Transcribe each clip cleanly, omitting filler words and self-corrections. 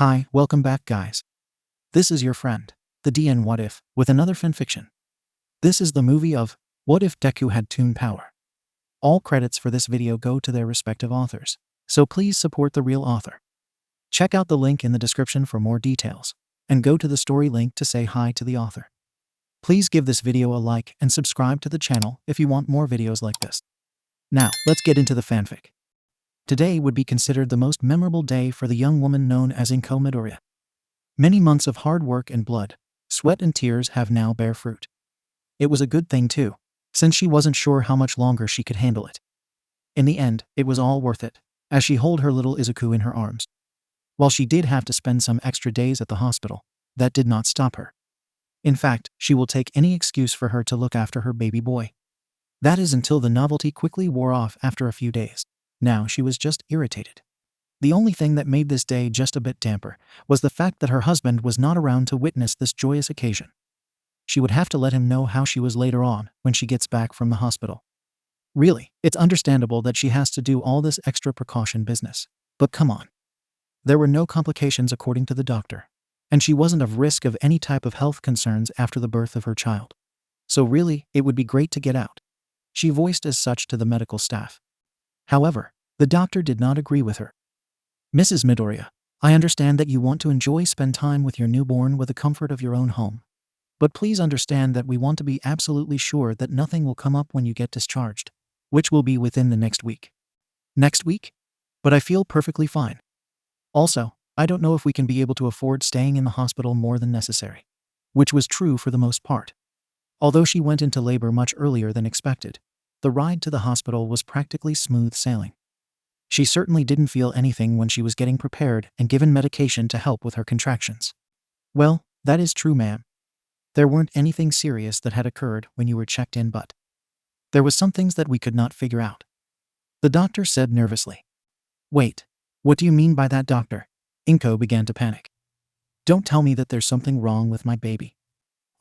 Hi, welcome back guys. This is your friend, the DN What If, with another fanfiction. This is the movie of What If Deku Had Toon Power. All credits for this video go to their respective authors, so please support the real author. Check out the link in the description for more details, and go to the story link to say hi to the author. Please give this video a like and subscribe to the channel if you want more videos like this. Now, let's get into the fanfic. Today would be considered the most memorable day for the young woman known as Inko Midoriya. Many months of hard work and blood, sweat and tears have now bear fruit. It was a good thing too, since she wasn't sure how much longer she could handle it. In the end, it was all worth it, as she held her little Izuku in her arms. While she did have to spend some extra days at the hospital, that did not stop her. In fact, she will take any excuse for her to look after her baby boy. That is until the novelty quickly wore off after a few days. Now she was just irritated. The only thing that made this day just a bit damper was the fact that her husband was not around to witness this joyous occasion. She would have to let him know how she was later on when she gets back from the hospital. Really, it's understandable that she has to do all this extra precaution business. But come on. There were no complications according to the doctor, and she wasn't at risk of any type of health concerns after the birth of her child. So really, it would be great to get out. She voiced as such to the medical staff. However, the doctor did not agree with her. Mrs. Midoriya, I understand that you want to spend time with your newborn with the comfort of your own home. But please understand that we want to be absolutely sure that nothing will come up when you get discharged, which will be within the next week. Next week? But I feel perfectly fine. Also, I don't know if we can be able to afford staying in the hospital more than necessary. Which was true for the most part. Although she went into labor much earlier than expected, the ride to the hospital was practically smooth sailing. She certainly didn't feel anything when she was getting prepared and given medication to help with her contractions. Well, that is true, ma'am. There weren't anything serious that had occurred when you were checked in, but there was some things that we could not figure out. The doctor said nervously. Wait, what do you mean by that, doctor? Inko began to panic. Don't tell me that there's something wrong with my baby.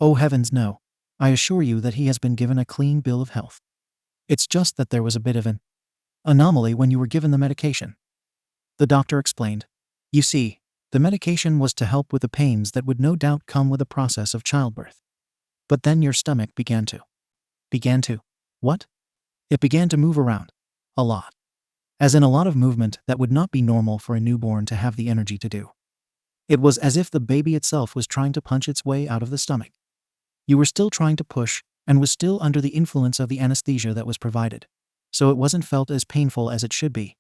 Oh heavens no. I assure you that he has been given a clean bill of health. It's just that there was a bit of an anomaly when you were given the medication. The doctor explained. You see, the medication was to help with the pains that would no doubt come with the process of childbirth. But then your stomach began to. What? It began to move around. A lot. As in a lot of movement that would not be normal for a newborn to have the energy to do. It was as if the baby itself was trying to punch its way out of the stomach. You were still trying to push, and was still under the influence of the anesthesia that was provided, so it wasn't felt as painful as it should be.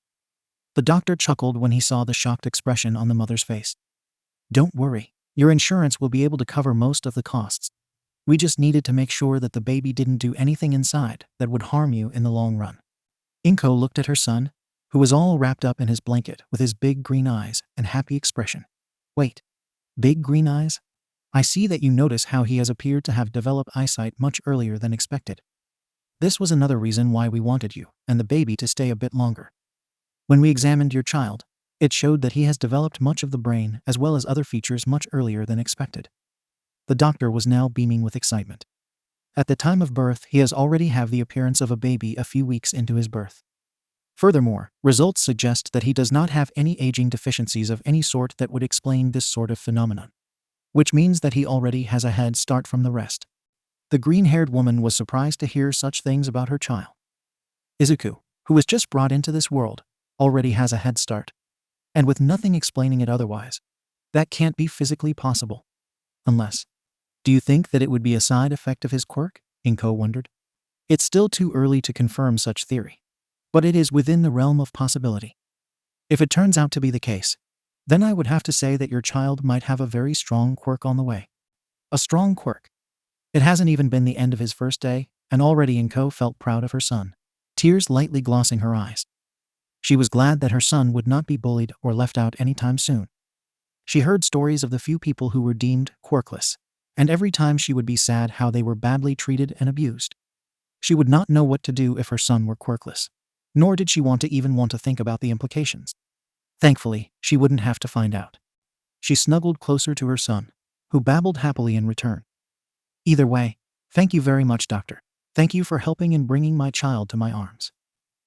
The doctor chuckled when he saw the shocked expression on the mother's face. Don't worry, your insurance will be able to cover most of the costs. We just needed to make sure that the baby didn't do anything inside that would harm you in the long run. Inko looked at her son, who was all wrapped up in his blanket with his big green eyes and happy expression. Wait, big green eyes? I see that you notice how he has appeared to have developed eyesight much earlier than expected. This was another reason why we wanted you and the baby to stay a bit longer. When we examined your child, it showed that he has developed much of the brain as well as other features much earlier than expected. The doctor was now beaming with excitement. At the time of birth, he has already have the appearance of a baby a few weeks into his birth. Furthermore, results suggest that he does not have any aging deficiencies of any sort that would explain this sort of phenomenon. Which means that he already has a head start from the rest. The green-haired woman was surprised to hear such things about her child. Izuku, who was just brought into this world, already has a head start. And with nothing explaining it otherwise. That can't be physically possible. Unless. Do you think that it would be a side effect of his quirk? Inko wondered. It's still too early to confirm such theory. But it is within the realm of possibility. If it turns out to be the case, then I would have to say that your child might have a very strong quirk on the way. A strong quirk. It hasn't even been the end of his first day, and already Inko felt proud of her son, tears lightly glossing her eyes. She was glad that her son would not be bullied or left out anytime soon. She heard stories of the few people who were deemed quirkless, and every time she would be sad how they were badly treated and abused. She would not know what to do if her son were quirkless, nor did she want to think about the implications. Thankfully, she wouldn't have to find out. She snuggled closer to her son, who babbled happily in return. Either way, thank you very much, doctor. Thank you for helping in bringing my child to my arms.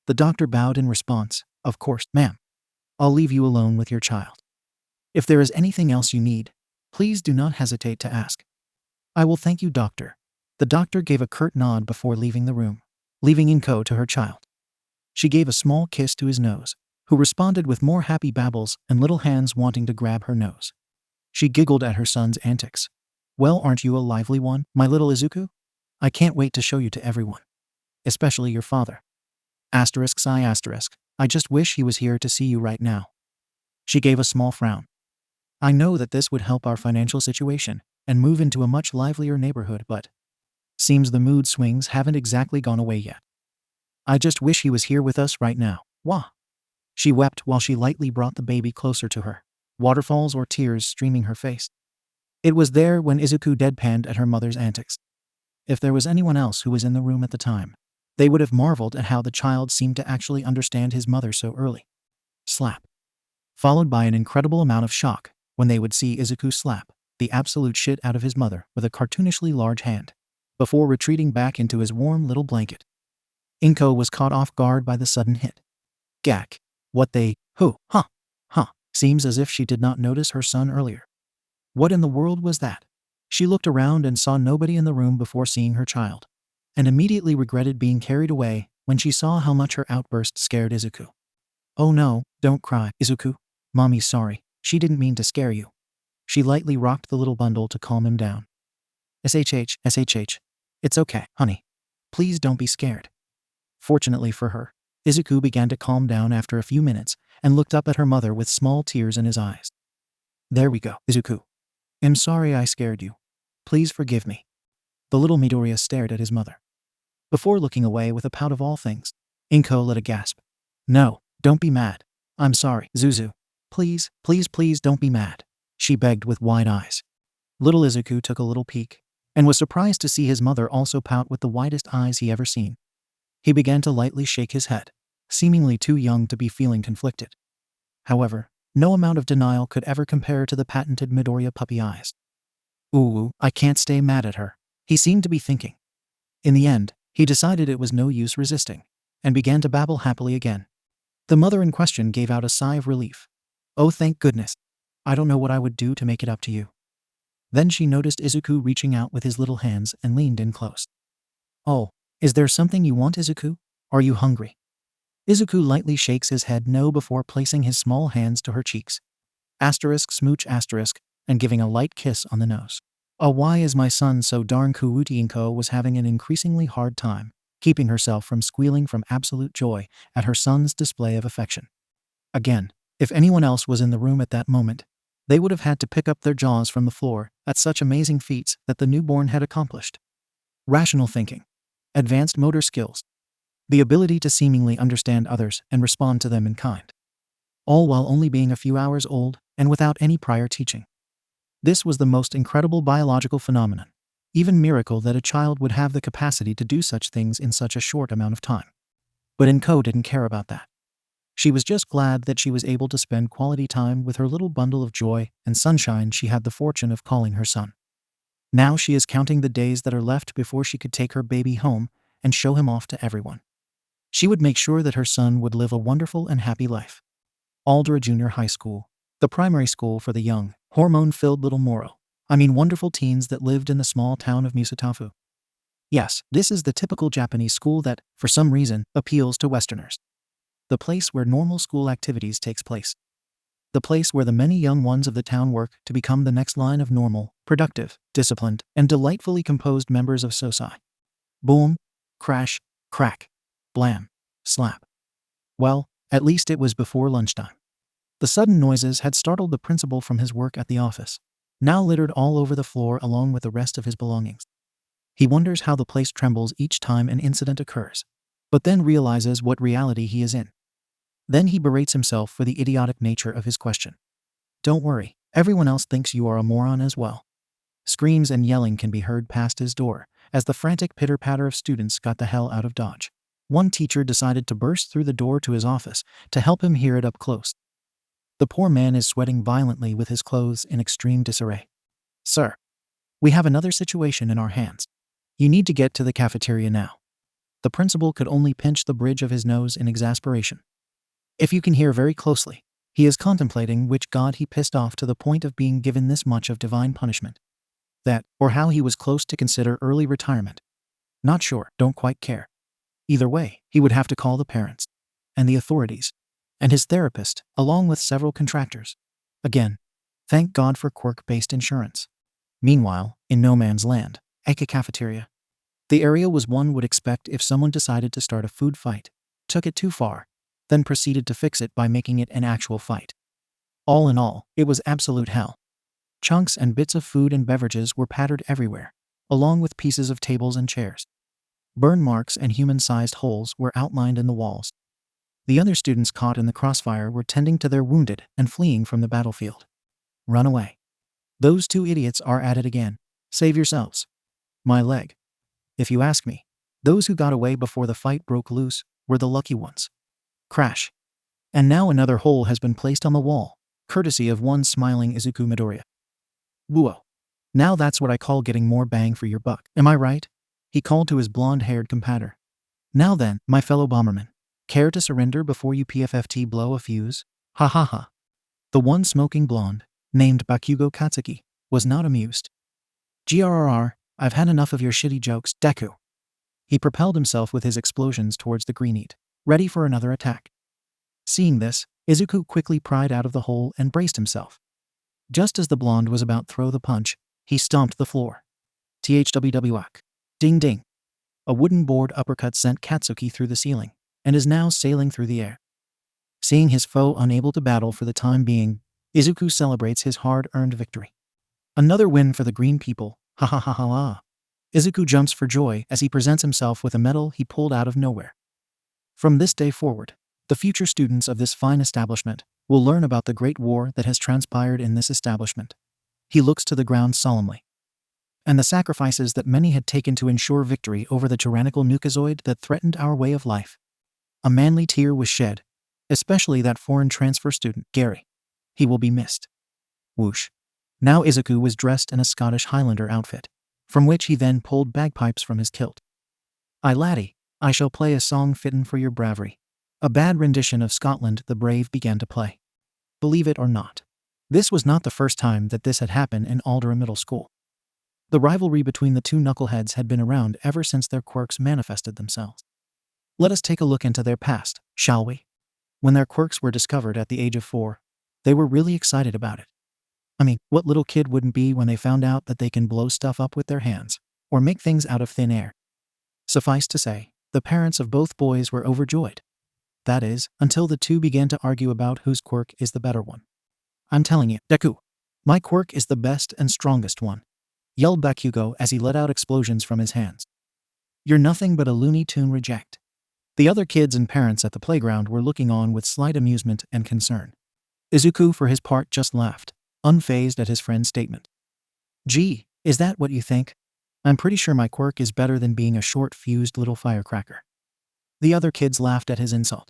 The doctor bowed in response. Of course, ma'am. I'll leave you alone with your child. If there is anything else you need, please do not hesitate to ask. I will thank you, doctor. The doctor gave a curt nod before leaving the room, leaving Inko to her child. She gave a small kiss to his nose, who responded with more happy babbles and little hands wanting to grab her nose. She giggled at her son's antics. Well, aren't you a lively one, my little Izuku? I can't wait to show you to everyone. Especially your father. Asterisk sigh asterisk. I just wish he was here to see you right now. She gave a small frown. I know that this would help our financial situation and move into a much livelier neighborhood, but seems the mood swings haven't exactly gone away yet. I just wish he was here with us right now. Wah. She wept while she lightly brought the baby closer to her, waterfalls or tears streaming her face. It was there when Izuku deadpanned at her mother's antics. If there was anyone else who was in the room at the time, they would have marveled at how the child seemed to actually understand his mother so early. Slap. Followed by an incredible amount of shock when they would see Izuku slap the absolute shit out of his mother with a cartoonishly large hand, before retreating back into his warm little blanket. Inko was caught off guard by the sudden hit. Gak. What they, who, huh. Seems as if she did not notice her son earlier. What in the world was that? She looked around and saw nobody in the room before seeing her child, and immediately regretted being carried away when she saw how much her outburst scared Izuku. Oh no, don't cry, Izuku. Mommy's sorry, she didn't mean to scare you. She lightly rocked the little bundle to calm him down. SHH. It's okay, honey. Please don't be scared. Fortunately for her, Izuku began to calm down after a few minutes and looked up at her mother with small tears in his eyes. There we go, Izuku. I'm sorry I scared you. Please forgive me. The little Midoriya stared at his mother, before looking away with a pout of all things. Inko let a gasp. No, don't be mad. I'm sorry, Zuzu. Please don't be mad. She begged with wide eyes. Little Izuku took a little peek, and was surprised to see his mother also pout with the widest eyes he ever seen. He began to lightly shake his head, seemingly too young to be feeling conflicted. However, no amount of denial could ever compare to the patented Midoriya puppy eyes. Ooh, I can't stay mad at her, he seemed to be thinking. In the end, he decided it was no use resisting, and began to babble happily again. The mother in question gave out a sigh of relief. Oh, thank goodness. I don't know what I would do to make it up to you. Then she noticed Izuku reaching out with his little hands and leaned in close. Oh, is there something you want, Izuku? Are you hungry? Izuku lightly shakes his head no before placing his small hands to her cheeks. Asterisk smooch asterisk, and giving a light kiss on the nose. Oh, why is my son so darn cute? Inko was having an increasingly hard time keeping herself from squealing from absolute joy at her son's display of affection. Again, if anyone else was in the room at that moment, they would have had to pick up their jaws from the floor at such amazing feats that the newborn had accomplished. Rational thinking, advanced motor skills, the ability to seemingly understand others and respond to them in kind. All while only being a few hours old and without any prior teaching. This was the most incredible biological phenomenon, even miracle that a child would have the capacity to do such things in such a short amount of time. But Inko didn't care about that. She was just glad that she was able to spend quality time with her little bundle of joy and sunshine she had the fortune of calling her son. Now she is counting the days that are left before she could take her baby home and show him off to everyone. She would make sure that her son would live a wonderful and happy life. Aldera Junior High School, the primary school for the young, hormone-filled little wonderful teens that lived in the small town of Musatafu. Yes, this is the typical Japanese school that, for some reason, appeals to Westerners. The place where normal school activities takes place. The place where the many young ones of the town work to become the next line of normal, productive, disciplined, and delightfully composed members of society. Boom, crash, crack, blam, slap. Well, at least it was before lunchtime. The sudden noises had startled the principal from his work at the office, now littered all over the floor along with the rest of his belongings. He wonders how the place trembles each time an incident occurs, but then realizes what reality he is in. Then he berates himself for the idiotic nature of his question. Don't worry, everyone else thinks you are a moron as well. Screams and yelling can be heard past his door, as the frantic pitter-patter of students got the hell out of Dodge. One teacher decided to burst through the door to his office to help him hear it up close. The poor man is sweating violently with his clothes in extreme disarray. Sir, we have another situation in our hands. You need to get to the cafeteria now. The principal could only pinch the bridge of his nose in exasperation. If you can hear very closely, He is contemplating which god he pissed off to the point of being given this much of divine punishment. That, or how he was close to consider early retirement. Not sure, don't quite care. Either way, he would have to call the parents, and the authorities, and his therapist, along with several contractors. Again, thank God for Quirk-based insurance. Meanwhile, in no man's land, aka cafeteria. The area was one would expect if someone decided to start a food fight, took it too far, then proceeded to fix it by making it an actual fight. All in all, it was absolute hell. Chunks and bits of food and beverages were pattered everywhere, along with pieces of tables and chairs. Burn marks and human-sized holes were outlined in the walls. The other students caught in the crossfire were tending to their wounded and fleeing from the battlefield. Run away. Those two idiots are at it again. Save yourselves. My leg. If you ask me, those who got away before the fight broke loose were the lucky ones. Crash. And now another hole has been placed on the wall, courtesy of one smiling Izuku Midoriya. Whoa. Now that's what I call getting more bang for your buck. Am I right? He called to his blonde-haired compatter. Now then, my fellow bomberman, care to surrender before you PFFT blow a fuse? Ha ha ha. The one smoking blonde, named Bakugo Katsuki, was not amused. GRRR, I've had enough of your shitty jokes, Deku. He propelled himself with his explosions towards the greenete, ready for another attack. Seeing this, Izuku quickly pried out of the hole and braced himself. Just as the blonde was about to throw the punch, he stomped the floor. THWWAC. Ding ding. A wooden board uppercut sent Katsuki through the ceiling, and is now sailing through the air. Seeing his foe unable to battle for the time being, Izuku celebrates his hard-earned victory. Another win for the green people, ha ha ha ha ha. Izuku jumps for joy as he presents himself with a medal he pulled out of nowhere. From this day forward, the future students of this fine establishment will learn about the great war that has transpired in this establishment. He looks to the ground solemnly. And the sacrifices that many had taken to ensure victory over the tyrannical nukazoid that threatened our way of life. A manly tear was shed, especially that foreign transfer student, Gary. He will be missed. Whoosh. Now Izuku was dressed in a Scottish Highlander outfit, from which he then pulled bagpipes from his kilt. Aye laddie, I shall play a song fittin' for your bravery. A bad rendition of Scotland the Brave began to play. Believe it or not, this was not the first time that this had happened in Aldera Middle School. The rivalry between the two knuckleheads had been around ever since their quirks manifested themselves. Let us take a look into their past, shall we? When their quirks were discovered at the age of 4, they were really excited about it. I mean, what little kid wouldn't be when they found out that they can blow stuff up with their hands, or make things out of thin air? Suffice to say, the parents of both boys were overjoyed. That is, until the two began to argue about whose quirk is the better one. I'm telling you, Deku, my quirk is the best and strongest one, yelled Bakugo as he let out explosions from his hands. You're nothing but a Looney Tune reject. The other kids and parents at the playground were looking on with slight amusement and concern. Izuku, for his part, just laughed, unfazed at his friend's statement. Gee, is that what you think? I'm pretty sure my quirk is better than being a short-fused little firecracker. The other kids laughed at his insult.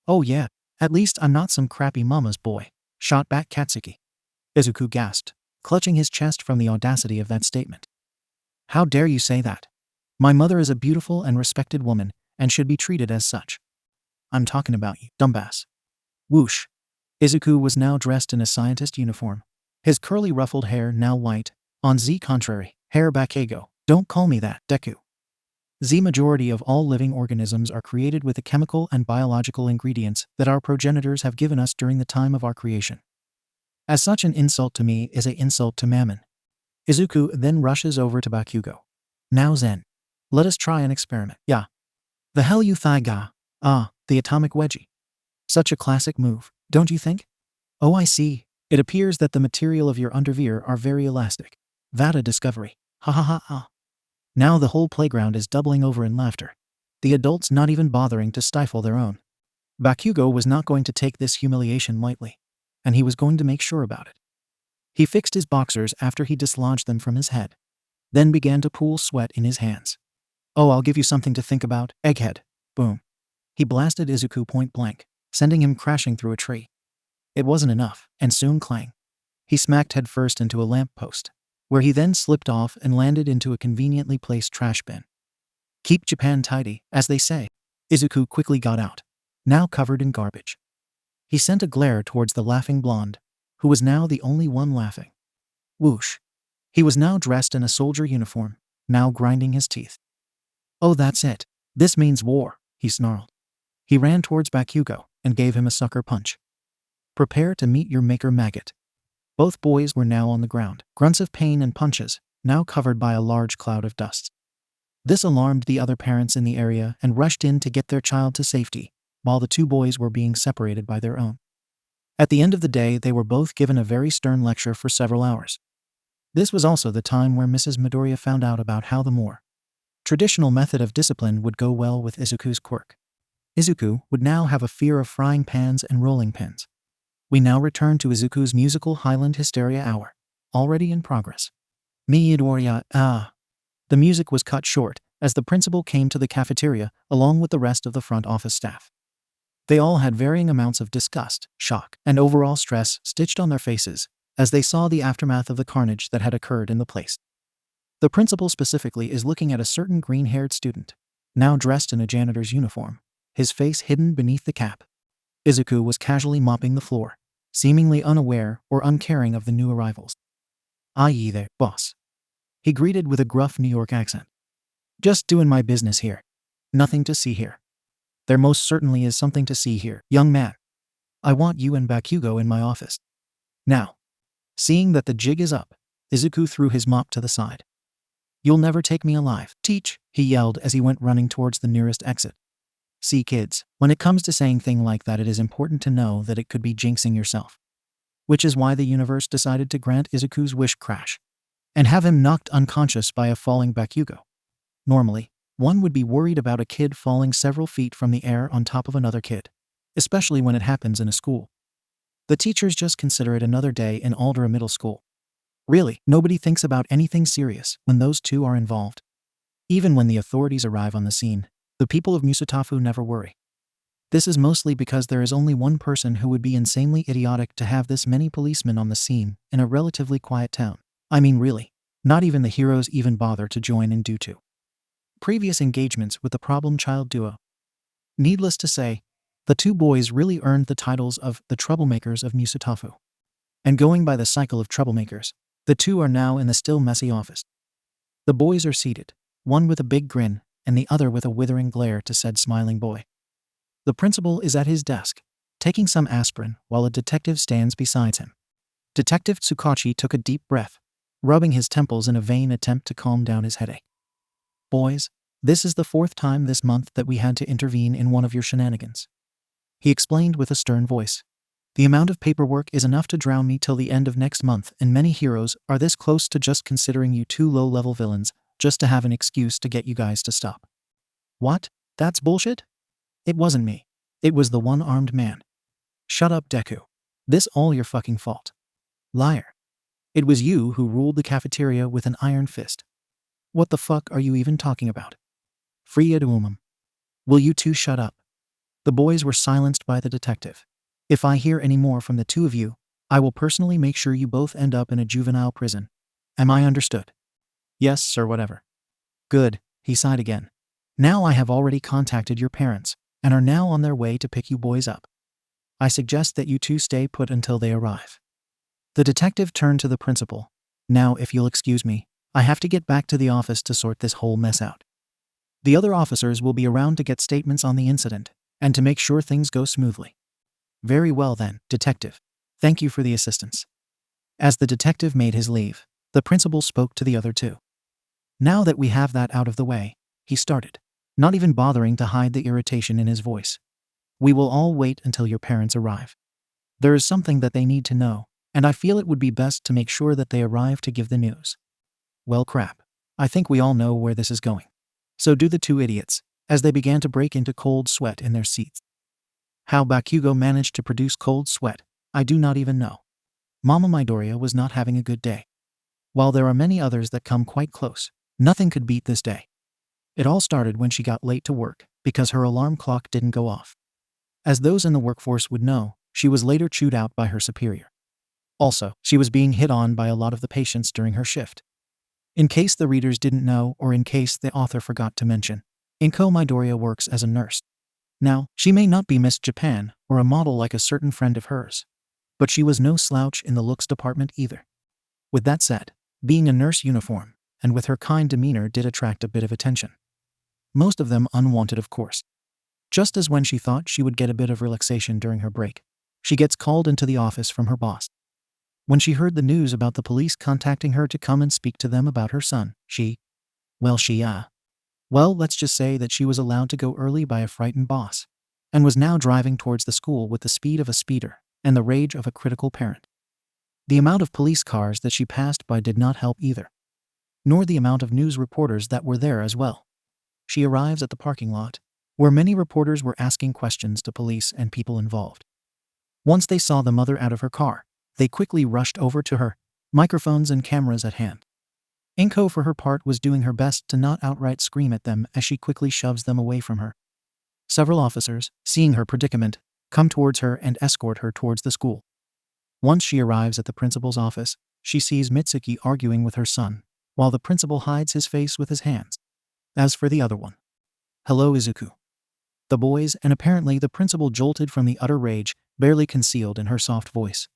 Oh yeah, at least I'm not some crappy mama's boy, shot back Katsuki. Izuku gasped, clutching his chest from the audacity of that statement. How dare you say that? My mother is a beautiful and respected woman, and should be treated as such. I'm talking about you, dumbass. Whoosh. Izuku was now dressed in a scientist uniform, his curly ruffled hair now white, on the contrary, hair Bakugo. Don't call me that, Deku. The majority of all living organisms are created with the chemical and biological ingredients that our progenitors have given us during the time of our creation. As such, an insult to me is an insult to Mammon. Izuku then rushes over to Bakugo. Now Zen, let us try an experiment. Yeah. The hell you thigh-ga? Ah, the atomic wedgie. Such a classic move, don't you think? Oh, I see. It appears that the material of your underwear are very elastic. That a discovery. Ha ha ha ha. Now the whole playground is doubling over in laughter, the adults not even bothering to stifle their own. Bakugo was not going to take this humiliation lightly, and he was going to make sure about it. He fixed his boxers after he dislodged them from his head, then began to pool sweat in his hands. Oh, I'll give you something to think about, egghead. Boom. He blasted Izuku point blank, sending him crashing through a tree. It wasn't enough, and soon clang. He smacked headfirst into a lamppost, where he then slipped off and landed into a conveniently placed trash bin. Keep Japan tidy, as they say. Izuku quickly got out, now covered in garbage. He sent a glare towards the laughing blonde, who was now the only one laughing. Whoosh. He was now dressed in a soldier uniform, now grinding his teeth. Oh, that's it. This means war, he snarled. He ran towards Bakugo and gave him a sucker punch. Prepare to meet your maker, maggot. Both boys were now on the ground, grunts of pain and punches, now covered by a large cloud of dust. This alarmed the other parents in the area and rushed in to get their child to safety, while the two boys were being separated by their own. At the end of the day, they were both given a very stern lecture for several hours. This was also the time where Mrs. Midoriya found out about how the more traditional method of discipline would go well with Izuku's quirk. Izuku would now have a fear of frying pans and rolling pins. We now return to Izuku's musical Highland Hysteria hour, already in progress. Midoriya, The music was cut short as the principal came to the cafeteria along with the rest of the front office staff. They all had varying amounts of disgust, shock, and overall stress stitched on their faces as they saw the aftermath of the carnage that had occurred in the place. The principal specifically is looking at a certain green-haired student, now dressed in a janitor's uniform, his face hidden beneath the cap. Izuku was casually mopping the floor, seemingly unaware or uncaring of the new arrivals. "Aye there, boss," he greeted with a gruff New York accent. "Just doing my business here. Nothing to see here." "There most certainly is something to see here, young man. I want you and Bakugo in my office. Now." Seeing that the jig is up, Izuku threw his mop to the side. "You'll never take me alive, teach," he yelled as he went running towards the nearest exit. See kids, when it comes to saying things like that, it is important to know that it could be jinxing yourself. Which is why the universe decided to grant Izuku's wish crash and have him knocked unconscious by a falling Bakugo. Normally, one would be worried about a kid falling several feet from the air on top of another kid, especially when it happens in a school. The teachers just consider it another day in Aldera Middle School. Really, nobody thinks about anything serious when those two are involved. Even when the authorities arrive on the scene, the people of Musatafu never worry. This is mostly because there is only one person who would be insanely idiotic to have this many policemen on the scene in a relatively quiet town. I mean, really, not even the heroes even bother to join in due to previous engagements with the problem child duo. Needless to say, the two boys really earned the titles of the troublemakers of Musatafu. And going by the cycle of troublemakers, the two are now in the still messy office. The boys are seated, one with a big grin and the other with a withering glare to said smiling boy. The principal is at his desk, taking some aspirin while a detective stands beside him. Detective Tsukachi took a deep breath, rubbing his temples in a vain attempt to calm down his headache. "Boys, this is the 4th time this month that we had to intervene in one of your shenanigans," he explained with a stern voice. "The amount of paperwork is enough to drown me till the end of next month, and many heroes are this close to just considering you two low-level villains just to have an excuse to get you guys to stop." "What? That's bullshit? It wasn't me. It was the one-armed man." "Shut up, Deku. This all your fucking fault. Liar. It was you who ruled the cafeteria with an iron fist." "What the fuck are you even talking about?" "Freedom. Will you two shut up?" The boys were silenced by the detective. "If I hear any more from the two of you, I will personally make sure you both end up in a juvenile prison. Am I understood?" "Yes, sir, whatever." "Good," he sighed again. "Now I have already contacted your parents, and are now on their way to pick you boys up. I suggest that you two stay put until they arrive." The detective turned to the principal. "Now, if you'll excuse me, I have to get back to the office to sort this whole mess out. The other officers will be around to get statements on the incident, and to make sure things go smoothly." "Very well then, detective. Thank you for the assistance." As the detective made his leave, the principal spoke to the other two. "Now that we have that out of the way," he started, not even bothering to hide the irritation in his voice, "we will all wait until your parents arrive. There is something that they need to know, and I feel it would be best to make sure that they arrive to give the news." "Well, crap. I think we all know where this is going." So do the two idiots, as they began to break into cold sweat in their seats. How Bakugo managed to produce cold sweat, I do not even know. Mama Midoriya was not having a good day. While there are many others that come quite close, nothing could beat this day. It all started when she got late to work because her alarm clock didn't go off. As those in the workforce would know, she was later chewed out by her superior. Also, she was being hit on by a lot of the patients during her shift. In case the readers didn't know, or in case the author forgot to mention, Inko Midoriya works as a nurse. Now, she may not be Miss Japan or a model like a certain friend of hers, but she was no slouch in the looks department either. With that said, being a nurse uniform, and with her kind demeanor did attract a bit of attention. Most of them unwanted, of course. Just as when she thought she would get a bit of relaxation during her break, she gets called into the office from her boss. When she heard the news about the police contacting her to come and speak to them about her son, let's just say that she was allowed to go early by a frightened boss, and was now driving towards the school with the speed of a speeder and the rage of a critical parent. The amount of police cars that she passed by did not help either, nor the amount of news reporters that were there as well. She arrives at the parking lot, where many reporters were asking questions to police and people involved. Once they saw the mother out of her car, they quickly rushed over to her, microphones and cameras at hand. Inko, for her part, was doing her best to not outright scream at them as she quickly shoves them away from her. Several officers, seeing her predicament, come towards her and escort her towards the school. Once she arrives at the principal's office, she sees Mitsuki arguing with her son, while the principal hides his face with his hands. As for the other one, "Hello, Izuku." The boys, and apparently the principal, jolted from the utter rage barely concealed in her soft voice.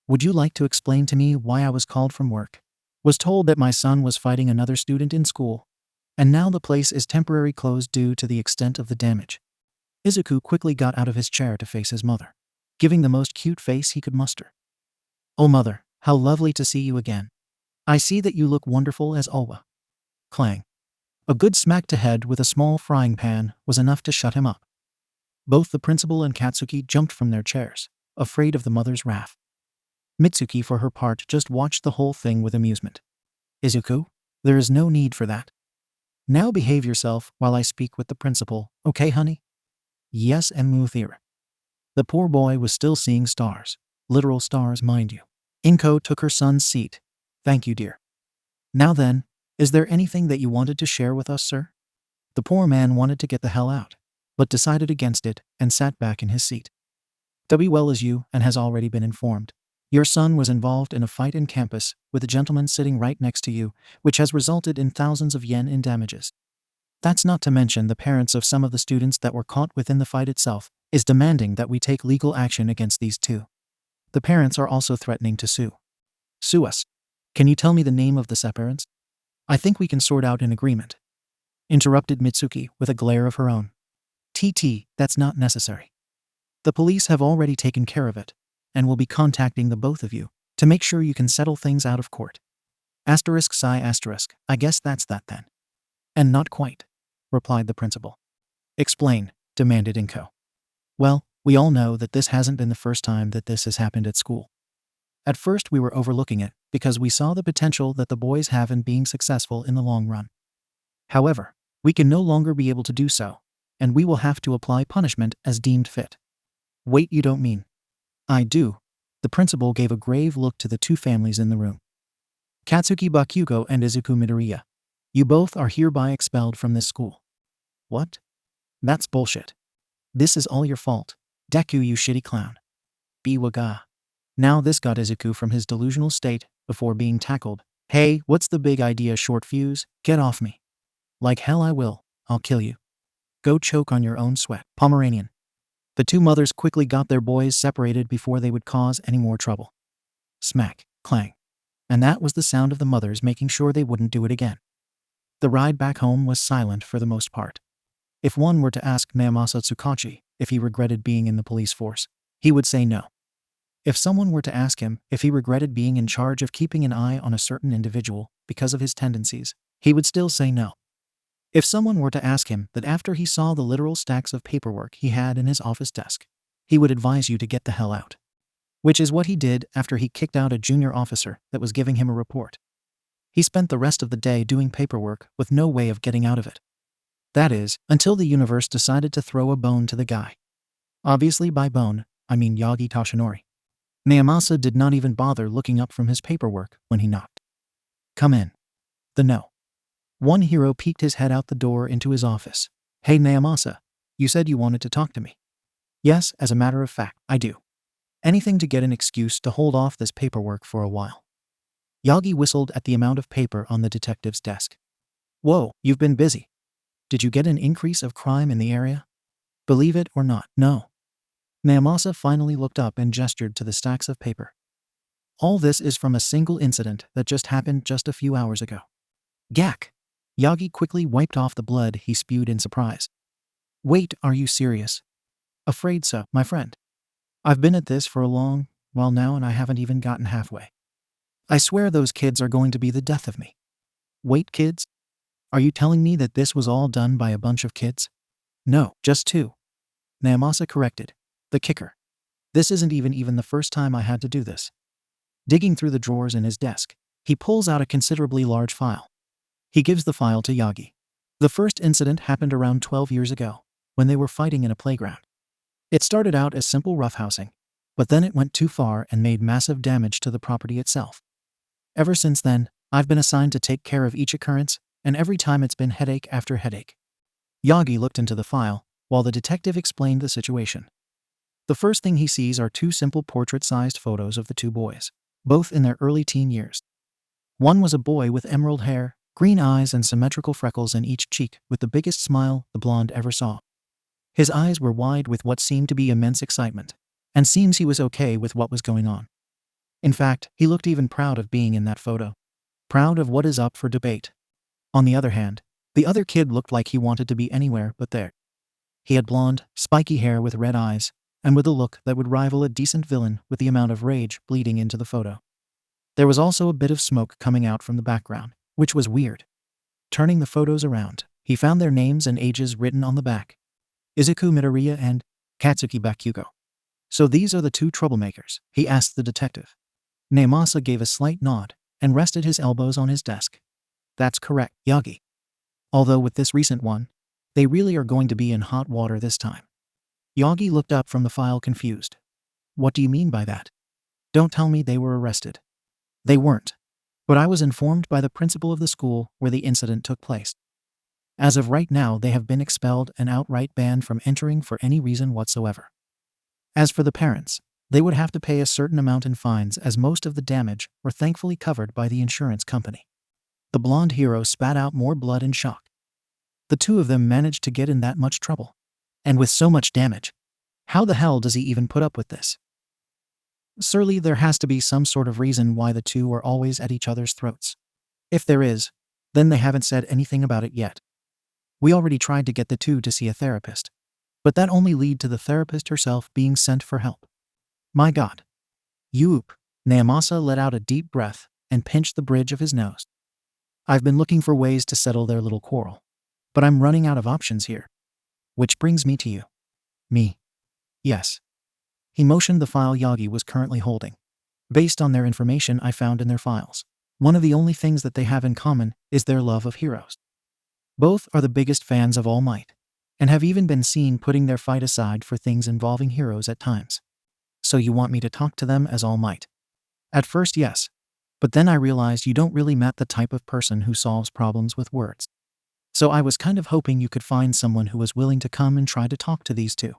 "Would you like to explain to me why I was called from work? Was told that my son was fighting another student in school, and now the place is temporarily closed due to the extent of the damage." Izuku quickly got out of his chair to face his mother, giving the most cute face he could muster. "Oh mother, how lovely to see you again. I see that you look wonderful as always." Clang. A good smack to head with a small frying pan was enough to shut him up. Both the principal and Katsuki jumped from their chairs, afraid of the mother's wrath. Mitsuki, for her part, just watched the whole thing with amusement. "Izuku, there is no need for that. Now behave yourself while I speak with the principal, okay, honey?" "Yes, and Muthira." The poor boy was still seeing stars. Literal stars, mind you. Inko took her son's seat. "Thank you, dear. Now then, is there anything that you wanted to share with us, sir?" The poor man wanted to get the hell out, but decided against it and sat back in his seat. "Well, as you and has already been informed, your son was involved in a fight in campus with a gentleman sitting right next to you, which has resulted in thousands of yen in damages. That's not to mention the parents of some of the students that were caught within the fight itself is demanding that we take legal action against these two. The parents are also threatening to sue. Sue us. Can you tell me the name of the parents? I think we can sort out an agreement," interrupted Mitsuki with a glare of her own. That's not necessary. The police have already taken care of it, and will be contacting the both of you to make sure you can settle things out of court. I guess that's that then. And not quite, replied the principal. "Explain," demanded Inko. "Well, we all know that this hasn't been the first time that this has happened at school. At first we were overlooking it because we saw the potential that the boys have in being successful in the long run. However, we can no longer be able to do so, and we will have to apply punishment as deemed fit." "Wait, you don't mean?" "I do." The principal gave a grave look to the two families in the room. "Katsuki Bakugo and Izuku Midoriya, you both are hereby expelled from this school." "What? That's bullshit. This is all your fault. Deku, you shitty clown." Biwaga. Now this got Izuku from his delusional state before being tackled. "Hey, what's the big idea, short fuse? Get off me." "Like hell I will. I'll kill you. Go choke on your own sweat, Pomeranian." The two mothers quickly got their boys separated before they would cause any more trouble. Smack, clang. And that was the sound of the mothers making sure they wouldn't do it again. The ride back home was silent for the most part. If one were to ask Naomasa Tsukachi if he regretted being in the police force, he would say no. If someone were to ask him if he regretted being in charge of keeping an eye on a certain individual because of his tendencies, he would still say no. If someone were to ask him that after he saw the literal stacks of paperwork he had in his office desk, he would advise you to get the hell out. Which is what he did after he kicked out a junior officer that was giving him a report. He spent the rest of the day doing paperwork with no way of getting out of it. That is, until the universe decided to throw a bone to the guy. Obviously by bone, I mean Yagi Toshinori. Naomasa did not even bother looking up from his paperwork when he knocked. "Come in." The no. One hero peeked his head out the door into his office. "Hey Naomasa, you said you wanted to talk to me." "Yes, as a matter of fact, I do. Anything to get an excuse to hold off this paperwork for a while." Yagi whistled at the amount of paper on the detective's desk. "Whoa, you've been busy. Did you get an increase of crime in the area?" Believe it or not, no. Naomasa finally looked up and gestured to the stacks of paper. All this is from a single incident that just happened just a few hours ago. Gak! Yagi quickly wiped off the blood he spewed in surprise. Wait, are you serious? Afraid so, my friend. I've been at this for a long while now and I haven't even gotten halfway. I swear those kids are going to be the death of me. Wait, kids? Are you telling me that this was all done by a bunch of kids? No, just two. Naomasa corrected. The kicker. This isn't even the first time I had to do this. Digging through the drawers in his desk, he pulls out a considerably large file. He gives the file to Yagi. The first incident happened around 12 years ago, when they were fighting in a playground. It started out as simple roughhousing, but then it went too far and made massive damage to the property itself. Ever since then, I've been assigned to take care of each occurrence, and every time it's been headache after headache. Yagi looked into the file, while the detective explained the situation. The first thing he sees are two simple portrait-sized photos of the two boys, both in their early teen years. One was a boy with emerald hair, green eyes and symmetrical freckles in each cheek with the biggest smile the blonde ever saw. His eyes were wide with what seemed to be immense excitement, and seems he was okay with what was going on. In fact, he looked even proud of being in that photo. Proud of what is up for debate. On the other hand, the other kid looked like he wanted to be anywhere but there. He had blonde, spiky hair with red eyes, and with a look that would rival a decent villain with the amount of rage bleeding into the photo. There was also a bit of smoke coming out from the background, which was weird. Turning the photos around, he found their names and ages written on the back. Izuku Midoriya and Katsuki Bakugo. So these are the two troublemakers, he asked the detective. Naomasa gave a slight nod and rested his elbows on his desk. That's correct, Yagi. Although with this recent one, they really are going to be in hot water this time. Yagi looked up from the file confused. What do you mean by that? Don't tell me they were arrested. They weren't. But I was informed by the principal of the school where the incident took place. As of right now, they have been expelled and outright banned from entering for any reason whatsoever. As for the parents, they would have to pay a certain amount in fines as most of the damage were thankfully covered by the insurance company. The blonde hero spat out more blood in shock. The two of them managed to get in that much trouble. And with so much damage. How the hell does he even put up with this? Surely there has to be some sort of reason why the two are always at each other's throats. If there is, then they haven't said anything about it yet. We already tried to get the two to see a therapist. But that only led to the therapist herself being sent for help. My God. Yoop. Naomasa let out a deep breath and pinched the bridge of his nose. I've been looking for ways to settle their little quarrel. But I'm running out of options here. Which brings me to you. Me. Yes. He motioned the file Yagi was currently holding. Based on their information I found in their files, one of the only things that they have in common is their love of heroes. Both are the biggest fans of All Might, and have even been seen putting their fight aside for things involving heroes at times. So you want me to talk to them as All Might? At first, yes. But then I realized you don't really met the type of person who solves problems with words. So I was kind of hoping you could find someone who was willing to come and try to talk to these two.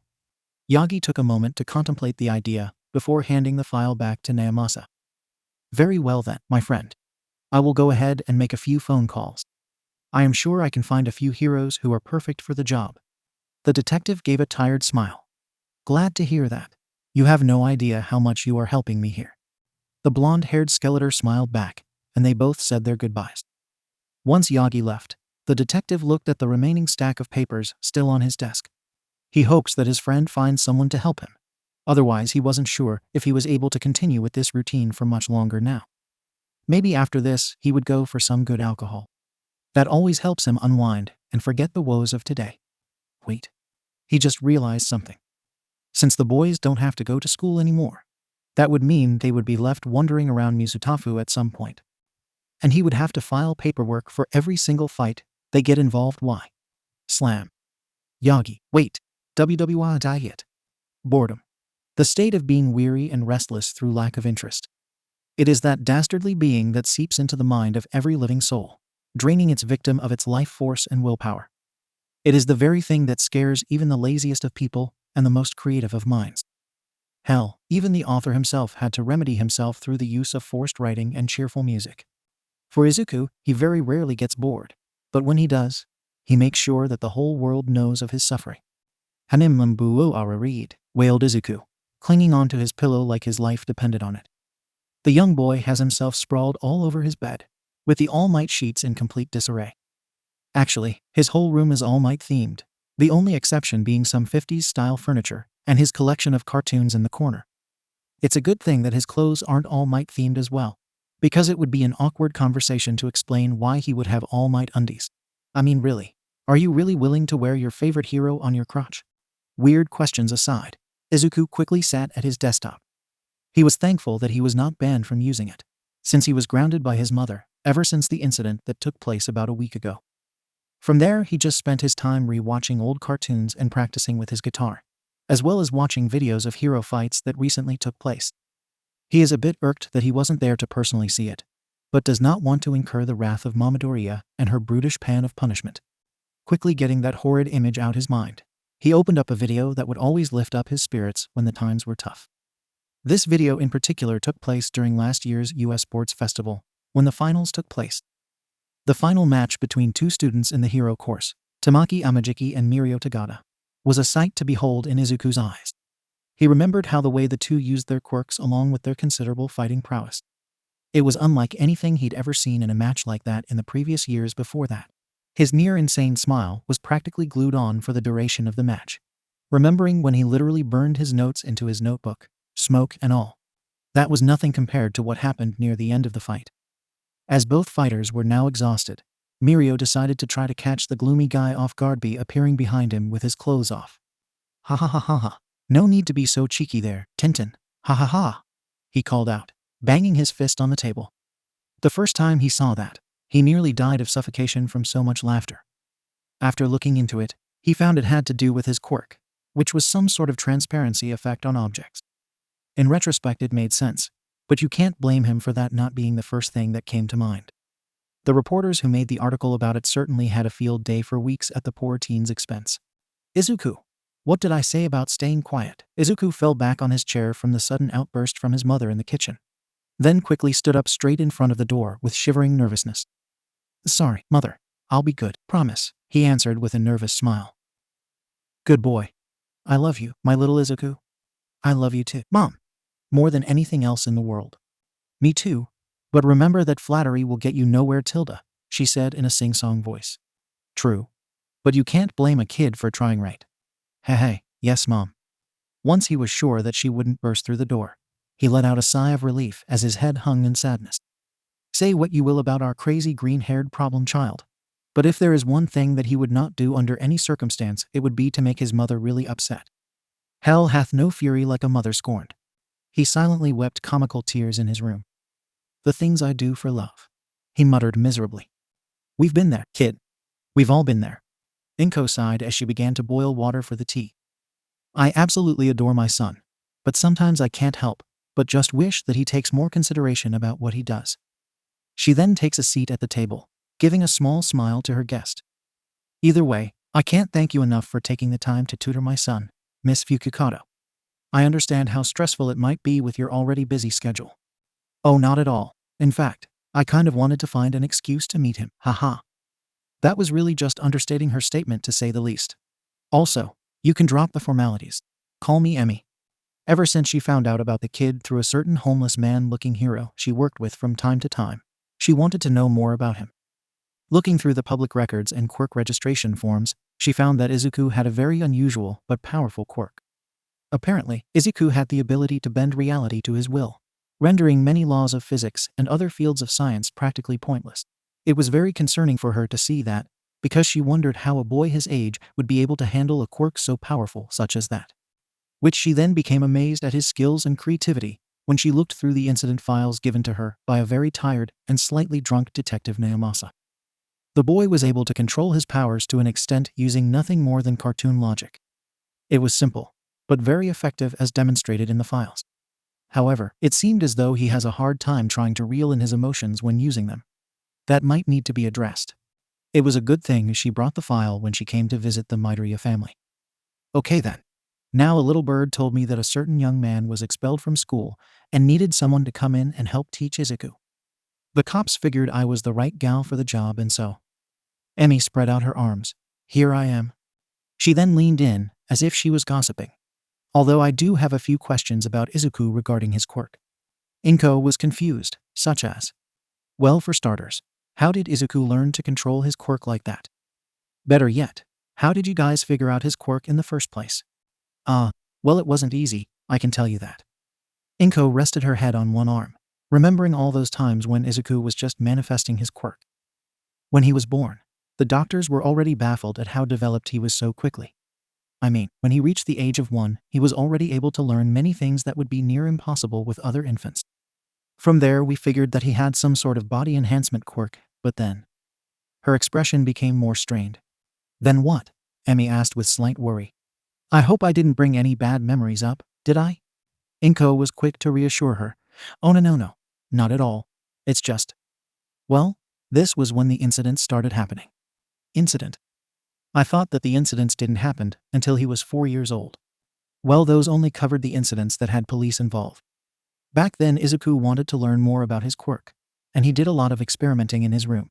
Yagi took a moment to contemplate the idea before handing the file back to Naomasa. Very well then, my friend. I will go ahead and make a few phone calls. I am sure I can find a few heroes who are perfect for the job. The detective gave a tired smile. Glad to hear that. You have no idea how much you are helping me here. The blonde-haired Skeletor smiled back, and they both said their goodbyes. Once Yagi left, the detective looked at the remaining stack of papers still on his desk. He hopes that his friend finds someone to help him. Otherwise, he wasn't sure if he was able to continue with this routine for much longer now. Maybe after this, he would go for some good alcohol. That always helps him unwind and forget the woes of today. Wait. He just realized something. Since the boys don't have to go to school anymore, that would mean they would be left wandering around Mizutafu at some point. And he would have to file paperwork for every single fight they get involved. Why? Slam. Yagi, wait. WWI diet. Boredom. The state of being weary and restless through lack of interest. It is that dastardly being that seeps into the mind of every living soul, draining its victim of its life force and willpower. It is the very thing that scares even the laziest of people and the most creative of minds. Hell, even the author himself had to remedy himself through the use of forced writing and cheerful music. For Izuku, he very rarely gets bored, but when he does, he makes sure that the whole world knows of his suffering. Hanim mbuo ara read, wailed Izuku, clinging onto his pillow like his life depended on it. The young boy has himself sprawled all over his bed, with the All Might sheets in complete disarray. Actually, his whole room is All Might themed, the only exception being some 50s-style furniture and his collection of cartoons in the corner. It's a good thing that his clothes aren't All Might themed as well, because it would be an awkward conversation to explain why he would have All Might undies. I mean, really, are you really willing to wear your favorite hero on your crotch? Weird questions aside, Izuku quickly sat at his desktop. He was thankful that he was not banned from using it, since he was grounded by his mother ever since the incident that took place about a week ago. From there, he just spent his time re-watching old cartoons and practicing with his guitar, as well as watching videos of hero fights that recently took place. He is a bit irked that he wasn't there to personally see it, but does not want to incur the wrath of Midoriya and her brutish pan of punishment. Quickly getting that horrid image out his mind, he opened up a video that would always lift up his spirits when the times were tough. This video in particular took place during last year's US Sports Festival, when the finals took place. The final match between two students in the hero course, Tamaki Amajiki and Mirio Tagada, was a sight to behold in Izuku's eyes. He remembered how the way the two used their quirks along with their considerable fighting prowess. It was unlike anything he'd ever seen in a match like that in the previous years before that. His near-insane smile was practically glued on for the duration of the match, remembering when he literally burned his notes into his notebook, smoke and all. That was nothing compared to what happened near the end of the fight. As both fighters were now exhausted, Mirio decided to try to catch the gloomy guy off guard by appearing behind him with his clothes off. Ha ha ha ha ha. No need to be so cheeky there, Tintin. Ha ha ha. He called out, banging his fist on the table. The first time he saw that, he nearly died of suffocation from so much laughter. After looking into it, he found it had to do with his quirk, which was some sort of transparency effect on objects. In retrospect, it made sense, but you can't blame him for that not being the first thing that came to mind. The reporters who made the article about it certainly had a field day for weeks at the poor teen's expense. Izuku, what did I say about staying quiet? Izuku fell back on his chair from the sudden outburst from his mother in the kitchen, then quickly stood up straight in front of the door with shivering nervousness. Sorry, mother. I'll be good, promise, he answered with a nervous smile. Good boy. I love you, my little Izuku. I love you too, Mom. More than anything else in the world. Me too. But remember that flattery will get you nowhere, Tilda, she said in a sing-song voice. True. But you can't blame a kid for trying, right? Hey, yes, Mom. Once he was sure that she wouldn't burst through the door, he let out a sigh of relief as his head hung in sadness. Say what you will about our crazy green-haired problem child, but if there is one thing that he would not do under any circumstance, it would be to make his mother really upset. Hell hath no fury like a mother scorned. He silently wept comical tears in his room. The things I do for love, he muttered miserably. We've been there, kid. We've all been there. Inko sighed as she began to boil water for the tea. I absolutely adore my son, but sometimes I can't help but just wish that he takes more consideration about what he does. She then takes a seat at the table, giving a small smile to her guest. Either way, I can't thank you enough for taking the time to tutor my son, Miss Fukikato. I understand how stressful it might be with your already busy schedule. Oh, not at all. In fact, I kind of wanted to find an excuse to meet him, haha. That was really just understating her statement, to say the least. Also, you can drop the formalities. Call me Emmy. Ever since she found out about the kid through a certain homeless man-looking hero she worked with from time to time, she wanted to know more about him. Looking through the public records and quirk registration forms, she found that Izuku had a very unusual but powerful quirk. Apparently, Izuku had the ability to bend reality to his will, rendering many laws of physics and other fields of science practically pointless. It was very concerning for her to see that, because she wondered how a boy his age would be able to handle a quirk so powerful such as that. Which she then became amazed at his skills and creativity when she looked through the incident files given to her by a very tired and slightly drunk Detective Naomasa. The boy was able to control his powers to an extent using nothing more than cartoon logic. It was simple, but very effective as demonstrated in the files. However, it seemed as though he has a hard time trying to reel in his emotions when using them. That might need to be addressed. It was a good thing she brought the file when she came to visit the Midoriya family. Okay then. Now a little bird told me that a certain young man was expelled from school and needed someone to come in and help teach Izuku. The cops figured I was the right gal for the job, and so Emmy spread out her arms. Here I am. She then leaned in as if she was gossiping. Although I do have a few questions about Izuku regarding his quirk. Inko was confused, such as, well, for starters, how did Izuku learn to control his quirk like that? Better yet, how did you guys figure out his quirk in the first place? Well, it wasn't easy, I can tell you that. Inko rested her head on one arm, remembering all those times when Izuku was just manifesting his quirk. When he was born, the doctors were already baffled at how developed he was so quickly. I mean, when he reached the age of 1, he was already able to learn many things that would be near impossible with other infants. From there, we figured that he had some sort of body enhancement quirk, but then... Her expression became more strained. Then what? Emmy asked with slight worry. I hope I didn't bring any bad memories up, did I? Inko was quick to reassure her. Oh no, not at all. It's just... Well, this was when the incident started happening. Incident? I thought that the incidents didn't happen until he was 4 years old. Well, those only covered the incidents that had police involved. Back then, Izuku wanted to learn more about his quirk, and he did a lot of experimenting in his room.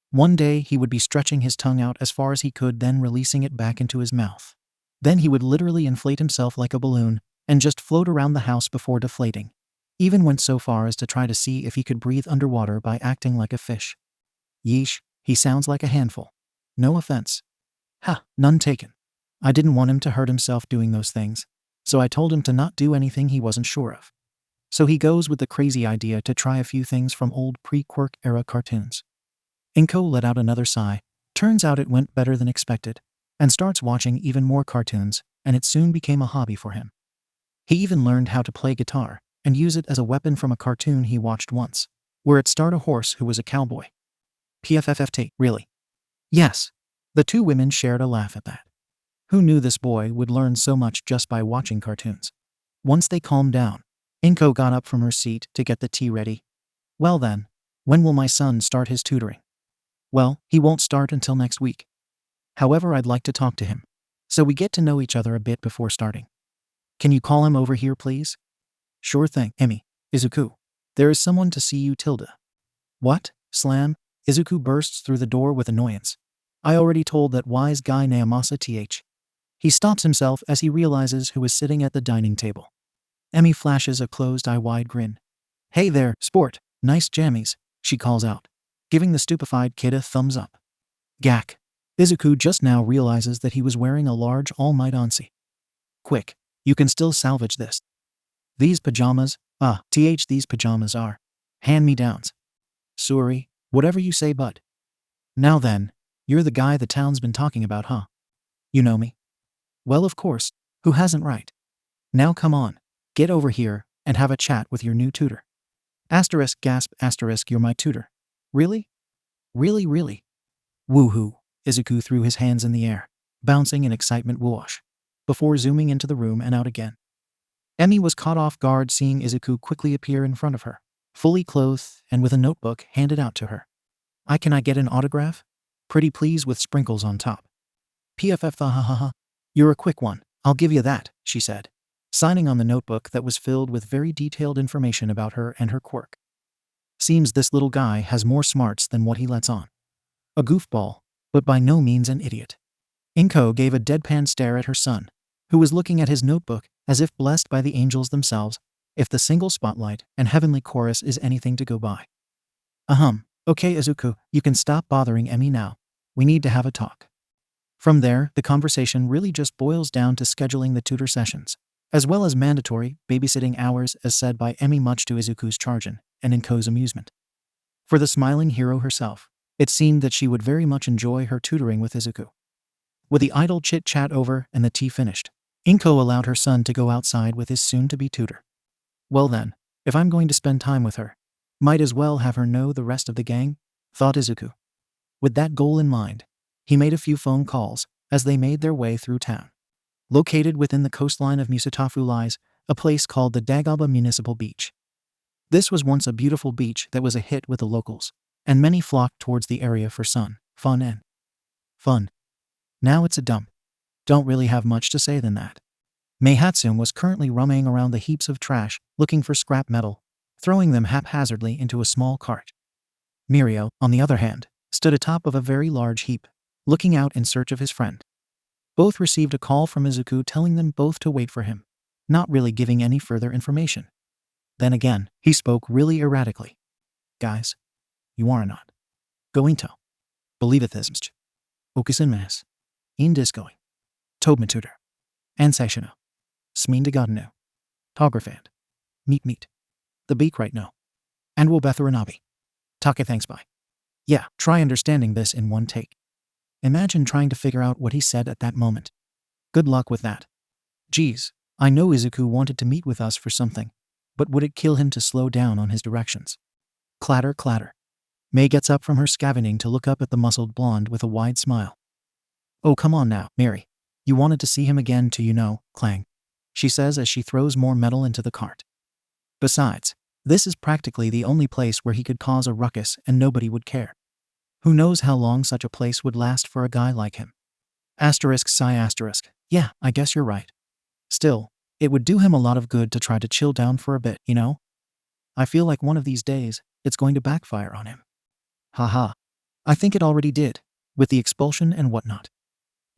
One day, he would be stretching his tongue out as far as he could, then releasing it back into his mouth. Then he would literally inflate himself like a balloon and just float around the house before deflating. Even went so far as to try to see if he could breathe underwater by acting like a fish. Yeesh, he sounds like a handful. No offense. Ha, none taken. I didn't want him to hurt himself doing those things, so I told him to not do anything he wasn't sure of. So he goes with the crazy idea to try a few things from old pre-Quirk era cartoons. Inko let out another sigh. Turns out it went better than expected, and starts watching even more cartoons, and it soon became a hobby for him. He even learned how to play guitar, and use it as a weapon from a cartoon he watched once, where it starred a horse who was a cowboy. PFFFT, really? Yes. The two women shared a laugh at that. Who knew this boy would learn so much just by watching cartoons? Once they calmed down, Inko got up from her seat to get the tea ready. Well then, when will my son start his tutoring? Well, he won't start until next week. However, I'd like to talk to him, so we get to know each other a bit before starting. Can you call him over here, please? Sure thing, Emmy. Izuku, there is someone to see you, Tilda. What? Slam? Izuku bursts through the door with annoyance. I already told that wise guy Naomasa th. He stops himself as he realizes who is sitting at the dining table. Emmy flashes a closed-eye-wide grin. Hey there, sport, nice jammies, she calls out, giving the stupefied kid a thumbs up. Gak. Izuku just now realizes that he was wearing a large all-might onesie. Quick, you can still salvage this. These pajamas, these pajamas are hand-me-downs. Sorry, whatever you say, bud. Now then, you're the guy the town's been talking about, huh? You know me? Well, of course, who hasn't, right? Now come on, get over here and have a chat with your new tutor. Asterisk gasp asterisk, you're my tutor. Really? Really? Woohoo, Izuku threw his hands in the air, bouncing in excitement whoosh, before zooming into the room and out again. Emmy was caught off guard seeing Izuku quickly appear in front of her, fully clothed and with a notebook handed out to her. Can I get an autograph? Pretty please with sprinkles on top. PFF, you're a quick one, I'll give you that, she said, signing on the notebook that was filled with very detailed information about her and her quirk. Seems this little guy has more smarts than what he lets on. A goofball, but by no means an idiot. Inko gave a deadpan stare at her son, who was looking at his notebook as if blessed by the angels themselves, if the single spotlight and heavenly chorus is anything to go by. Okay Izuku, you can stop bothering Emmy now. We need to have a talk. From there, the conversation really just boils down to scheduling the tutor sessions, as well as mandatory babysitting hours as said by Emmy, much to Izuku's chagrin and Inko's amusement. For the smiling hero herself, it seemed that she would very much enjoy her tutoring with Izuku. With the idle chit-chat over and the tea finished, Inko allowed her son to go outside with his soon-to-be tutor. Well then, if I'm going to spend time with her, might as well have her know the rest of the gang, thought Izuku. With that goal in mind, he made a few phone calls as they made their way through town. Located within the coastline of Musatafu lies a place called the Dagaba Municipal Beach. This was once a beautiful beach that was a hit with the locals, and many flocked towards the area for fun. Now it's a dump. Don't really have much to say than that. Meihatsune was currently rummaging around the heaps of trash, looking for scrap metal, throwing them haphazardly into a small cart. Mirio, on the other hand, stood atop of a very large heap, looking out in search of his friend. Both received a call from Izuku telling them both to wait for him, not really giving any further information. Then again, he spoke really erratically. Guys, you are not going to believe it this much. Okusenmas. In discoing. Tobmatutor. Ansessiono. Smindagodno. Tografand. Meet. The beak right now. And will Betharanabi. Take thanks bye. Yeah, try understanding this in one take. Imagine trying to figure out what he said at that moment. Good luck with that. Geez, I know Izuku wanted to meet with us for something, but would it kill him to slow down on his directions? Clatter, clatter. May gets up from her scavenging to look up at the muscled blonde with a wide smile. Oh, come on now, Mary. You wanted to see him again too, you know, clang. She says as she throws more metal into the cart. Besides, this is practically the only place where he could cause a ruckus and nobody would care. Who knows how long such a place would last for a guy like him? Asterisk sigh asterisk. Yeah, I guess you're right. Still, it would do him a lot of good to try to chill down for a bit, you know? I feel like one of these days, it's going to backfire on him. Haha. I think it already did, with the expulsion and whatnot.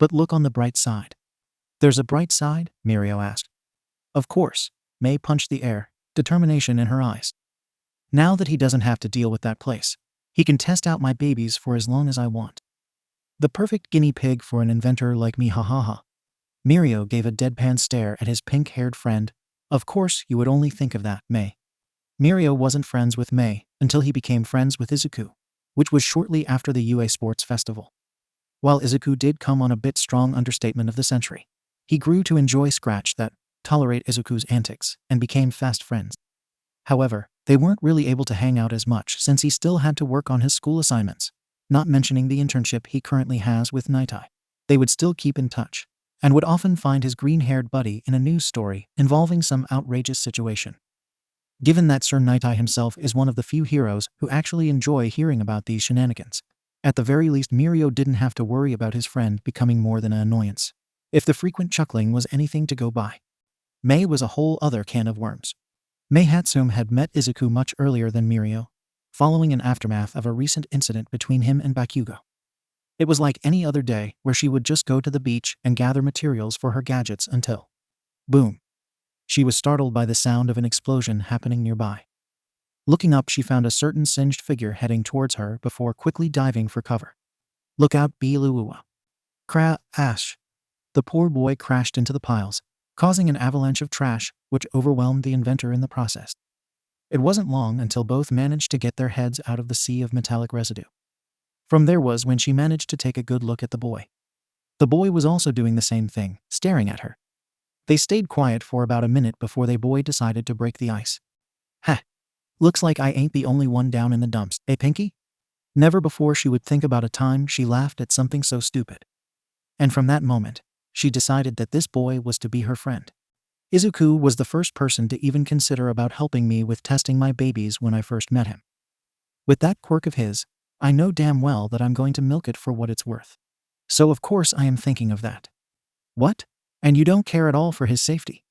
But look on the bright side. There's a bright side? Mirio asked. Of course. May punched the air, determination in her eyes. Now that he doesn't have to deal with that place, he can test out my babies for as long as I want. The perfect guinea pig for an inventor like me, ha ha ha. Mirio gave a deadpan stare at his pink-haired friend. Of course you would only think of that, May. Mirio wasn't friends with May until he became friends with Izuku, which was shortly after the UA Sports Festival. While Izuku did come on a bit strong understatement of the century, he grew to enjoy Scratch that, tolerate Izuku's antics, and became fast friends. However, they weren't really able to hang out as much since he still had to work on his school assignments, not mentioning the internship he currently has with Nightai. They would still keep in touch, and would often find his green-haired buddy in a news story involving some outrageous situation. Given that Sir Nightai himself is one of the few heroes who actually enjoy hearing about these shenanigans, at the very least Mirio didn't have to worry about his friend becoming more than an annoyance, if the frequent chuckling was anything to go by. May was a whole other can of worms. May Hatsum had met Izuku much earlier than Mirio, following an aftermath of a recent incident between him and Bakugo. It was like any other day where she would just go to the beach and gather materials for her gadgets until, boom. She was startled by the sound of an explosion happening nearby. Looking up, she found a certain singed figure heading towards her before quickly diving for cover. Look out, Biluua. Ash. The poor boy crashed into the piles, causing an avalanche of trash, which overwhelmed the inventor in the process. It wasn't long until both managed to get their heads out of the sea of metallic residue. From there was when she managed to take a good look at the boy. The boy was also doing the same thing, staring at her. They stayed quiet for about a minute before the boy decided to break the ice. Heh. Looks like I ain't the only one down in the dumps, eh, Pinky? Never before she would think about a time she laughed at something so stupid. And from that moment, she decided that this boy was to be her friend. Izuku was the first person to even consider about helping me with testing my babies when I first met him. With that quirk of his, I know damn well that I'm going to milk it for what it's worth. So of course I am thinking of that. What? And you don't care at all for his safety?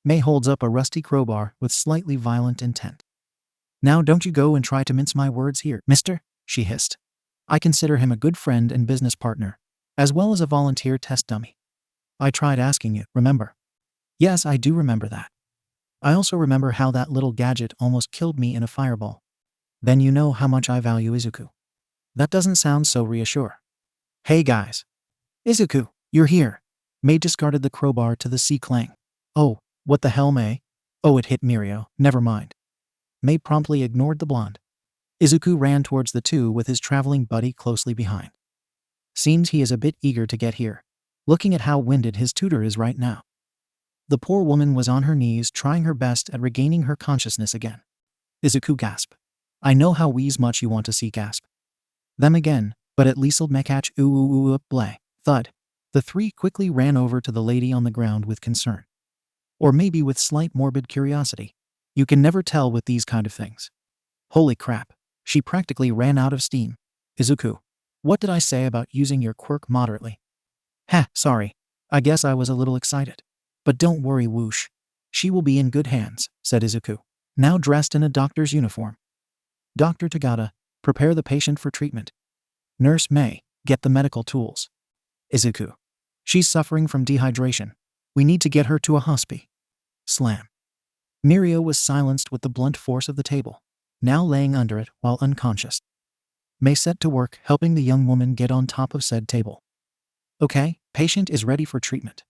May holds up a rusty crowbar with slightly violent intent. Now don't you go and try to mince my words here, mister, she hissed. I consider him a good friend and business partner, as well as a volunteer test dummy. I tried asking you, remember? Yes, I do remember that. I also remember how that little gadget almost killed me in a fireball. Then you know how much I value Izuku. That doesn't sound so reassuring. Hey guys. Izuku, you're here. May discarded the crowbar to the sea clang. Oh, what the hell, May? Oh, it hit Mirio, never mind. May promptly ignored the blonde. Izuku ran towards the two with his traveling buddy closely behind. Seems he is a bit eager to get here, looking at how winded his tutor is right now. The poor woman was on her knees trying her best at regaining her consciousness again. Izuku gasped. I know how wheeze much you want to see gasp. Them again, but at least'll mekach bleh, thud. The three quickly ran over to the lady on the ground with concern. Or maybe with slight morbid curiosity. You can never tell with these kind of things. Holy crap, she practically ran out of steam. Izuku, what did I say about using your quirk moderately? Sorry. I guess I was a little excited. But don't worry, whoosh. She will be in good hands, said Izuku, now dressed in a doctor's uniform. Dr. Tagada, prepare the patient for treatment. Nurse May, get the medical tools. Izuku. She's suffering from dehydration. We need to get her to a hospital. Slam. Mirio was silenced with the blunt force of the table, now laying under it while unconscious. May set to work helping the young woman get on top of said table. Okay, patient is ready for treatment.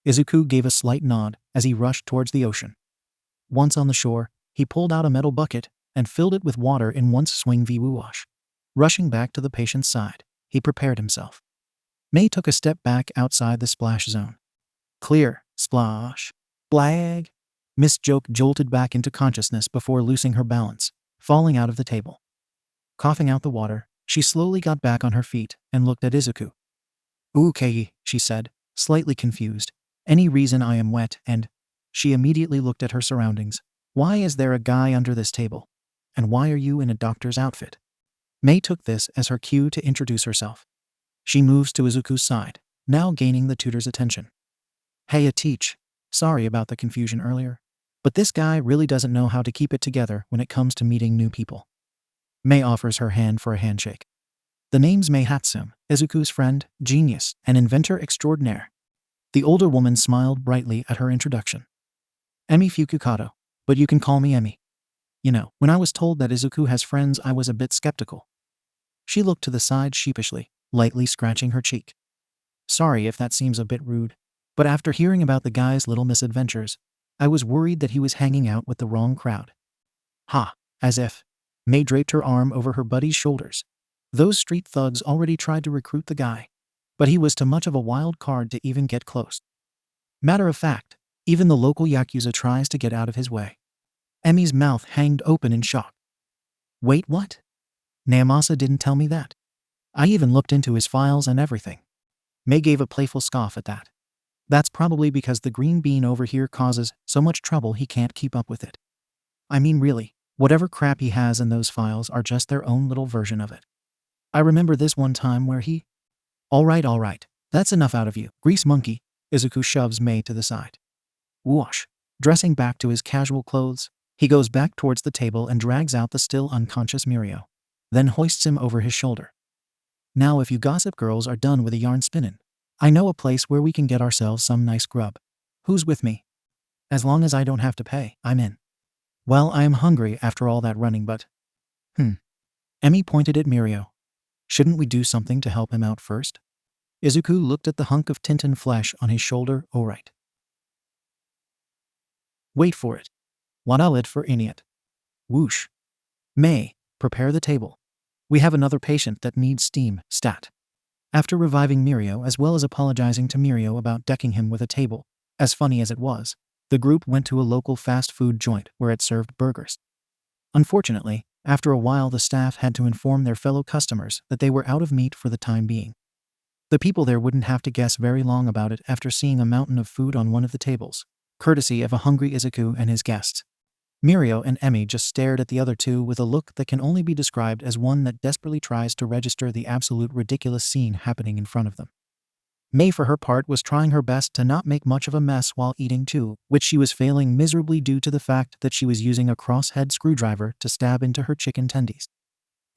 Izuku gave a slight nod as he rushed towards the ocean. Once on the shore, he pulled out a metal bucket and filled it with water in one swing wash. Rushing back to the patient's side, he prepared himself. May took a step back outside the splash zone. Clear, splash, blag. Miss Joke jolted back into consciousness before losing her balance, falling out of the table. Coughing out the water, she slowly got back on her feet and looked at Izuku. Okay, she said, slightly confused. Any reason I am wet and… She immediately looked at her surroundings. Why is there a guy under this table? And why are you in a doctor's outfit? May took this as her cue to introduce herself. She moves to Izuku's side, now gaining the tutor's attention. Hey, teach. Sorry about the confusion earlier, but this guy really doesn't know how to keep it together when it comes to meeting new people. May offers her hand for a handshake. The name's May Hatsum, Izuku's friend, genius, and inventor extraordinaire. The older woman smiled brightly at her introduction. Emi Fukukato, but you can call me Emi. You know, when I was told that Izuku has friends, I was a bit skeptical. She looked to the side sheepishly, lightly scratching her cheek. Sorry if that seems a bit rude, but after hearing about the guy's little misadventures, I was worried that he was hanging out with the wrong crowd. Ha, as if. May draped her arm over her buddy's shoulders. Those street thugs already tried to recruit the guy, but he was too much of a wild card to even get close. Matter of fact, even the local Yakuza tries to get out of his way. Emi's mouth hanged open in shock. Wait, what? Naomasa didn't tell me that. I even looked into his files and everything. May gave a playful scoff at that. That's probably because the green bean over here causes so much trouble he can't keep up with it. I mean, really, whatever crap he has in those files are just their own little version of it. I remember this one time where he… All right, that's enough out of you, grease monkey. Izuku shoves May to the side. Whoosh. Dressing back to his casual clothes, he goes back towards the table and drags out the still unconscious Mirio, then hoists him over his shoulder. Now if you gossip girls are done with the yarn spinnin', I know a place where we can get ourselves some nice grub. Who's with me? As long as I don't have to pay, I'm in. Well, I am hungry after all that running, but… Emi pointed at Mirio. Shouldn't we do something to help him out first? Izuku looked at the hunk of Tintin flesh on his shoulder. Alright. Wait for it. Wada it for idiot. Whoosh. May, prepare the table. We have another patient that needs steam, stat. After reviving Mirio as well as apologizing to Mirio about decking him with a table, as funny as it was, the group went to a local fast food joint where it served burgers. Unfortunately, after a while the staff had to inform their fellow customers that they were out of meat for the time being. The people there wouldn't have to guess very long about it after seeing a mountain of food on one of the tables, courtesy of a hungry Izuku and his guests. Mirio and Emi just stared at the other two with a look that can only be described as one that desperately tries to register the absolute ridiculous scene happening in front of them. May, for her part, was trying her best to not make much of a mess while eating too, which she was failing miserably due to the fact that she was using a cross-head screwdriver to stab into her chicken tendies.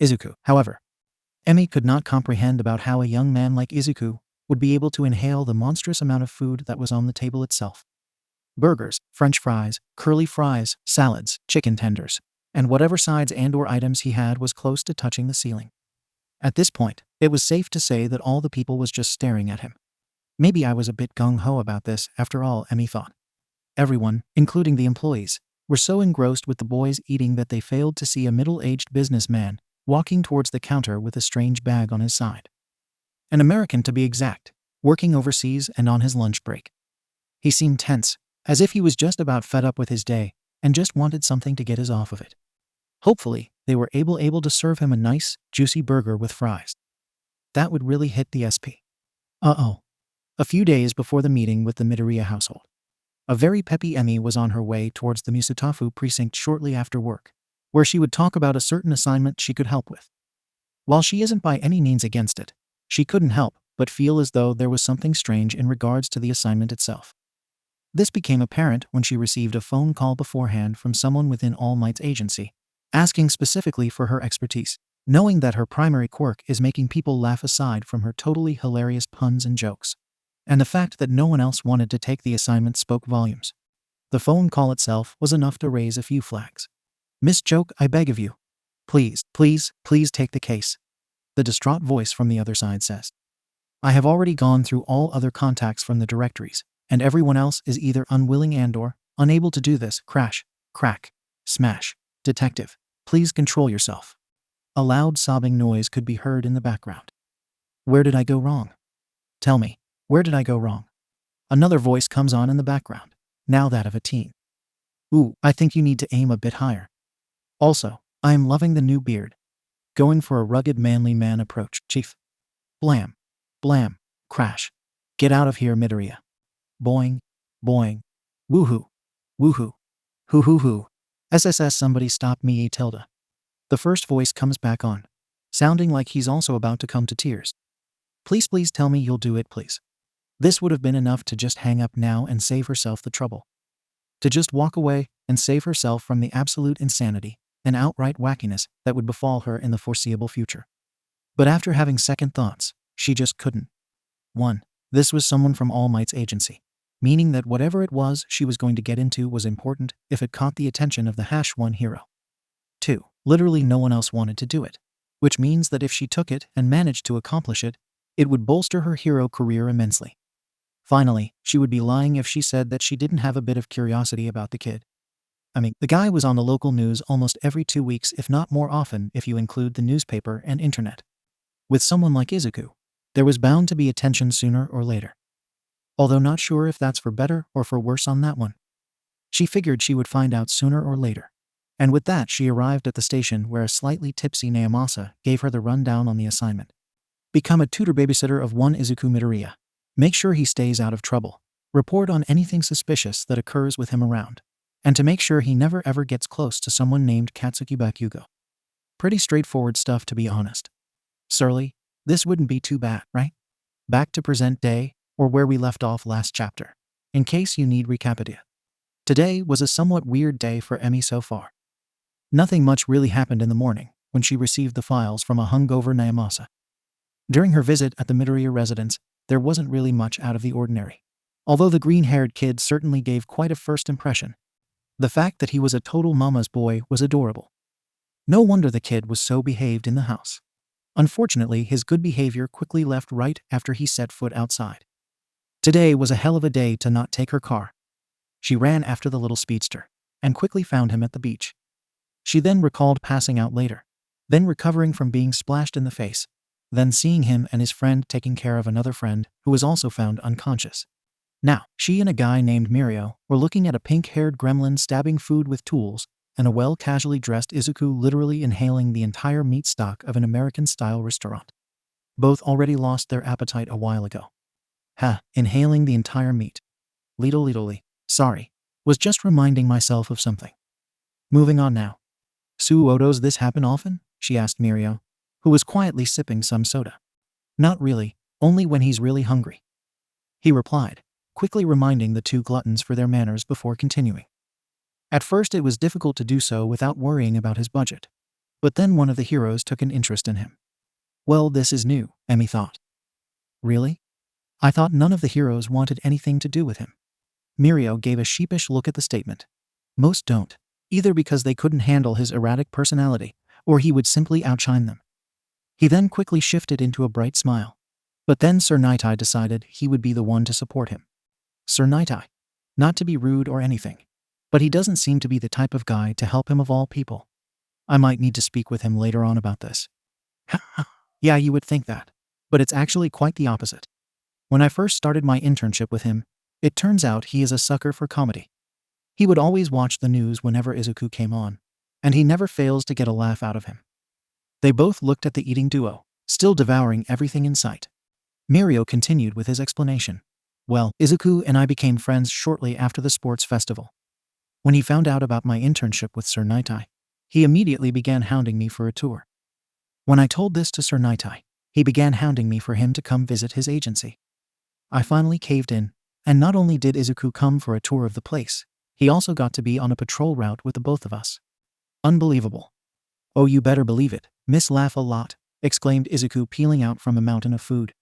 Izuku, however. Emi could not comprehend about how a young man like Izuku would be able to inhale the monstrous amount of food that was on the table itself. Burgers, french fries, curly fries, salads, chicken tenders, and whatever sides and/or items he had was close to touching the ceiling. At this point, it was safe to say that all the people was just staring at him. Maybe I was a bit gung-ho about this, after all, Emi thought. Everyone, including the employees, were so engrossed with the boys eating that they failed to see a middle-aged businessman walking towards the counter with a strange bag on his side. An American to be exact, working overseas and on his lunch break. He seemed tense, as if he was just about fed up with his day and just wanted something to get his off of it. Hopefully, they were able to serve him a nice, juicy burger with fries. That would really hit the SP. A few days before the meeting with the Midoriya household, a very peppy Emi was on her way towards the Musutafu precinct shortly after work, where she would talk about a certain assignment she could help with. While she isn't by any means against it, she couldn't help but feel as though there was something strange in regards to the assignment itself. This became apparent when she received a phone call beforehand from someone within All Might's agency, asking specifically for her expertise, knowing that her primary quirk is making people laugh aside from her totally hilarious puns and jokes. And the fact that no one else wanted to take the assignment spoke volumes. The phone call itself was enough to raise a few flags. "Miss Joke, I beg of you. Please, please, please take the case," the distraught voice from the other side says. "I have already gone through all other contacts from the directories, and everyone else is either unwilling and/or unable to do this. Crash, crack, smash. Detective, please control yourself." A loud sobbing noise could be heard in the background. "Where did I go wrong? Tell me, where did I go wrong?" Another voice comes on in the background, now that of a teen. "Ooh, I think you need to aim a bit higher. Also, I am loving the new beard. Going for a rugged manly man approach, Chief." Blam, blam, crash. "Get out of here, Midoriya." Boing, boing. Woohoo, woohoo, hoo hoo hoo. SSS, somebody stop me, Tilda. The first voice comes back on, sounding like he's also about to come to tears. "Please, please tell me you'll do it, please." This would have been enough to just hang up now and save herself the trouble. To just walk away and save herself from the absolute insanity and outright wackiness that would befall her in the foreseeable future. But after having second thoughts, she just couldn't. 1. This was someone from All Might's agency, meaning that whatever it was she was going to get into was important if it caught the attention of the #1 hero. 2. Literally no one else wanted to do it, which means that if she took it and managed to accomplish it, it would bolster her hero career immensely. Finally, she would be lying if she said that she didn't have a bit of curiosity about the kid. I mean, the guy was on the local news almost every 2 weeks, if not more often if you include the newspaper and internet. With someone like Izuku, there was bound to be attention sooner or later. Although not sure if that's for better or for worse on that one. She figured she would find out sooner or later. And with that, she arrived at the station where a slightly tipsy Naomasa gave her the rundown on the assignment. Become a tutor babysitter of one Izuku Midoriya. Make sure he stays out of trouble. Report on anything suspicious that occurs with him around. And to make sure he never ever gets close to someone named Katsuki Bakugo. Pretty straightforward stuff, to be honest. Surly, this wouldn't be too bad, right? Back to present day, or where we left off last chapter, in case you need recapitia. Today was a somewhat weird day for Emi so far. Nothing much really happened in the morning when she received the files from a hungover Naomasa. During her visit at the Midoriya residence, there wasn't really much out of the ordinary. Although the green-haired kid certainly gave quite a first impression. The fact that he was a total mama's boy was adorable. No wonder the kid was so behaved in the house. Unfortunately, his good behavior quickly left right after he set foot outside. Today was a hell of a day to not take her car. She ran after the little speedster and quickly found him at the beach. She then recalled passing out later, then recovering from being splashed in the face, then seeing him and his friend taking care of another friend who was also found unconscious. Now, she and a guy named Mirio were looking at a pink-haired gremlin stabbing food with tools and a well-casually dressed Izuku literally inhaling the entire meat stock of an American-style restaurant. Both already lost their appetite a while ago. Inhaling the entire meat. Lidly. Sorry. Was just reminding myself of something. Moving on now. "Does this happen often?" she asked Mirio, who was quietly sipping some soda. "Not really, only when he's really hungry," he replied, quickly reminding the two gluttons for their manners before continuing. At first it was difficult to do so without worrying about his budget. But then one of the heroes took an interest in him. Well, this is new, Emi thought. Really? I thought none of the heroes wanted anything to do with him. Mirio gave a sheepish look at the statement. Most don't, either because they couldn't handle his erratic personality, or he would simply outshine them. He then quickly shifted into a bright smile. But then Sir Nightai decided he would be the one to support him. Sir Nightai. Not to be rude or anything, but he doesn't seem to be the type of guy to help him of all people. I might need to speak with him later on about this. Yeah, you would think that, but it's actually quite the opposite. When I first started my internship with him, it turns out he is a sucker for comedy. He would always watch the news whenever Izuku came on, and he never fails to get a laugh out of him. They both looked at the eating duo, still devouring everything in sight. Mirio continued with his explanation. Well, Izuku and I became friends shortly after the sports festival. When he found out about my internship with Sir Nightai, he immediately began hounding me for a tour. When I told this to Sir Nightai, he began hounding me for him to come visit his agency. I finally caved in, and not only did Izuku come for a tour of the place, he also got to be on a patrol route with the both of us. Unbelievable. Oh, you better believe it, Miss Laugh a Lot, exclaimed Izuku peeling out from a mountain of food.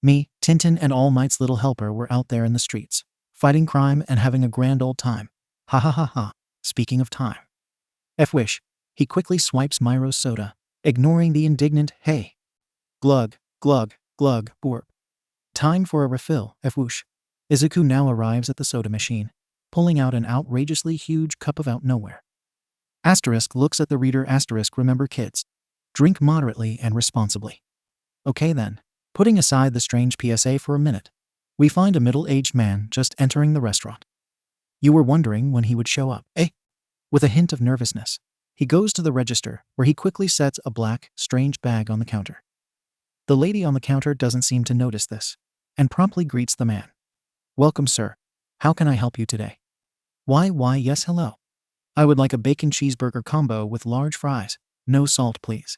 Me, Tintin, and All Might's little helper were out there in the streets, fighting crime and having a grand old time. Ha ha ha ha. Speaking of time. F-wish. He quickly swipes Myro's soda, ignoring the indignant, hey. Glug, glug, glug, burp. Time for a refill, F-whoosh. Izuku now arrives at the soda machine, pulling out an outrageously huge cup of out nowhere. Asterisk looks at the reader. Asterisk remember kids. Drink moderately and responsibly. Okay then. Putting aside the strange PSA for a minute, we find a middle-aged man just entering the restaurant. You were wondering when he would show up, eh? With a hint of nervousness, he goes to the register, where he quickly sets a black, strange bag on the counter. The lady on the counter doesn't seem to notice this, and promptly greets the man. Welcome, sir. How can I help you today? Why, yes, hello. I would like a bacon cheeseburger combo with large fries. No salt, please.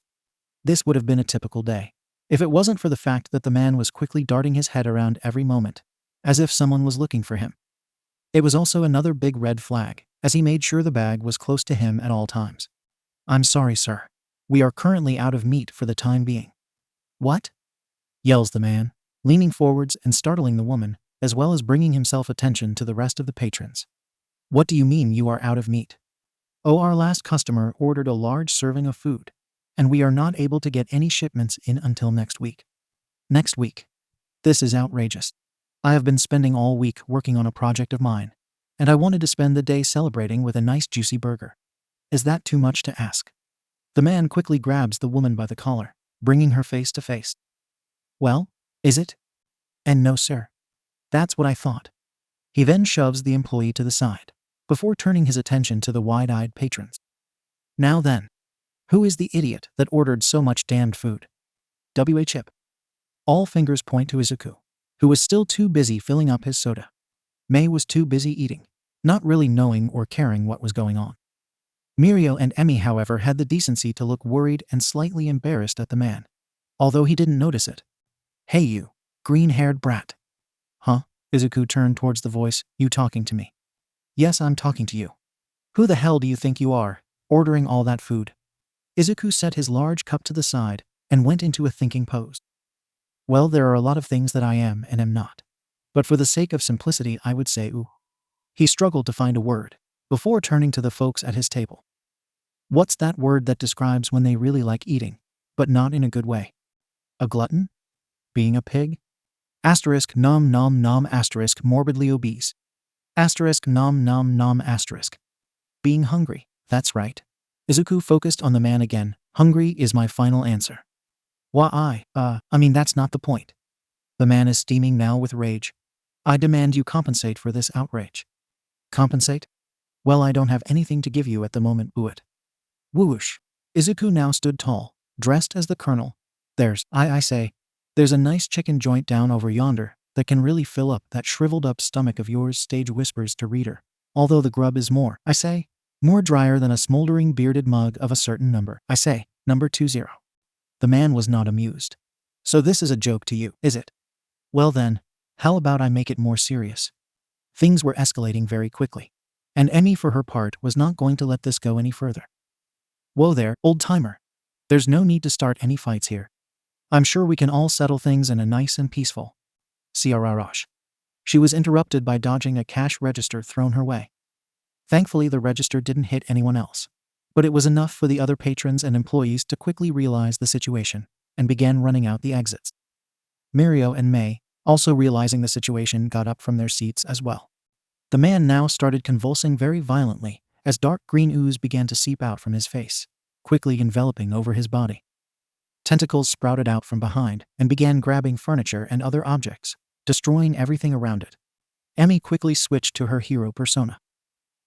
This would have been a typical day, if it wasn't for the fact that the man was quickly darting his head around every moment, as if someone was looking for him. It was also another big red flag, as he made sure the bag was close to him at all times. I'm sorry, sir. We are currently out of meat for the time being. What? Yells the man, leaning forwards and startling the woman, as well as bringing himself attention to the rest of the patrons. What do you mean you are out of meat? Oh, our last customer ordered a large serving of food, and we are not able to get any shipments in until next week. Next week? This is outrageous. I have been spending all week working on a project of mine, and I wanted to spend the day celebrating with a nice juicy burger. Is that too much to ask? The man quickly grabs the woman by the collar, bringing her face to face. Well, is it? And no, sir. That's what I thought. He then shoves the employee to the side, before turning his attention to the wide-eyed patrons. Now then, who is the idiot that ordered so much damned food? W.A. Chip. All fingers point to Izuku, who was still too busy filling up his soda. Mei was too busy eating, not really knowing or caring what was going on. Mirio and Emi, however, had the decency to look worried and slightly embarrassed at the man, although he didn't notice it. Hey you, green-haired brat. Huh? Izuku turned towards the voice. You talking to me? Yes, I'm talking to you. Who the hell do you think you are, ordering all that food? Izuku set his large cup to the side and went into a thinking pose. Well, there are a lot of things that I am and am not. But for the sake of simplicity, I would say ooh. He struggled to find a word, before turning to the folks at his table. What's that word that describes when they really like eating, but not in a good way? A glutton? Being a pig? Asterisk nom nom nom asterisk morbidly obese. Asterisk nom nom nom asterisk. Being hungry, that's right. Izuku focused on the man again. Hungry is my final answer. Why, I mean that's not the point. The man is steaming now with rage. I demand you compensate for this outrage. Compensate? Well, I don't have anything to give you at the moment, Buet. Whoosh. Izuku now stood tall, dressed as the colonel. I say, there's a nice chicken joint down over yonder that can really fill up that shriveled up stomach of yours, stage whispers to reader. Although the grub is more, I say, more drier than a smoldering bearded mug of a certain number. I say, number 20. The man was not amused. So this is a joke to you, is it? Well then, how about I make it more serious? Things were escalating very quickly, and Emi for her part was not going to let this go any further. Whoa there, old-timer. There's no need to start any fights here. I'm sure we can all settle things in a nice and peaceful. Ciararosh. She was interrupted by dodging a cash register thrown her way. Thankfully, the register didn't hit anyone else, but it was enough for the other patrons and employees to quickly realize the situation and began running out the exits. Mirio and Mei, also realizing the situation, got up from their seats as well. The man now started convulsing very violently as dark green ooze began to seep out from his face, quickly enveloping over his body. Tentacles sprouted out from behind and began grabbing furniture and other objects, destroying everything around it. Emi quickly switched to her hero persona.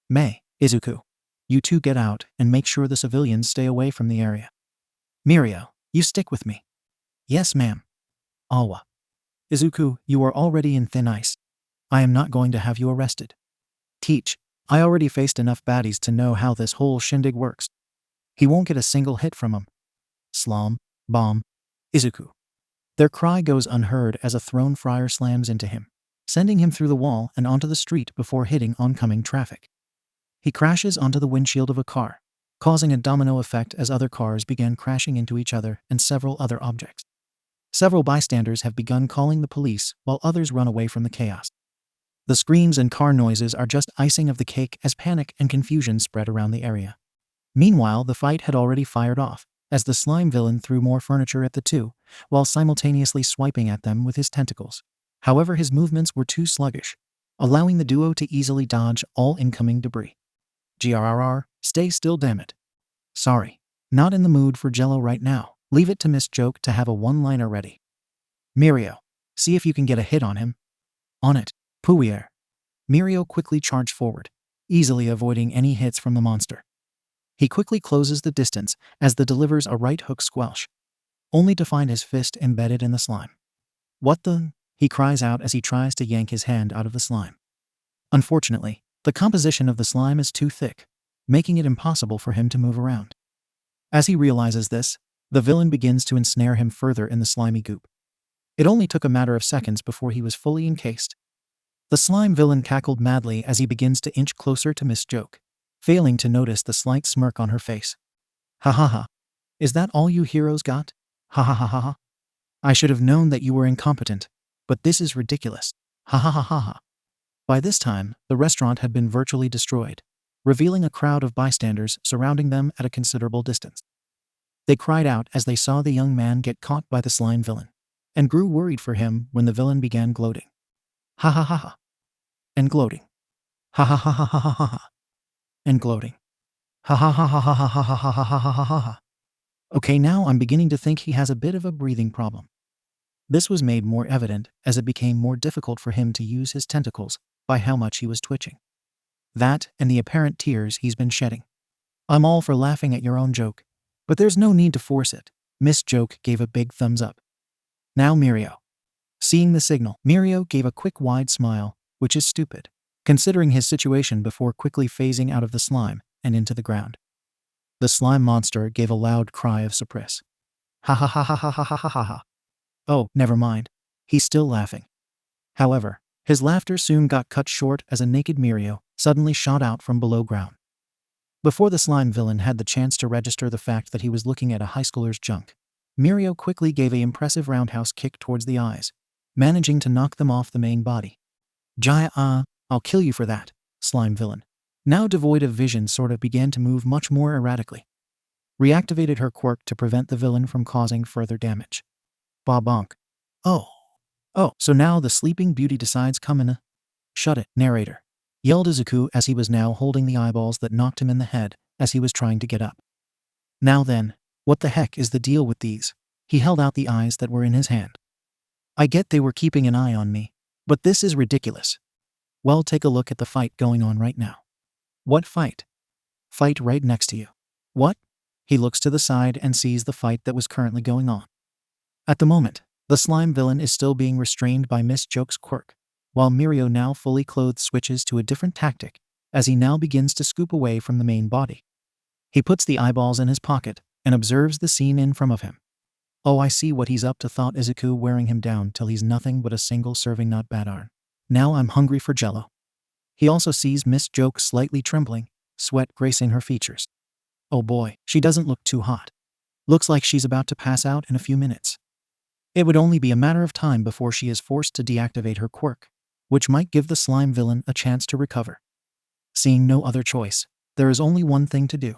Mei, Izuku, you two get out and make sure the civilians stay away from the area. Mirio, you stick with me. Yes, ma'am. Awa. Izuku, you are already in thin ice. I am not going to have you arrested. Teach, I already faced enough baddies to know how this whole shindig works. He won't get a single hit from him. Slom, bomb, Izuku. Their cry goes unheard as a thrown fryer slams into him, sending him through the wall and onto the street before hitting oncoming traffic. He crashes onto the windshield of a car, causing a domino effect as other cars began crashing into each other and several other objects. Several bystanders have begun calling the police while others run away from the chaos. The screams and car noises are just icing of the cake as panic and confusion spread around the area. Meanwhile, the fight had already fired off, as the slime villain threw more furniture at the two, while simultaneously swiping at them with his tentacles. However, his movements were too sluggish, allowing the duo to easily dodge all incoming debris. GRRR, stay still, damn it. Sorry, not in the mood for jello right now. Leave it to Miss Joke to have a one-liner ready. Mirio, see if you can get a hit on him. On it, Puier. Mirio quickly charged forward, easily avoiding any hits from the monster. He quickly closes the distance as the delivers a right hook squelch, only to find his fist embedded in the slime. What the? He cries out as he tries to yank his hand out of the slime. Unfortunately, the composition of the slime is too thick, making it impossible for him to move around. As he realizes this, the villain begins to ensnare him further in the slimy goop. It only took a matter of seconds before he was fully encased. The slime villain cackled madly as he begins to inch closer to Miss Joke, failing to notice the slight smirk on her face. Ha ha ha. Is that all you heroes got? Ha ha ha ha ha. I should have known that you were incompetent, but this is ridiculous. Ha ha ha ha ha. By this time, the restaurant had been virtually destroyed, revealing a crowd of bystanders surrounding them at a considerable distance. They cried out as they saw the young man get caught by the slime villain, and grew worried for him when the villain began gloating. Ha ha ha ha. And gloating. Ha ha ha ha ha ha ha ha. And gloating. Ha ha ha ha ha ha ha ha ha ha ha ha ha. Okay, now I'm beginning to think he has a bit of a breathing problem. This was made more evident as it became more difficult for him to use his tentacles by how much he was twitching. That and the apparent tears he's been shedding. I'm all for laughing at your own joke, but there's no need to force it. Miss Joke gave a big thumbs up. Now Mirio. Seeing the signal, Mirio gave a quick wide smile, which is stupid, considering his situation, before quickly phasing out of the slime and into the ground. The slime monster gave a loud cry of surprise. Ha ha ha ha ha ha ha ha ha ha. Oh, never mind. He's still laughing. However, his laughter soon got cut short as a naked Mirio suddenly shot out from below ground. Before the slime villain had the chance to register the fact that he was looking at a high schooler's junk, Mirio quickly gave an impressive roundhouse kick towards the eyes, managing to knock them off the main body. Jaya, I'll kill you for that, slime villain, now devoid of vision, sort of began to move much more erratically. Reactivated her quirk to prevent the villain from causing further damage. Ba bonk. Oh, so now the sleeping beauty decides coming. Shut it, narrator, yelled Izuku as he was now holding the eyeballs that knocked him in the head as he was trying to get up. Now then, what the heck is the deal with these? He held out the eyes that were in his hand. I get they were keeping an eye on me, but this is ridiculous. Well, take a look at the fight going on right now. What fight? Fight right next to you. What? He looks to the side and sees the fight that was currently going on. At the moment, the slime villain is still being restrained by Miss Joke's quirk, while Mirio, now fully clothed, switches to a different tactic as he now begins to scoop away from the main body. He puts the eyeballs in his pocket and observes the scene in front of him. Oh, I see what he's up to, thought Izuku, wearing him down till he's nothing but a single serving. Not bad, Arn. Now I'm hungry for jello. He also sees Miss Joke slightly trembling, sweat gracing her features. Oh boy, she doesn't look too hot. Looks like she's about to pass out in a few minutes. It would only be a matter of time before she is forced to deactivate her quirk, which might give the slime villain a chance to recover. Seeing no other choice, there is only one thing to do.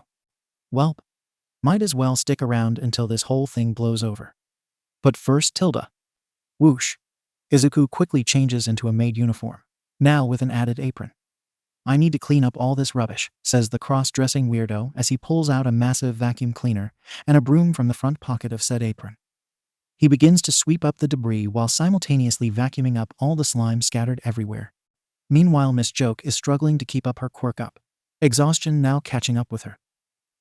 Welp, might as well stick around until this whole thing blows over. But first, Tilda. Whoosh. Izuku quickly changes into a maid uniform, now with an added apron. I need to clean up all this rubbish, says the cross-dressing weirdo as he pulls out a massive vacuum cleaner and a broom from the front pocket of said apron. He begins to sweep up the debris while simultaneously vacuuming up all the slime scattered everywhere. Meanwhile, Miss Joke is struggling to keep up her quirk up, exhaustion now catching up with her.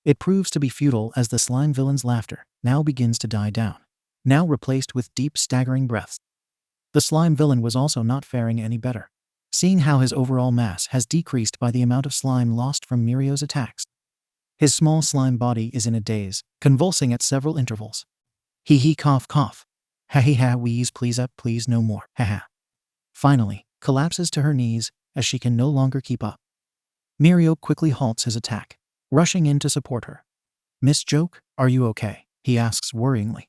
It proves to be futile as the slime villain's laughter now begins to die down, now replaced with deep, staggering breaths. The slime villain was also not faring any better, seeing how his overall mass has decreased by the amount of slime lost from Mirio's attacks. His small slime body is in a daze, convulsing at several intervals. Hee cough cough. Ha he ha wheeze, please up, please no more, ha ha. Finally, collapses to her knees as she can no longer keep up. Mirio quickly halts his attack, rushing in to support her. Miss Joke, are you okay? He asks worryingly.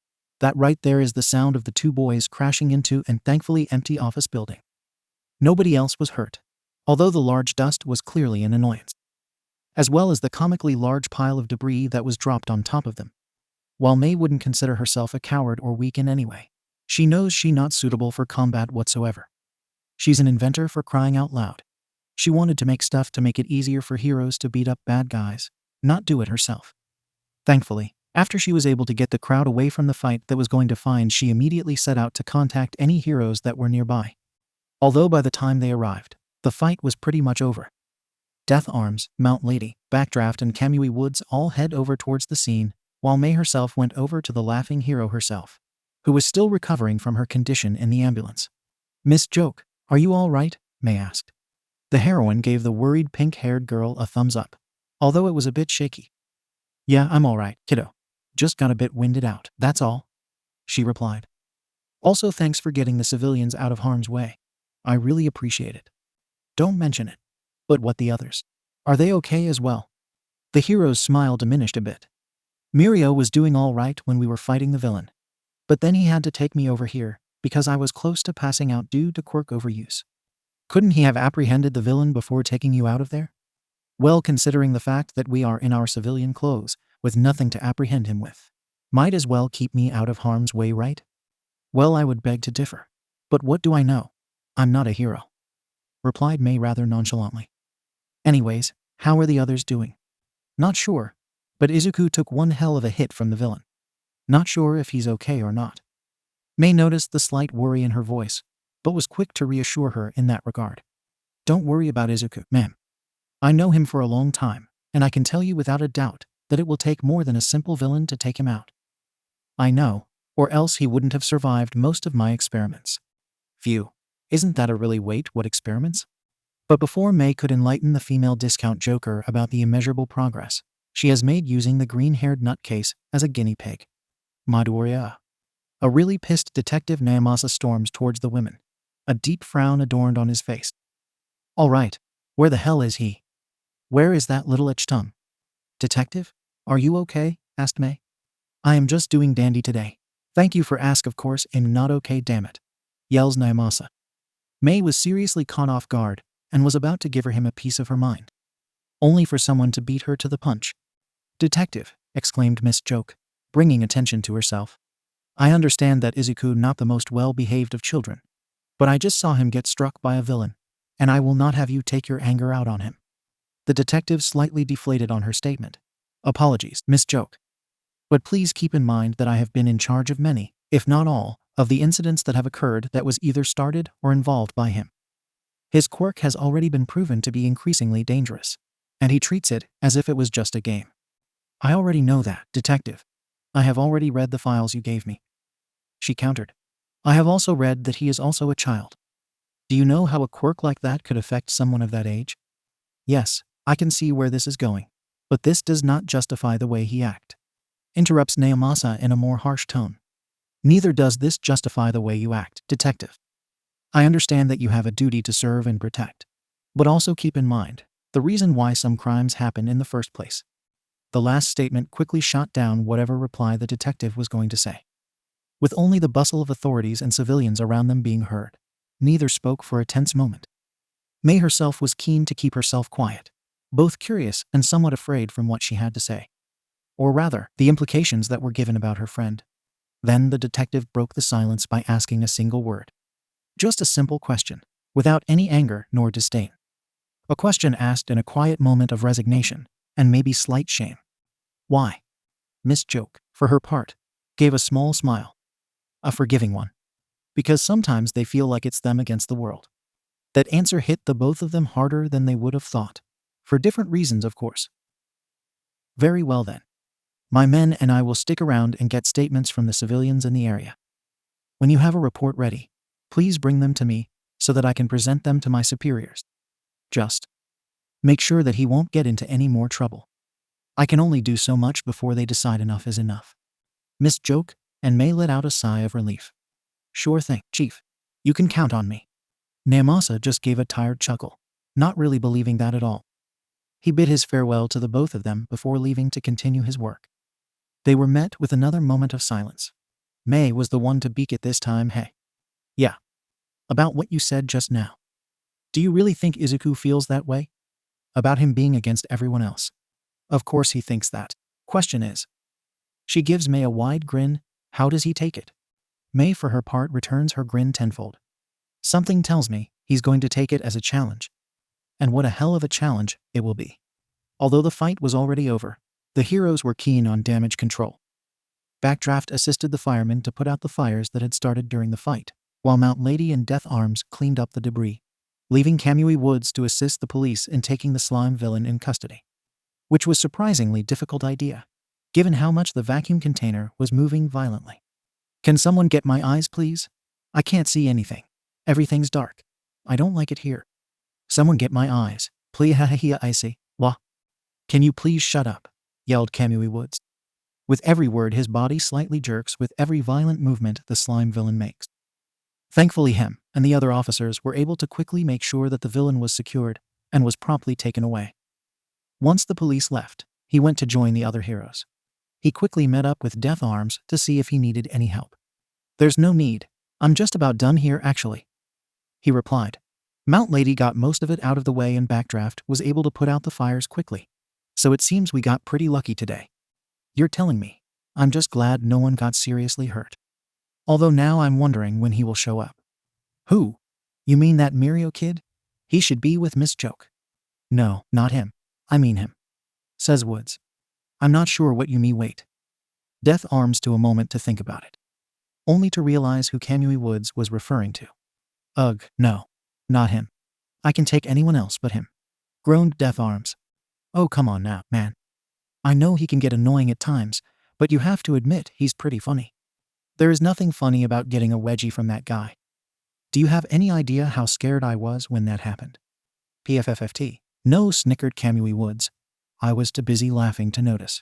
That right there is the sound of the two boys crashing into an thankfully empty office building. Nobody else was hurt, although the large dust was clearly an annoyance, as well as the comically large pile of debris that was dropped on top of them. While May wouldn't consider herself a coward or weak in any way, she knows she's not suitable for combat whatsoever. She's an inventor, for crying out loud. She wanted to make stuff to make it easier for heroes to beat up bad guys, not do it herself. Thankfully, after she was able to get the crowd away from the fight that was going to find, she immediately set out to contact any heroes that were nearby. Although by the time they arrived, the fight was pretty much over. Death Arms, Mount Lady, Backdraft, and Kamui Woods all head over towards the scene, while May herself went over to the laughing hero herself, who was still recovering from her condition in the ambulance. "Miss Joke, are you all right?" May asked. The heroine gave the worried pink-haired girl a thumbs up, although it was a bit shaky. "Yeah, I'm all right, kiddo. Just got a bit winded out, that's all," she replied. "Also, thanks for getting the civilians out of harm's way. I really appreciate it." "Don't mention it. But what the others? Are they okay as well?" The hero's smile diminished a bit. "Mirio was doing all right when we were fighting the villain. But then he had to take me over here, because I was close to passing out due to quirk overuse." "Couldn't he have apprehended the villain before taking you out of there?" "Well, considering the fact that we are in our civilian clothes, with nothing to apprehend him with, might as well keep me out of harm's way, right?" "Well, I would beg to differ. But what do I know? I'm not a hero," replied May rather nonchalantly. "Anyways, how are the others doing?" "Not sure, but Izuku took one hell of a hit from the villain. Not sure if he's okay or not." May noticed the slight worry in her voice, but was quick to reassure her in that regard. "Don't worry about Izuku, ma'am. I know him for a long time, and I can tell you without a doubt that it will take more than a simple villain to take him out." "I know, or else he wouldn't have survived most of my experiments." "Phew, isn't that a really what experiments?" But before May could enlighten the female discount joker about the immeasurable progress she has made using the green-haired nutcase as a guinea pig, Madoria. A really pissed Detective Naomasa storms towards the women, a deep frown adorned on his face. "All right, where the hell is he? Where is that little itch-tum?" "Detective, are you okay?" asked May. "I am just doing dandy today. Thank you for ask, of course, and not okay, damn it," yells Naomasa. May was seriously caught off guard and was about to give him a piece of her mind, only for someone to beat her to the punch. "Detective," exclaimed Miss Joke, bringing attention to herself. "I understand that Izuku not the most well-behaved of children, but I just saw him get struck by a villain, and I will not have you take your anger out on him." The detective slightly deflated on her statement. "Apologies, Miss Joke. But please keep in mind that I have been in charge of many, if not all, of the incidents that have occurred that was either started or involved by him. His quirk has already been proven to be increasingly dangerous, and he treats it as if it was just a game." "I already know that, Detective. I have already read the files you gave me," she countered. "I have also read that he is also a child. Do you know how a quirk like that could affect someone of that age?" "Yes, I can see where this is going, but this does not justify the way he acted," interrupts Naomasa in a more harsh tone. "Neither does this justify the way you act, Detective. I understand that you have a duty to serve and protect, but also keep in mind the reason why some crimes happen in the first place." The last statement quickly shot down whatever reply the detective was going to say. With only the bustle of authorities and civilians around them being heard, neither spoke for a tense moment. May herself was keen to keep herself quiet, both curious and somewhat afraid from what she had to say, or rather, the implications that were given about her friend. Then the detective broke the silence by asking a single word. Just a simple question, without any anger nor disdain. A question asked in a quiet moment of resignation, and maybe slight shame. "Why?" Miss Joke, for her part, gave a small smile. A forgiving one. Because sometimes they feel like it's them against the world. That answer hit the both of them harder than they would have thought. For different reasons, of course. "Very well then. My men and I will stick around and get statements from the civilians in the area. When you have a report ready, please bring them to me so that I can present them to my superiors. Just make sure that he won't get into any more trouble. I can only do so much before they decide enough is enough." Miss Joke and May let out a sigh of relief. "Sure thing, Chief. You can count on me." Naomasa just gave a tired chuckle, not really believing that at all. He bid his farewell to the both of them before leaving to continue his work. They were met with another moment of silence. May was the one to beak it this time. "Hey. Yeah. About what you said just now. Do you really think Izuku feels that way? About him being against everyone else?" "Of course he thinks that. Question is." She gives May a wide grin. "How does he take it?" May, for her part, returns her grin tenfold. "Something tells me he's going to take it as a challenge. And what a hell of a challenge it will be." Although the fight was already over, the heroes were keen on damage control. Backdraft assisted the firemen to put out the fires that had started during the fight, while Mount Lady and Death Arms cleaned up the debris, leaving Kamui Woods to assist the police in taking the slime villain in custody. Which was surprisingly difficult idea, given how much the vacuum container was moving violently. "Can someone get my eyes, please? I can't see anything. Everything's dark. I don't like it here. Someone get my eyes, please." "I see. Wah. Can you please shut up?" yelled Kamui Woods. With every word his body slightly jerks with every violent movement the slime villain makes. Thankfully him and the other officers were able to quickly make sure that the villain was secured and was promptly taken away. Once the police left, he went to join the other heroes. He quickly met up with Death Arms to see if he needed any help. "There's no need. I'm just about done here actually," he replied. Mount Lady got most of it out of the way and Backdraft was able to put out the fires quickly. "So it seems we got pretty lucky today." "You're telling me. I'm just glad no one got seriously hurt. Although now I'm wondering when he will show up." "Who? You mean that Mirio kid? He should be with Miss Joke." "No, not him. I mean him," says Woods. "I'm not sure what you mean. Wait." Death Arms to a moment to think about it, only to realize who Kamui Woods was referring to. "Ugh, no. Not him. I can take anyone else but him," groaned Death Arms. "Oh, come on now, man. I know he can get annoying at times, but you have to admit he's pretty funny. There is nothing funny about getting a wedgie from that guy. Do you have any idea how scared I was when that happened?" "PFFFT. No," snickered Kamui Woods. "I was too busy laughing to notice."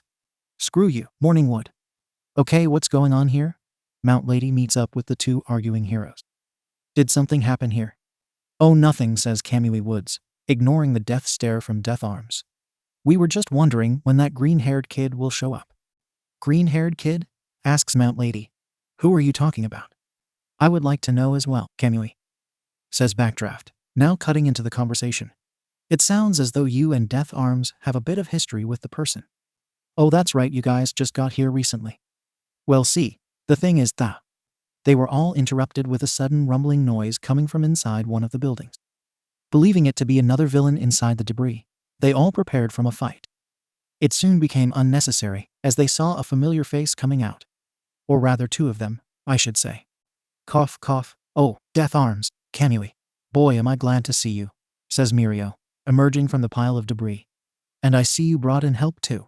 "Screw you, Morningwood." "Okay, what's going on here?" Mount Lady meets up with the two arguing heroes. "Did something happen here?" "Oh, nothing," says Kamui Woods, ignoring the death stare from Death Arms. "We were just wondering when that green-haired kid will show up." "Green-haired kid?" asks Mount Lady. "Who are you talking about?" "I would like to know as well, Kamui." says Backdraft, now cutting into the conversation. It sounds as though you and Death Arms have a bit of history with the person. Oh, that's right, you guys just got here recently. Well, see, the thing is that they were all interrupted with a sudden rumbling noise coming from inside one of the buildings. Believing it to be another villain inside the debris, they all prepared for a fight. It soon became unnecessary as they saw a familiar face coming out. Or rather, two of them, I should say. Cough, cough. Oh, Death Arms, Kamui. Boy, am I glad to see you, says Mirio, emerging from the pile of debris. And I see you brought in help too.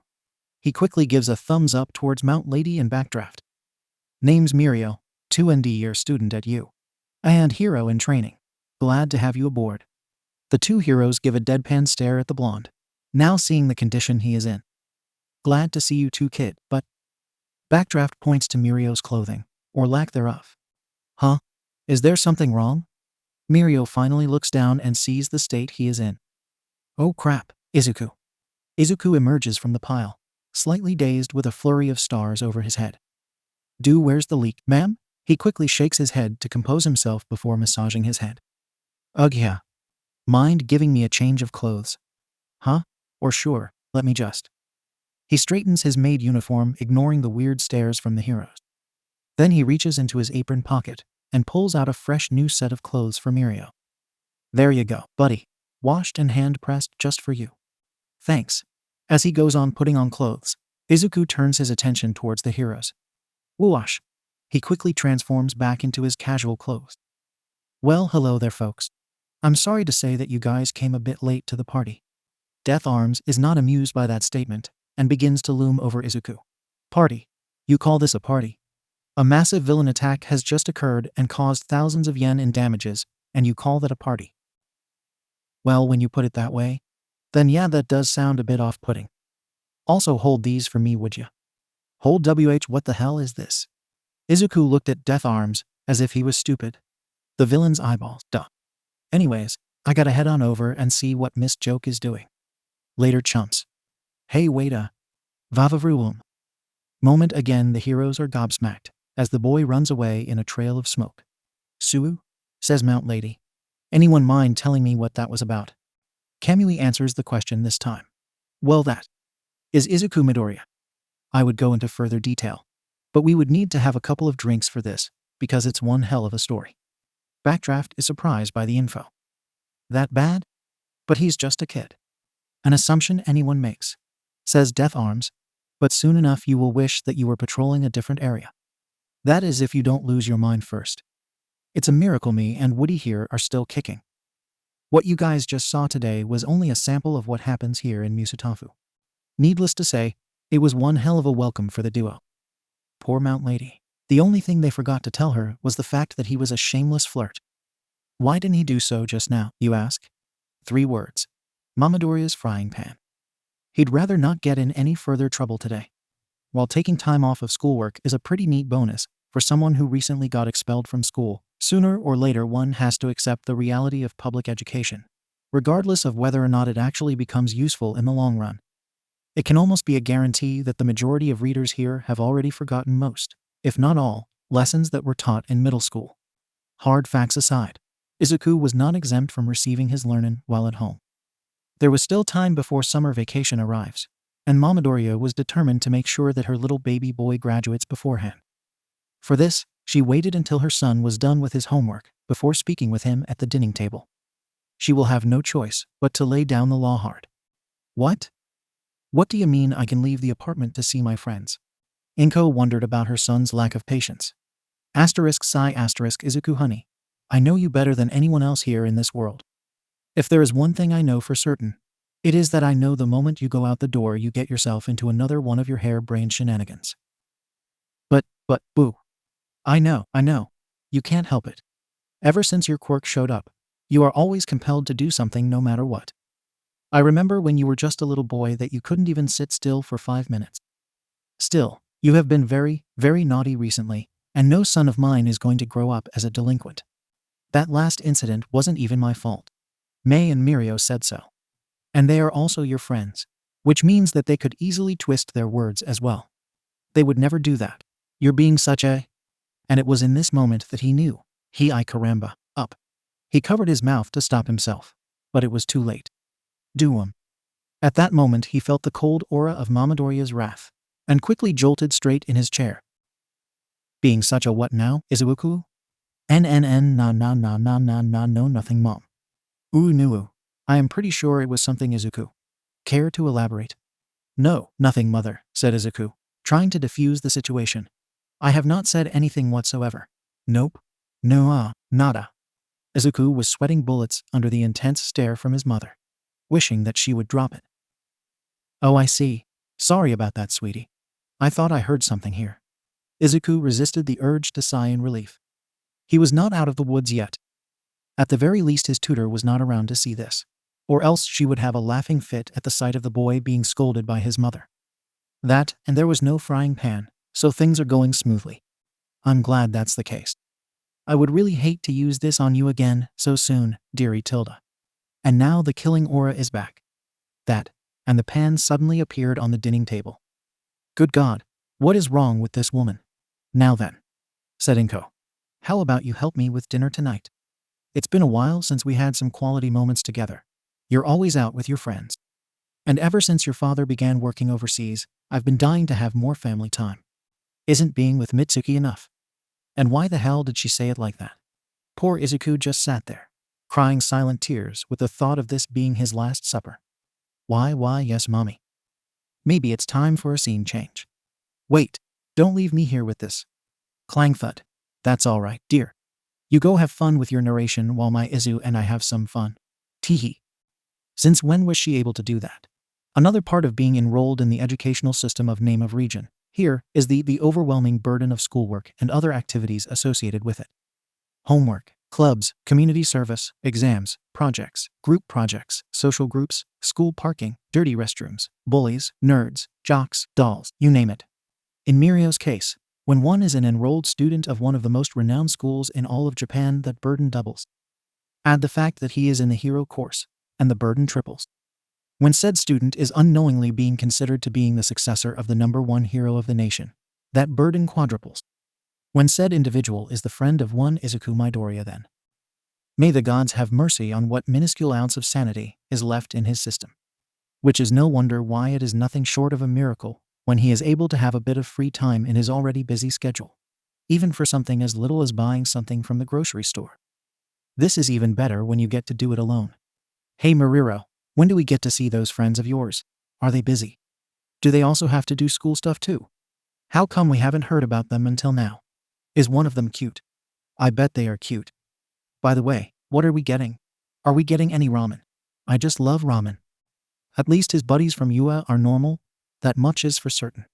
He quickly gives a thumbs up towards Mount Lady and Backdraft. Name's Mirio, 2nd year student at U. And hero in training. Glad to have you aboard. The two heroes give a deadpan stare at the blonde, now seeing the condition he is in. Glad to see you too, kid, but... Backdraft points to Mirio's clothing, or lack thereof. Huh? Is there something wrong? Mirio finally looks down and sees the state he is in. Oh crap, Izuku. Izuku emerges from the pile, slightly dazed with a flurry of stars over his head. Where's the leak, ma'am? He quickly shakes his head to compose himself before massaging his head. Ugh, yeah. Mind giving me a change of clothes? Huh? Or sure, let me just. He straightens his maid uniform, ignoring the weird stares from the heroes. Then he reaches into his apron pocket and pulls out a fresh new set of clothes for Mirio. There you go, buddy. Washed and hand-pressed just for you. Thanks. As he goes on putting on clothes, Izuku turns his attention towards the heroes. Whoosh! He quickly transforms back into his casual clothes. Well, hello there, folks. I'm sorry to say that you guys came a bit late to the party. Death Arms is not amused by that statement and begins to loom over Izuku. Party? You call this a party? A massive villain attack has just occurred and caused thousands of yen in damages, and you call that a party? Well, when you put it that way, then yeah, that does sound a bit off-putting. Also hold these for me, would ya? Hold what the hell is this? Izuku looked at Death Arms as if he was stupid. The villain's eyeballs, duh. Anyways, I gotta head on over and see what Miss Joke is doing. Later, chumps. Hey, wait a vavavroom. Moment again, the heroes are gobsmacked as the boy runs away in a trail of smoke. Suu? Says Mount Lady. Anyone mind telling me what that was about? Kamui answers the question this time. Well, that is Izuku Midoriya. I would go into further detail, but we would need to have a couple of drinks for this, because it's one hell of a story. Backdraft is surprised by the info. That bad? But he's just a kid. An assumption anyone makes, says Death Arms, but soon enough you will wish that you were patrolling a different area. That is if you don't lose your mind first. It's a miracle me and Woody here are still kicking. What you guys just saw today was only a sample of what happens here in Musutafu. Needless to say, it was one hell of a welcome for the duo. Poor Mount Lady. The only thing they forgot to tell her was the fact that he was a shameless flirt. Why didn't he do so just now, you ask? 3 words. Mamadoria's frying pan. He'd rather not get in any further trouble today. While taking time off of schoolwork is a pretty neat bonus for someone who recently got expelled from school, sooner or later one has to accept the reality of public education, regardless of whether or not it actually becomes useful in the long run. It can almost be a guarantee that the majority of readers here have already forgotten most, if not all, lessons that were taught in middle school. Hard facts aside, Izuku was not exempt from receiving his learning while at home. There was still time before summer vacation arrives, and Mamadoriya was determined to make sure that her little baby boy graduates beforehand. For this, she waited until her son was done with his homework before speaking with him at the dining table. She will have no choice but to lay down the law hard. What? What do you mean I can leave the apartment to see my friends? Inko wondered about her son's lack of patience. Sigh Izuku honey. I know you better than anyone else here in this world. If there is one thing I know for certain, it is that I know the moment you go out the door you get yourself into another one of your hair-brained shenanigans. But, boo. I know. You can't help it. Ever since your quirk showed up, you are always compelled to do something no matter what. I remember when you were just a little boy that you couldn't even sit still for 5 minutes. Still, you have been very, very naughty recently, and no son of mine is going to grow up as a delinquent. That last incident wasn't even my fault. May and Mirio said so. And they are also your friends, which means that they could easily twist their words as well. They would never do that. You're being such a... And it was in this moment that he knew. Caramba, up. He covered his mouth to stop himself, but it was too late. Doom. At that moment he felt the cold aura of Mamadoria's wrath, and quickly jolted straight in his chair. Being such a what now, Izuku? No nothing mom. No. I am pretty sure it was something Izuku. Care to elaborate? No, nothing mother, said Izuku, trying to defuse the situation. I have not said anything whatsoever. Nope. No, nada. Izuku was sweating bullets under the intense stare from his mother, wishing that she would drop it. Oh, I see. Sorry about that, sweetie. I thought I heard something here. Izuku resisted the urge to sigh in relief. He was not out of the woods yet. At the very least his tutor was not around to see this, or else she would have a laughing fit at the sight of the boy being scolded by his mother. That, and there was no frying pan, so things are going smoothly. I'm glad that's the case. I would really hate to use this on you again so soon, dearie Tilda. And now the killing aura is back. That, and the pan suddenly appeared on the dining table. Good God, what is wrong with this woman? Now then, said Inko. How about you help me with dinner tonight? It's been a while since we had some quality moments together. You're always out with your friends. And ever since your father began working overseas, I've been dying to have more family time. Isn't being with Mitsuki enough? And why the hell did she say it like that? Poor Izuku just sat there, crying silent tears with the thought of this being his last supper. Why, yes, mommy. Maybe it's time for a scene change. Wait, don't leave me here with this. Clang thud. That's all right, dear. You go have fun with your narration while my Izu and I have some fun. Teehee. Since when was she able to do that? Another part of being enrolled in the educational system of name of region here is the overwhelming burden of schoolwork and other activities associated with it. Homework, clubs, community service, exams, projects, group projects, social groups, school parking, dirty restrooms, bullies, nerds, jocks, dolls, you name it. In Mirio's case, when one is an enrolled student of one of the most renowned schools in all of Japan, that burden doubles. Add the fact that he is in the hero course, and the burden triples. When said student is unknowingly being considered to being the successor of the #1 hero of the nation, that burden quadruples. When said individual is the friend of one Izuku Midoriya, then may the gods have mercy on what minuscule ounce of sanity is left in his system. Which is no wonder why it is nothing short of a miracle when he is able to have a bit of free time in his already busy schedule, even for something as little as buying something from the grocery store. This is even better when you get to do it alone. Hey Mariro, when do we get to see those friends of yours? Are they busy? Do they also have to do school stuff too? How come we haven't heard about them until now? Is one of them cute? I bet they are cute. By the way, what are we getting? Are we getting any ramen? I just love ramen. At least his buddies from UA are normal, that much is for certain.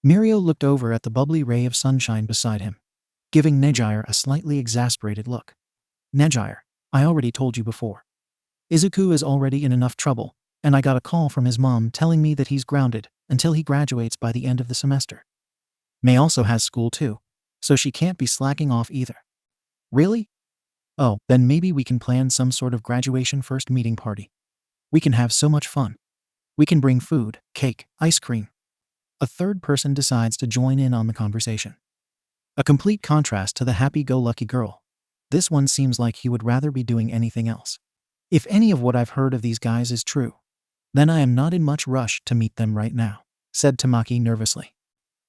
Mirio looked over at the bubbly ray of sunshine beside him, giving Nejire a slightly exasperated look. Nejire, I already told you before. Izuku is already in enough trouble, and I got a call from his mom telling me that he's grounded until he graduates by the end of the semester. May also has school too, so she can't be slacking off either. Really? Oh, then maybe we can plan some sort of graduation first meeting party. We can have so much fun. We can bring food, cake, ice cream. A third person decides to join in on the conversation. A complete contrast to the happy-go-lucky girl. This one seems like he would rather be doing anything else. If any of what I've heard of these guys is true, then I am not in much rush to meet them right now, said Tamaki nervously.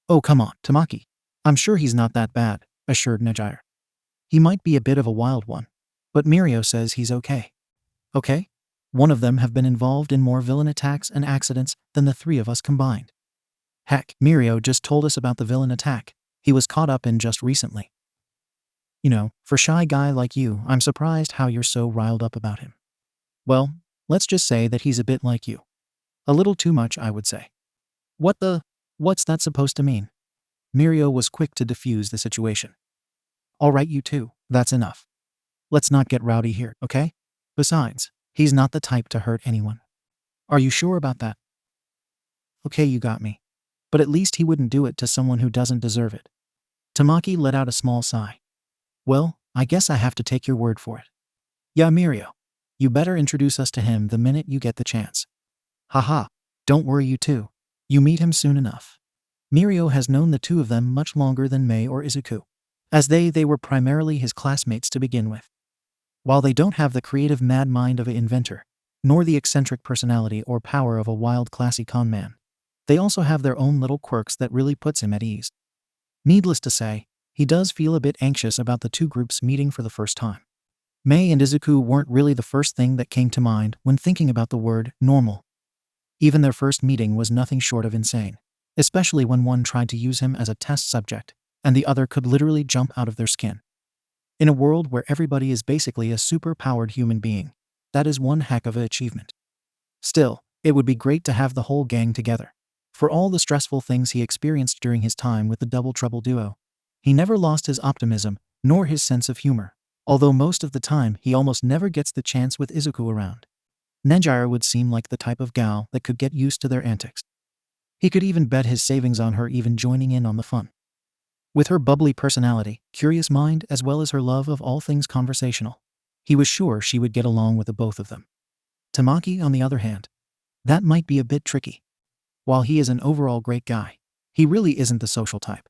Oh come on, Tamaki. I'm sure he's not that bad, assured Nejire. He might be a bit of a wild one, but Mirio says he's okay. Okay? One of them have been involved in more villain attacks and accidents than the three of us combined. Heck, Mirio just told us about the villain attack he was caught up in just recently. You know, for a shy guy like you, I'm surprised how you're so riled up about him. Well, let's just say that he's a bit like you. A little too much, I would say. What's that supposed to mean? Mirio was quick to defuse the situation. All right, you two, that's enough. Let's not get rowdy here, okay? Besides, he's not the type to hurt anyone. Are you sure about that? Okay, you got me. But at least he wouldn't do it to someone who doesn't deserve it. Tamaki let out a small sigh. Well, I guess I have to take your word for it. Yeah, Mirio. You better introduce us to him the minute you get the chance. Haha, don't worry you two. You meet him soon enough. Mirio has known the two of them much longer than Mei or Izuku, as they were primarily his classmates to begin with. While they don't have the creative mad mind of an inventor, nor the eccentric personality or power of a wild classy con man, they also have their own little quirks that really puts him at ease. Needless to say, he does feel a bit anxious about the two groups meeting for the first time. Mei and Izuku weren't really the first thing that came to mind when thinking about the word normal. Even their first meeting was nothing short of insane, especially when one tried to use him as a test subject, and the other could literally jump out of their skin. In a world where everybody is basically a super-powered human being, that is one heck of an achievement. Still, it would be great to have the whole gang together. For all the stressful things he experienced during his time with the Double Trouble duo, he never lost his optimism, nor his sense of humor, although most of the time he almost never gets the chance with Izuku around. Nejire would seem like the type of gal that could get used to their antics. He could even bet his savings on her even joining in on the fun. With her bubbly personality, curious mind, as well as her love of all things conversational, he was sure she would get along with the both of them. Tamaki, on the other hand, that might be a bit tricky. While he is an overall great guy, he really isn't the social type.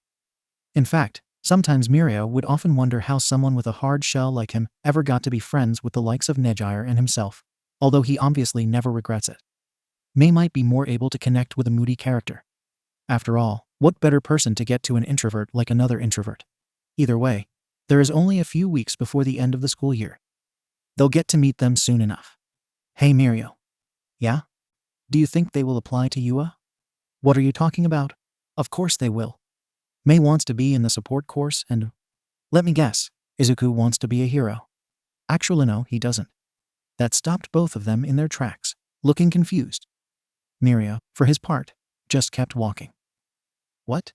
In fact, sometimes Mirio would often wonder how someone with a hard shell like him ever got to be friends with the likes of Nejire and himself, although he obviously never regrets it. Mei might be more able to connect with a moody character. After all, what better person to get to an introvert like another introvert? Either way, there is only a few weeks before the end of the school year. They'll get to meet them soon enough. Hey Mirio. Yeah? Do you think they will apply to UA? What are you talking about? Of course they will. Mei wants to be in the support course and… Let me guess, Izuku wants to be a hero. Actually no, he doesn't. That stopped both of them in their tracks, looking confused. Mirio, for his part, just kept walking. What?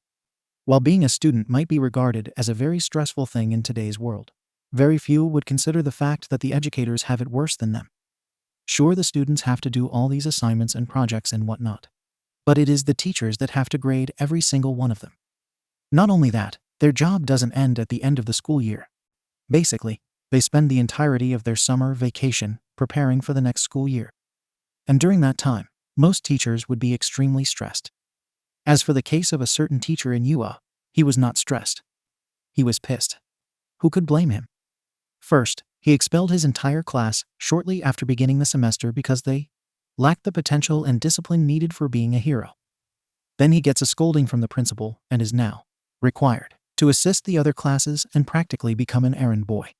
While being a student might be regarded as a very stressful thing in today's world, very few would consider the fact that the educators have it worse than them. Sure, the students have to do all these assignments and projects and whatnot, but it is the teachers that have to grade every single one of them. Not only that, their job doesn't end at the end of the school year. Basically, they spend the entirety of their summer vacation preparing for the next school year. And during that time, most teachers would be extremely stressed. As for the case of a certain teacher in UA, he was not stressed. He was pissed. Who could blame him? First, he expelled his entire class shortly after beginning the semester because they lacked the potential and discipline needed for being a hero. Then he gets a scolding from the principal and is now required to assist the other classes and practically become an errand boy.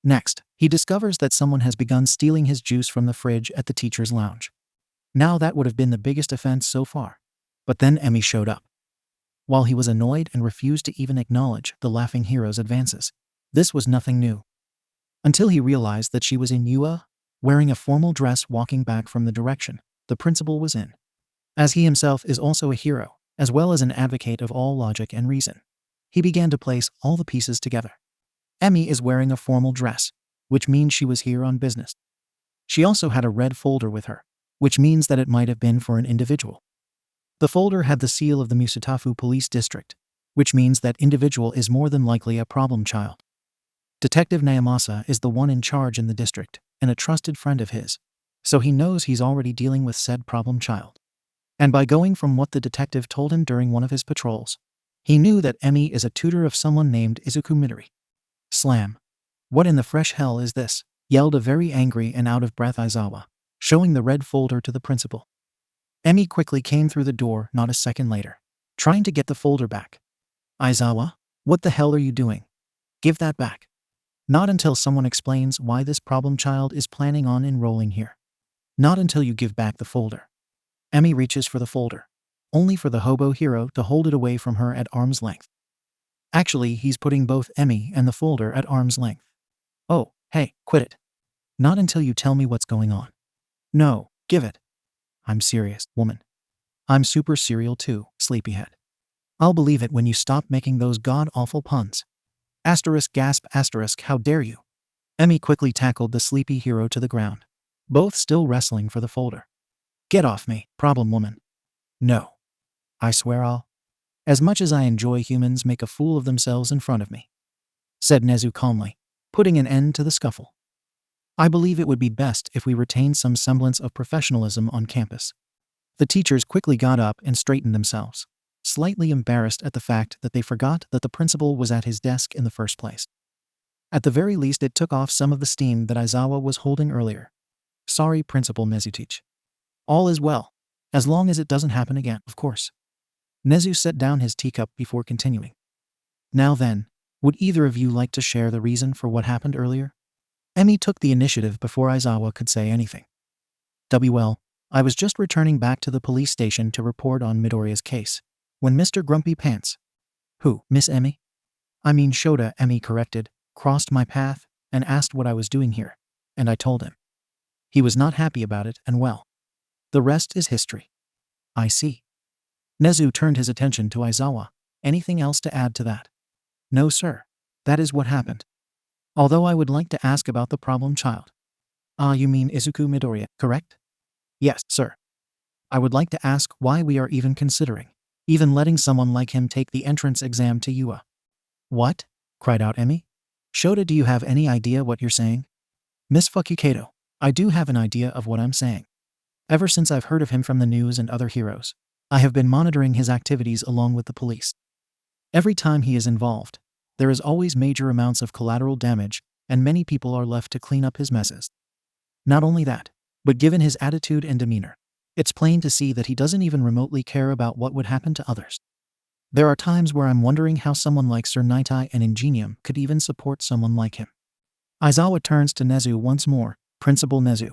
Next, he discovers that someone has begun stealing his juice from the fridge at the teacher's lounge. Now that would have been the biggest offense so far. But then Emmy showed up. While he was annoyed and refused to even acknowledge the laughing hero's advances, this was nothing new. Until he realized that she was in UA, wearing a formal dress walking back from the direction the principal was in. As he himself is also a hero, as well as an advocate of all logic and reason, he began to place all the pieces together. Emmy is wearing a formal dress, which means she was here on business. She also had a red folder with her, which means that it might have been for an individual. The folder had the seal of the Musutafu Police District, which means that individual is more than likely a problem child. Detective Naomasa is the one in charge in the district and a trusted friend of his, so he knows he's already dealing with said problem child. And by going from what the detective told him during one of his patrols, he knew that Emmy is a tutor of someone named Izuku Midori. Slam. What in the fresh hell is this? Yelled a very angry and out-of-breath Aizawa, showing the red folder to the principal. Emmy quickly came through the door not a second later, trying to get the folder back. Aizawa, what the hell are you doing? Give that back. Not until someone explains why this problem child is planning on enrolling here. Not until you give back the folder. Emmy reaches for the folder, only for the hobo hero to hold it away from her at arm's length. Actually, he's putting both Emmy and the folder at arm's length. Oh, hey, quit it. Not until you tell me what's going on. No, give it. I'm serious, woman. I'm super serial too, sleepyhead. I'll believe it when you stop making those god-awful puns. Asterisk gasp asterisk how dare you. Emmy quickly tackled the sleepy hero to the ground, both still wrestling for the folder. Get off me, problem woman. No. I swear I'll… As much as I enjoy humans make a fool of themselves in front of me, said Nezu calmly, putting an end to the scuffle. I believe it would be best if we retain some semblance of professionalism on campus. The teachers quickly got up and straightened themselves, slightly embarrassed at the fact that they forgot that the principal was at his desk in the first place. At the very least it took off some of the steam that Aizawa was holding earlier. Sorry, Principal Nezu. All is well. As long as it doesn't happen again, of course. Nezu set down his teacup before continuing. Now then, would either of you like to share the reason for what happened earlier? Emi took the initiative before Aizawa could say anything. Well, I was just returning back to the police station to report on Midoriya's case, when Mr. Grumpy Pants, who, Miss Emi? I mean Shota, Emi corrected, crossed my path and asked what I was doing here, and I told him. He was not happy about it, and well, the rest is history. I see. Nezu turned his attention to Aizawa. Anything else to add to that? No, sir. That is what happened. Although I would like to ask about the problem child. Ah, you mean Izuku Midoriya, correct? Yes, sir. I would like to ask why we are even considering letting someone like him take the entrance exam to UA. What? Cried out Emi. Shota, do you have any idea what you're saying? Miss Fukukato, I do have an idea of what I'm saying. Ever since I've heard of him from the news and other heroes, I have been monitoring his activities along with the police. Every time he is involved, there is always major amounts of collateral damage, and many people are left to clean up his messes. Not only that, but given his attitude and demeanor, it's plain to see that he doesn't even remotely care about what would happen to others. There are times where I'm wondering how someone like Sir Nightai and Ingenium could even support someone like him. Aizawa turns to Nezu once more. Principal Nezu,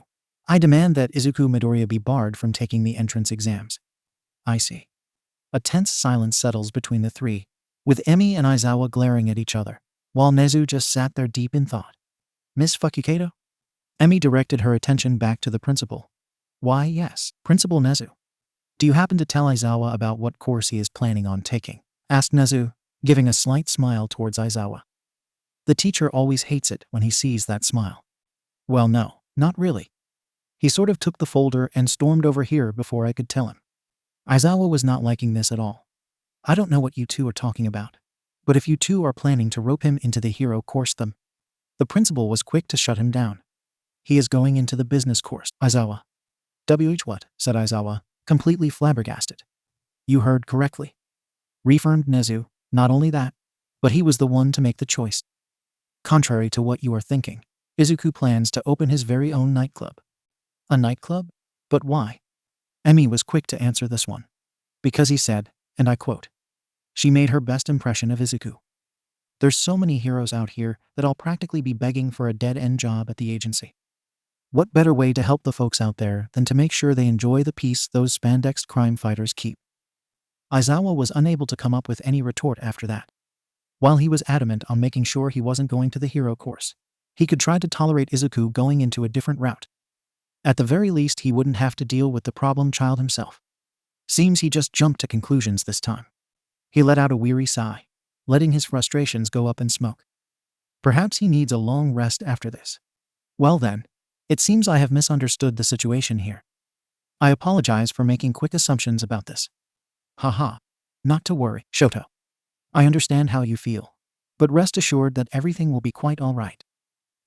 I demand that Izuku Midoriya be barred from taking the entrance exams. I see. A tense silence settles between the three, with Emi and Aizawa glaring at each other, while Nezu just sat there deep in thought. Miss Fukukato? Emi directed her attention back to the principal. Why, yes, Principal Nezu. Do you happen to tell Aizawa about what course he is planning on taking? Asked Nezu, giving a slight smile towards Aizawa. The teacher always hates it when he sees that smile. Well, no, not really. He sort of took the folder and stormed over here before I could tell him. Aizawa was not liking this at all. I don't know what you two are talking about, but if you two are planning to rope him into the hero course, the principal was quick to shut him down. He is going into the business course, Aizawa. What? Said Aizawa, completely flabbergasted. You heard correctly. Reaffirmed Nezu. Not only that, but he was the one to make the choice. Contrary to what you are thinking, Izuku plans to open his very own nightclub. A nightclub? But why? Emi was quick to answer this one. Because he said, and I quote, she made her best impression of Izuku. There's so many heroes out here that I'll practically be begging for a dead-end job at the agency. What better way to help the folks out there than to make sure they enjoy the peace those spandexed crime fighters keep? Aizawa was unable to come up with any retort after that. While he was adamant on making sure he wasn't going to the hero course, he could try to tolerate Izuku going into a different route. At the very least, he wouldn't have to deal with the problem child himself. Seems he just jumped to conclusions this time. He let out a weary sigh, letting his frustrations go up in smoke. Perhaps he needs a long rest after this. Well then, it seems I have misunderstood the situation here. I apologize for making quick assumptions about this. Haha. Not to worry, Shoto. I understand how you feel, but rest assured that everything will be quite all right.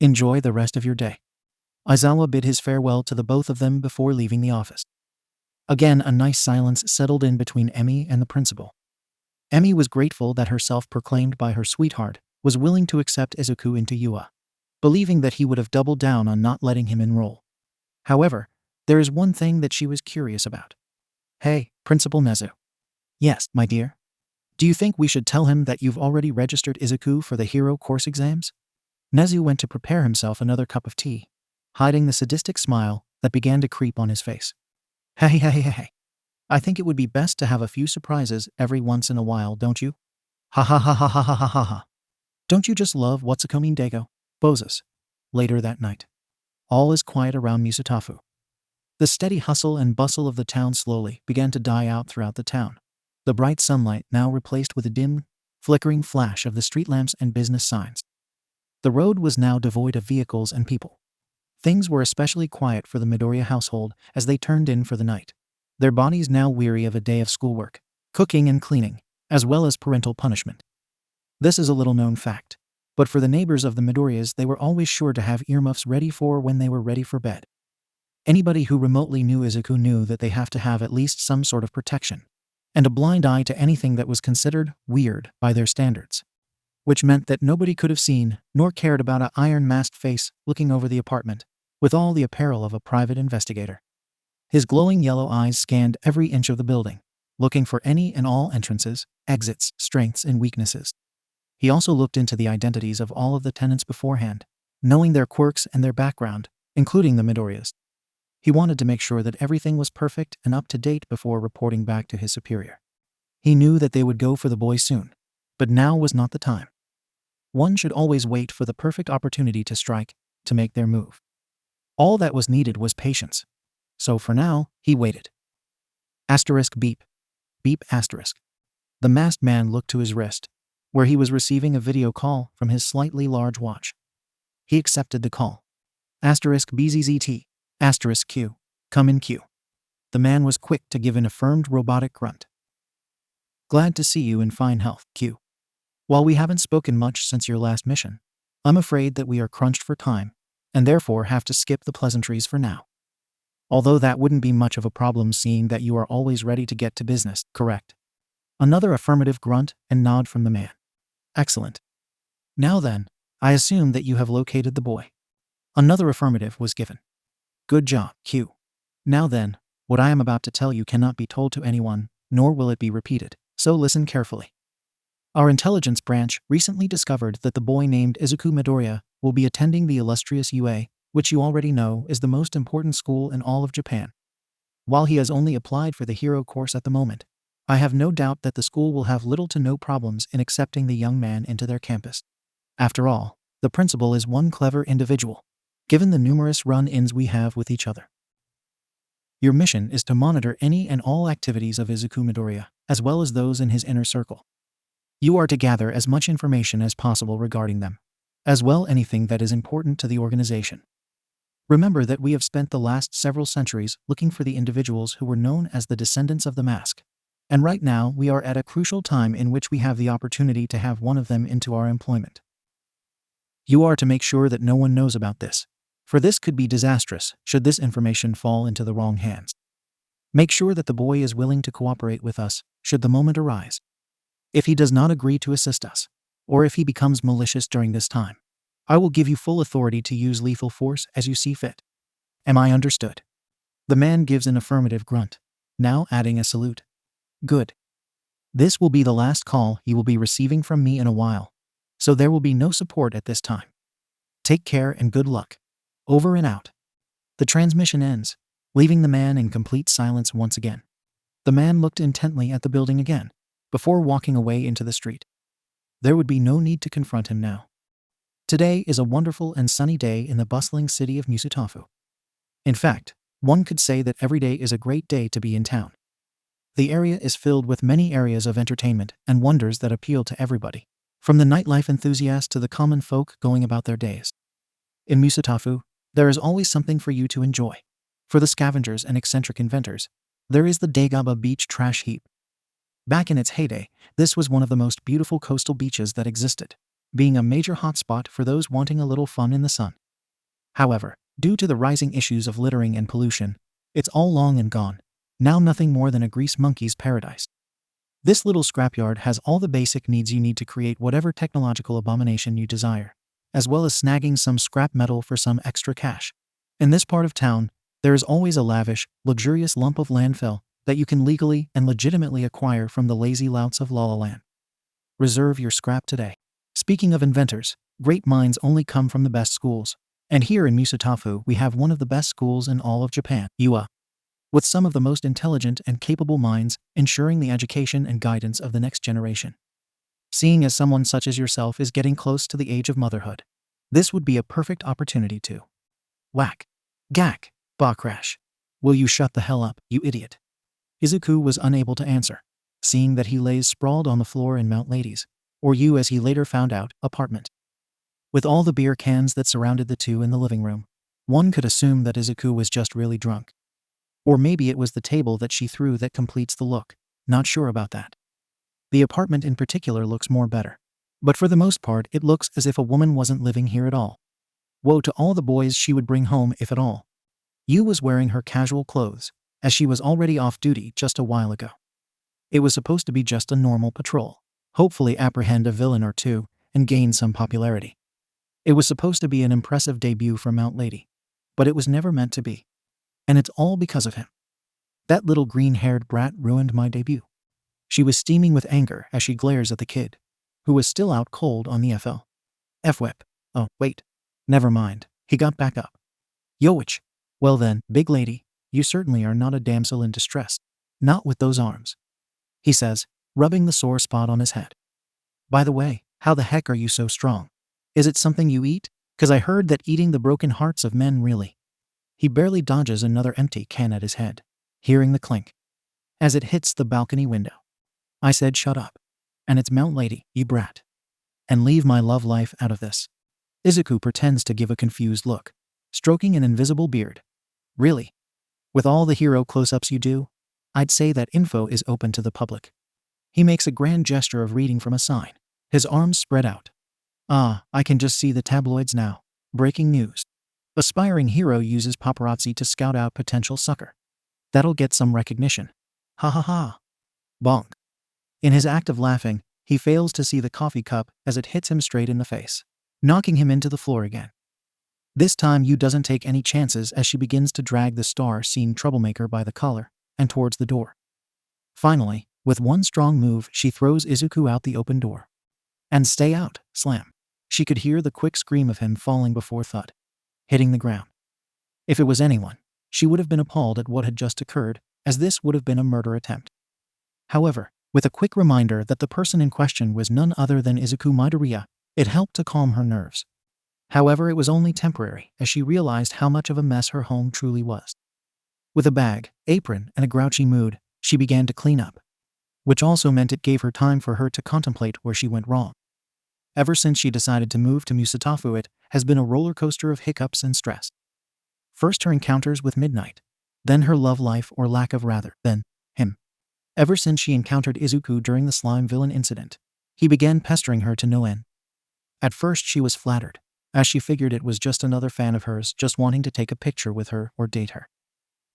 Enjoy the rest of your day. Aizawa bid his farewell to the both of them before leaving the office. Again, a nice silence settled in between Emi and the principal. Emi was grateful that her self-proclaimed by her sweetheart was willing to accept Izuku into UA, believing that he would have doubled down on not letting him enroll. However, there is one thing that she was curious about. Hey, Principal Nezu. Yes, my dear. Do you think we should tell him that you've already registered Izuku for the hero course exams? Nezu went to prepare himself another cup of tea, hiding the sadistic smile that began to creep on his face. Hey. I think it would be best to have a few surprises every once in a while, don't you? Ha ha ha ha ha ha ha ha ha. Don't you just love Watsukomin Dego? Bozos. Later that night. All is quiet around Musutafu. The steady hustle and bustle of the town slowly began to die out throughout the town. The bright sunlight now replaced with a dim, flickering flash of the street lamps and business signs. The road was now devoid of vehicles and people. Things were especially quiet for the Midoriya household as they turned in for the night, their bodies now weary of a day of schoolwork, cooking and cleaning, as well as parental punishment. This is a little-known fact, but for the neighbors of the Midoriyas, they were always sure to have earmuffs ready for when they were ready for bed. Anybody who remotely knew Izuku knew that they have to have at least some sort of protection, and a blind eye to anything that was considered weird by their standards. which meant that nobody could have seen nor cared about an iron-masked face looking over the apartment, with all the apparel of a private investigator. His glowing yellow eyes scanned every inch of the building, looking for any and all entrances, exits, strengths, and weaknesses. He also looked into the identities of all of the tenants beforehand, knowing their quirks and their background, including the Midoriya's. He wanted to make sure that everything was perfect and up to date before reporting back to his superior. He knew that they would go for the boy soon, but now was not the time. One should always wait for the perfect opportunity to strike, to make their move. All that was needed was patience. So for now, he waited. Asterisk beep. Beep asterisk. The masked man looked to his wrist, where he was receiving a video call from his slightly large watch. He accepted the call. Asterisk BZZT. Asterisk Q. Come in Q. The man was quick to give an affirmed robotic grunt. Glad to see you in fine health, Q. While we haven't spoken much since your last mission, I'm afraid that we are crunched for time, and therefore have to skip the pleasantries for now. Although that wouldn't be much of a problem seeing that you are always ready to get to business, correct? Another affirmative grunt and nod from the man. Excellent. Now then, I assume that you have located the boy. Another affirmative was given. Good job, Q. Now then, what I am about to tell you cannot be told to anyone, nor will it be repeated, so listen carefully. Our intelligence branch recently discovered that the boy named Izuku Midoriya will be attending the illustrious UA, which you already know is the most important school in all of Japan. While he has only applied for the hero course at the moment, I have no doubt that the school will have little to no problems in accepting the young man into their campus. After all, the principal is one clever individual, given the numerous run-ins we have with each other. Your mission is to monitor any and all activities of Izuku Midoriya, as well as those in his inner circle. You are to gather as much information as possible regarding them, as well anything that is important to the organization. Remember that we have spent the last several centuries looking for the individuals who were known as the descendants of the mask, and right now we are at a crucial time in which we have the opportunity to have one of them into our employment. You are to make sure that no one knows about this, for this could be disastrous should this information fall into the wrong hands. Make sure that the boy is willing to cooperate with us should the moment arise. If he does not agree to assist us, or if he becomes malicious during this time, I will give you full authority to use lethal force as you see fit. Am I understood? The man gives an affirmative grunt, now adding a salute. Good. This will be the last call he will be receiving from me in a while, so there will be no support at this time. Take care and good luck. Over and out. The transmission ends, leaving the man in complete silence once again. The man looked intently at the building again, before walking away into the street. There would be no need to confront him now. Today is a wonderful and sunny day in the bustling city of Musutafu. In fact, one could say that every day is a great day to be in town. The area is filled with many areas of entertainment and wonders that appeal to everybody, from the nightlife enthusiast to the common folk going about their days. In Musutafu, there is always something for you to enjoy. For the scavengers and eccentric inventors, there is the Dagaba beach trash heap. Back in its heyday, this was one of the most beautiful coastal beaches that existed, being a major hotspot for those wanting a little fun in the sun. However, due to the rising issues of littering and pollution, it's all long and gone, now nothing more than a grease monkey's paradise. This little scrapyard has all the basic needs you need to create whatever technological abomination you desire, as well as snagging some scrap metal for some extra cash. In this part of town, there is always a lavish, luxurious lump of landfill that you can legally and legitimately acquire from the lazy louts of Lalaland. Reserve your scrap today. Speaking of inventors, great minds only come from the best schools, and here in Musutafu we have one of the best schools in all of Japan, UA, with some of the most intelligent and capable minds ensuring the education and guidance of the next generation. Seeing as someone such as yourself is getting close to the age of motherhood, this would be a perfect opportunity to whack, gack, bah crash. Will you shut the hell up, you idiot? Izuku was unable to answer, seeing that he lays sprawled on the floor in Mount Ladies, or you as he later found out, apartment. With all the beer cans that surrounded the two in the living room, one could assume that Izuku was just really drunk. Or maybe it was the table that she threw that completes the look, not sure about that. The apartment in particular looks more better, but for the most part it looks as if a woman wasn't living here at all. Woe to all the boys she would bring home if at all. Yu was wearing her casual clothes, as she was already off duty just a while ago. It was supposed to be just a normal patrol, hopefully apprehend a villain or two, and gained some popularity. It was supposed to be an impressive debut for Mount Lady, but it was never meant to be. And it's all because of him. That little green-haired brat ruined my debut. She was steaming with anger as she glares at the kid, who was still out cold on the F-whip. Oh, wait. Never mind. He got back up. Yowich. Well then, big lady, you certainly are not a damsel in distress. Not with those arms. He says, rubbing the sore spot on his head. By the way, how the heck are you so strong? Is it something you eat? 'Cause I heard that eating the broken hearts of men really. He barely dodges another empty can at his head, hearing the clink as it hits the balcony window. I said shut up. And it's Mount Lady, you brat. And leave my love life out of this. Izuku pretends to give a confused look, stroking an invisible beard. Really? With all the hero close-ups you do? I'd say that info is open to the public. He makes a grand gesture of reading from a sign, his arms spread out. Ah, I can just see the tabloids now. Breaking news. Aspiring hero uses paparazzi to scout out potential sucker. That'll get some recognition. Ha ha ha. Bonk. In his act of laughing, he fails to see the coffee cup as it hits him straight in the face, knocking him into the floor again. This time Yu doesn't take any chances as she begins to drag the star-seen troublemaker by the collar and towards the door. Finally, with one strong move, she throws Izuku out the open door. And stay out, slam. She could hear the quick scream of him falling before thud, hitting the ground. If it was anyone, she would have been appalled at what had just occurred, as this would have been a murder attempt. However, with a quick reminder that the person in question was none other than Izuku Midoriya, it helped to calm her nerves. However, it was only temporary, as she realized how much of a mess her home truly was. With a bag, apron, and a grouchy mood, she began to clean up, which also meant it gave her time for her to contemplate where she went wrong. Ever since she decided to move to Musatafu, it has been a roller coaster of hiccups and stress. First her encounters with Midnight, then her love life or lack of rather, then him. Ever since she encountered Izuku during the slime villain incident, he began pestering her to no end. At first she was flattered, as she figured it was just another fan of hers just wanting to take a picture with her or date her.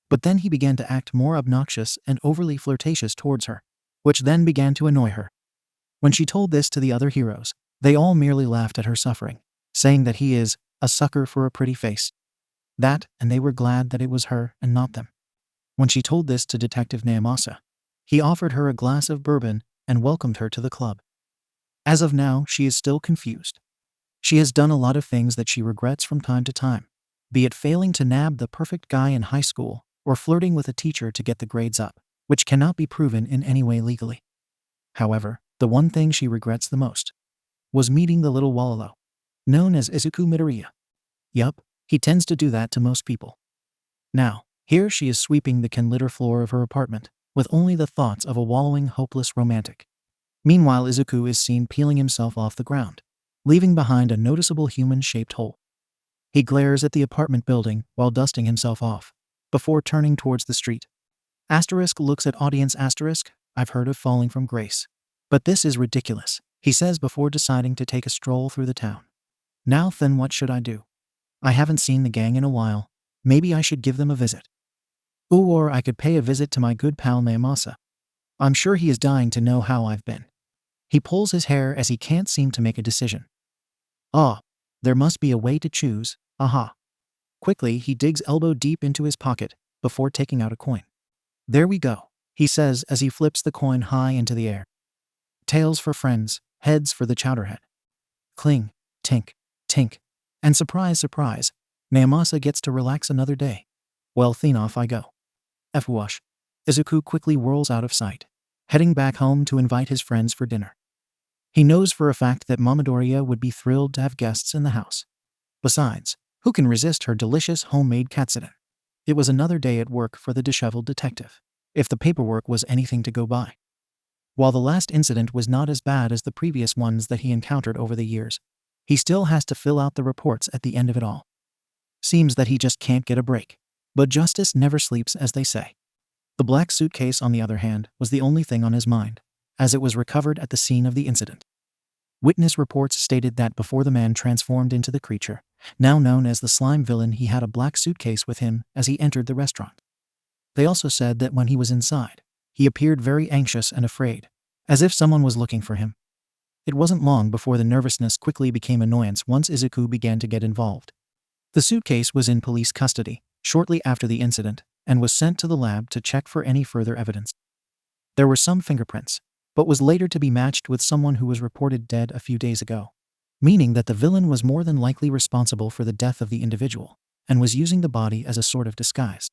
But then he began to act more obnoxious and overly flirtatious towards her, which then began to annoy her. When she told this to the other heroes, they all merely laughed at her suffering, saying that he is a sucker for a pretty face. That, and they were glad that it was her and not them. When she told this to Detective Naomasa, he offered her a glass of bourbon and welcomed her to the club. As of now, she is still confused. She has done a lot of things that she regrets from time to time, be it failing to nab the perfect guy in high school or flirting with a teacher to get the grades up, which cannot be proven in any way legally. However, the one thing she regrets the most was meeting the little wallow, known as Izuku Midoriya. Yup, he tends to do that to most people. Now, here she is sweeping the can litter floor of her apartment, with only the thoughts of a wallowing, hopeless romantic. Meanwhile, Izuku is seen peeling himself off the ground, leaving behind a noticeable human-shaped hole. He glares at the apartment building while dusting himself off, before turning towards the street. Asterisk looks at audience asterisk, I've heard of falling from grace. But this is ridiculous, he says before deciding to take a stroll through the town. Now then, what should I do? I haven't seen the gang in a while. Maybe I should give them a visit. Or I could pay a visit to my good pal Naomasa. I'm sure he is dying to know how I've been. He pulls his hair as he can't seem to make a decision. Ah, there must be a way to choose, aha. Quickly, he digs elbow deep into his pocket before taking out a coin. There we go, he says as he flips the coin high into the air. Tails for friends, heads for the chowderhead. Cling, tink, tink. And surprise, surprise, Naomasa gets to relax another day. Well, then off I go. F-wash. Izuku quickly whirls out of sight, heading back home to invite his friends for dinner. He knows for a fact that Midoriya would be thrilled to have guests in the house. Besides, who can resist her delicious homemade katsudon? It was another day at work for the disheveled detective, if the paperwork was anything to go by. While the last incident was not as bad as the previous ones that he encountered over the years, he still has to fill out the reports at the end of it all. Seems that he just can't get a break. But justice never sleeps, as they say. The black suitcase, on the other hand, was the only thing on his mind, as it was recovered at the scene of the incident. Witness reports stated that before the man transformed into the creature, now known as the slime villain, he had a black suitcase with him as he entered the restaurant. They also said that when he was inside, he appeared very anxious and afraid, as if someone was looking for him. It wasn't long before the nervousness quickly became annoyance once Izuku began to get involved. The suitcase was in police custody shortly after the incident and was sent to the lab to check for any further evidence. There were some fingerprints, but was later to be matched with someone who was reported dead a few days ago, meaning that the villain was more than likely responsible for the death of the individual and was using the body as a sort of disguise.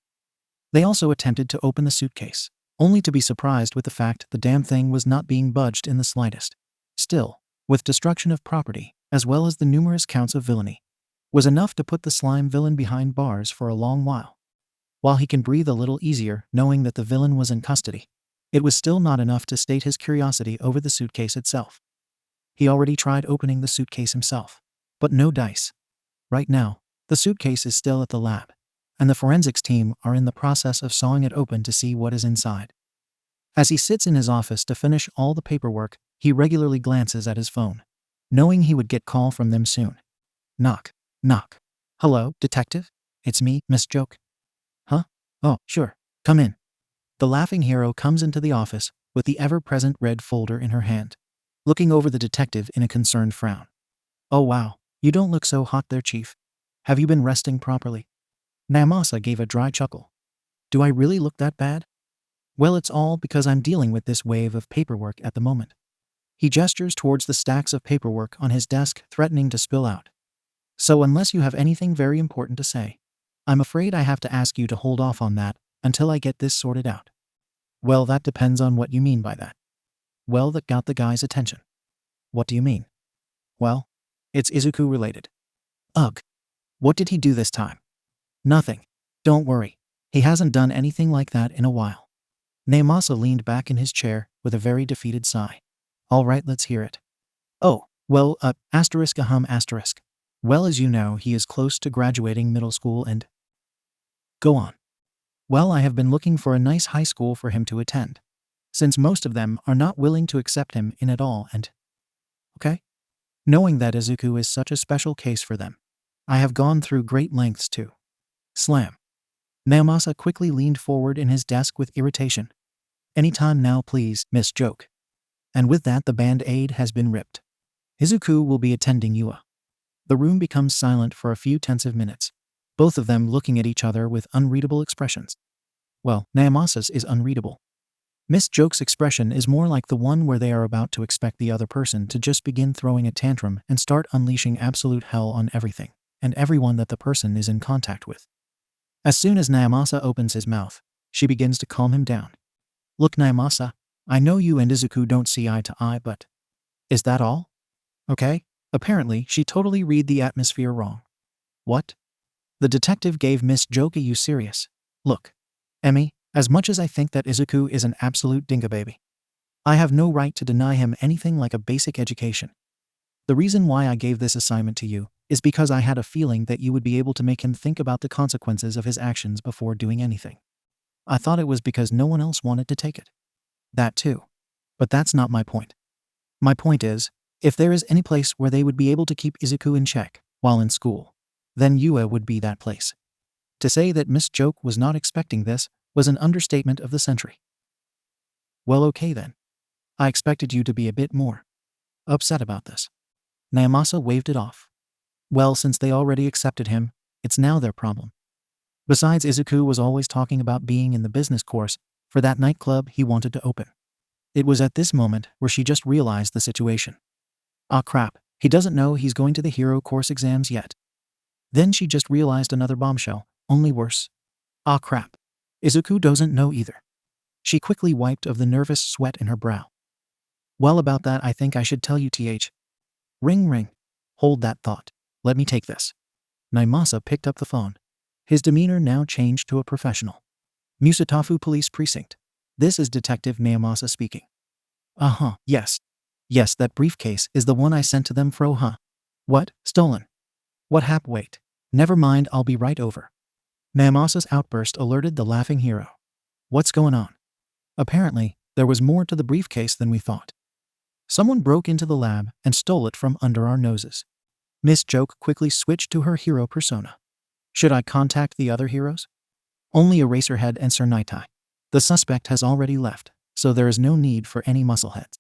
They also attempted to open the suitcase, only to be surprised with the fact the damn thing was not being budged in the slightest. Still, with destruction of property, as well as the numerous counts of villainy, was enough to put the slime villain behind bars for a long while. While he can breathe a little easier knowing that the villain was in custody, it was still not enough to sate his curiosity over the suitcase itself. He already tried opening the suitcase himself, but no dice. Right now, the suitcase is still at the lab, and the forensics team are in the process of sawing it open to see what is inside. As he sits in his office to finish all the paperwork, he regularly glances at his phone, knowing he would get call from them soon. Knock. Knock. Hello, detective? It's me, Miss Joke. Huh? Oh, sure. Come in. The laughing hero comes into the office with the ever-present red folder in her hand, looking over the detective in a concerned frown. Oh wow, you don't look so hot there, Chief. Have you been resting properly? Namasa gave a dry chuckle. Do I really look that bad? Well, it's all because I'm dealing with this wave of paperwork at the moment. He gestures towards the stacks of paperwork on his desk, threatening to spill out. So unless you have anything very important to say, I'm afraid I have to ask you to hold off on that until I get this sorted out. Well, that depends on what you mean by that. Well, that got the guy's attention. What do you mean? Well, it's Izuku related. Ugh. What did he do this time? Nothing. Don't worry. He hasn't done anything like that in a while. Namasa leaned back in his chair with a very defeated sigh. All right, let's hear it. Oh, well, asterisk. Well, as you know, he is close to graduating middle school and... Go on. Well, I have been looking for a nice high school for him to attend, since most of them are not willing to accept him in at all and... Okay? Knowing that Izuku is such a special case for them, I have gone through great lengths to... Slam. Namasa quickly leaned forward in his desk with irritation. Anytime now, please, Miss Joke. And with that, the band-aid has been ripped. Izuku will be attending Yua. The room becomes silent for a few tensive minutes, both of them looking at each other with unreadable expressions. Well, Namasa's is unreadable. Miss Joke's expression is more like the one where they are about to expect the other person to just begin throwing a tantrum and start unleashing absolute hell on everything and everyone that the person is in contact with. As soon as Namasa opens his mouth, she begins to calm him down. Look, Namasa, I know you and Izuku don't see eye to eye, but... Is that all? Okay? Apparently, she totally read the atmosphere wrong. What? The detective gave Miss Joke a "You serious?" Look, Emmy, as much as I think that Izuku is an absolute dingababy, I have no right to deny him anything like a basic education. The reason why I gave this assignment to you is because I had a feeling that you would be able to make him think about the consequences of his actions before doing anything. I thought it was because no one else wanted to take it. That too. But that's not my point. My point is, if there is any place where they would be able to keep Izuku in check while in school, then Yua would be that place. To say that Miss Joke was not expecting this was an understatement of the century. Well, okay then. I expected you to be a bit more upset about this. Namasa waved it off. Well, since they already accepted him, it's now their problem. Besides, Izuku was always talking about being in the business course for that nightclub he wanted to open. It was at this moment where she just realized the situation. Ah crap, he doesn't know he's going to the hero course exams yet. Then she just realized another bombshell, only worse. Ah crap. Izuku doesn't know either. She quickly wiped off the nervous sweat in her brow. Well, about that I think I should tell you, th. Ring ring. Hold that thought. Let me take this. Namasa picked up the phone. His demeanor now changed to a professional. Musatafu Police Precinct. This is Detective Namasa speaking. Uh-huh, yes. Yes, that briefcase is the one I sent to them fro, huh? What? Stolen? What hap? Wait. Never mind, I'll be right over. Namasa's outburst alerted the laughing hero. What's going on? Apparently, there was more to the briefcase than we thought. Someone broke into the lab and stole it from under our noses. Miss Joke quickly switched to her hero persona. Should I contact the other heroes? Only Eraserhead and Sir Nightai. The suspect has already left, so there is no need for any muscleheads.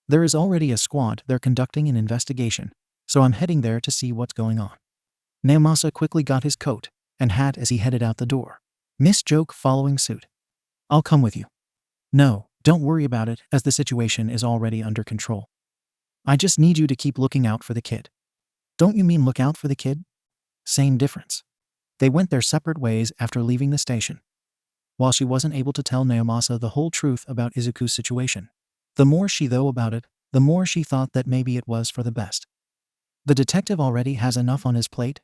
There is already a squad there conducting an investigation, so I'm heading there to see what's going on. Naomasa quickly got his coat and hat as he headed out the door, Miss Joke following suit. I'll come with you. No, don't worry about it, as the situation is already under control. I just need you to keep looking out for the kid. Don't you mean look out for the kid? Same difference. They went their separate ways after leaving the station. While she wasn't able to tell Naomasa the whole truth about Izuku's situation, the more she thought about it, the more she thought that maybe it was for the best. The detective already has enough on his plate,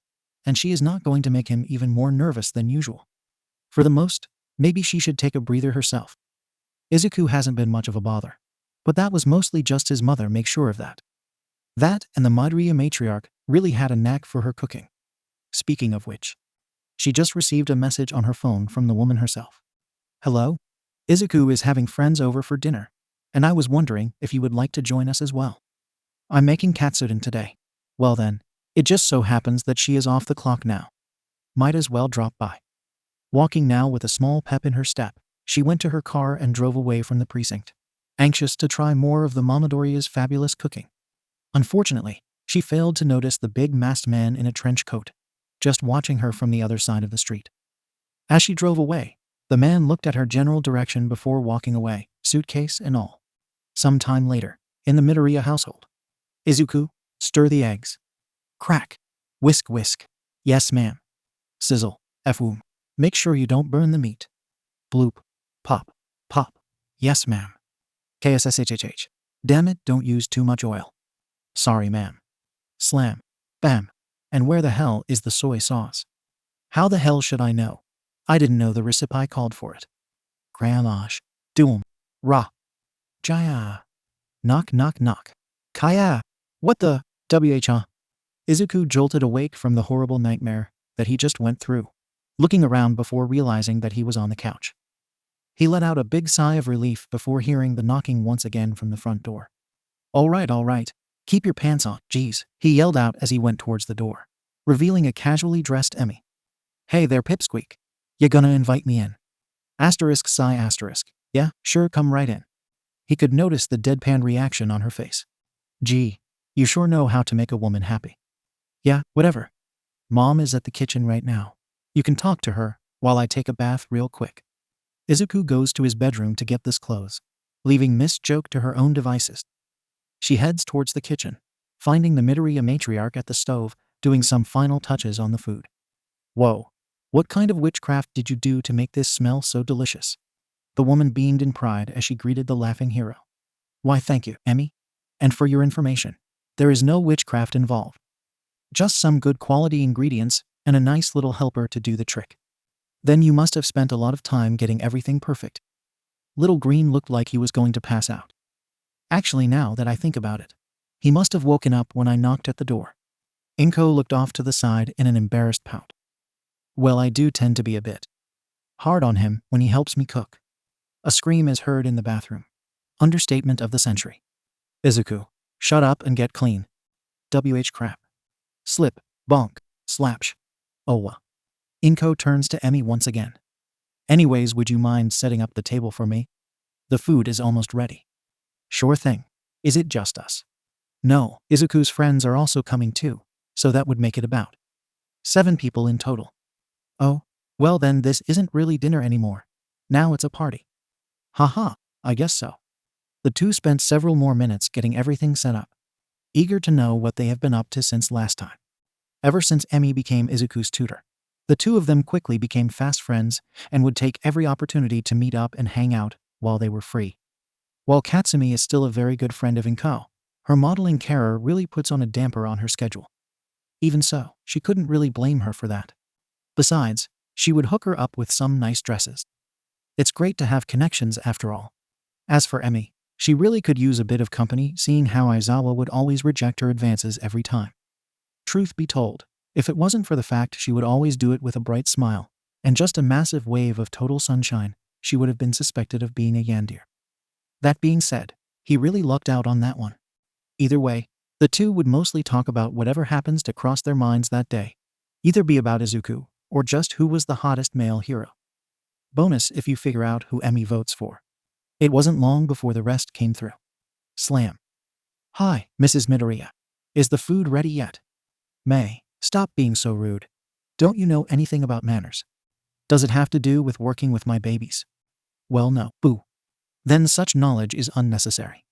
and she is not going to make him even more nervous than usual. For the most, maybe she should take a breather herself. Izuku hasn't been much of a bother, but that was mostly just his mother make sure of that. That and the Madria matriarch really had a knack for her cooking. Speaking of which, she just received a message on her phone from the woman herself. Hello? Izuku is having friends over for dinner, and I was wondering if you would like to join us as well. I'm making katsudon today. Well then, it just so happens that she is off the clock now. Might as well drop by. Walking now with a small pep in her step, she went to her car and drove away from the precinct, anxious to try more of the Mamadoria's fabulous cooking. Unfortunately, she failed to notice the big masked man in a trench coat, just watching her from the other side of the street. As she drove away, the man looked at her general direction before walking away, suitcase and all. Some time later, in the Midoriya household. Izuku, stir the eggs. Crack. Whisk whisk. Yes ma'am. Sizzle. F-woom. Make sure you don't burn the meat. Bloop. Pop. Pop. Yes ma'am. KSSHHH. Damn it, don't use too much oil. Sorry ma'am. Slam. Bam. And where the hell is the soy sauce? How the hell should I know? I didn't know the recipe called for it. Gramash. Doom. Ra. Jaya. Knock knock knock. Kaya. What the? WH? Izuku jolted awake from the horrible nightmare that he just went through, looking around before realizing that he was on the couch. He let out a big sigh of relief before hearing the knocking once again from the front door. All right. Keep your pants on, geez, he yelled out as he went towards the door, revealing a casually dressed Emmy. Hey there, Pipsqueak. You gonna invite me in? Asterisk sigh asterisk. Yeah, sure, come right in. He could notice the deadpan reaction on her face. Gee, you sure know how to make a woman happy. Yeah, whatever. Mom is at the kitchen right now. You can talk to her while I take a bath real quick. Izuku goes to his bedroom to get this clothes, leaving Miss Joke to her own devices. She heads towards the kitchen, finding the Midoriya matriarch at the stove, doing some final touches on the food. Whoa, what kind of witchcraft did you do to make this smell so delicious? The woman beamed in pride as she greeted the laughing hero. Why thank you, Emmy. And for your information, there is no witchcraft involved. Just some good quality ingredients and a nice little helper to do the trick. Then you must have spent a lot of time getting everything perfect. Little Green looked like he was going to pass out. Actually, now that I think about it, he must have woken up when I knocked at the door. Inko looked off to the side in an embarrassed pout. Well, I do tend to be a bit hard on him when he helps me cook. A scream is heard in the bathroom. Understatement of the century. Izuku, shut up and get clean. WH crap. Slip, bonk, slapsh. Owa. Inko turns to Emmy once again. Anyways, would you mind setting up the table for me? The food is almost ready. Sure thing. Is it just us? No, Izuku's friends are also coming too, so that would make it about 7 people in total. Oh, well then this isn't really dinner anymore. Now it's a party. Haha, I guess so. The two spent several more minutes getting everything set up, eager to know what they have been up to since last time. Ever since Emmy became Izuku's tutor, the two of them quickly became fast friends and would take every opportunity to meet up and hang out while they were free. While Katsumi is still a very good friend of Inko, her modeling career really puts on a damper on her schedule. Even so, she couldn't really blame her for that. Besides, she would hook her up with some nice dresses. It's great to have connections after all. As for Emmy, she really could use a bit of company, seeing how Aizawa would always reject her advances every time. Truth be told, if it wasn't for the fact she would always do it with a bright smile and just a massive wave of total sunshine, she would have been suspected of being a yandere. That being said, he really lucked out on that one. Either way, the two would mostly talk about whatever happens to cross their minds that day, either be about Izuku or just who was the hottest male hero. Bonus if you figure out who Emmy votes for. It wasn't long before the rest came through. Slam. Hi, Mrs. Midoriya. Is the food ready yet? May, stop being so rude. Don't you know anything about manners? Does it have to do with working with my babies? Well, no. Boo. Then such knowledge is unnecessary.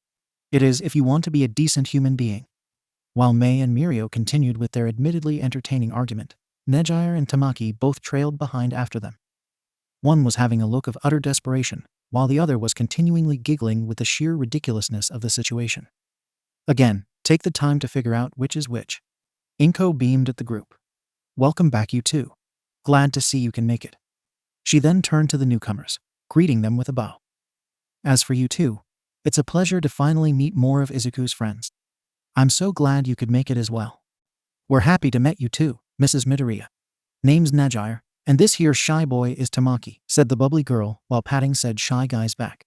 It is if you want to be a decent human being. While May and Mirio continued with their admittedly entertaining argument, Nejair and Tamaki both trailed behind after them. One was having a look of utter desperation, while the other was continually giggling with the sheer ridiculousness of the situation. Again, take the time to figure out which is which. Inko beamed at the group. Welcome back, you two. Glad to see you can make it. She then turned to the newcomers, greeting them with a bow. As for you two, it's a pleasure to finally meet more of Izuku's friends. I'm so glad you could make it as well. We're happy to meet you too, Mrs. Midoriya. Name's Nejair, and this here shy boy is Tamaki, said the bubbly girl while patting said shy guy's back.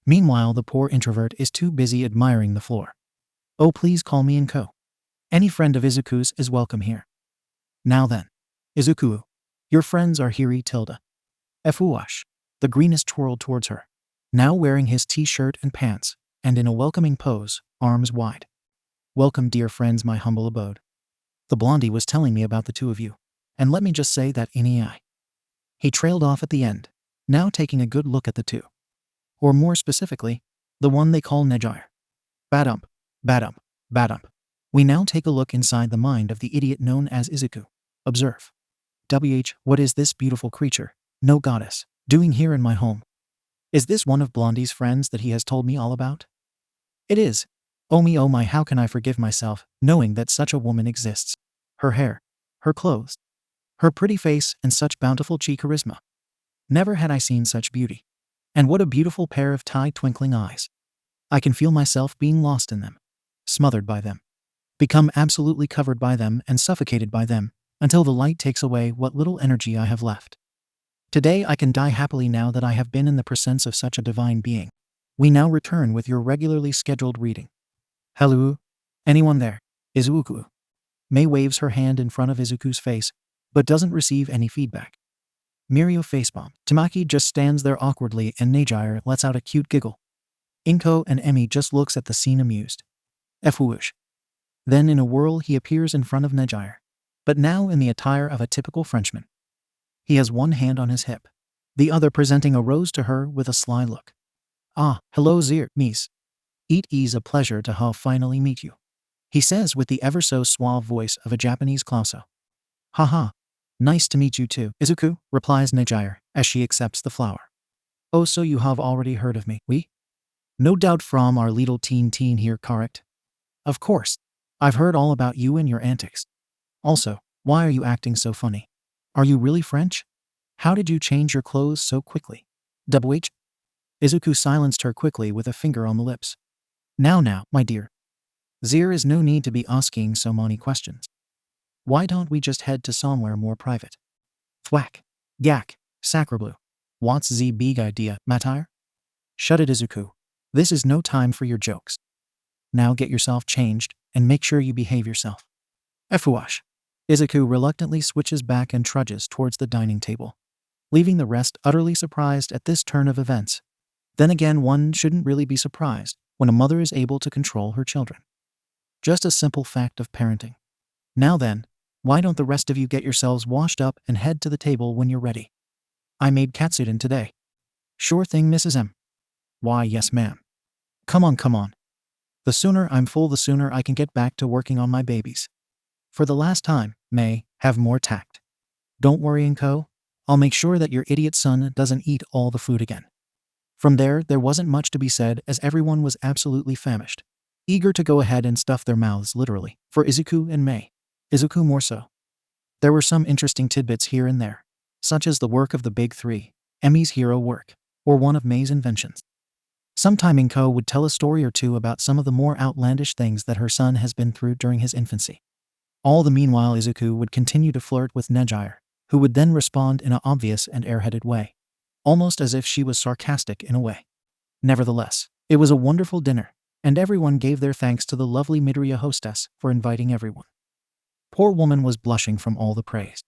Meanwhile, the poor introvert is too busy admiring the floor. Oh, please call me Inko. Any friend of Izuku's is welcome here. Now then, Izuku, your friends are Hiri Tilda. Fuash. The greenest twirled towards her, now wearing his t-shirt and pants, and in a welcoming pose, arms wide. Welcome, dear friends, my humble abode. The blondie was telling me about the two of you, and let me just say that Inei. He trailed off at the end, now taking a good look at the two. Or more specifically, the one they call Nejair. Badump, badump, badump. We now take a look inside the mind of the idiot known as Izuku. Observe. What is this beautiful creature, no goddess, doing here in my home? Is this one of Blondie's friends that he has told me all about? It is. Oh my, how can I forgive myself, knowing that such a woman exists? Her hair, her clothes, her pretty face, and such bountiful charisma. Never had I seen such beauty. And what a beautiful pair of twinkling eyes. I can feel myself being lost in them, smothered by them, become absolutely covered by them and suffocated by them, until the light takes away what little energy I have left. Today I can die happily now that I have been in the presence of such a divine being. We now return with your regularly scheduled reading. Hello? Anyone there? Izuku. May waves her hand in front of Izuku's face, but doesn't receive any feedback. Mirio facepalm. Tamaki just stands there awkwardly and Nejair lets out a cute giggle. Inko and Emi just looks at the scene amused. Whoosh. Then in a whirl he appears in front of Nejair, but now in the attire of a typical Frenchman. He has one hand on his hip, the other presenting a rose to her with a sly look. Ah, hello zir, Mies. It is a pleasure to finally meet you, he says with the ever so suave voice of a Japanese Klauso. Haha. Nice to meet you too, Izuku, replies Nejair as she accepts the flower. Oh, so you have already heard of me, we? No doubt from our little teen here, correct? Of course. I've heard all about you and your antics. Also, why are you acting so funny? Are you really French? How did you change your clothes so quickly? WH? Izuku silenced her quickly with a finger on the lips. Now, my dear. There is no need to be asking so many questions. Why don't we just head to somewhere more private? Thwack. Yak. Sacrebleu. What's the big idea, Matar? Shut it, Izuku. This is no time for your jokes. Now get yourself changed, and make sure you behave yourself. Fuash. Izuku reluctantly switches back and trudges towards the dining table, leaving the rest utterly surprised at this turn of events. Then again, one shouldn't really be surprised when a mother is able to control her children. Just a simple fact of parenting. Now then, why don't the rest of you get yourselves washed up and head to the table when you're ready? I made katsudon today. Sure thing, Mrs. M. Why, yes, ma'am. Come on. The sooner I'm full, the sooner I can get back to working on my babies. For the last time, May, have more tact. Don't worry, Inko. I'll make sure that your idiot son doesn't eat all the food again. From there wasn't much to be said as everyone was absolutely famished, eager to go ahead and stuff their mouths literally, for Izuku and May. Izuku more so. There were some interesting tidbits here and there, such as the work of the big three, Emi's hero work, or one of May's inventions. Sometime Inko would tell a story or two about some of the more outlandish things that her son has been through during his infancy. All the meanwhile Izuku would continue to flirt with Nejair, who would then respond in an obvious and airheaded way, almost as if she was sarcastic in a way. Nevertheless, it was a wonderful dinner, and everyone gave their thanks to the lovely Midoriya hostess for inviting everyone. Poor woman was blushing from all the praise.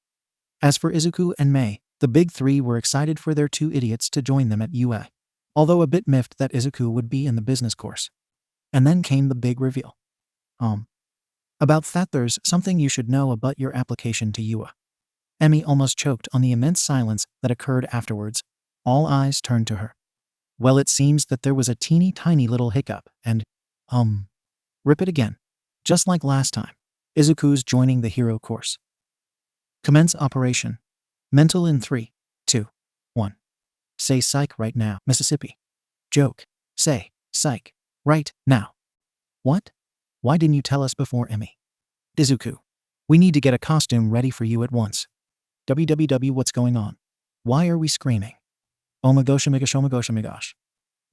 As for Izuku and May, the big three were excited for their two idiots to join them at UA, although a bit miffed that Izuku would be in the business course. And then came the big reveal. About that there's something you should know about your application to UA. Emmy almost choked on the immense silence that occurred afterwards. All eyes turned to her. Well, it seems that there was a teeny tiny little hiccup and, rip it again. Just like last time. Izuku's joining the hero course. Commence operation. Mental in 3, 2, 1. Say psych right now, Mississippi. Joke. Say psych right now. What? Why didn't you tell us before, Emmy? Izuku. We need to get a costume ready for you at once. WWW, what's going on? Why are we screaming? Oh my gosh, oh my gosh, oh my gosh, oh my gosh.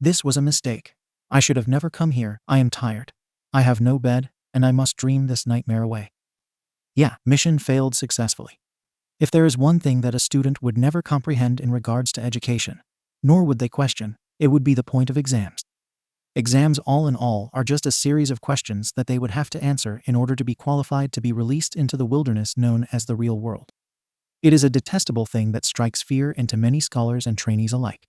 This was a mistake. I should have never come here. I am tired. I have no bed, and I must dream this nightmare away. Yeah, mission failed successfully. If there is one thing that a student would never comprehend in regards to education, nor would they question, it would be the point of exams. Exams, all in all, are just a series of questions that they would have to answer in order to be qualified to be released into the wilderness known as the real world. It is a detestable thing that strikes fear into many scholars and trainees alike.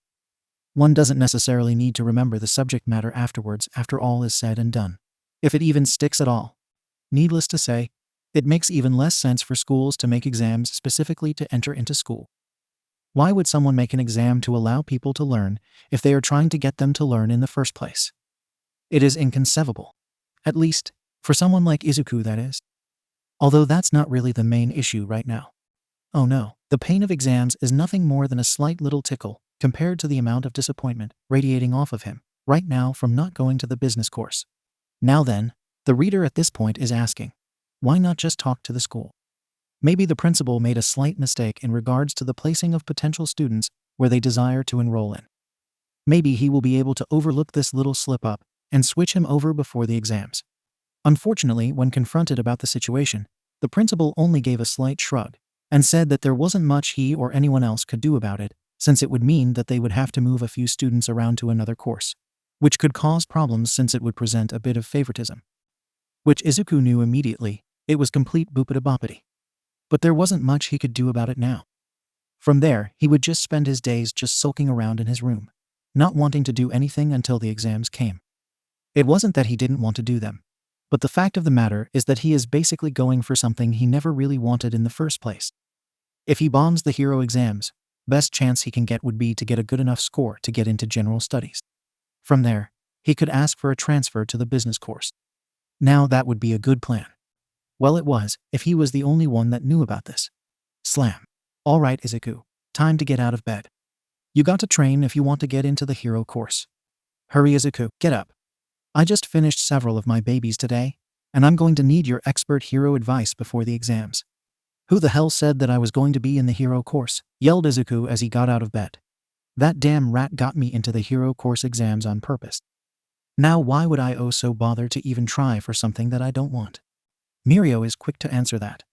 One doesn't necessarily need to remember the subject matter afterwards after all is said and done, if it even sticks at all. Needless to say, it makes even less sense for schools to make exams specifically to enter into school. Why would someone make an exam to allow people to learn if they are trying to get them to learn in the first place? It is inconceivable. At least, for someone like Izuku, that is. Although that's not really the main issue right now. Oh no, the pain of exams is nothing more than a slight little tickle compared to the amount of disappointment radiating off of him right now from not going to the business course. Now then, the reader at this point is asking, why not just talk to the school? Maybe the principal made a slight mistake in regards to the placing of potential students where they desire to enroll in. Maybe he will be able to overlook this little slip-up and switch him over before the exams. Unfortunately, when confronted about the situation, the principal only gave a slight shrug and said that there wasn't much he or anyone else could do about it, since it would mean that they would have to move a few students around to another course, which could cause problems since it would present a bit of favoritism. Which Izuku knew immediately, it was complete boopity-boppity. But there wasn't much he could do about it now. From there, he would just spend his days just sulking around in his room, not wanting to do anything until the exams came. It wasn't that he didn't want to do them, but the fact of the matter is that he is basically going for something he never really wanted in the first place. If he bombs the hero exams, best chance he can get would be to get a good enough score to get into general studies. From there, he could ask for a transfer to the business course. Now that would be a good plan. Well, it was, if he was the only one that knew about this. Slam. All right, Izuku. Time to get out of bed. You got to train if you want to get into the hero course. Hurry, Izuku, get up. I just finished several of my babies today, and I'm going to need your expert hero advice before the exams. Who the hell said that I was going to be in the hero course? Yelled Izuku as he got out of bed. That damn rat got me into the hero course exams on purpose. Now why would I so bother to even try for something that I don't want? Mirio is quick to answer that.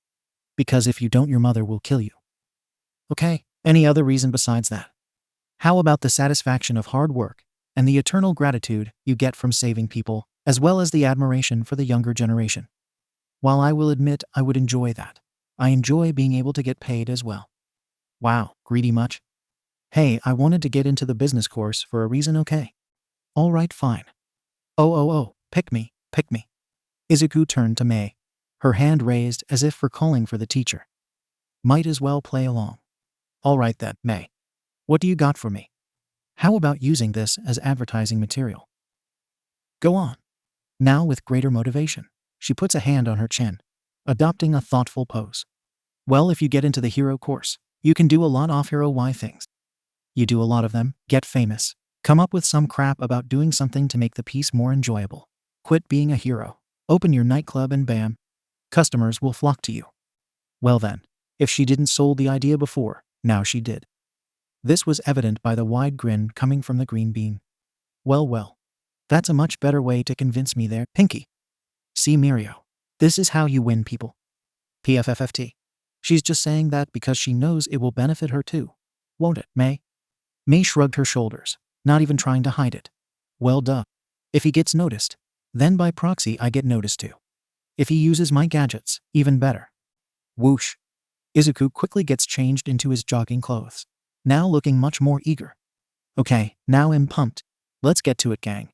Because if you don't, your mother will kill you. Okay, any other reason besides that? How about the satisfaction of hard work and the eternal gratitude you get from saving people, as well as the admiration for the younger generation? While I will admit I would enjoy that, I enjoy being able to get paid as well. Wow, greedy much? Hey, I wanted to get into the business course for a reason, okay? All right, fine. Oh, pick me, pick me. Izuku turned to Mei, her hand raised as if for calling for the teacher. Might as well play along. All right then, Mei. What do you got for me? How about using this as advertising material? Go on. Now with greater motivation, she puts a hand on her chin, adopting a thoughtful pose. Well, if you get into the hero course, you can do a lot of hero Y things. You do a lot of them, get famous, come up with some crap about doing something to make the piece more enjoyable, quit being a hero, open your nightclub and bam, customers will flock to you. Well then, if she didn't sold the idea before, now she did. This was evident by the wide grin coming from the green bean. Well, that's a much better way to convince me there, Pinky. See, Mirio, this is how you win people. PFFFT. She's just saying that because she knows it will benefit her too, won't it, Mei? Mei shrugged her shoulders, not even trying to hide it. Well, duh. If he gets noticed, then by proxy I get noticed too. If he uses my gadgets, even better. Whoosh. Izuku quickly gets changed into his jogging clothes, now looking much more eager. Okay, now I'm pumped. Let's get to it, gang.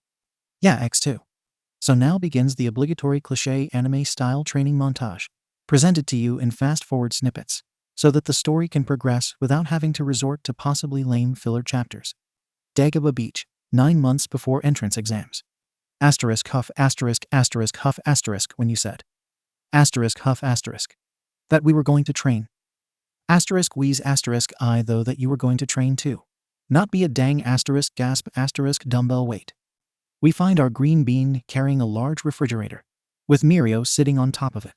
Yeah, X2. So now begins the obligatory cliché anime-style training montage, presented to you in fast-forward snippets, so that the story can progress without having to resort to possibly lame filler chapters. Dagobah Beach, 9 months before entrance exams. Asterisk huff asterisk huff asterisk when you said. Asterisk huff asterisk. That we were going to train. Asterisk wheeze asterisk I though that you were going to train too. Not be a dang asterisk gasp asterisk dumbbell weight. We find our green bean carrying a large refrigerator, with Mirio sitting on top of it.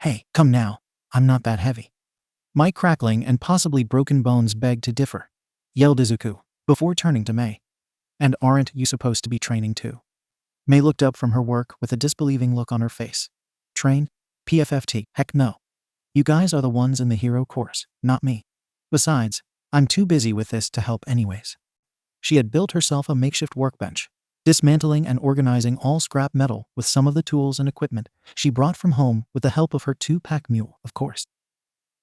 Hey, come now, I'm not that heavy. My crackling and possibly broken bones beg to differ, yelled Izuku, before turning to Mei. And aren't you supposed to be training too? Mei looked up from her work with a disbelieving look on her face. Train? PFFT, heck no. You guys are the ones in the hero course, not me. Besides, I'm too busy with this to help anyways. She had built herself a makeshift workbench, dismantling and organizing all scrap metal with some of the tools and equipment she brought from home with the help of her 2-pack mule, of course.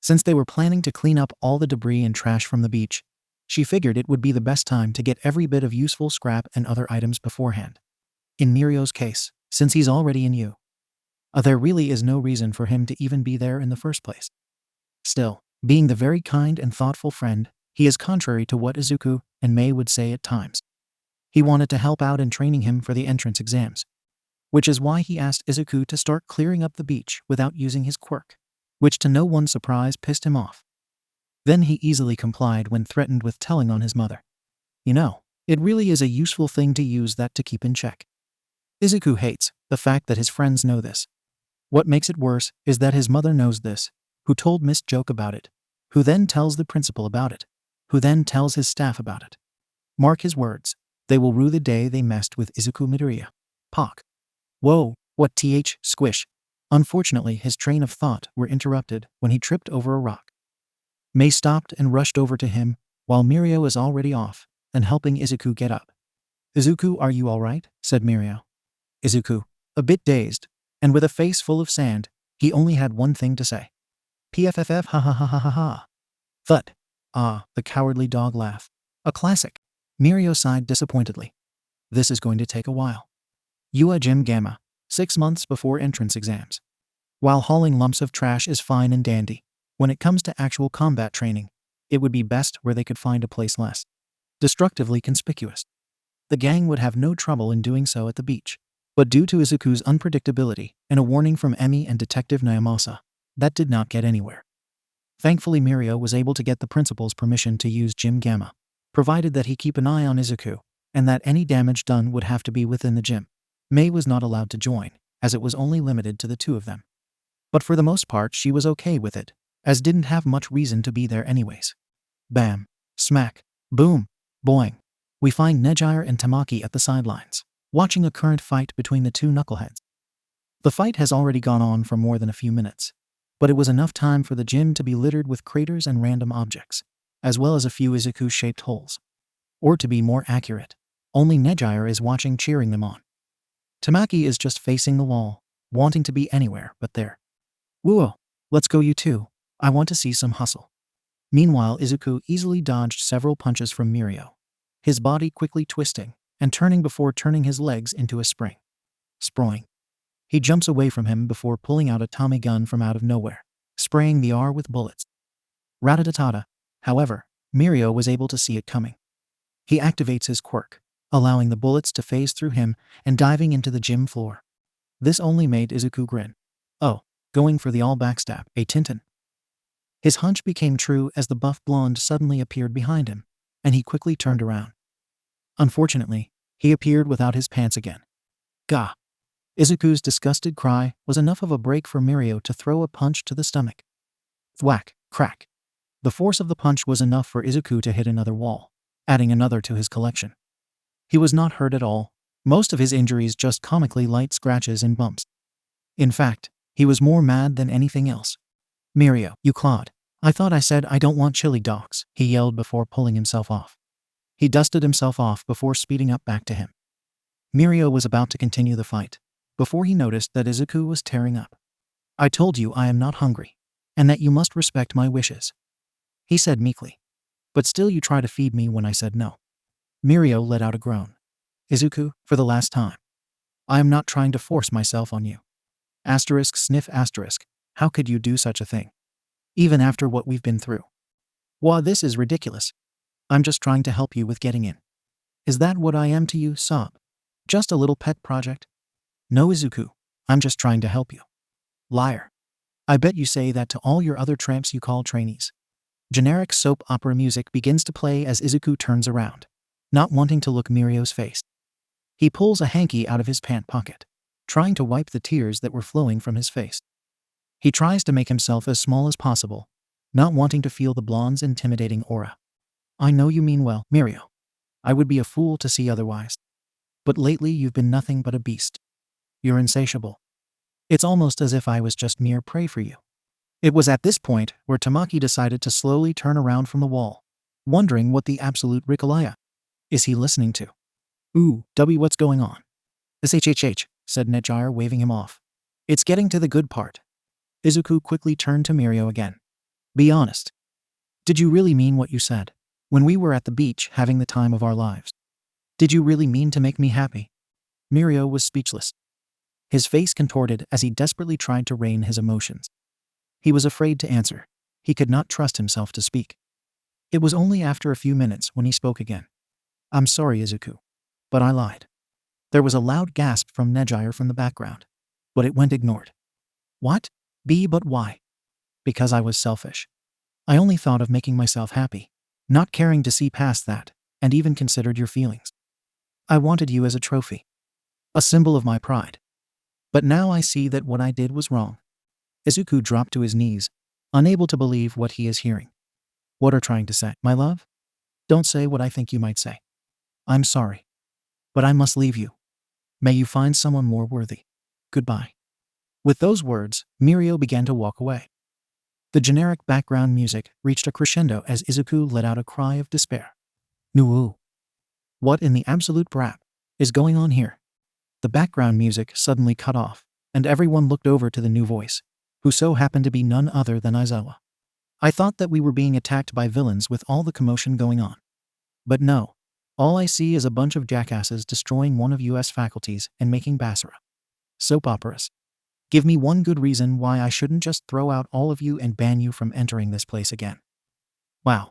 Since they were planning to clean up all the debris and trash from the beach, she figured it would be the best time to get every bit of useful scrap and other items beforehand. In Mirio's case, since he's already in U, there really is no reason for him to even be there in the first place. Still, being the very kind and thoughtful friend, he is contrary to what Izuku and Mei would say at times. He wanted to help out in training him for the entrance exams, which is why he asked Izuku to start clearing up the beach without using his quirk, which to no one's surprise pissed him off. Then he easily complied when threatened with telling on his mother. You know, it really is a useful thing to use that to keep in check. Izuku hates the fact that his friends know this. What makes it worse is that his mother knows this, who told Miss Joke about it, who then tells the principal about it, who then tells his staff about it. Mark his words, they will rue the day they messed with Izuku Midoriya. Pock. Whoa, what th squish. Unfortunately, his train of thought were interrupted when he tripped over a rock. Mei stopped and rushed over to him, while Mirio is already off and helping Izuku get up. Izuku, are you alright? Said Mirio. Izuku, a bit dazed, and with a face full of sand, he only had one thing to say. PFFF ha ha ha ha ha ha. Thud. Ah, the cowardly dog laugh. A classic. Mirio sighed disappointedly. This is going to take a while. Ua Gym Gamma, 6 months before entrance exams. While hauling lumps of trash is fine and dandy, when it comes to actual combat training, it would be best where they could find a place less destructively conspicuous. The gang would have no trouble in doing so at the beach, but due to Izuku's unpredictability and a warning from Emi and Detective Nyamasa, that did not get anywhere. Thankfully, Mirio was able to get the principal's permission to use Gym Gamma, provided that he keep an eye on Izuku, and that any damage done would have to be within the gym. Mei was not allowed to join, as it was only limited to the two of them. But for the most part she was okay with it, as didn't have much reason to be there anyways. Bam, smack, boom, boing. We find Nejire and Tamaki at the sidelines, watching a current fight between the two knuckleheads. The fight has already gone on for more than a few minutes, but it was enough time for the gym to be littered with craters and random objects, as well as a few Izuku-shaped holes. Or to be more accurate, only Nejire is watching, cheering them on. Tamaki is just facing the wall, wanting to be anywhere but there. Whoa, let's go you two, I want to see some hustle. Meanwhile, Izuku easily dodged several punches from Mirio, his body quickly twisting and turning before turning his legs into a spring. Sproing. He jumps away from him before pulling out a Tommy gun from out of nowhere, spraying the air with bullets. Ratatatata. However, Mirio was able to see it coming. He activates his quirk, allowing the bullets to phase through him and diving into the gym floor. This only made Izuku grin. Oh, going for the all backstab, a Tintin. His hunch became true as the buff blonde suddenly appeared behind him, and he quickly turned around. Unfortunately, he appeared without his pants again. Gah! Izuku's disgusted cry was enough of a break for Mirio to throw a punch to the stomach. Thwack, crack. The force of the punch was enough for Izuku to hit another wall, adding another to his collection. He was not hurt at all, most of his injuries just comically light scratches and bumps. In fact, he was more mad than anything else. Mirio, you clod. I thought I said I don't want chili dogs, he yelled before pulling himself off. He dusted himself off before speeding up back to him. Mirio was about to continue the fight, before he noticed that Izuku was tearing up. I told you I am not hungry, and that you must respect my wishes, he said meekly. But still you try to feed me when I said no. Mirio let out a groan. Izuku, for the last time. I am not trying to force myself on you. Asterisk sniff asterisk. How could you do such a thing? Even after what we've been through. Why, this is ridiculous. I'm just trying to help you with getting in. Is that what I am to you, sob? Just a little pet project? No, Izuku. I'm just trying to help you. Liar. I bet you say that to all your other tramps you call trainees. Generic soap opera music begins to play as Izuku turns around, not wanting to look Mirio's face. He pulls a hanky out of his pant pocket, trying to wipe the tears that were flowing from his face. He tries to make himself as small as possible, not wanting to feel the blonde's intimidating aura. I know you mean well, Mirio. I would be a fool to see otherwise. But lately you've been nothing but a beast. You're insatiable. It's almost as if I was just mere prey for you. It was at this point where Tamaki decided to slowly turn around from the wall, wondering what the absolute Rikalaya is he listening to. Ooh, what's going on? SHHH, said Nejire, waving him off. It's getting to the good part. Izuku quickly turned to Mirio again. Be honest. Did you really mean what you said? When we were at the beach having the time of our lives? Did you really mean to make me happy? Mirio was speechless. His face contorted as he desperately tried to rein his emotions. He was afraid to answer. He could not trust himself to speak. It was only after a few minutes when he spoke again. I'm sorry, Izuku. But I lied. There was a loud gasp from Nejire from the background, but it went ignored. What? But why? Because I was selfish. I only thought of making myself happy, not caring to see past that, and even considered your feelings. I wanted you as a trophy. A symbol of my pride. But now I see that what I did was wrong. Izuku dropped to his knees, unable to believe what he is hearing. What are trying to say, my love? Don't say what I think you might say. I'm sorry. But I must leave you. May you find someone more worthy. Goodbye. With those words, Mirio began to walk away. The generic background music reached a crescendo as Izuku let out a cry of despair. Nuu. What in the absolute brap is going on here? The background music suddenly cut off, and everyone looked over to the new voice, who so happened to be none other than Aizawa. I thought that we were being attacked by villains with all the commotion going on. But no. All I see is a bunch of jackasses destroying one of US faculties and making basara. Soap operas. Give me one good reason why I shouldn't just throw out all of you and ban you from entering this place again. Wow.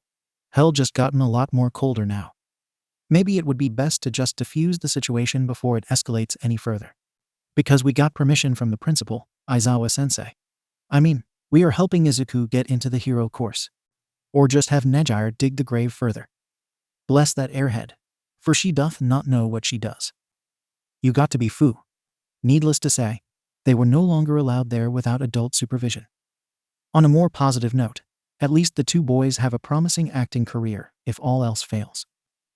Hell just gotten a lot more colder now. Maybe it would be best to just defuse the situation before it escalates any further. Because we got permission from the principal, Aizawa-sensei. I mean, we are helping Izuku get into the hero course. Or just have Nejire dig the grave further. Bless that airhead, for she doth not know what she does. You got to be foo. Needless to say, they were no longer allowed there without adult supervision. On a more positive note, at least the two boys have a promising acting career if all else fails.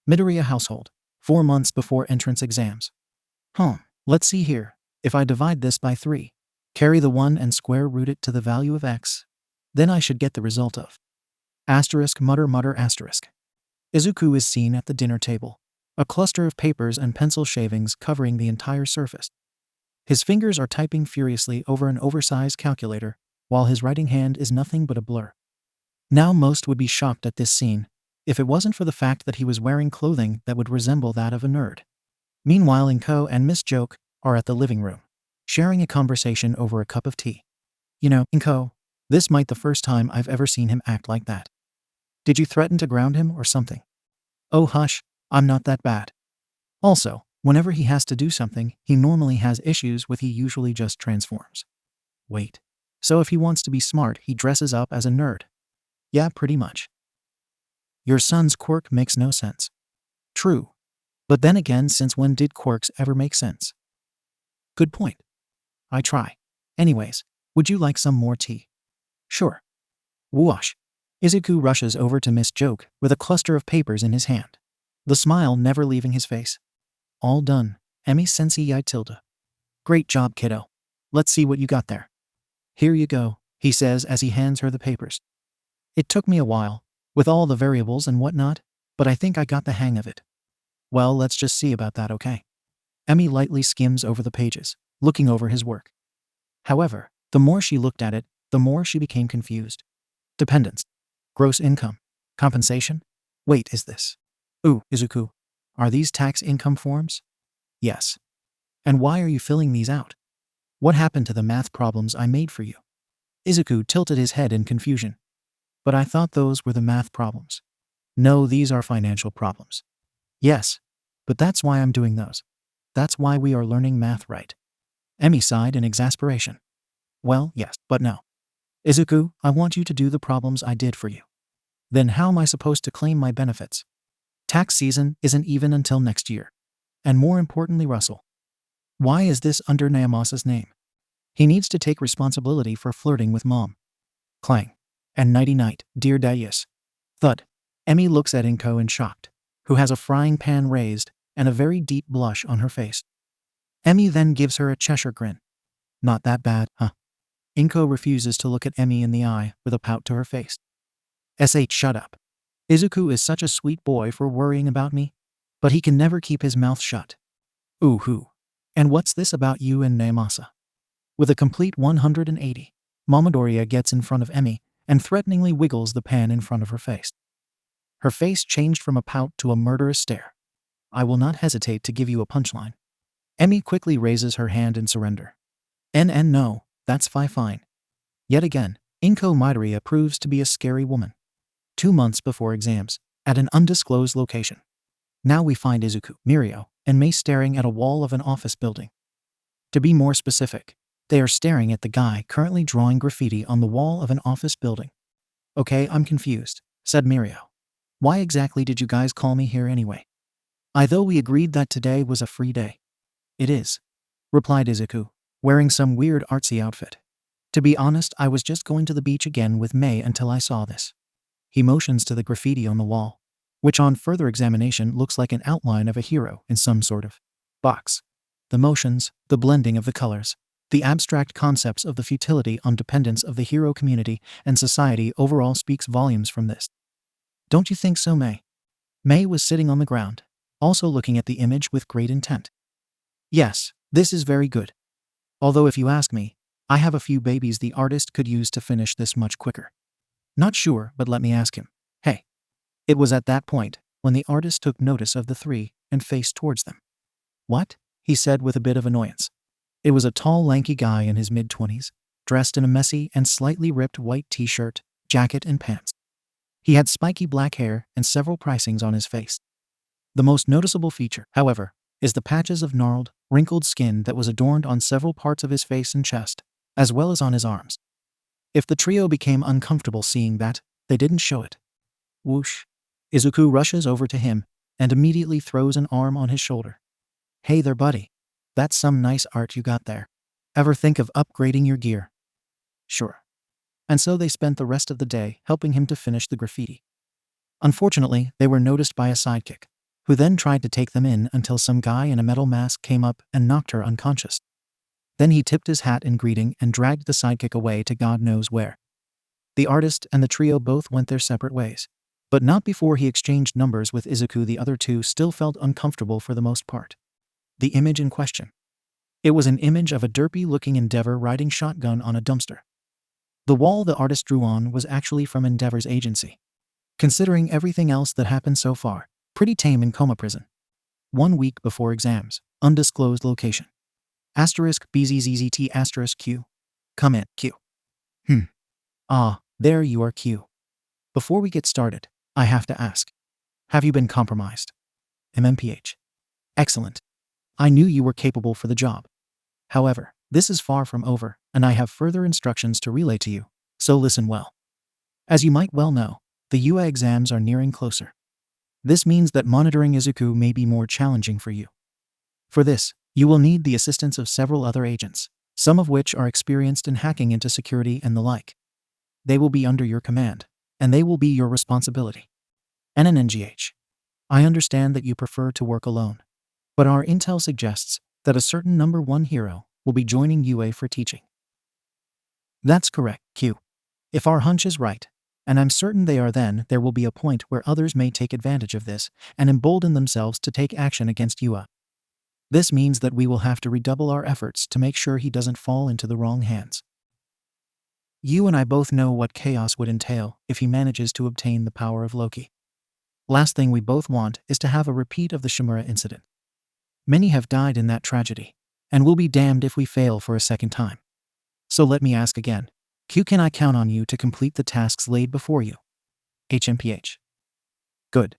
Midoriya household, 4 months before entrance exams. Let's see here. If I divide this by 3, carry the 1 and square root it to the value of x, then I should get the result of asterisk mutter mutter asterisk. Izuku is seen at the dinner table, a cluster of papers and pencil shavings covering the entire surface. His fingers are typing furiously over an oversized calculator, while his writing hand is nothing but a blur. Now most would be shocked at this scene, if it wasn't for the fact that he was wearing clothing that would resemble that of a nerd. Meanwhile, Inko and Miss Joke are at the living room, sharing a conversation over a cup of tea. You know, Inko, this might the first time I've ever seen him act like that. Did you threaten to ground him or something? Oh hush, I'm not that bad. Also, whenever he has to do something he normally has issues with, he usually just transforms. Wait. So if he wants to be smart, he dresses up as a nerd? Yeah, pretty much. Your son's quirk makes no sense. True. But then again, since when did quirks ever make sense? Good point. I try. Anyways, would you like some more tea? Sure. Whoosh. Izuku rushes over to Miss Joke with a cluster of papers in his hand, the smile never leaving his face. All done, Emi Sensei Yai tilde. Great job, kiddo. Let's see what you got there. Here you go, he says as he hands her the papers. It took me a while, with all the variables and whatnot, but I think I got the hang of it. Well, let's just see about that, okay? Emi lightly skims over the pages, looking over his work. However, the more she looked at it, the more she became confused. Dependence. Gross income. Compensation? Wait, is this? Ooh, Izuku. Are these tax income forms? Yes. And why are you filling these out? What happened to the math problems I made for you? Izuku tilted his head in confusion. But I thought those were the math problems. No, these are financial problems. Yes, but that's why I'm doing those. That's why we are learning math, right? Emi sighed in exasperation. Well, yes, but no. Izuku, I want you to do the problems I did for you. Then how am I supposed to claim my benefits? Tax season isn't even until next year. And more importantly, Russell. Why is this under Naomasa's name? He needs to take responsibility for flirting with Mom. Clang. And nighty-night, dear Dais. Thud. Emi looks at Inko in shocked, who has a frying pan raised and a very deep blush on her face. Emi then gives her a Cheshire grin. Not that bad, huh? Inko refuses to look at Emi in the eye with a pout to her face. Shut up. Izuku is such a sweet boy for worrying about me, but he can never keep his mouth shut. Ooh-hoo. And what's this about you and Naomasa? With a complete 180, Momodoria gets in front of Emi and threateningly wiggles the pan in front of her face. Her face changed from a pout to a murderous stare. I will not hesitate to give you a punchline. Emi quickly raises her hand in surrender. No, that's fine. Yet again, Inko Midoriya proves to be a scary woman. 2 months before exams, at an undisclosed location. Now we find Izuku, Mirio, and Mei staring at a wall of an office building. To be more specific, they are staring at the guy currently drawing graffiti on the wall of an office building. Okay, I'm confused, said Mirio. Why exactly did you guys call me here anyway? I thought we agreed that today was a free day. It is, replied Izuku, wearing some weird artsy outfit. To be honest, I was just going to the beach again with Mei until I saw this. He motions to the graffiti on the wall, which on further examination looks like an outline of a hero in some sort of box. The motions, the blending of the colors, the abstract concepts of the futility on dependence of the hero community and society overall speaks volumes from this. Don't you think so, Mei? Mei was sitting on the ground, also looking at the image with great intent. Yes, this is very good. Although if you ask me, I have a few babies the artist could use to finish this much quicker. Not sure, but let me ask him. Hey. It was at that point when the artist took notice of the three and faced towards them. What? He said with a bit of annoyance. It was a tall, lanky guy in his mid-20s, dressed in a messy and slightly ripped white t-shirt, jacket, and pants. He had spiky black hair and several piercings on his face. The most noticeable feature, however, is the patches of gnarled, wrinkled skin that was adorned on several parts of his face and chest, as well as on his arms. If the trio became uncomfortable seeing that, they didn't show it. Whoosh. Izuku rushes over to him and immediately throws an arm on his shoulder. Hey there, buddy. That's some nice art you got there. Ever think of upgrading your gear? Sure. And so they spent the rest of the day helping him to finish the graffiti. Unfortunately, they were noticed by a sidekick, who then tried to take them in until some guy in a metal mask came up and knocked her unconscious. Then he tipped his hat in greeting and dragged the sidekick away to God knows where. The artist and the trio both went their separate ways, but not before he exchanged numbers with Izuku. The other two still felt uncomfortable for the most part. The image in question. It was an image of a derpy-looking Endeavor riding shotgun on a dumpster. The wall the artist drew on was actually from Endeavor's agency. Considering everything else that happened so far, pretty tame in coma prison. 1 week before exams, undisclosed location. *BZZZT** Q. Come in, Q. Ah, there you are, Q. Before we get started, I have to ask. Have you been compromised? MMPH. Excellent. I knew you were capable for the job. However, this is far from over, and I have further instructions to relay to you, so listen well. As you might well know, the UA exams are nearing closer. This means that monitoring Izuku may be more challenging for you. For this, you will need the assistance of several other agents, some of which are experienced in hacking into security and the like. They will be under your command, and they will be your responsibility. NNNGH. I understand that you prefer to work alone, but our intel suggests that a certain number 1 hero will be joining UA for teaching. That's correct, Q. If our hunch is right, and I'm certain they are, then there will be a point where others may take advantage of this and embolden themselves to take action against UA. This means that we will have to redouble our efforts to make sure he doesn't fall into the wrong hands. You and I both know what chaos would entail if he manages to obtain the power of Loki. Last thing we both want is to have a repeat of the Shimura incident. Many have died in that tragedy, and we'll be damned if we fail for a second time. So let me ask again. Q, can I count on you to complete the tasks laid before you? HMPH. Good.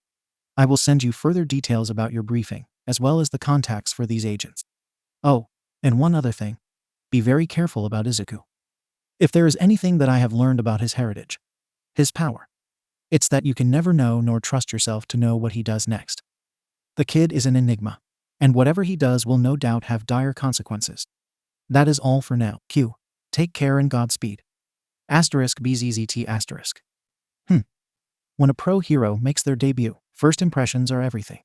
I will send you further details about your briefing, as well as the contacts for these agents. Oh, and one other thing. Be very careful about Izuku. If there is anything that I have learned about his heritage, his power, it's that you can never know nor trust yourself to know what he does next. The kid is an enigma, and whatever he does will no doubt have dire consequences. That is all for now. Q. Take care and Godspeed. *BZZT*. When a pro hero makes their debut, first impressions are everything.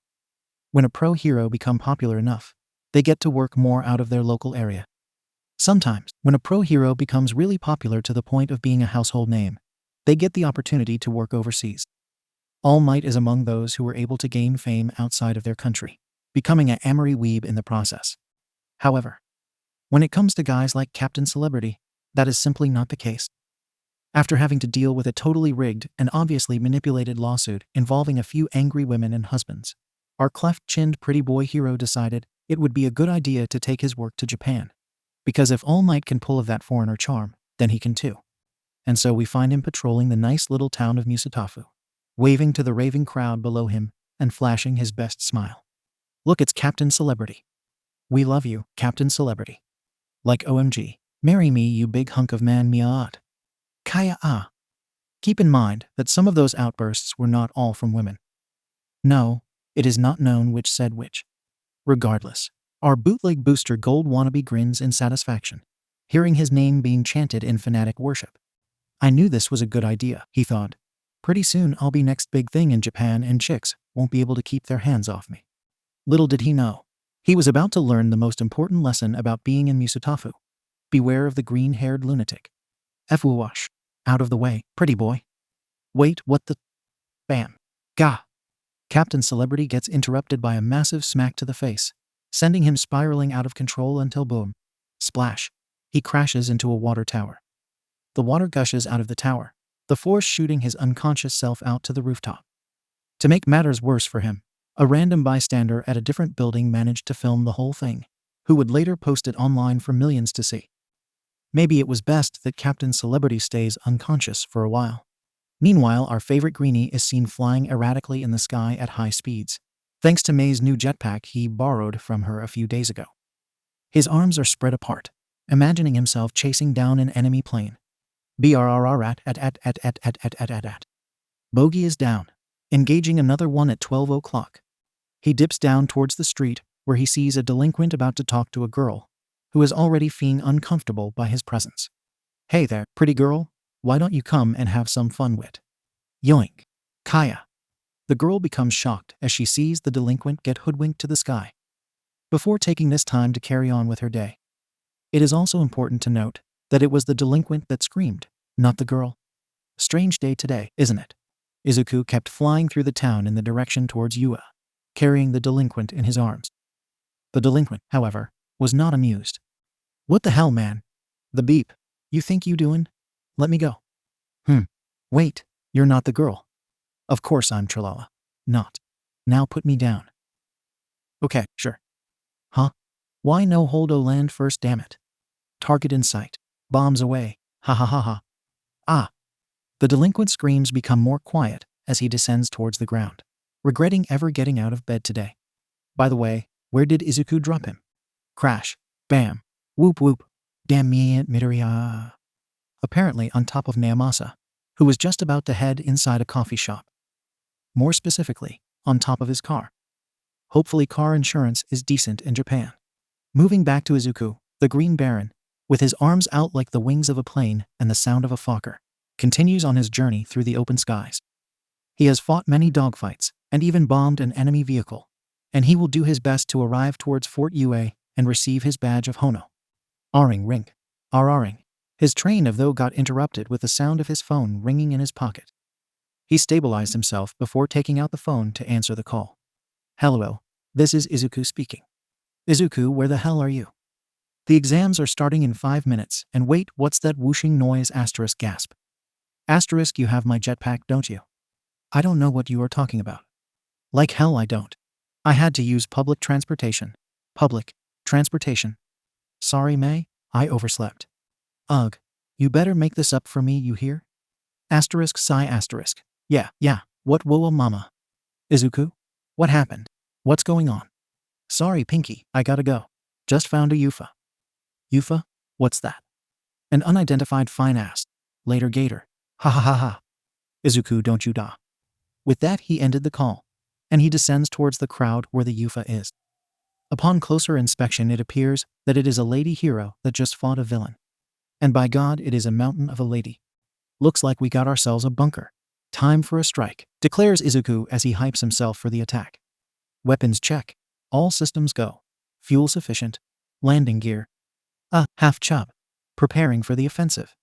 When a pro hero become popular enough, they get to work more out of their local area. Sometimes, when a pro hero becomes really popular to the point of being a household name, they get the opportunity to work overseas. All Might is among those who were able to gain fame outside of their country, becoming an Amory weeb in the process. However, when it comes to guys like Captain Celebrity, that is simply not the case. After having to deal with a totally rigged and obviously manipulated lawsuit involving a few angry women and husbands, our cleft-chinned pretty boy hero decided it would be a good idea to take his work to Japan. Because if All Might can pull of that foreigner charm, then he can too. And so we find him patrolling the nice little town of Musatafu, waving to the raving crowd below him and flashing his best smile. Look, it's Captain Celebrity. We love you, Captain Celebrity. Like OMG, marry me, you big hunk of man, miaat. Kaya ah. Keep in mind that some of those outbursts were not all from women. No, it is not known which said which. Regardless, our bootleg booster gold wannabe grins in satisfaction, hearing his name being chanted in fanatic worship. I knew this was a good idea, he thought. Pretty soon I'll be next big thing in Japan and chicks won't be able to keep their hands off me. Little did he know, he was about to learn the most important lesson about being in Musatafu. Beware of the green-haired lunatic. Fwoosh. Out of the way, pretty boy. Wait, what the? Bam. Gah. Captain Celebrity gets interrupted by a massive smack to the face, sending him spiraling out of control until boom. Splash. He crashes into a water tower. The water gushes out of the tower, the force shooting his unconscious self out to the rooftop. To make matters worse for him, a random bystander at a different building managed to film the whole thing, who would later post it online for millions to see. Maybe it was best that Captain Celebrity stays unconscious for a while. Meanwhile, our favorite greenie is seen flying erratically in the sky at high speeds, thanks to May's new jetpack he borrowed from her a few days ago. His arms are spread apart, imagining himself chasing down an enemy plane. Brrrrat. Bogey is down, engaging another one at 12 o'clock. He dips down towards the street, where he sees a delinquent about to talk to a girl, who is already feeling uncomfortable by his presence. Hey there, pretty girl, why don't you come and have some fun with? Yoink. Kaya. The girl becomes shocked as she sees the delinquent get hoodwinked to the sky, before taking this time to carry on with her day. It is also important to note that it was the delinquent that screamed, not the girl. Strange day today, isn't it? Izuku kept flying through the town in the direction towards Yua, carrying the delinquent in his arms. The delinquent, however, was not amused. What the hell, man? The beep. You think you doing? Let me go. Wait, you're not the girl. Of course I'm Tralala. Not. Now put me down. Okay, sure. Huh? Why no holdo land first, damn it? Target in sight. Bombs away. Ha ha ha ha. Ah. The delinquent screams become more quiet as he descends towards the ground, regretting ever getting out of bed today. By the way, where did Izuku drop him? Crash. Bam. Whoop whoop. Damn me, Aunt Midoriya. Apparently on top of Naomasa, who was just about to head inside a coffee shop. More specifically, on top of his car. Hopefully car insurance is decent in Japan. Moving back to Izuku, the Green Baron, with his arms out like the wings of a plane and the sound of a Fokker, continues on his journey through the open skies. He has fought many dogfights and even bombed an enemy vehicle, and he will do his best to arrive towards Fort Ue and receive his badge of Hono. Aring rink. Araring. His train of thought got interrupted with the sound of his phone ringing in his pocket. He stabilized himself before taking out the phone to answer the call. Hello, this is Izuku speaking. Izuku, where the hell are you? The exams are starting in 5 minutes, and wait, what's that whooshing noise? Gasp. You have my jetpack, don't you? I don't know what you are talking about. Like hell I don't. I had to use public transportation. Public transportation. Sorry, May, I overslept. Ugh. You better make this up for me, you hear? Asterisk sigh asterisk. Yeah, what whoa mama? Izuku? What happened? What's going on? Sorry, Pinky, I gotta go. Just found a UFA. UFA? What's that? An unidentified fine ass. Later gator. Ha ha ha ha. Izuku, don't you da. With that, he ended the call, and he descends towards the crowd where the UFA is. Upon closer inspection, it appears that it is a lady hero that just fought a villain. And by God, it is a mountain of a lady. Looks like we got ourselves a bunker. Time for a strike, declares Izuku as he hypes himself for the attack. Weapons check. All systems go. Fuel sufficient. Landing gear. Half chub. Preparing for the offensive.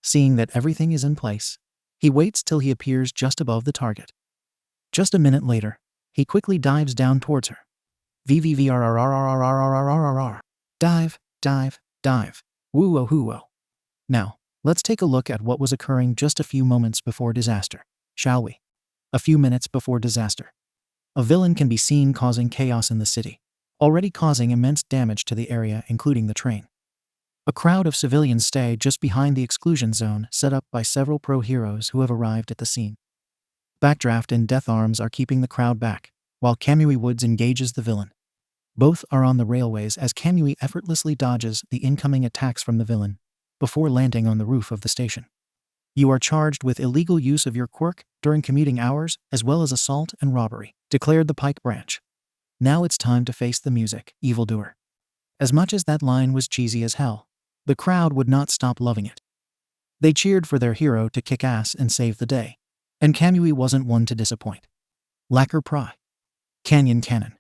Seeing that everything is in place, he waits till he appears just above the target. Just a minute later, he quickly dives down towards her. VVVRRRRRRRRRRRR. Dive, dive, dive. Woo-oh-hoo-oh. Now, let's take a look at what was occurring just a few moments before disaster, shall we? A few minutes before disaster. A villain can be seen causing chaos in the city, already causing immense damage to the area, including the train. A crowd of civilians stay just behind the exclusion zone set up by several pro-heroes who have arrived at the scene. Backdraft and Death Arms are keeping the crowd back, while Kamui Woods engages the villain. Both are on the railways as Kamui effortlessly dodges the incoming attacks from the villain before landing on the roof of the station. You are charged with illegal use of your quirk during commuting hours as well as assault and robbery, declared the Pike Branch. Now it's time to face the music, evildoer. As much as that line was cheesy as hell, the crowd would not stop loving it. They cheered for their hero to kick ass and save the day, and Kamui wasn't one to disappoint. Lacquer Pry. Canyon Cannon.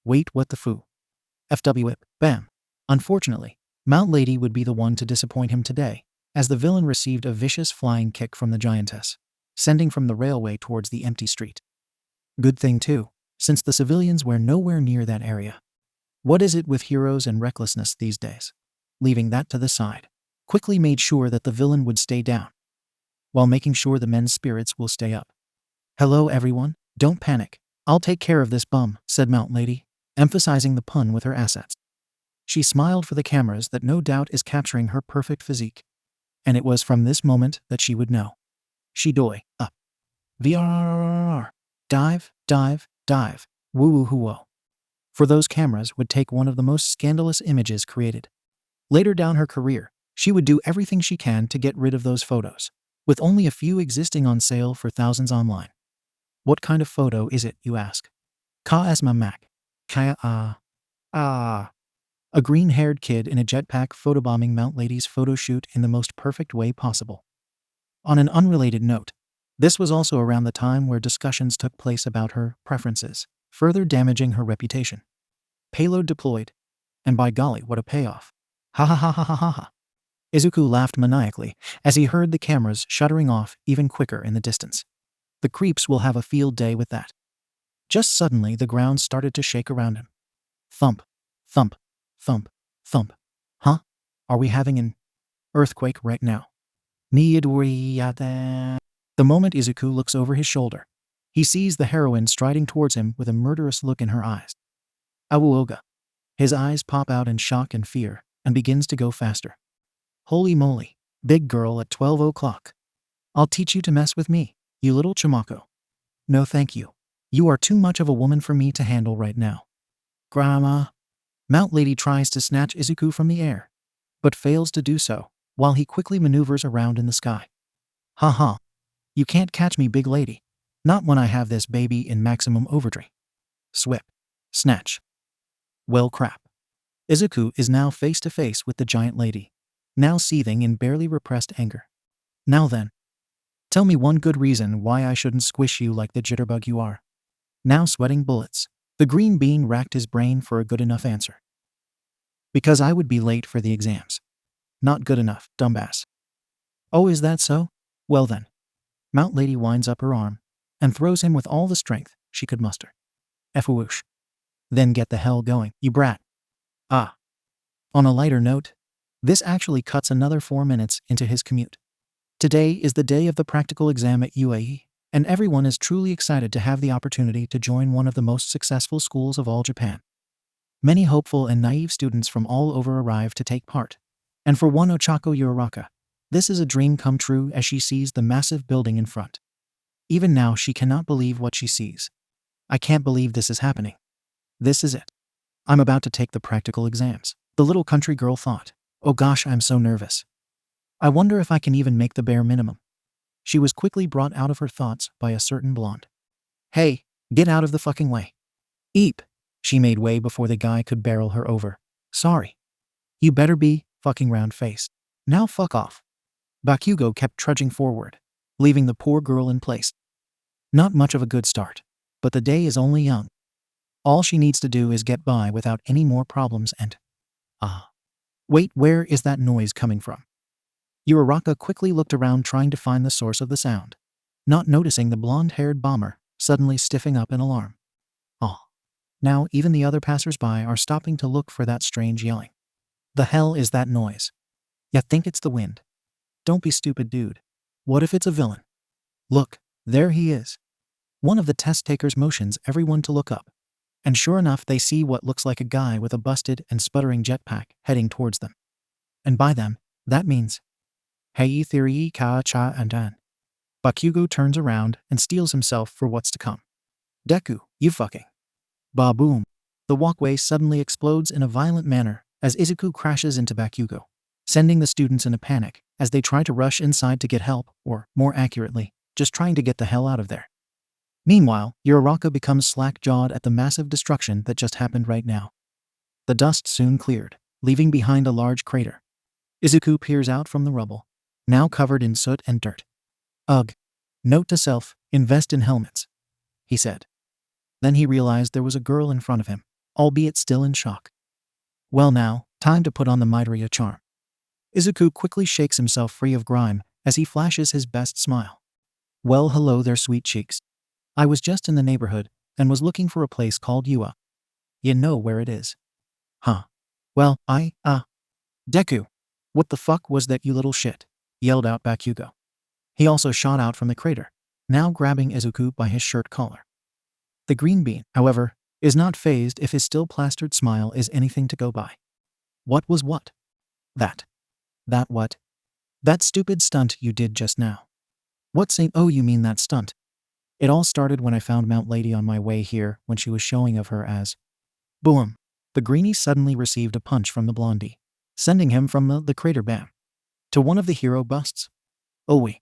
Wait, what the foo? FW Whip. Bam. Unfortunately, Mount Lady would be the one to disappoint him today, as the villain received a vicious flying kick from the giantess, sending from the railway towards the empty street. Good thing too, since the civilians were nowhere near that area. What is it with heroes and recklessness these days? Leaving that to the side, quickly made sure that the villain would stay down, while making sure the men's spirits will stay up. Hello everyone, don't panic. I'll take care of this bum, said Mount Lady, emphasizing the pun with her assets. She smiled for the cameras that no doubt is capturing her perfect physique. And it was from this moment that she would know. She doi, up. VRRRRR. Dive, dive, dive. Woo-woo-hoo-oh. For those cameras would take one of the most scandalous images created. Later down her career, she would do everything she can to get rid of those photos, with only a few existing on sale for thousands online. What kind of photo is it, you ask? Ka-asma Mac. Kaya A green-haired kid in a jetpack photobombing Mount Lady's photo shoot in the most perfect way possible. On an unrelated note, this was also around the time where discussions took place about her preferences, further damaging her reputation. Payload deployed. And by golly, what a payoff. Ha ha ha ha ha ha ha. Izuku laughed maniacally as he heard the cameras shuttering off even quicker in the distance. The creeps will have a field day with that. Just suddenly the ground started to shake around him. Thump, thump, thump, thump. Huh? Are we having an earthquake right now? The moment Izuku looks over his shoulder, he sees the heroine striding towards him with a murderous look in her eyes. Awuoga. His eyes pop out in shock and fear and begins to go faster. Holy moly, big girl at 12 o'clock. I'll teach you to mess with me, you little chamako. No thank you. You are too much of a woman for me to handle right now. Grandma. Mount Lady tries to snatch Izuku from the air, but fails to do so, while he quickly maneuvers around in the sky. Ha ha. You can't catch me, big lady. Not when I have this baby in maximum overdrive. Swip. Snatch. Well crap. Izuku is now face to face with the giant lady, now seething in barely repressed anger. Now then. Tell me one good reason why I shouldn't squish you like the jitterbug you are. Now sweating bullets, the green bean racked his brain for a good enough answer. Because I would be late for the exams. Not good enough, dumbass. Oh, is that so? Well then. Mount Lady winds up her arm and throws him with all the strength she could muster. F-whoosh. Then get the hell going, you brat. Ah. On a lighter note, this actually cuts another 4 minutes into his commute. Today is the day of the practical exam at UAE, and everyone is truly excited to have the opportunity to join one of the most successful schools of all Japan. Many hopeful and naive students from all over arrive to take part. And for one Ochako Uraraka, this is a dream come true as she sees the massive building in front. Even now she cannot believe what she sees. I can't believe this is happening. This is it. I'm about to take the practical exams. The little country girl thought. Oh gosh, I'm so nervous. I wonder if I can even make the bare minimum. She was quickly brought out of her thoughts by a certain blonde. Hey, get out of the fucking way. Eep. She made way before the guy could barrel her over. Sorry. You better be, fucking round face. Now fuck off. Bakugo kept trudging forward, leaving the poor girl in place. Not much of a good start, but the day is only young. All she needs to do is get by without any more problems and… Wait, where is that noise coming from? Uraraka quickly looked around trying to find the source of the sound, not noticing the blonde-haired bomber suddenly stiffing up in alarm. Now even the other passers-by are stopping to look for that strange yelling. The hell is that noise? Ya think it's the wind? Don't be stupid, dude. What if it's a villain? Look, there he is. One of the test takers motions everyone to look up. And sure enough, they see what looks like a guy with a busted and sputtering jetpack heading towards them. And by them, that means… Hei theory ka cha andan. Bakugo turns around and steels himself for what's to come. Deku, you fucking… Ba-boom. The walkway suddenly explodes in a violent manner as Izuku crashes into Bakugo, sending the students in a panic as they try to rush inside to get help, or, more accurately, just trying to get the hell out of there. Meanwhile, Uraraka becomes slack-jawed at the massive destruction that just happened right now. The dust soon cleared, leaving behind a large crater. Izuku peers out from the rubble, now covered in soot and dirt. Ugh. Note to self, invest in helmets, he said. Then he realized there was a girl in front of him, albeit still in shock. Well now, time to put on the Midoriya charm. Izuku quickly shakes himself free of grime as he flashes his best smile. Well, hello there, sweet cheeks. I was just in the neighborhood and was looking for a place called Yua. You know where it is. Huh. Well, Deku. What the fuck was that, you little shit? Yelled out Bakugo. He also shot out from the crater, now grabbing Izuku by his shirt collar. The green bean, however, is not fazed if his still plastered smile is anything to go by. What was what? That what? That stupid stunt you did just now. What saying? Oh, you mean that stunt? It all started when I found Mount Lady on my way here when she was showing of her as… Boom. The greenie suddenly received a punch from the blondie, sending him from the crater bam to one of the hero busts. Oh wait.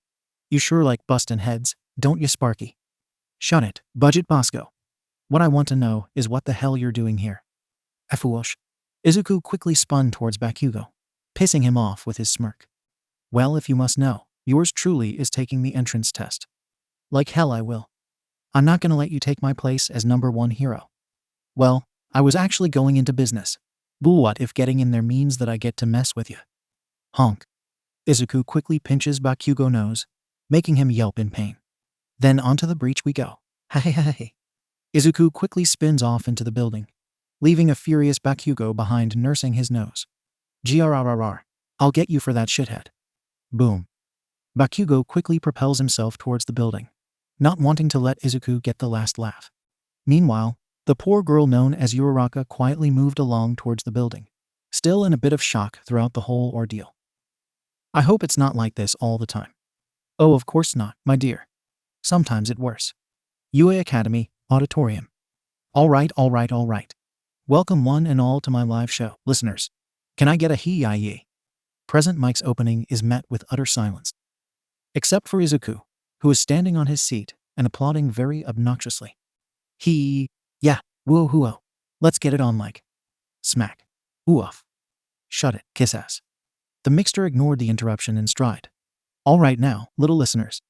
You sure like bustin' heads, don't you, Sparky? Shut it, Budget Bosco. What I want to know is what the hell you're doing here. Fuosh. Izuku quickly spun towards Bakugo, pissing him off with his smirk. Well, if you must know, yours truly is taking the entrance test. Like hell I will. I'm not gonna let you take my place as #1 hero. Well, I was actually going into business. But what if getting in there means that I get to mess with you? Honk. Izuku quickly pinches Bakugo's nose, making him yelp in pain. Then onto the breach we go. Hey. Izuku quickly spins off into the building, leaving a furious Bakugo behind nursing his nose. Grrrr. I'll get you for that shithead. Boom. Bakugo quickly propels himself towards the building, not wanting to let Izuku get the last laugh. Meanwhile, the poor girl known as Uraraka quietly moved along towards the building, still in a bit of shock throughout the whole ordeal. I hope it's not like this all the time. Oh, of course not, my dear. Sometimes it's worse. UA Academy, Auditorium. All right. Welcome one and all to my live show. Listeners, can I get a hee-yi-yi? Present mic's opening is met with utter silence. Except for Izuku, who is standing on his seat and applauding very obnoxiously. Yeah, woo-hoo-oh. Let's get it on like. Smack. Oof. Shut it, kiss ass. The mixer ignored the interruption in stride. All right now, little listeners.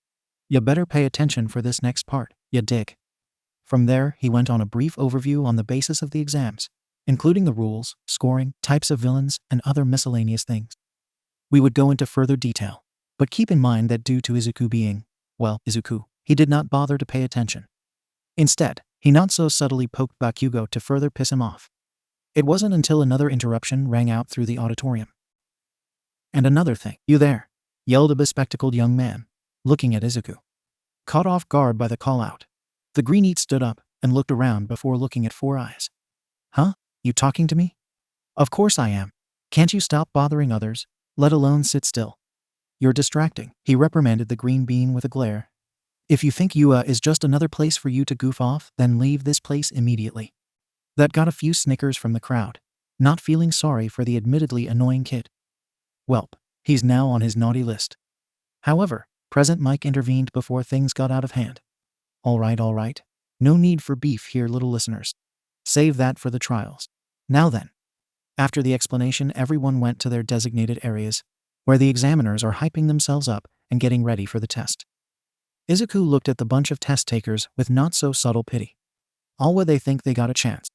You better pay attention for this next part, ya dig. From there, he went on a brief overview on the basis of the exams, including the rules, scoring, types of villains, and other miscellaneous things. We would go into further detail, but keep in mind that due to Izuku being, well, Izuku, he did not bother to pay attention. Instead, he not so subtly poked Bakugo to further piss him off. It wasn't until another interruption rang out through the auditorium. And another thing. You there? Yelled a bespectacled young man, looking at Izuku. Caught off guard by the call-out, the greenete stood up and looked around before looking at Four Eyes. Huh? You talking to me? Of course I am. Can't you stop bothering others, let alone sit still? You're distracting, he reprimanded the green bean with a glare. If you think UA is just another place for you to goof off, then leave this place immediately. That got a few snickers from the crowd, not feeling sorry for the admittedly annoying kid. Welp, he's now on his naughty list. However, Present Mike intervened before things got out of hand. All right. No need for beef here, little listeners. Save that for the trials. Now then. After the explanation, everyone went to their designated areas, where the examiners are hyping themselves up and getting ready for the test. Izuku looked at the bunch of test takers with not so subtle pity. All would they think they got a chance.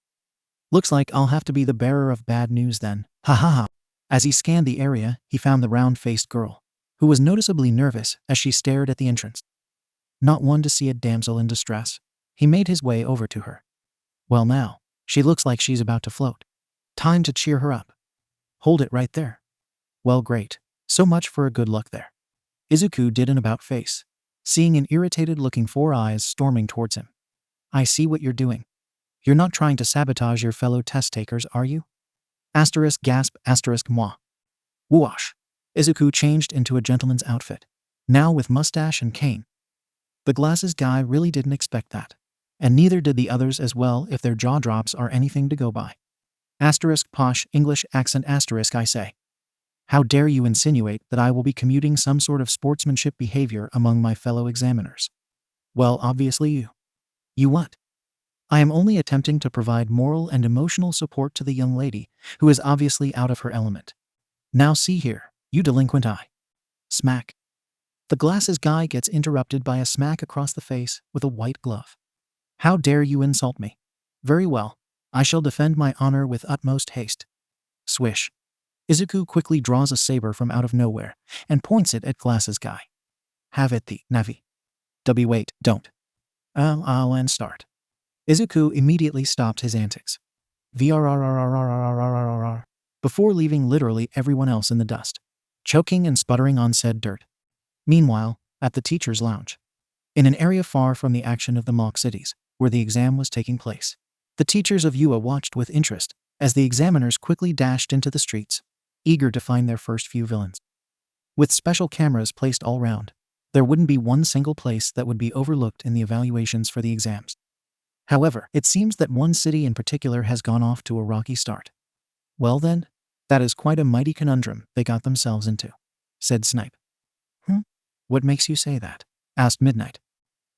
Looks like I'll have to be the bearer of bad news then. Ha ha ha. As he scanned the area, he found the round-faced girl, who was noticeably nervous as she stared at the entrance. Not one to see a damsel in distress, he made his way over to her. Well now, she looks like she's about to float. Time to cheer her up. Hold it right there. Well great, so much for a good luck there. Izuku did an about-face, seeing an irritated-looking four eyes storming towards him. I see what you're doing. You're not trying to sabotage your fellow test-takers, are you? Asterisk gasp asterisk moi. Whoosh. Izuku changed into a gentleman's outfit, now with mustache and cane. The glasses guy really didn't expect that, and neither did the others as well if their jaw drops are anything to go by. Asterisk posh English accent asterisk I say. How dare you insinuate that I will be commuting some sort of sportsmanship behavior among my fellow examiners? Well, obviously you. You what? I am only attempting to provide moral and emotional support to the young lady, who is obviously out of her element. Now see here, you delinquent eye. Smack. The glasses guy gets interrupted by a smack across the face with a white glove. How dare you insult me? Very well, I shall defend my honor with utmost haste. Swish. Izuku quickly draws a saber from out of nowhere and points it at glasses guy. Have it the Navi. Wait, don't. I'll and start. Izuku immediately stopped his antics. VRRRRRRRRRRR. Before leaving literally everyone else in the dust, choking and sputtering on said dirt. Meanwhile, at the teacher's lounge, in an area far from the action of the mock cities, where the exam was taking place, the teachers of UA watched with interest as the examiners quickly dashed into the streets, eager to find their first few villains. With special cameras placed all round, there wouldn't be one single place that would be overlooked in the evaluations for the exams. However, it seems that one city in particular has gone off to a rocky start. Well then, that is quite a mighty conundrum they got themselves into, said Snipe. What makes you say that? Asked Midnight.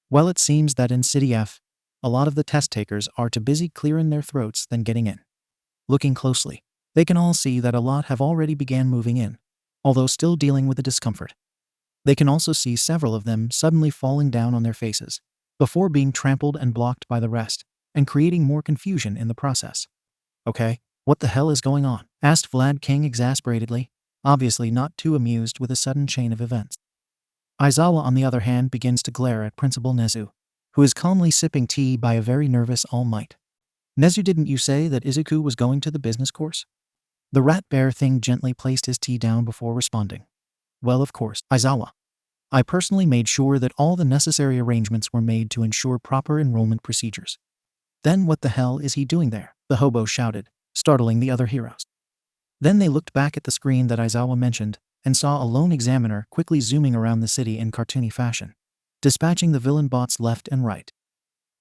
Well, it seems that in City F, a lot of the test takers are too busy clearing their throats than getting in. Looking closely, they can all see that a lot have already began moving in, although still dealing with the discomfort. They can also see several of them suddenly falling down on their faces, before being trampled and blocked by the rest, and creating more confusion in the process. Okay, what the hell is going on? Asked Vlad King exasperatedly, obviously not too amused with the sudden chain of events. Aizawa, on the other hand, begins to glare at Principal Nezu, who is calmly sipping tea by a very nervous All Might. Nezu, didn't you say that Izuku was going to the business course? The rat bear thing gently placed his tea down before responding. Well, of course, Aizawa. I personally made sure that all the necessary arrangements were made to ensure proper enrollment procedures. Then what the hell is he doing there? The hobo shouted, startling the other heroes. Then they looked back at the screen that Aizawa mentioned and saw a lone examiner quickly zooming around the city in cartoony fashion, dispatching the villain bots left and right.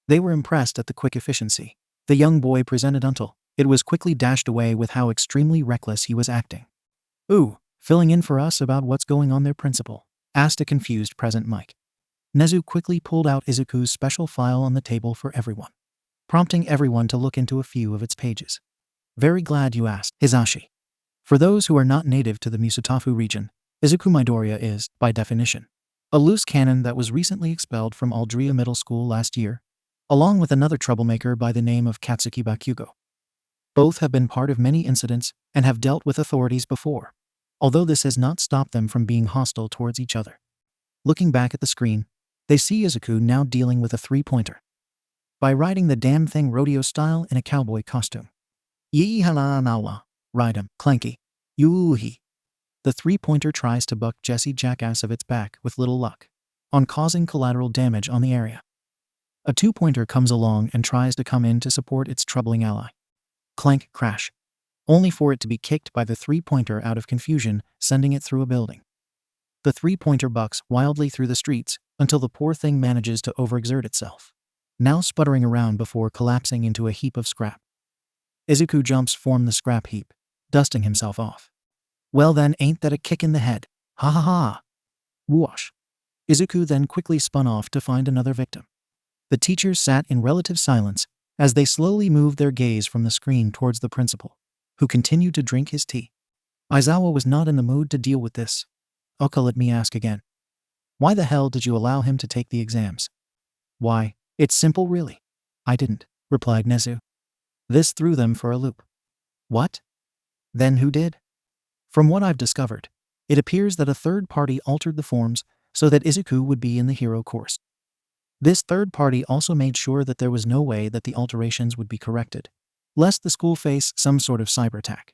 They were impressed at the quick efficiency the young boy presented until it was quickly dashed away with how extremely reckless he was acting. Ooh, filling in for us about what's going on there, Principal? Asked a confused Present Mike. Nezu quickly pulled out Izuku's special file on the table for everyone, prompting everyone to look into a few of its pages. Very glad you asked, Hisashi. For those who are not native to the Musutafu region, Izuku Midoriya is, by definition, a loose cannon that was recently expelled from Aldria Middle School last year, along with another troublemaker by the name of Katsuki Bakugo. Both have been part of many incidents and have dealt with authorities before, although this has not stopped them from being hostile towards each other. Looking back at the screen, they see Izuku now dealing with a three-pointer. By riding the damn thing rodeo style in a cowboy costume. Yee hala nawa, ride 'em, clanky, yoo-hee. The three-pointer tries to buck Jesse Jackass of its back with little luck, on causing collateral damage on the area. A two-pointer comes along and tries to come in to support its troubling ally. clank, crash, only for it to be kicked by the three-pointer out of confusion, sending it through a building. The three-pointer bucks wildly through the streets until the poor thing manages to overexert itself, now sputtering around before collapsing into a heap of scrap. Izuku jumps from the scrap heap, dusting himself off. Well then, ain't that a kick in the head? Ha ha ha! Whoosh! Izuku then quickly spun off to find another victim. The teachers sat in relative silence as they slowly moved their gaze from the screen towards the principal, who continued to drink his tea. Aizawa was not in the mood to deal with this. Okay, let me ask again. Why the hell did you allow him to take the exams? Why, it's simple really. I didn't, replied Nezu. This threw them for a loop. What? Then who did? From what I've discovered, it appears that a third party altered the forms so that Izuku would be in the hero course. This third party also made sure that there was no way that the alterations would be corrected, lest the school face some sort of cyber attack.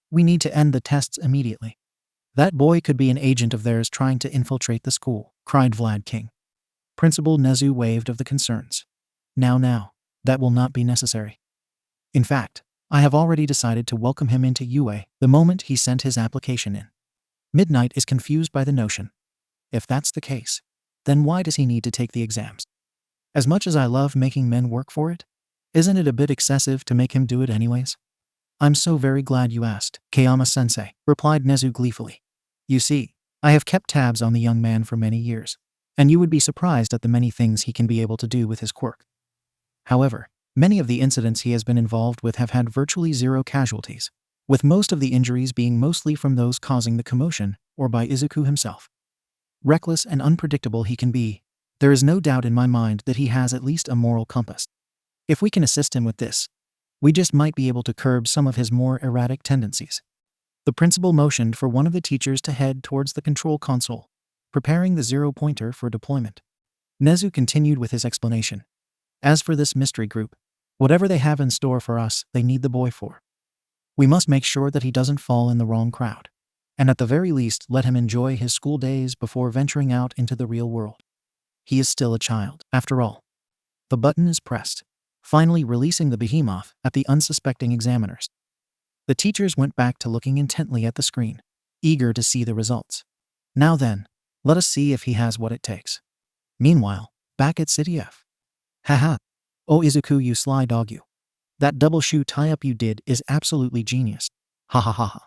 We need to end the tests immediately. That boy could be an agent of theirs trying to infiltrate the school, cried Vlad King. Principal Nezu waved of the concerns. Now, that will not be necessary. In fact, I have already decided to welcome him into UA the moment he sent his application in. Midnight is confused by the notion. If that's the case, then why does he need to take the exams? As much as I love making men work for it, isn't it a bit excessive to make him do it anyways? I'm so very glad you asked, Kayama-sensei, replied Nezu gleefully. You see, I have kept tabs on the young man for many years, and you would be surprised at the many things he can be able to do with his quirk. However, many of the incidents he has been involved with have had virtually zero casualties, with most of the injuries being mostly from those causing the commotion or by Izuku himself. Reckless and unpredictable he can be, there is no doubt in my mind that he has at least a moral compass. If we can assist him with this, we just might be able to curb some of his more erratic tendencies. The principal motioned for one of the teachers to head towards the control console, preparing the zero-pointer for deployment. Nezu continued with his explanation. As for this mystery group, whatever they have in store for us, they need the boy for. We must make sure that he doesn't fall in the wrong crowd, and at the very least let him enjoy his school days before venturing out into the real world. He is still a child, after all. The button is pressed, finally releasing the behemoth at the unsuspecting examiners. The teachers went back to looking intently at the screen, eager to see the results. Now then, let us see if he has what it takes. Meanwhile, back at City F. Haha. Oh Izuku, you sly dog you. That double shoe tie-up you did is absolutely genius. Ha ha ha ha.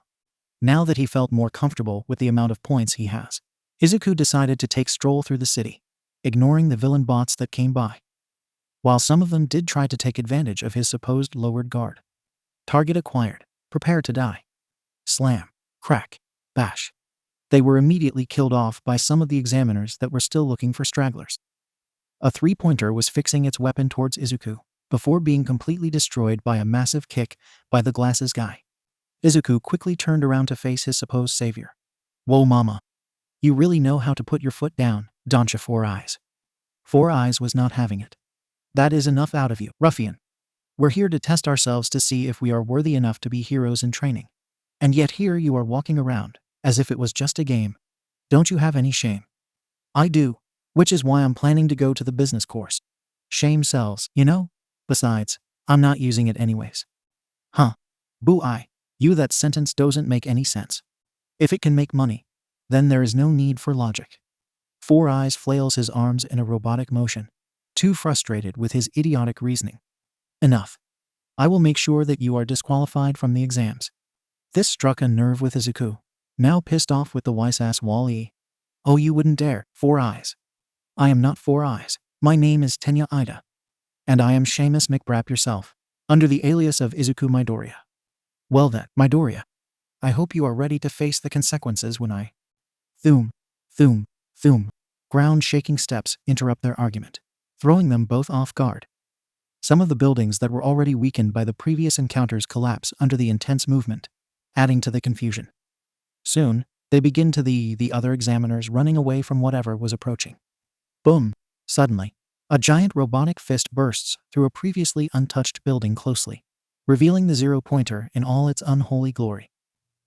Now that he felt more comfortable with the amount of points he has, Izuku decided to take a stroll through the city, ignoring the villain bots that came by. While some of them did try to take advantage of his supposed lowered guard. Target acquired. Prepare to die. Slam. Crack. Bash. They were immediately killed off by some of the examiners that were still looking for stragglers. A three-pointer was fixing its weapon towards Izuku, before being completely destroyed by a massive kick by the glasses guy. Izuku quickly turned around to face his supposed savior. Whoa mama. You really know how to put your foot down, don't you, Four Eyes? Four Eyes was not having it. That is enough out of you, ruffian. We're here to test ourselves to see if we are worthy enough to be heroes in training. And yet here you are walking around, as if it was just a game. Don't you have any shame? I do, which is why I'm planning to go to the business course. Shame sells, you know? Besides, I'm not using it anyways. Huh. Boo-I. You, that sentence doesn't make any sense. If it can make money, then there is no need for logic. Four Eyes flails his arms in a robotic motion, too frustrated with his idiotic reasoning. Enough. I will make sure that you are disqualified from the exams. This struck a nerve with Izuku, now pissed off with the wise-ass Wall-E. Oh, you wouldn't dare, Four Eyes. I am not Four Eyes. My name is Tenya Ida. And I am Seamus McBrap yourself, under the alias of Izuku Midoriya. Well then, Midoriya, I hope you are ready to face the consequences when I... Thoom, thoom, thoom. Ground-shaking steps interrupt their argument, throwing them both off guard. Some of the buildings that were already weakened by the previous encounters collapse under the intense movement, adding to the confusion. Soon, they begin to the other examiners running away from whatever was approaching. Boom! Suddenly, a giant robotic fist bursts through a previously untouched building closely, revealing the zero-pointer in all its unholy glory.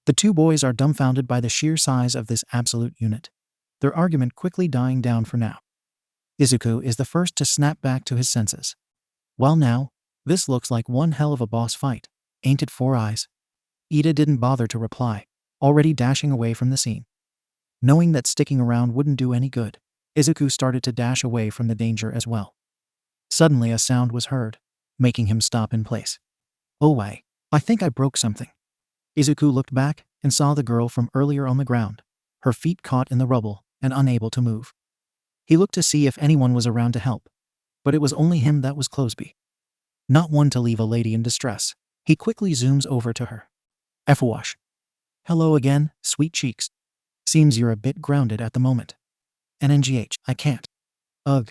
The two boys are dumbfounded by the sheer size of this absolute unit, their argument quickly dying down for now. Izuku is the first to snap back to his senses. Well now, this looks like one hell of a boss fight, ain't it 4 eyes? Ida didn't bother to reply, already dashing away from the scene. Knowing that sticking around wouldn't do any good, Izuku started to dash away from the danger as well. Suddenly a sound was heard, making him stop in place. Oh wait, I think I broke something. Izuku looked back and saw the girl from earlier on the ground, her feet caught in the rubble and unable to move. He looked to see if anyone was around to help, but it was only him that was Closeby. Not one to leave a lady in distress, he quickly zooms over to her. F-wash. Hello again, sweet cheeks. Seems you're a bit grounded at the moment. NNGH, I can't. Ugh.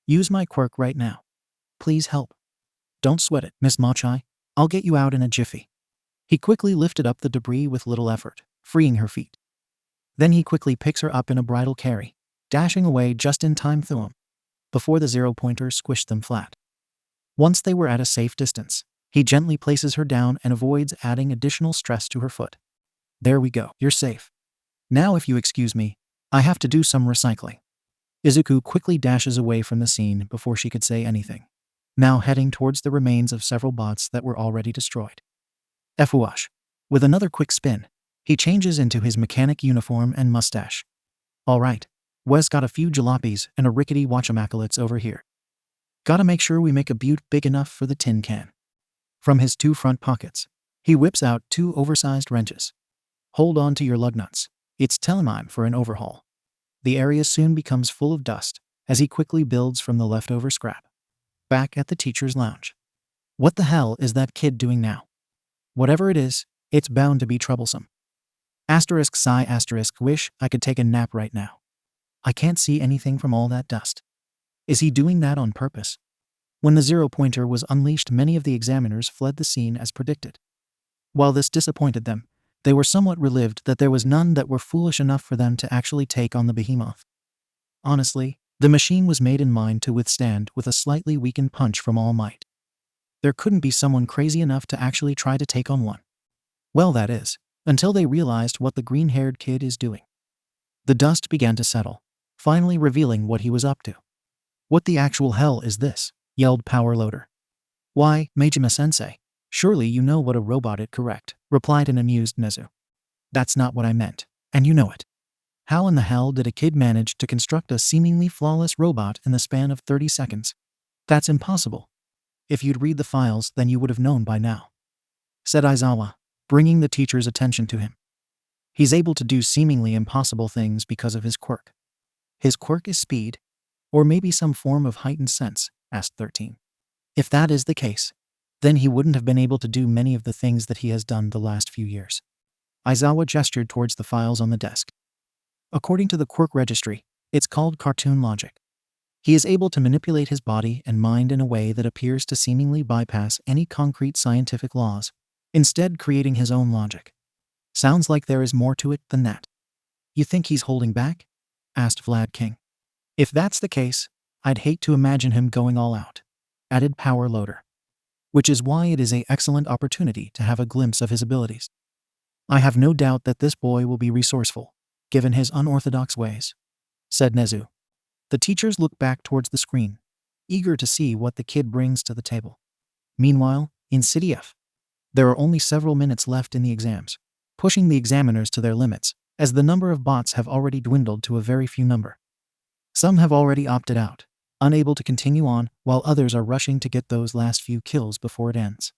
Use my quirk right now. Please help. Don't sweat it, Miss Machai. I'll get you out in a jiffy. He quickly lifted up the debris with little effort, freeing her feet. Then he quickly picks her up in a bridal carry, dashing away just in time through him, before the 0-pointer squished them flat. Once they were at a safe distance, he gently places her down and avoids adding additional stress to her foot. There we go, you're safe. Now if you excuse me, I have to do some recycling. Izuku quickly dashes away from the scene before she could say anything, now heading towards the remains of several bots that were already destroyed. F-wash. With another quick spin, he changes into his mechanic uniform and mustache. Alright, Wes got a few jalopies and a rickety whatchamacallits over here. Gotta make sure we make a butte big enough for the tin can. From his 2 front pockets, he whips out 2 oversized wrenches. Hold on to your lug nuts. It's time for an overhaul. The area soon becomes full of dust as he quickly builds from the leftover scrap. Back at the teacher's lounge. What the hell is that kid doing now? Whatever it is, it's bound to be troublesome. Asterisk sigh asterisk wish I could take a nap right now. I can't see anything from all that dust. Is he doing that on purpose? When the 0-pointer was unleashed, many of the examiners fled the scene as predicted. While this disappointed them, they were somewhat relieved that there was none that were foolish enough for them to actually take on the behemoth. Honestly, the machine was made in mind to withstand with a slightly weakened punch from All Might. There couldn't be someone crazy enough to actually try to take on one. Well, that is, until they realized what the green-haired kid is doing. The dust began to settle, finally revealing what he was up to. What the actual hell is this? Yelled Power Loader. Why, Majima-sensei, surely you know what a robot is, correct? Replied an amused Nezu. That's not what I meant, and you know it. How in the hell did a kid manage to construct a seemingly flawless robot in the span of 30 seconds? That's impossible. If you'd read the files, then you would have known by now, said Aizawa, bringing the teacher's attention to him. He's able to do seemingly impossible things because of his quirk. His quirk is speed, or maybe some form of heightened sense, asked 13. If that is the case, then he wouldn't have been able to do many of the things that he has done the last few years. Aizawa gestured towards the files on the desk. According to the quirk registry, it's called cartoon logic. He is able to manipulate his body and mind in a way that appears to seemingly bypass any concrete scientific laws, instead creating his own logic. Sounds like there is more to it than that. You think he's holding back? Asked Vlad King. If that's the case, I'd hate to imagine him going all out, added Power Loader. Which is why it is an excellent opportunity to have a glimpse of his abilities. I have no doubt that this boy will be resourceful, given his unorthodox ways, said Nezu. The teachers looked back towards the screen, eager to see what the kid brings to the table. Meanwhile, in City F, there are only several minutes left in the exams, pushing the examiners to their limits, as the number of bots have already dwindled to a very few number. Some have already opted out, unable to continue on, while others are rushing to get those last few kills before it ends.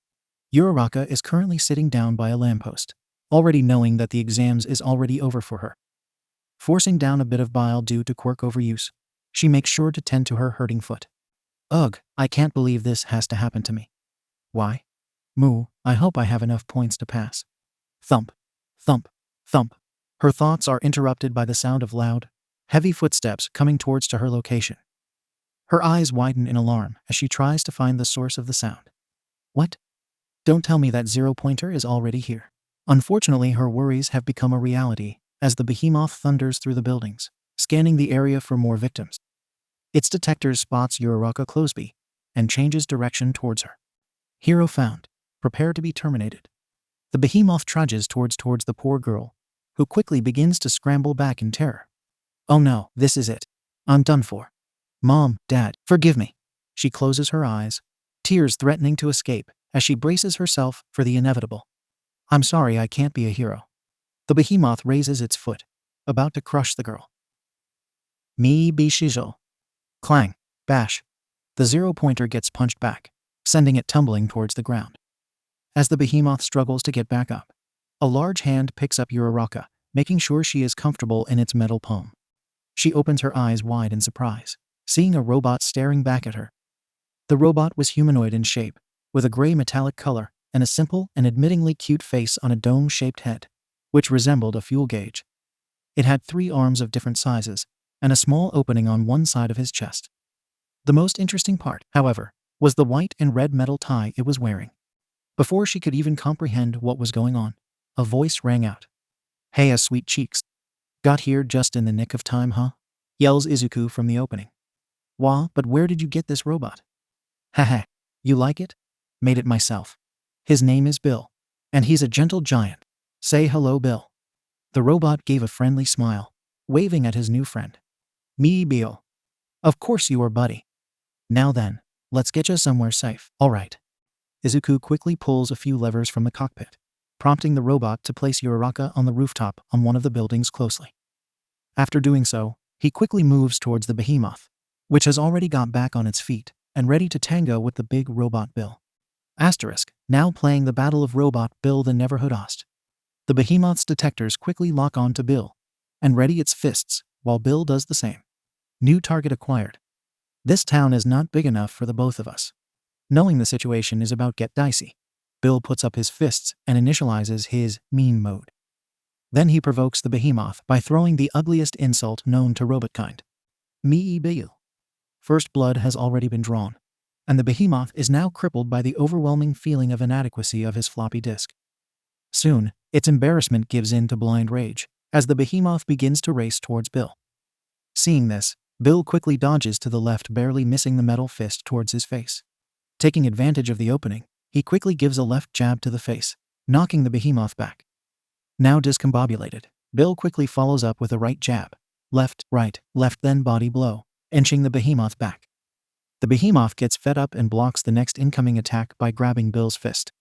Uraraka is currently sitting down by a lamppost, already knowing that the exams is already over for her. Forcing down a bit of bile due to quirk overuse, she makes sure to tend to her hurting foot. Ugh, I can't believe this has to happen to me. Why? Moo, I hope I have enough points to pass. Thump, thump, thump. Her thoughts are interrupted by the sound of loud, heavy footsteps coming towards to her location. Her eyes widen in alarm as she tries to find the source of the sound. What? Don't tell me that 0-pointer is already here. Unfortunately, her worries have become a reality as the behemoth thunders through the buildings, scanning the area for more victims. Its detectors spots Uraraka Closeby and changes direction towards her. Hero found. Prepare to be terminated. The behemoth trudges towards the poor girl, who quickly begins to scramble back in terror. Oh no, this is it. I'm done for. Mom, Dad, forgive me. She closes her eyes, tears threatening to escape as she braces herself for the inevitable. I'm sorry, I can't be a hero. The behemoth raises its foot, about to crush the girl. Me be shijo. Clang. Bash. The 0-pointer gets punched back, sending it tumbling towards the ground. As the behemoth struggles to get back up, a large hand picks up Uraraka, making sure she is comfortable in its metal palm. She opens her eyes wide in surprise, seeing a robot staring back at her. The robot was humanoid in shape, with a gray metallic color and a simple and admittingly cute face on a dome-shaped head, which resembled a fuel gauge. It had 3 arms of different sizes and a small opening on one side of his chest. The most interesting part, however, was the white and red metal tie it was wearing. Before she could even comprehend what was going on, a voice rang out. Hey, sweet cheeks. Got here just in the nick of time, huh? Yells Izuku from the opening. Wah, but where did you get this robot? Haha, you like it? Made it myself. His name is Bill, and he's a gentle giant. Say hello, Bill. The robot gave a friendly smile, waving at his new friend. Me, Bill. Of course you are, buddy. Now then, let's get you somewhere safe. All right. Izuku quickly pulls a few levers from the cockpit, prompting the robot to place Uraraka on the rooftop on one of the buildings closely. After doing so, he quickly moves towards the behemoth, which has already got back on its feet and ready to tango with the big robot Bill. Asterisk, now playing the battle of Robot Bill the Neverhood Ost. The behemoth's detectors quickly lock on to Bill and ready its fists while Bill does the same. New target acquired. This town is not big enough for the both of us. Knowing the situation is about get dicey, Bill puts up his fists and initializes his mean mode. Then he provokes the behemoth by throwing the ugliest insult known to robotkind. Me Bill. First blood has already been drawn, and the behemoth is now crippled by the overwhelming feeling of inadequacy of his floppy disk. Soon, its embarrassment gives in to blind rage as the behemoth begins to race towards Bill. Seeing this, Bill quickly dodges to the left, barely missing the metal fist towards his face. Taking advantage of the opening, he quickly gives a left jab to the face, knocking the behemoth back. Now discombobulated, Bill quickly follows up with a right jab, left, left, then body blow, inching the behemoth back. The behemoth gets fed up and blocks the next incoming attack by grabbing Bill's fist.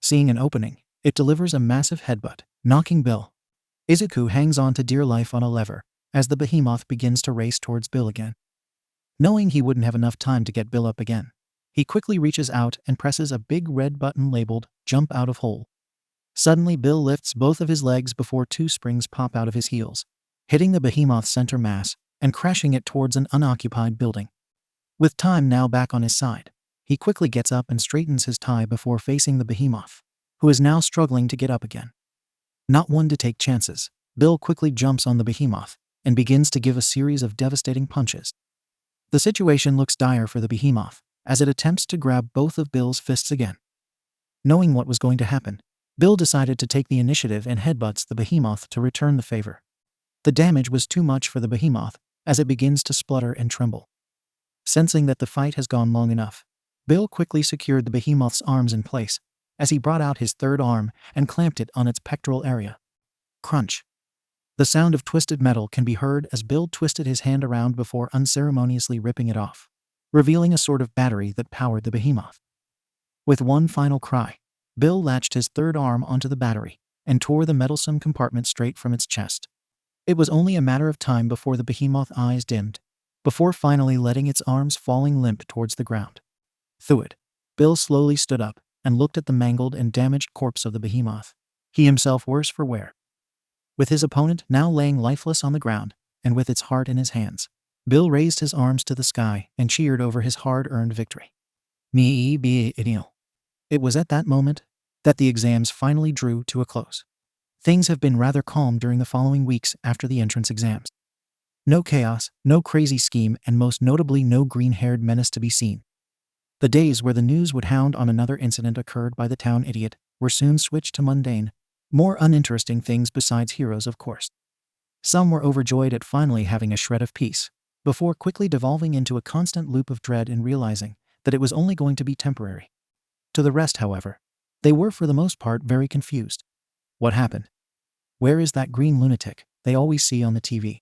Seeing an opening, it delivers a massive headbutt, knocking Bill. Izuku hangs on to dear life on a lever as the behemoth begins to race towards Bill again. Knowing he wouldn't have enough time to get Bill up again, he quickly reaches out and presses a big red button labeled Jump Out of Hole. Suddenly, Bill lifts both of his legs before 2 springs pop out of his heels, hitting the behemoth's center mass and crashing it towards an unoccupied building. With time now back on his side, he quickly gets up and straightens his tie before facing the behemoth, who is now struggling to get up again. Not one to take chances, Bill quickly jumps on the behemoth and begins to give a series of devastating punches. The situation looks dire for the behemoth as it attempts to grab both of Bill's fists again. Knowing what was going to happen, Bill decided to take the initiative and headbutts the behemoth to return the favor. The damage was too much for the behemoth as it begins to splutter and tremble. Sensing that the fight has gone long enough, Bill quickly secured the behemoth's arms in place as he brought out his third arm and clamped it on its pectoral area. Crunch. The sound of twisted metal can be heard as Bill twisted his hand around before unceremoniously ripping it off, revealing a sort of battery that powered the behemoth. With one final cry, Bill latched his third arm onto the battery and tore the metalsome compartment straight from its chest. It was only a matter of time before the behemoth's eyes dimmed, before finally letting its arms falling limp towards the ground. Through it, Bill slowly stood up and looked at the mangled and damaged corpse of the behemoth, he himself worse for wear. With his opponent now laying lifeless on the ground, and with its heart in his hands, Bill raised his arms to the sky and cheered over his hard-earned victory. Me be idiot. It was at that moment that the exams finally drew to a close. Things have been rather calm during the following weeks after the entrance exams. No chaos, no crazy scheme, and most notably no green-haired menace to be seen. The days where the news would hound on another incident occurred by the town idiot were soon switched to mundane, more uninteresting things besides heroes, of course. Some were overjoyed at finally having a shred of peace, before quickly devolving into a constant loop of dread and realizing that it was only going to be temporary. To the rest, however, they were for the most part very confused. What happened? Where is that green lunatic they always see on the TV?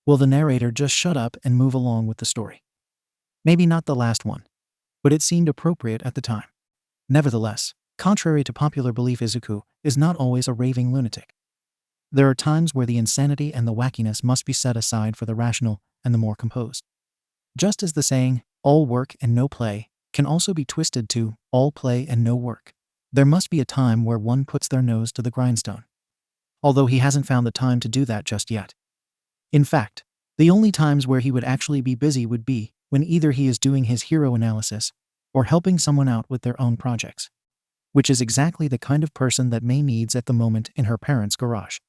Will the narrator just shut up and move along with the story? Maybe not the last one, but it seemed appropriate at the time. Nevertheless, contrary to popular belief, Izuku is not always a raving lunatic. There are times where the insanity and the wackiness must be set aside for the rational and the more composed. Just as the saying, all work and no play, can also be twisted to all play and no work, there must be a time where one puts their nose to the grindstone. Although he hasn't found the time to do that just yet. In fact, the only times where he would actually be busy would be when either he is doing his hero analysis or helping someone out with their own projects, which is exactly the kind of person that May needs at the moment in her parents' garage.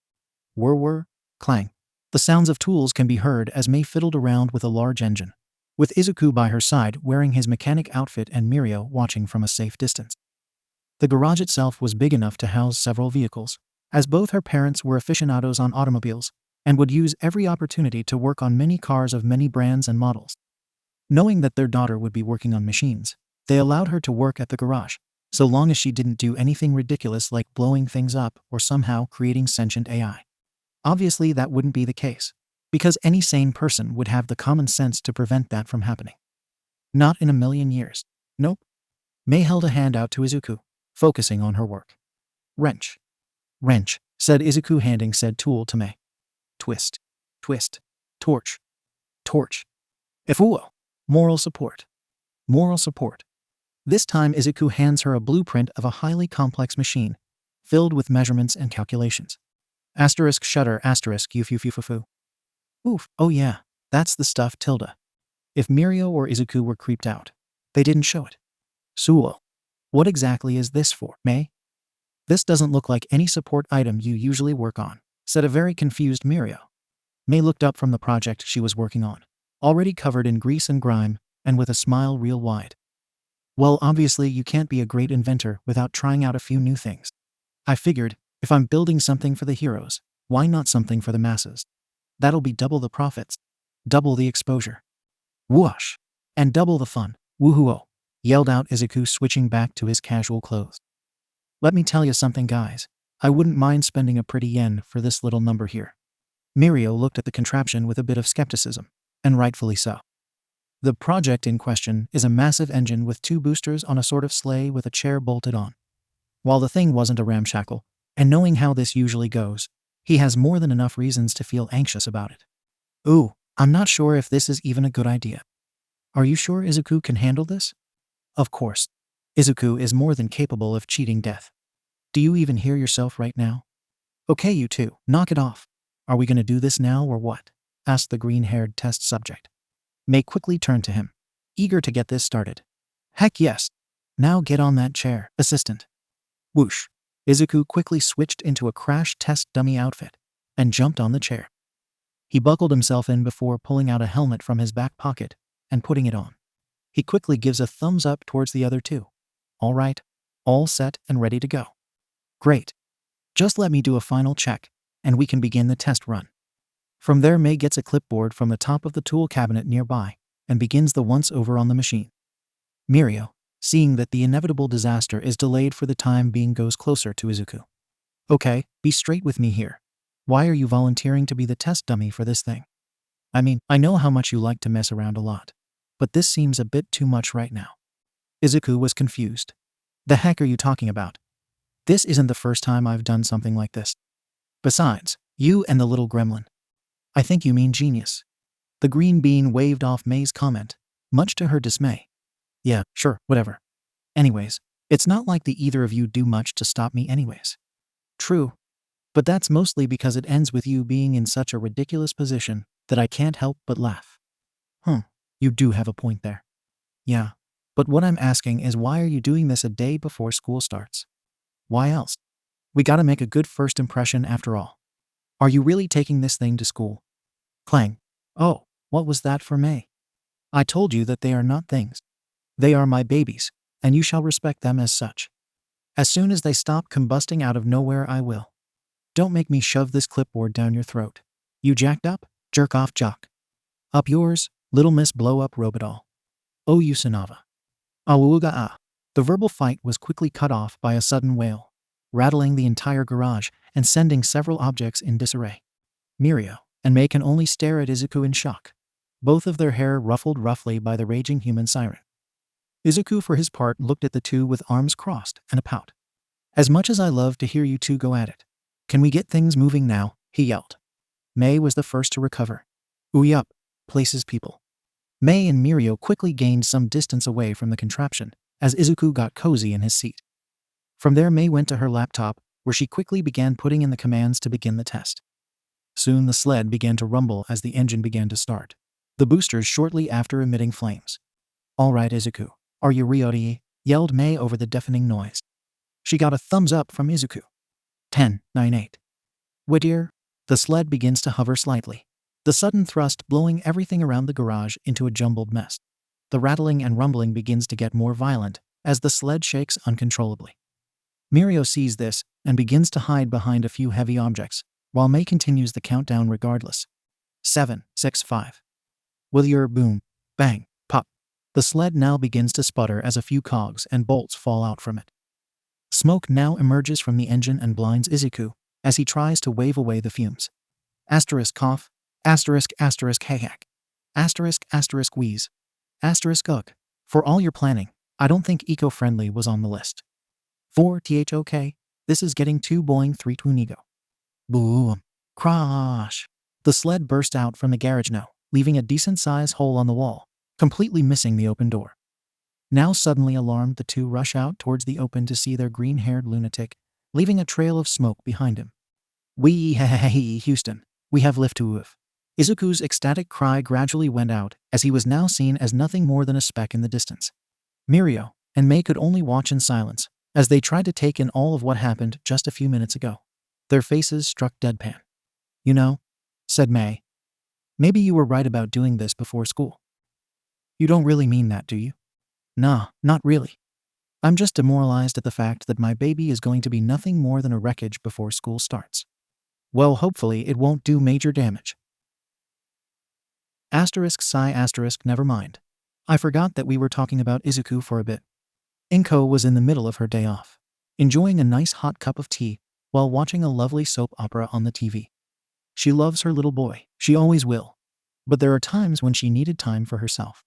Whir, clang. The sounds of tools can be heard as May fiddled around with a large engine, with Izuku by her side wearing his mechanic outfit and Mirio watching from a safe distance. The garage itself was big enough to house several vehicles, as both her parents were aficionados on automobiles and would use every opportunity to work on many cars of many brands and models. Knowing that their daughter would be working on machines, they allowed her to work at the garage, so long as she didn't do anything ridiculous like blowing things up or somehow creating sentient AI. Obviously, that wouldn't be the case, because any sane person would have the common sense to prevent that from happening. Not in a million years. Nope. May held a hand out to Izuku, focusing on her work. Wrench, said Izuku, handing said tool to May. Twist, torch. Ifuo, moral support. This time Izuku hands her a blueprint of a highly complex machine, filled with measurements and calculations. Asterisk shutter asterisk ufufufufu. Oof, oh yeah, that's the stuff tilde. If Mirio or Izuku were creeped out, they didn't show it. Suo, what exactly is this for, May? This doesn't look like any support item you usually work on, said a very confused Mirio. May looked up from the project she was working on, already covered in grease and grime, and with a smile real wide. Well, obviously you can't be a great inventor without trying out a few new things. I figured, if I'm building something for the heroes, why not something for the masses? That'll be double the profits, double the exposure. Whoosh! And double the fun, woohoo! Yelled out Izuku, switching back to his casual clothes. Let me tell you something, guys. I wouldn't mind spending a pretty yen for this little number here. Mirio looked at the contraption with a bit of skepticism, and rightfully so. The project in question is a massive engine with 2 boosters on a sort of sleigh with a chair bolted on. While the thing wasn't a ramshackle, and knowing how this usually goes, he has more than enough reasons to feel anxious about it. Ooh, I'm not sure if this is even a good idea. Are you sure Izuku can handle this? Of course. Izuku is more than capable of cheating death. Do you even hear yourself right now? Okay, you two, knock it off. Are we gonna do this now or what? Asked the green-haired test subject. May quickly turned to him, eager to get this started. Heck yes. Now get on that chair, assistant. Whoosh. Izuku quickly switched into a crash test dummy outfit and jumped on the chair. He buckled himself in before pulling out a helmet from his back pocket and putting it on. He quickly gives a thumbs up towards the other two. All right, all set and ready to go. Great. Just let me do a final check, and we can begin the test run. From there, May gets a clipboard from the top of the tool cabinet nearby and begins the once-over on the machine. Mirio, seeing that the inevitable disaster is delayed for the time being, goes closer to Izuku. Okay, be straight with me here. Why are you volunteering to be the test dummy for this thing? I mean, I know how much you like to mess around a lot, but this seems a bit too much right now. Izuku was confused. The heck are you talking about? This isn't the first time I've done something like this. Besides, you and the little gremlin. I think you mean genius. The green bean waved off May's comment, much to her dismay. Yeah, sure, whatever. Anyways, it's not like the either of you do much to stop me anyways. True. But that's mostly because it ends with you being in such a ridiculous position that I can't help but laugh. You do have a point there. Yeah, but what I'm asking is, why are you doing this a day before school starts? Why else? We gotta make a good first impression after all. Are you really taking this thing to school? Clang. Oh, what was that for May? I told you that they are not things. They are my babies, and you shall respect them as such. As soon as they stop combusting out of nowhere, I will. Don't make me shove this clipboard down your throat. You jacked up, jerk off jock. Up yours, little miss blow up robot. Oh, you Sanava. Awuga ah. The verbal fight was quickly cut off by a sudden wail, rattling the entire garage and sending several objects in disarray. Mirio and May can only stare at Izuku in shock, both of their hair ruffled roughly by the raging human siren. Izuku, for his part, looked at the two with arms crossed and a pout. As much as I love to hear you two go at it. Can we get things moving now? He yelled. Mei was the first to recover. Ooey up, places people. Mei and Mirio quickly gained some distance away from the contraption as Izuku got cozy in his seat. From there, Mei went to her laptop, where she quickly began putting in the commands to begin the test. Soon the sled began to rumble as the engine began to start, the boosters shortly after emitting flames. All right, Izuku, are you ready? Yelled Mei over the deafening noise. She got a thumbs up from Izuku. 10, 9, 8. Whittier, the sled begins to hover slightly, the sudden thrust blowing everything around the garage into a jumbled mess. The rattling and rumbling begins to get more violent as the sled shakes uncontrollably. Mirio sees this and begins to hide behind a few heavy objects, while Mei continues the countdown regardless. 7, 6, 5. Whittier, boom, bang, pop. The sled now begins to sputter as a few cogs and bolts fall out from it. Smoke now emerges from the engine and blinds Izuku as he tries to wave away the fumes. Asterisk cough, asterisk hack, asterisk wheeze, asterisk ugh. For all your planning, I don't think eco-friendly was on the list. 4 thok, this is getting too boing. 3 twonigo. Boom, crash. The sled burst out from the garage now, leaving a decent-sized hole on the wall, completely missing the open door. Now suddenly alarmed, the two rush out towards the open to see their green-haired lunatic, leaving a trail of smoke behind him. Wee hey Houston, we have lift to woof. Izuku's ecstatic cry gradually went out as he was now seen as nothing more than a speck in the distance. Mirio and Mei could only watch in silence as they tried to take in all of what happened just a few minutes ago. Their faces struck deadpan. You know, said Mei, maybe you were right about doing this before school. You don't really mean that, do you? Nah, not really. I'm just demoralized at the fact that my baby is going to be nothing more than a wreckage before school starts. Well, hopefully it won't do major damage. Asterisk sigh asterisk never mind. I forgot that we were talking about Izuku for a bit. Inko was in the middle of her day off, enjoying a nice hot cup of tea while watching a lovely soap opera on the TV. She loves her little boy, she always will. But there are times when she needed time for herself.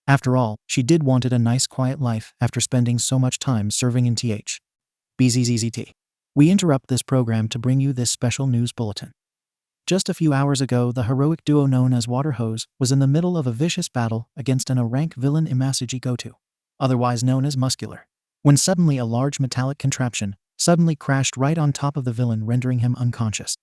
After all, she did wanted a nice quiet life after spending so much time serving in BZZZT. We interrupt this program to bring you this special news bulletin. Just a few hours ago, the heroic duo known as Water Hose was in the middle of a vicious battle against an rank villain Imasuji Goto, otherwise known as Muscular, when suddenly a large metallic contraption suddenly crashed right on top of the villain, rendering him unconscious.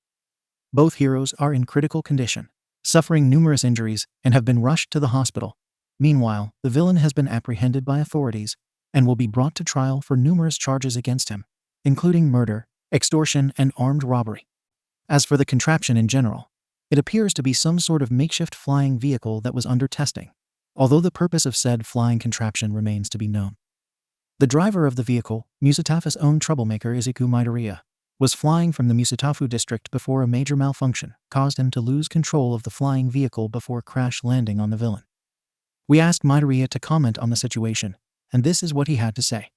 Both heroes are in critical condition, suffering numerous injuries, and have been rushed to the hospital. Meanwhile, the villain has been apprehended by authorities and will be brought to trial for numerous charges against him, including murder, extortion, and armed robbery. As for the contraption in general, it appears to be some sort of makeshift flying vehicle that was under testing, although the purpose of said flying contraption remains to be known. The driver of the vehicle, Musatafu's own troublemaker Izuku Midoriya, was flying from the Musatafu district before a major malfunction caused him to lose control of the flying vehicle before crash landing on the villain. We asked Midoriya to comment on the situation, and this is what he had to say.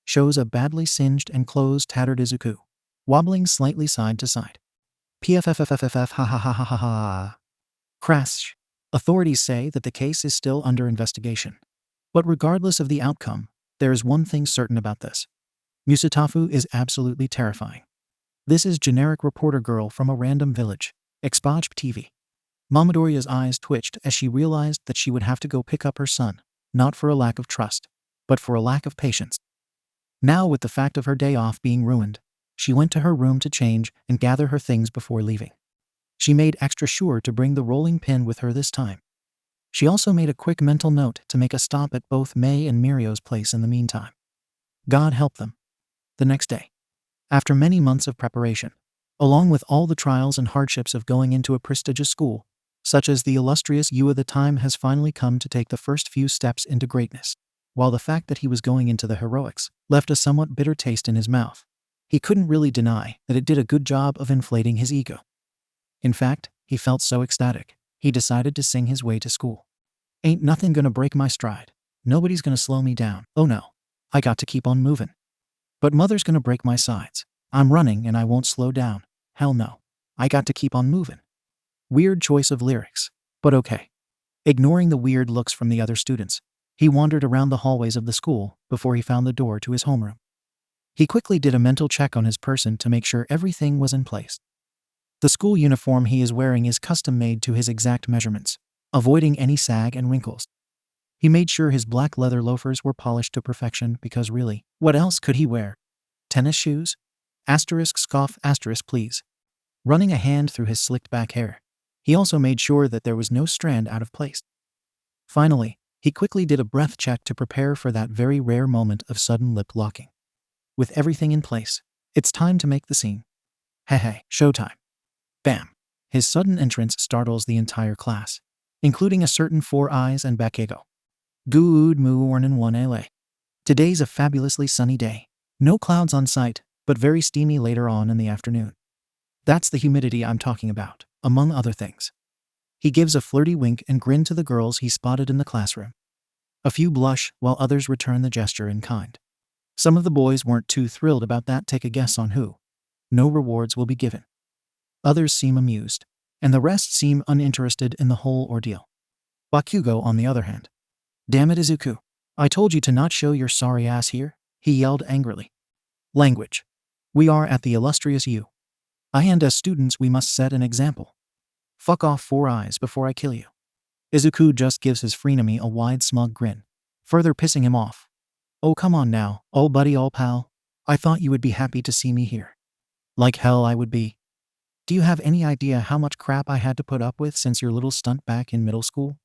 Shows a badly singed and clothes tattered Izuku, wobbling slightly side to side. PFFFFF ha ha ha ha ha ha. Crash. Authorities say that the case is still under investigation. But regardless of the outcome, there is one thing certain about this. Musatafu is absolutely terrifying. This is generic reporter girl from a random village, Expulsion TV. Midoriya's eyes twitched as she realized that she would have to go pick up her son, not for a lack of trust, but for a lack of patience. Now, with the fact of her day off being ruined, she went to her room to change and gather her things before leaving. She made extra sure to bring the rolling pin with her this time. She also made a quick mental note to make a stop at both Mei and Mirio's place in the meantime. God help them. The next day, after many months of preparation, along with all the trials and hardships of going into a prestigious school, such as the illustrious Yua, the time has finally come to take the first few steps into greatness. While the fact that he was going into the heroics left a somewhat bitter taste in his mouth, he couldn't really deny that it did a good job of inflating his ego. In fact, he felt so ecstatic, he decided to sing his way to school. Ain't nothing gonna break my stride. Nobody's gonna slow me down. Oh no. I got to keep on moving. But mother's gonna break my sides. I'm running and I won't slow down. Hell no. I got to keep on moving. Weird choice of lyrics, but okay. Ignoring the weird looks from the other students, He wandered around the hallways of the school before he found the door to his homeroom. He quickly did a mental check on his person to make sure everything was in place. The school uniform he is wearing is custom-made to his exact measurements, avoiding any sag and wrinkles. He made sure his black leather loafers were polished to perfection because really, what else could he wear? Tennis shoes? Asterisk scoff asterisk please. Running a hand through his slicked back hair, he also made sure that there was no strand out of place. Finally, he quickly did a breath check to prepare for that very rare moment of sudden lip locking. With everything in place, it's time to make the scene. Hey, showtime. Bam. His sudden entrance startles the entire class, including a certain Four Eyes and Bakego. Good morning, 1LA. Today's a fabulously sunny day. No clouds on sight, but very steamy later on in the afternoon. That's the humidity I'm talking about, among other things. He gives a flirty wink and grin to the girls he spotted in the classroom. A few blush, while others return the gesture in kind. Some of the boys weren't too thrilled about that. Take a guess on who. No rewards will be given. Others seem amused, and the rest seem uninterested in the whole ordeal. Bakugo, on the other hand. Damn it, Izuku. I told you to not show your sorry ass here, he yelled angrily. Language. We are at the illustrious U. And as students we must set an example. Fuck off, Four Eyes, before I kill you. Izuku just gives his frenemy a wide smug grin, further pissing him off. Oh come on now, old buddy, old pal. I thought you would be happy to see me here. Like hell I would be. Do you have any idea how much crap I had to put up with since your little stunt back in middle school?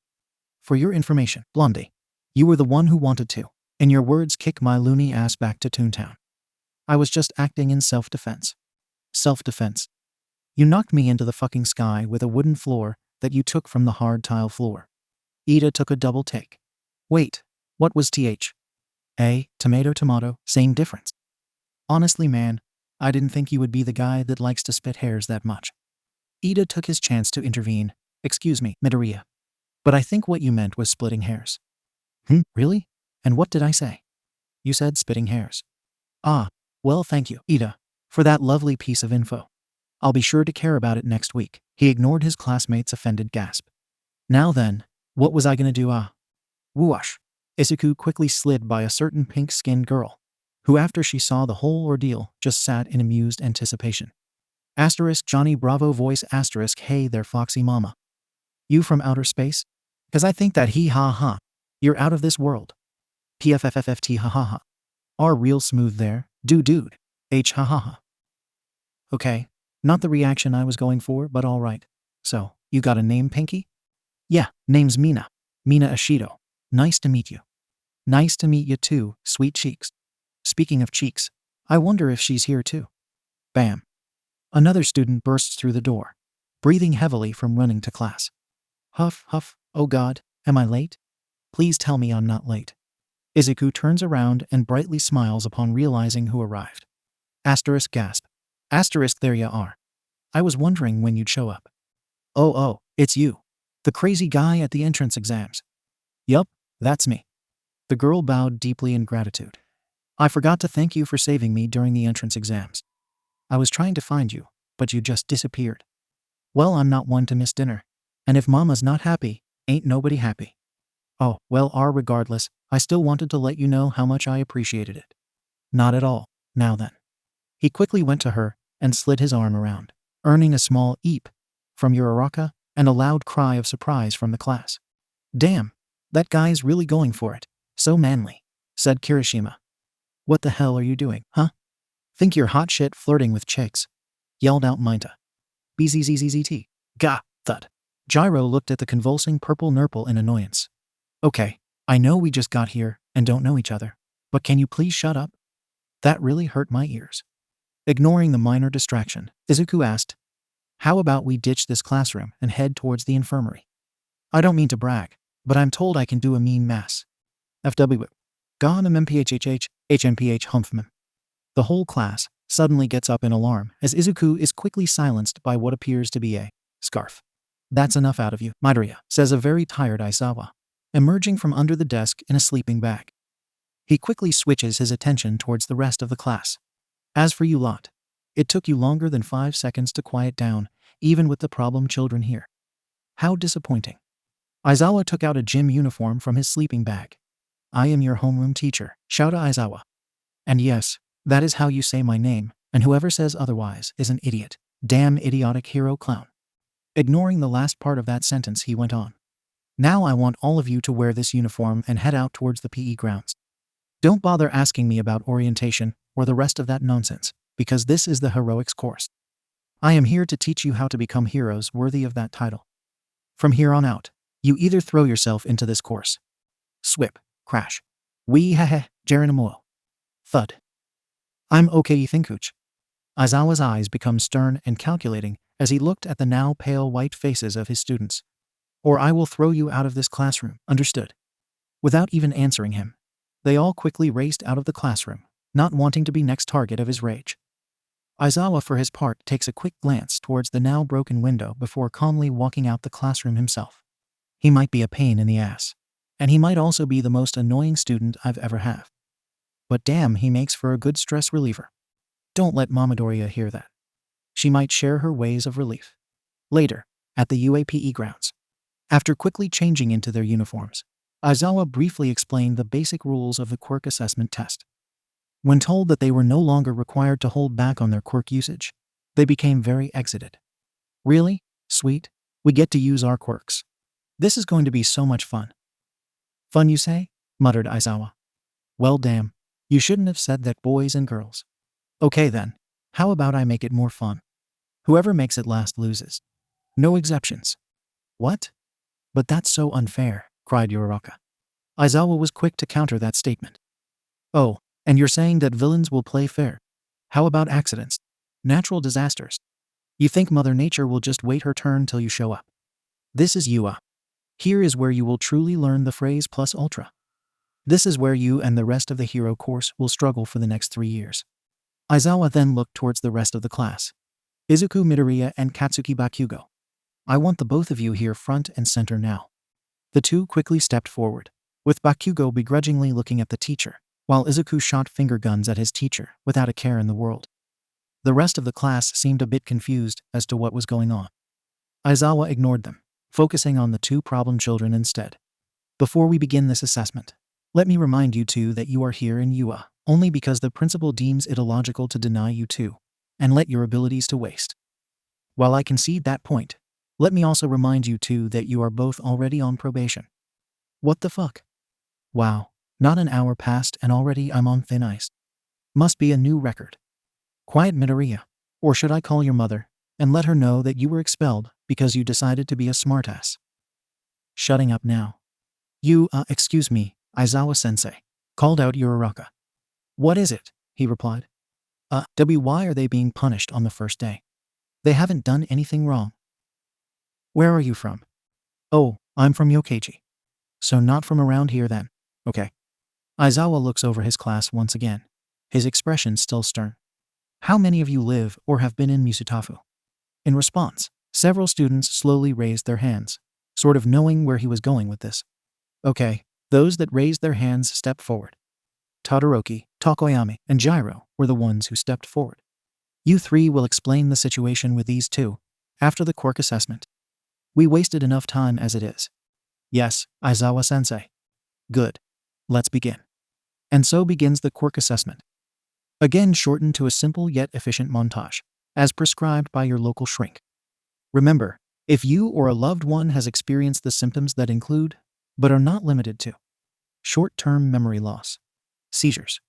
For your information, Blondie, you were the one who wanted to, in your words, kick my loony ass back to Toontown. I was just acting in self-defense. Self-defense. You knocked me into the fucking sky with a wooden floor that you took from the hard tile floor. Ida took a double take. Wait, what was th? Tomato, same difference. Honestly, man, I didn't think you would be the guy that likes to spit hairs that much. Ida took his chance to intervene. Excuse me, Midoriya. But I think what you meant was splitting hairs. Really? And what did I say? You said spitting hairs. Ah, well thank you, Ida, for that lovely piece of info. I'll be sure to care about it next week. He ignored his classmate's offended gasp. Now then, what was I gonna do? Whoosh. Izuku quickly slid by a certain pink-skinned girl, who after she saw the whole ordeal just sat in amused anticipation. Asterisk Johnny Bravo voice asterisk hey there Foxy Mama. You from outer space? Cause I think that he ha. You're out of this world. PFFFFT ha. Are real smooth there, dude. H ha. Okay, not the reaction I was going for, but alright. So, you got a name, Pinky? Yeah, name's Mina. Mina Ashido. Nice to meet you. Nice to meet you too, sweet cheeks. Speaking of cheeks, I wonder if she's here too. Bam. Another student bursts through the door, breathing heavily from running to class. Huff, oh god, am I late? Please tell me I'm not late. Izuku turns around and brightly smiles upon realizing who arrived. Asterisk gasp. Asterisk there you are. I was wondering when you'd show up. Oh, it's you. The crazy guy at the entrance exams. Yup, that's me. The girl bowed deeply in gratitude. I forgot to thank you for saving me during the entrance exams. I was trying to find you, but you just disappeared. Well, I'm not one to miss dinner. And if mama's not happy, ain't nobody happy. Oh, well, regardless, I still wanted to let you know how much I appreciated it. Not at all. Now then. He quickly went to her and slid his arm around, earning a small eep from Uraraka and a loud cry of surprise from the class. Damn, that guy's really going for it. So manly, said Kirishima. What the hell are you doing, huh? Think you're hot shit flirting with chicks, yelled out Minta. BZZZZT. Gah, thud. Gyro looked at the convulsing purple nurple in annoyance. Okay, I know we just got here and don't know each other, but can you please shut up? That really hurt my ears. Ignoring the minor distraction, Izuku asked, how about we ditch this classroom and head towards the infirmary? I don't mean to brag, but I'm told I can do a mean mass. FW. Gone MMPHHH, HMPH humpfman. The whole class suddenly gets up in alarm as Izuku is quickly silenced by what appears to be a scarf. That's enough out of you, Midoriya, says a very tired Aizawa, emerging from under the desk in a sleeping bag. He quickly switches his attention towards the rest of the class. As for you lot, it took you longer than 5 seconds to quiet down, even with the problem children here. How disappointing. Aizawa took out a gym uniform from his sleeping bag. I am your homeroom teacher, shouted Aizawa. And yes, that is how you say my name, and whoever says otherwise is an idiot. Damn idiotic hero clown. Ignoring the last part of that sentence, he went on. Now I want all of you to wear this uniform and head out towards the PE grounds. Don't bother asking me about orientation or the rest of that nonsense, because this is the heroics course. I am here to teach you how to become heroes worthy of that title. From here on out, you either throw yourself into this course. Swip, crash. Wee hehe, Jerinamuo. Thud. I'm okay, Thinkuch. Aizawa's eyes become stern and calculating as he looked at the now pale white faces of his students. Or I will throw you out of this classroom, understood? Without even answering him, they all quickly raced out of the classroom, not wanting to be next target of his rage. Aizawa, for his part, takes a quick glance towards the now broken window before calmly walking out the classroom himself. He might be a pain in the ass, and he might also be the most annoying student I've ever had. But damn, he makes for a good stress reliever. Don't let Mamadoriya hear that. She might share her ways of relief. Later, at the UAPE grounds. After quickly changing into their uniforms, Aizawa briefly explained the basic rules of the quirk assessment test. When told that they were no longer required to hold back on their quirk usage, they became very excited. Really? Sweet? We get to use our quirks. This is going to be so much fun. Fun, you say? Muttered Aizawa. Well, damn. You shouldn't have said that, boys and girls. Okay then, how about I make it more fun? Whoever makes it last loses. No exceptions. What? But that's so unfair, cried Uraraka. Aizawa was quick to counter that statement. Oh, and you're saying that villains will play fair? How about accidents? Natural disasters? You think Mother Nature will just wait her turn till you show up? This is UA. Here is where you will truly learn the phrase plus ultra. This is where you and the rest of the hero course will struggle for the next 3 years. Aizawa then looked towards the rest of the class. Izuku, Midoriya, and Katsuki Bakugo. I want the both of you here front and center now. The two quickly stepped forward, with Bakugo begrudgingly looking at the teacher, while Izuku shot finger guns at his teacher without a care in the world. The rest of the class seemed a bit confused as to what was going on. Aizawa ignored them, focusing on the two problem children instead. Before we begin this assessment, let me remind you two that you are here in UA only because the principal deems it illogical to deny you two and let your abilities to waste. While I concede that point, let me also remind you two that you are both already on probation. What the fuck? Wow, not an hour passed and already I'm on thin ice. Must be a new record. Quiet, Midoriya. Or should I call your mother and let her know that you were expelled because you decided to be a smartass? Shutting up now. Excuse me, Aizawa-sensei, called out Uraraka. What is it? He replied. Why are they being punished on the first day? They haven't done anything wrong. Where are you from? Oh, I'm from Yokkaichi. So not from around here then. Okay. Aizawa looks over his class once again, his expression still stern. How many of you live or have been in Musutafu? In response, several students slowly raised their hands, sort of knowing where he was going with this. Okay, those that raised their hands stepped forward. Todoroki, Tokoyami, and Jiro were the ones who stepped forward. You three will explain the situation with these two after the quirk assessment. We wasted enough time as it is. Yes, Aizawa-sensei. Good. Let's begin. And so begins the quirk assessment. Again shortened to a simple yet efficient montage, as prescribed by your local shrink. Remember, if you or a loved one has experienced the symptoms that include, but are not limited to, short-term memory loss, seizures,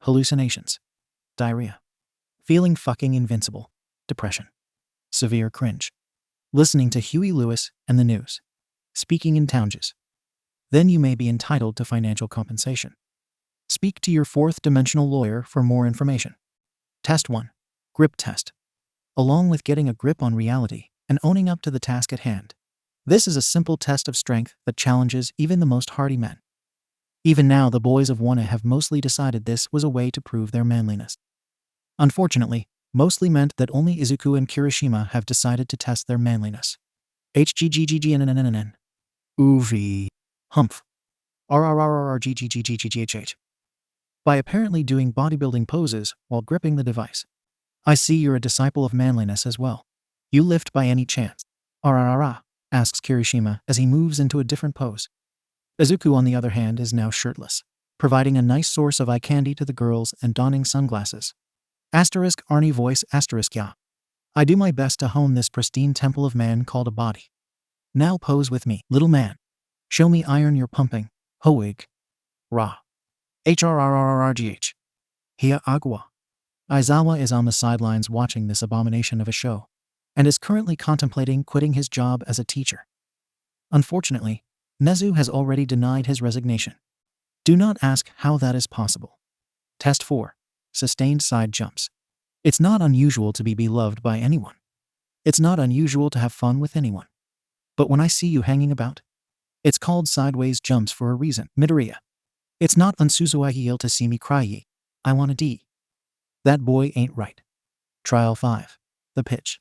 hallucinations, diarrhea, feeling fucking invincible, depression, severe cringe, listening to Huey Lewis and the news, speaking in townges, then you may be entitled to financial compensation. Speak to your fourth-dimensional lawyer for more information. Test 1. Grip test. Along with getting a grip on reality and owning up to the task at hand, this is a simple test of strength that challenges even the most hardy men. Even now, the boys of Wana have mostly decided this was a way to prove their manliness. Unfortunately, mostly meant that only Izuku and Kirishima have decided to test their manliness. HGGGGNNNNN. Oovi. Humph. RRRRGGGGGGH. By apparently doing bodybuilding poses while gripping the device. I see you're a disciple of manliness as well. You lift by any chance? RRRR, asks Kirishima as he moves into a different pose. Izuku, on the other hand, is now shirtless, providing a nice source of eye candy to the girls and donning sunglasses. Asterisk Arnie voice asterisk ya. I do my best to hone this pristine temple of man called a body. Now pose with me, little man. Show me iron you're pumping. Hoig. Ra. HRRRRGH. Hia agua. Aizawa is on the sidelines watching this abomination of a show, and is currently contemplating quitting his job as a teacher. Unfortunately, Nezu has already denied his resignation. Do not ask how that is possible. Test 4. Sustained side jumps. It's not unusual to be beloved by anyone. It's not unusual to have fun with anyone. But when I see you hanging about, it's called sideways jumps for a reason, Midoriya. It's not unsuzuaiel to see me cry ye. I want a D. That boy ain't right. Trial 5. The pitch.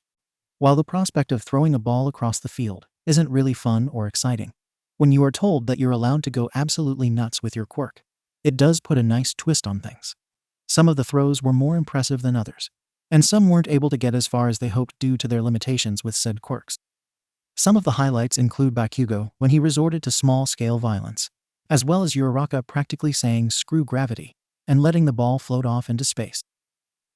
While the prospect of throwing a ball across the field isn't really fun or exciting, when you are told that you're allowed to go absolutely nuts with your quirk, it does put a nice twist on things. Some of the throws were more impressive than others, and some weren't able to get as far as they hoped due to their limitations with said quirks. Some of the highlights include Bakugo when he resorted to small-scale violence, as well as Uraraka practically saying "screw gravity" and letting the ball float off into space.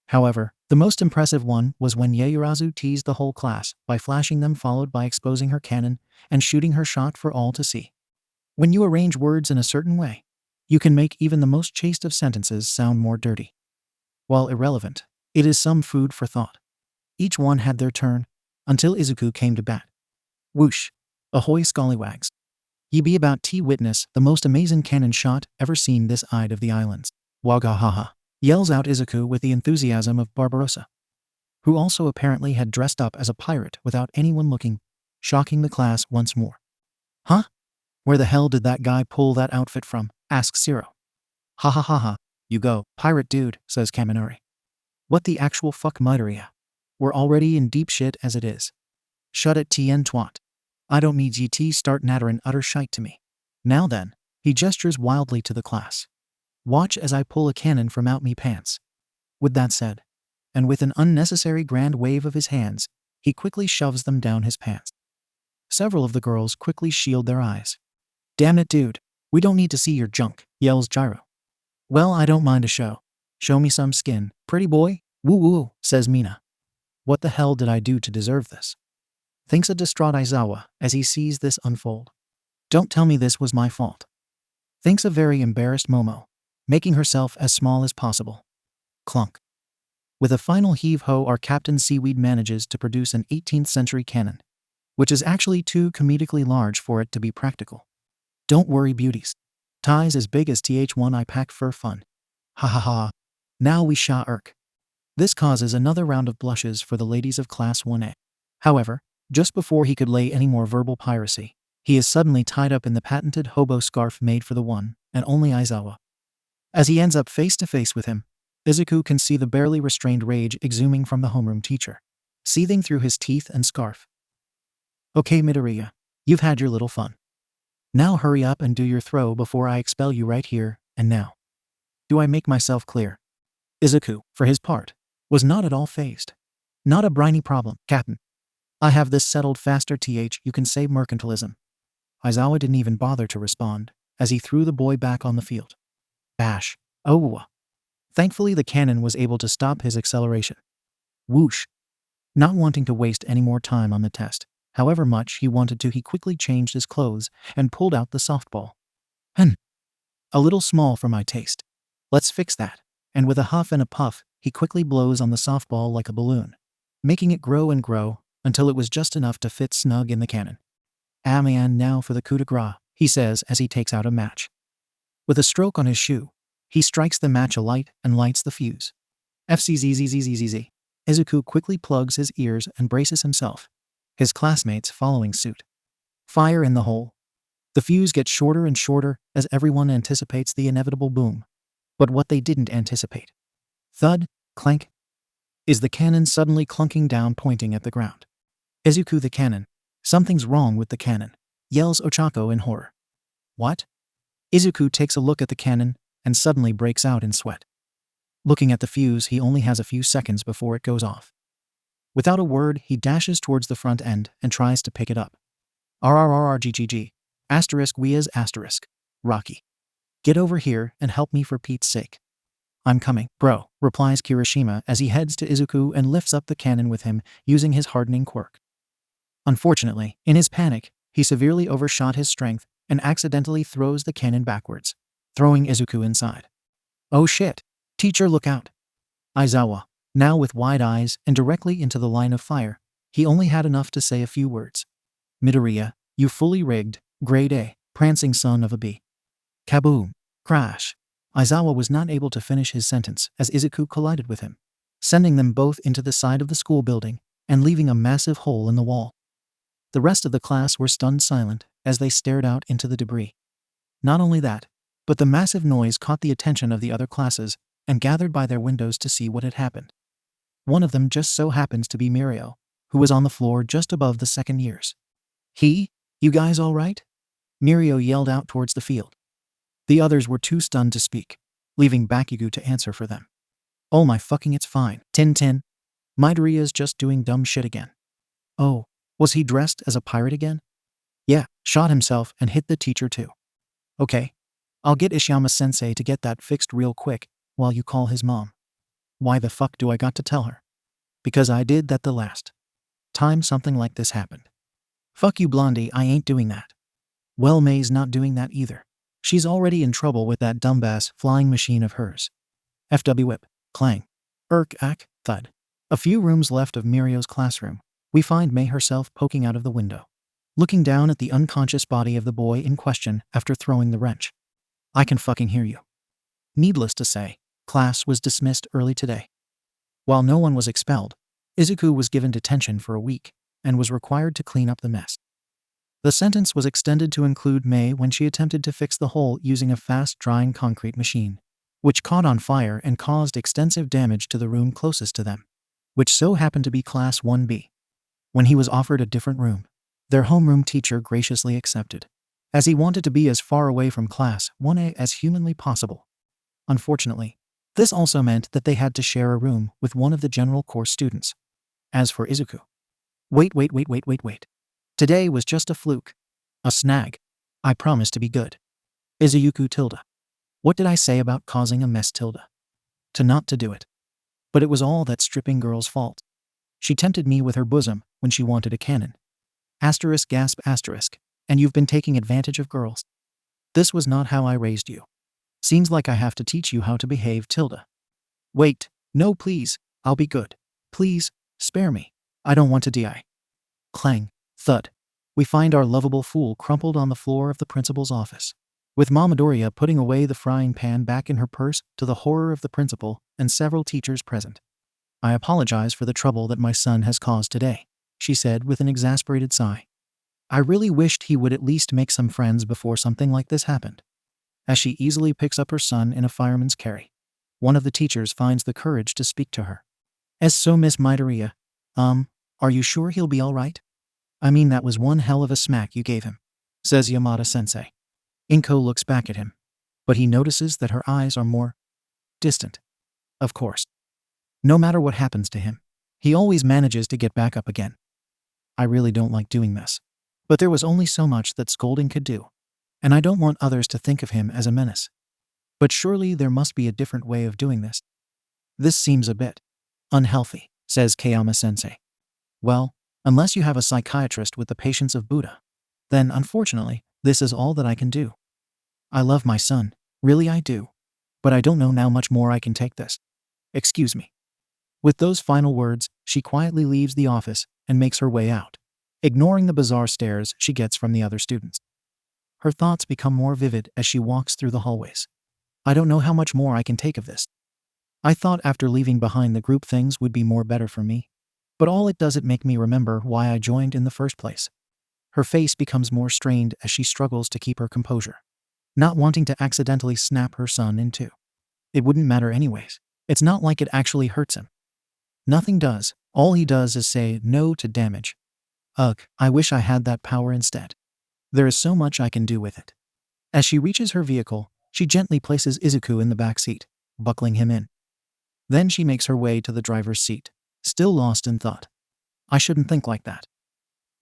However, the most impressive one was when Yaoyorozu teased the whole class by flashing them, followed by exposing her cannon and shooting her shot for all to see. When you arrange words in a certain way, you can make even the most chaste of sentences sound more dirty. While irrelevant, it is some food for thought. Each one had their turn, until Izuku came to bat. Whoosh! Ahoy scallywags! Ye be about to witness the most amazing cannon shot ever seen this side of the islands. Wagahaha! Yells out Izuku with the enthusiasm of Barbarossa, who also apparently had dressed up as a pirate without anyone looking, shocking the class once more. Huh? Where the hell did that guy pull that outfit from? Asks Zero. Ha ha ha ha, you go, pirate dude, says Kaminari. What the actual fuck, Midoriya? We're already in deep shit as it is. Shut it, TN twat. I don't need GT start nattering utter shite to me. Now then, he gestures wildly to the class. Watch as I pull a cannon from out me pants. With that said, and with an unnecessary grand wave of his hands, he quickly shoves them down his pants. Several of the girls quickly shield their eyes. Damn it, dude. We don't need to see your junk, yells Gyro. Well, I don't mind a show. Show me some skin, pretty boy. Woo woo, says Mina. What the hell did I do to deserve this? Thinks a distraught Aizawa as he sees this unfold. Don't tell me this was my fault. Thinks a very embarrassed Momo, making herself as small as possible. Clunk. With a final heave-ho, our Captain Seaweed manages to produce an 18th century cannon, which is actually too comedically large for it to be practical. Don't worry, beauties. Ties as big as th1 I pack for fun. Ha ha ha. Now we sha irk. This causes another round of blushes for the ladies of Class 1A. However, just before he could lay any more verbal piracy, he is suddenly tied up in the patented hobo scarf made for the one and only Aizawa. As he ends up face to face with him, Izuku can see the barely restrained rage exhuming from the homeroom teacher, seething through his teeth and scarf. Okay, Midoriya, you've had your little fun. Now hurry up and do your throw before I expel you right here and now. Do I make myself clear? Izuku, for his part, was not at all fazed. Not a briny problem, Captain. I have this settled faster, you can say mercantilism. Aizawa didn't even bother to respond as he threw the boy back on the field. Bash. Oh. Thankfully, the cannon was able to stop his acceleration. Whoosh. Not wanting to waste any more time on the test, however much he wanted to, he quickly changed his clothes and pulled out the softball. A little small for my taste. Let's fix that. And with a huff and a puff, he quickly blows on the softball like a balloon, making it grow and grow until it was just enough to fit snug in the cannon. Ah man, now for the coup de grace, he says as he takes out a match. With a stroke on his shoe, he strikes the match alight and lights the fuse. FCZZZZZZ. Izuku quickly plugs his ears and braces himself, his classmates following suit. Fire in the hole. The fuse gets shorter and shorter as everyone anticipates the inevitable boom. But what they didn't anticipate. Thud, clank, is the cannon suddenly clunking down, pointing at the ground. Izuku, the cannon. Something's wrong with the cannon, yells Ochako in horror. What? Izuku takes a look at the cannon and suddenly breaks out in sweat. Looking at the fuse, he only has a few seconds before it goes off. Without a word, he dashes towards the front end and tries to pick it up. RRRRGGG. We is asterisk. Rocky. Get over here and help me for Pete's sake. I'm coming, bro, replies Kirishima as he heads to Izuku and lifts up the cannon with him using his hardening quirk. Unfortunately, in his panic, he severely overshot his strength and accidentally throws the cannon backwards, throwing Izuku inside. Oh shit! Teacher, look out! Aizawa, now with wide eyes and directly into the line of fire, he only had enough to say a few words. Midoriya, you fully rigged, grade A, prancing son of a bee. Kaboom! Crash! Aizawa was not able to finish his sentence as Izuku collided with him, sending them both into the side of the school building and leaving a massive hole in the wall. The rest of the class were stunned silent as they stared out into the debris. Not only that, but the massive noise caught the attention of the other classes and gathered by their windows to see what had happened. One of them just so happens to be Mirio, who was on the floor just above the second years. You guys all right? Mirio yelled out towards the field. The others were too stunned to speak, leaving Bakugo to answer for them. Oh my fucking it's fine. Tin. Midoriya's just doing dumb shit again. Oh, was he dressed as a pirate again? Yeah, shot himself and hit the teacher too. Okay. I'll get Ishiyama-sensei to get that fixed real quick while you call his mom. Why the fuck do I got to tell her? Because I did that the last time something like this happened. Fuck you, Blondie, I ain't doing that. Well, May's not doing that either. She's already in trouble with that dumbass flying machine of hers. FW whip, clang. Ack, thud. A few rooms left of Mirio's classroom, we find May herself poking out of the window, looking down at the unconscious body of the boy in question after throwing the wrench. I can fucking hear you. Needless to say, class was dismissed early today. While no one was expelled, Izuku was given detention for a week and was required to clean up the mess. The sentence was extended to include May when she attempted to fix the hole using a fast-drying concrete machine, which caught on fire and caused extensive damage to the room closest to them, which so happened to be Class 1B. When he was offered a different room, their homeroom teacher graciously accepted, as he wanted to be as far away from Class 1A as humanly possible. Unfortunately, this also meant that they had to share a room with one of the general course students. As for Izuku, wait. Today was just a fluke. A snag. I promise to be good. Izuku tilde. What did I say about causing a mess tilde? To not to do it. But it was all that stripping girl's fault. She tempted me with her bosom when she wanted a cannon. Gasp. And you've been taking advantage of girls. This was not how I raised you. Seems like I have to teach you how to behave tilde. Wait, no please, I'll be good. Please, spare me. I don't want to die. Clang, thud. We find our lovable fool crumpled on the floor of the principal's office, with Midoriya putting away the frying pan back in her purse to the horror of the principal and several teachers present. I apologize for the trouble that my son has caused today, she said with an exasperated sigh. I really wished he would at least make some friends before something like this happened. As she easily picks up her son in a fireman's carry, one of the teachers finds the courage to speak to her. So Miss Midoriya, are you sure he'll be all right? I mean, that was one hell of a smack you gave him, says Yamada-sensei. Inko looks back at him, but he notices that her eyes are more distant. Of course. No matter what happens to him, he always manages to get back up again. I really don't like doing this, but there was only so much that scolding could do, and I don't want others to think of him as a menace. But surely there must be a different way of doing this. This seems a bit unhealthy, says Kayama-sensei. Well, unless you have a psychiatrist with the patience of Buddha, then unfortunately, this is all that I can do. I love my son, really I do, but I don't know how much more I can take this. Excuse me. With those final words, she quietly leaves the office and makes her way out, ignoring the bizarre stares she gets from the other students. Her thoughts become more vivid as she walks through the hallways. I don't know how much more I can take of this. I thought after leaving behind the group things would be more better for me, but all it does is make me remember why I joined in the first place. Her face becomes more strained as she struggles to keep her composure, not wanting to accidentally snap her son in two. It wouldn't matter anyways. It's not like it actually hurts him. Nothing does. All he does is say no to damage. Ugh, I wish I had that power instead. There is so much I can do with it. As she reaches her vehicle, she gently places Izuku in the back seat, buckling him in. Then she makes her way to the driver's seat, still lost in thought. I shouldn't think like that.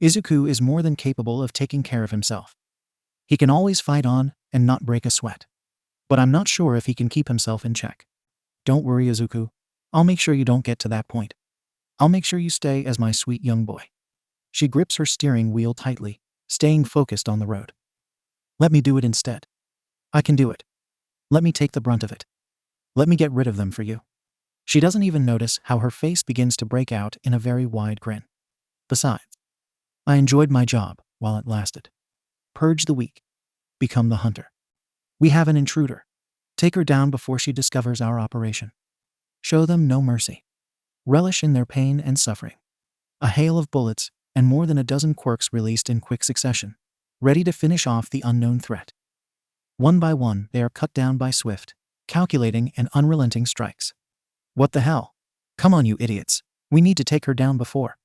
Izuku is more than capable of taking care of himself. He can always fight on and not break a sweat. But I'm not sure if he can keep himself in check. Don't worry, Izuku. I'll make sure you don't get to that point. I'll make sure you stay as my sweet young boy. She grips her steering wheel tightly, staying focused on the road. Let me do it instead. I can do it. Let me take the brunt of it. Let me get rid of them for you. She doesn't even notice how her face begins to break out in a very wide grin. Besides, I enjoyed my job while it lasted. Purge the weak. Become the hunter. We have an intruder. Take her down before she discovers our operation. Show them no mercy. Relish in their pain and suffering. A hail of bullets and more than a dozen quirks released in quick succession, ready to finish off the unknown threat. One by one, they are cut down by swift, calculating and unrelenting strikes. What the hell? Come on, you idiots. We need to take her down before.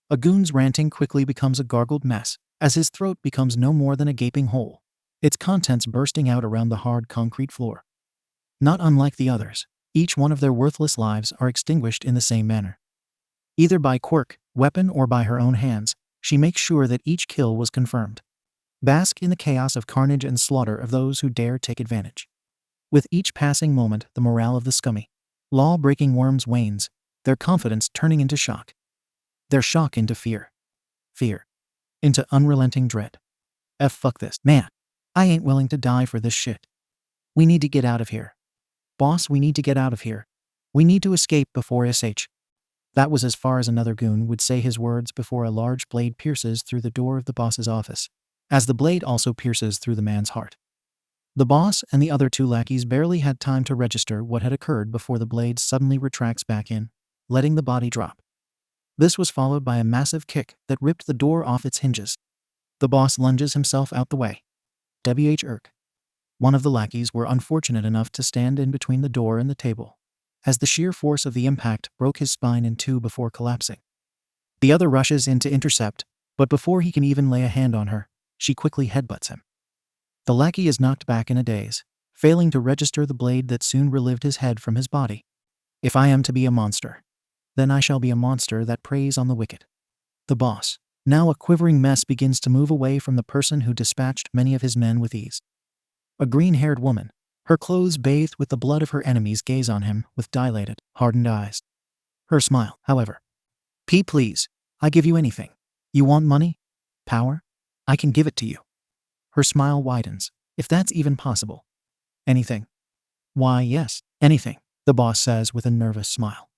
A goon's ranting quickly becomes a gargled mess, as his throat becomes no more than a gaping hole, its contents bursting out around the hard concrete floor. Not unlike the others, each one of their worthless lives are extinguished in the same manner. Either by quirk, weapon, or by her own hands, she makes sure that each kill was confirmed. Bask in the chaos of carnage and slaughter of those who dare take advantage. With each passing moment, the morale of the scummy, law-breaking worms wanes, their confidence turning into shock. Their shock into fear. Fear. Into unrelenting dread. Fuck this. Man, I ain't willing to die for this shit. We need to get out of here. Boss, we need to get out of here. We need to escape before SH. That was as far as another goon would say his words before a large blade pierces through the door of the boss's office, as the blade also pierces through the man's heart. The boss and the other two lackeys barely had time to register what had occurred before the blade suddenly retracts back in, letting the body drop. This was followed by a massive kick that ripped the door off its hinges. The boss lunges himself out the way. Irk. One of the lackeys were unfortunate enough to stand in between the door and the table, as the sheer force of the impact broke his spine in two before collapsing. The other rushes in to intercept, but before he can even lay a hand on her, she quickly headbutts him. The lackey is knocked back in a daze, failing to register the blade that soon relieved his head from his body. If I am to be a monster, then I shall be a monster that preys on the wicked. The boss, now a quivering mess, begins to move away from the person who dispatched many of his men with ease. A green-haired woman, her clothes bathed with the blood of her enemies, gaze on him with dilated, hardened eyes. Her smile, however. Please, I give you anything. You want money? Power? I can give it to you. Her smile widens, if that's even possible. Anything? Why, yes, anything, the boss says with a nervous smile.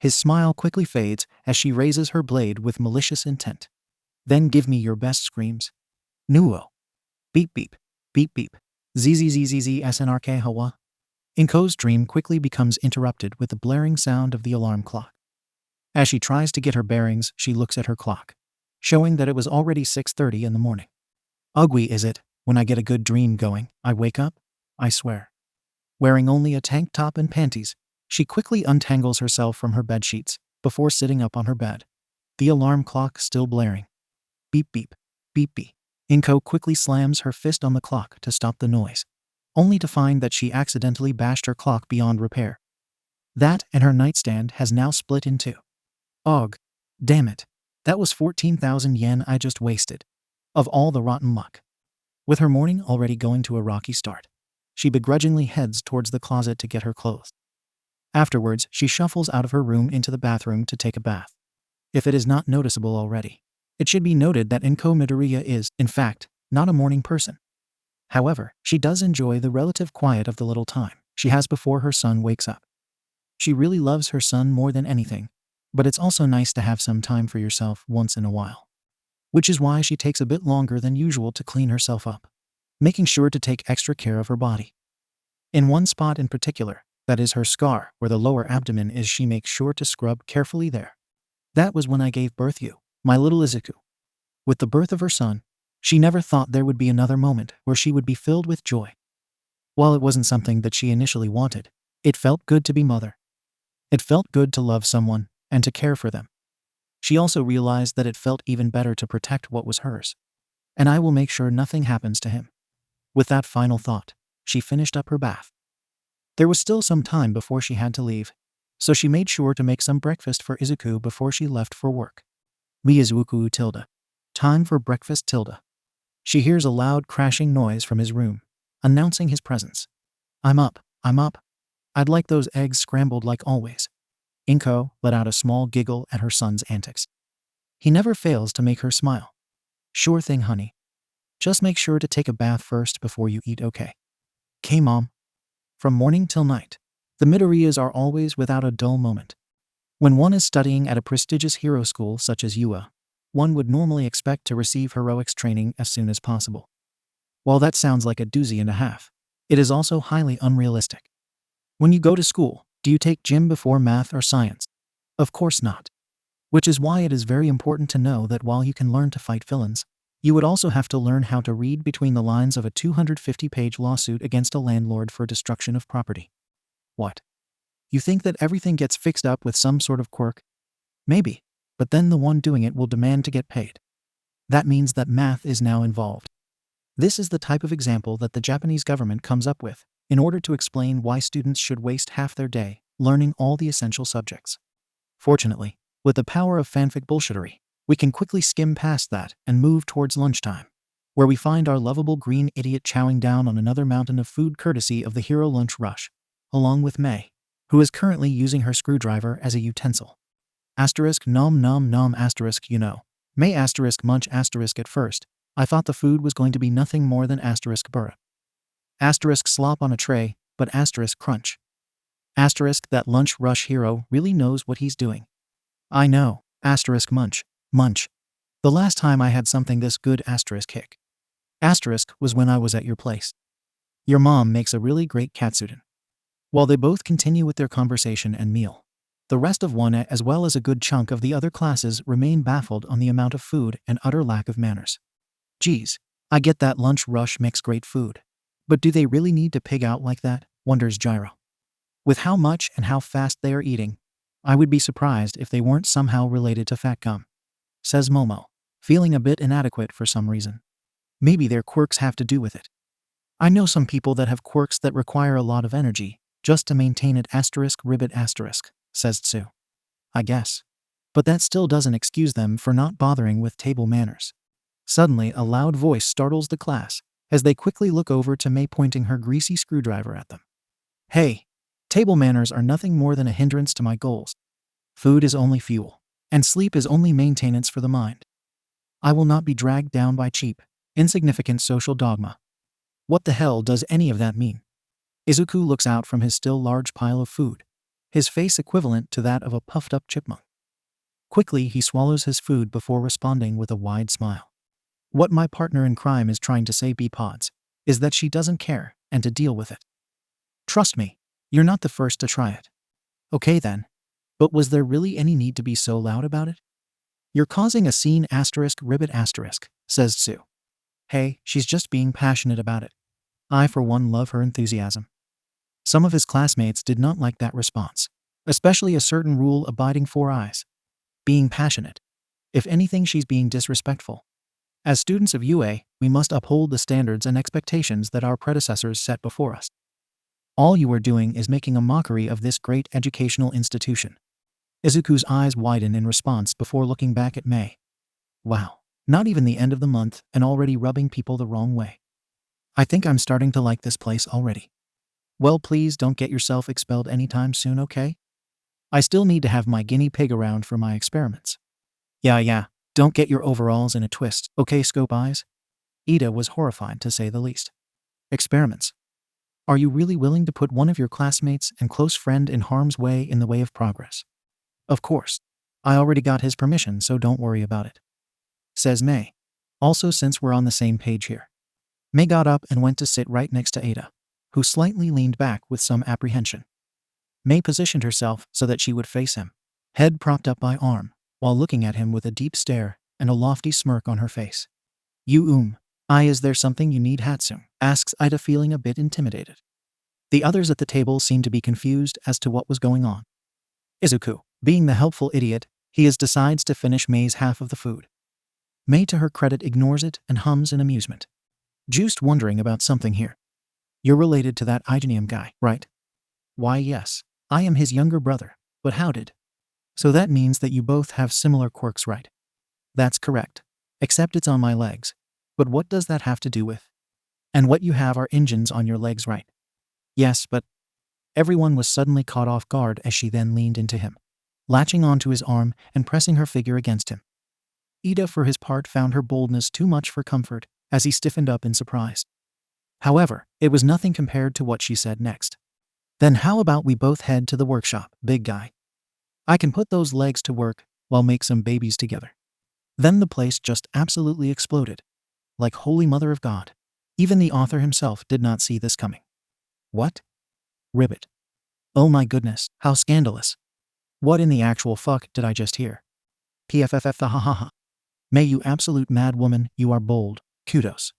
His smile quickly fades as she raises her blade with malicious intent. Then give me your best screams. Nuo. Beep beep, beep beep, zzzzzzsnrk hawa. Inko's dream quickly becomes interrupted with the blaring sound of the alarm clock. As she tries to get her bearings, she looks at her clock, showing that it was already 6:30 in the morning. Ugly is it, when I get a good dream going, I wake up, I swear. Wearing only a tank top and panties, she quickly untangles herself from her bedsheets before sitting up on her bed, the alarm clock still blaring. Beep beep, beep beep. Inko quickly slams her fist on the clock to stop the noise, only to find that she accidentally bashed her clock beyond repair. That and her nightstand has now split in two. Ugh, damn it. That was 14,000 yen I just wasted. Of all the rotten luck. With her morning already going to a rocky start, she begrudgingly heads towards the closet to get her clothes. Afterwards, she shuffles out of her room into the bathroom to take a bath. If it is not noticeable already, it should be noted that Inko Midoriya is, in fact, not a morning person. However, she does enjoy the relative quiet of the little time she has before her son wakes up. She really loves her son more than anything, but it's also nice to have some time for yourself once in a while. Which is why she takes a bit longer than usual to clean herself up, making sure to take extra care of her body. In one spot in particular, that is her scar where the lower abdomen is, she makes sure to scrub carefully there. That was when I gave birth you, my little Izuku. With the birth of her son, she never thought there would be another moment where she would be filled with joy. While it wasn't something that she initially wanted, it felt good to be mother. It felt good to love someone and to care for them. She also realized that it felt even better to protect what was hers. And I will make sure nothing happens to him. With that final thought, she finished up her bath. There was still some time before she had to leave, so she made sure to make some breakfast for Izuku before she left for work. Me Izuku tilde. Time for breakfast tilde. She hears a loud crashing noise from his room, announcing his presence. I'm up. I'd like those eggs scrambled like always. Inko let out a small giggle at her son's antics. He never fails to make her smile. Sure thing, honey. Just make sure to take a bath first before you eat, okay? "'Kay, Mom." From morning till night, the Midoriyas are always without a dull moment. When one is studying at a prestigious hero school such as UA, one would normally expect to receive heroics training as soon as possible. While that sounds like a doozy and a half, it is also highly unrealistic. When you go to school, do you take gym before math or science? Of course not. Which is why it is very important to know that while you can learn to fight villains, you would also have to learn how to read between the lines of a 250-page lawsuit against a landlord for destruction of property. What? You think that everything gets fixed up with some sort of quirk? Maybe, but then the one doing it will demand to get paid. That means that math is now involved. This is the type of example that the Japanese government comes up with in order to explain why students should waste half their day learning all the essential subjects. Fortunately, with the power of fanfic bullshittery, we can quickly skim past that and move towards lunchtime, where we find our lovable green idiot chowing down on another mountain of food courtesy of the hero lunch rush, along with May, who is currently using her screwdriver as a utensil. Asterisk nom nom nom asterisk May asterisk munch asterisk at first, I thought the food was going to be nothing more than asterisk burra. Asterisk slop on a tray, but asterisk crunch. Asterisk that lunch rush hero really knows what he's doing. I know, asterisk munch. The last time I had something this good asterisk hick. Asterisk was when I was at your place. Your mom makes a really great katsudon. While they both continue with their conversation and meal, the rest of one as well as a good chunk of the other classes remain baffled on the amount of food and utter lack of manners. Geez, I get that lunch rush makes great food. But do they really need to pig out like that, wonders Gyro. With how much and how fast they are eating, I would be surprised if they weren't somehow related to fat gum, says Momo, feeling a bit inadequate for some reason. Maybe their quirks have to do with it. I know some people that have quirks that require a lot of energy just to maintain it asterisk ribbit asterisk, says Tsu. I guess. But that still doesn't excuse them for not bothering with table manners. Suddenly, a loud voice startles the class as they quickly look over to May pointing her greasy screwdriver at them. Hey, table manners are nothing more than a hindrance to my goals. Food is only fuel, and sleep is only maintenance for the mind. I will not be dragged down by cheap, insignificant social dogma. What the hell does any of that mean? Izuku looks out from his still large pile of food, his face equivalent to that of a puffed-up chipmunk. Quickly, he swallows his food before responding with a wide smile. What my partner in crime is trying to say, B-Pods, is that she doesn't care and to deal with it. Trust me, you're not the first to try it. Okay then. But was there really any need to be so loud about it? You're causing a scene asterisk ribbit asterisk, says Tsu. Hey, she's just being passionate about it. I for one love her enthusiasm. Some of his classmates did not like that response, especially a certain rule-abiding 4 eyes. Being passionate. If anything, she's being disrespectful. As students of UA, we must uphold the standards and expectations that our predecessors set before us. All you are doing is making a mockery of this great educational institution. Izuku's eyes widen in response before looking back at May. Wow, not even the end of the month and already rubbing people the wrong way. I think I'm starting to like this place already. Well, please don't get yourself expelled anytime soon, okay? I still need to have my guinea pig around for my experiments. Yeah, don't get your overalls in a twist, okay, Scope Eyes? Ida was horrified to say the least. Experiments? Are you really willing to put one of your classmates and close friend in harm's way in the way of progress? Of course. I already got his permission, so don't worry about it. Says May. Also, since we're on the same page here. May got up and went to sit right next to Ada, who slightly leaned back with some apprehension. May positioned herself so that she would face him, head propped up by arm, while looking at him with a deep stare and a lofty smirk on her face. Is there something you need, Hatsune? Asks Ida, feeling a bit intimidated. The others at the table seemed to be confused as to what was going on. Izuku, being the helpful idiot, decides to finish May's half of the food. May, to her credit, ignores it and hums in amusement. Just wondering about something here. You're related to that Igenium guy, right? Why, yes. I am his younger brother, but how did? So that means that you both have similar quirks, right? That's correct. Except it's on my legs. But what does that have to do with? And what you have are engines on your legs, right? Yes, but everyone was suddenly caught off guard as she then leaned into him, latching onto his arm and pressing her figure against him. Ida, for his part, found her boldness too much for comfort as he stiffened up in surprise. However, it was nothing compared to what she said next. Then how about we both head to the workshop, big guy? I can put those legs to work while make some babies together. Then the place just absolutely exploded. Like Holy Mother of God. Even the author himself did not see this coming. What? Ribbit. Oh my goodness, how scandalous. What in the actual fuck did I just hear? PFFF ha ha ha. May you absolute mad woman, you are bold, kudos.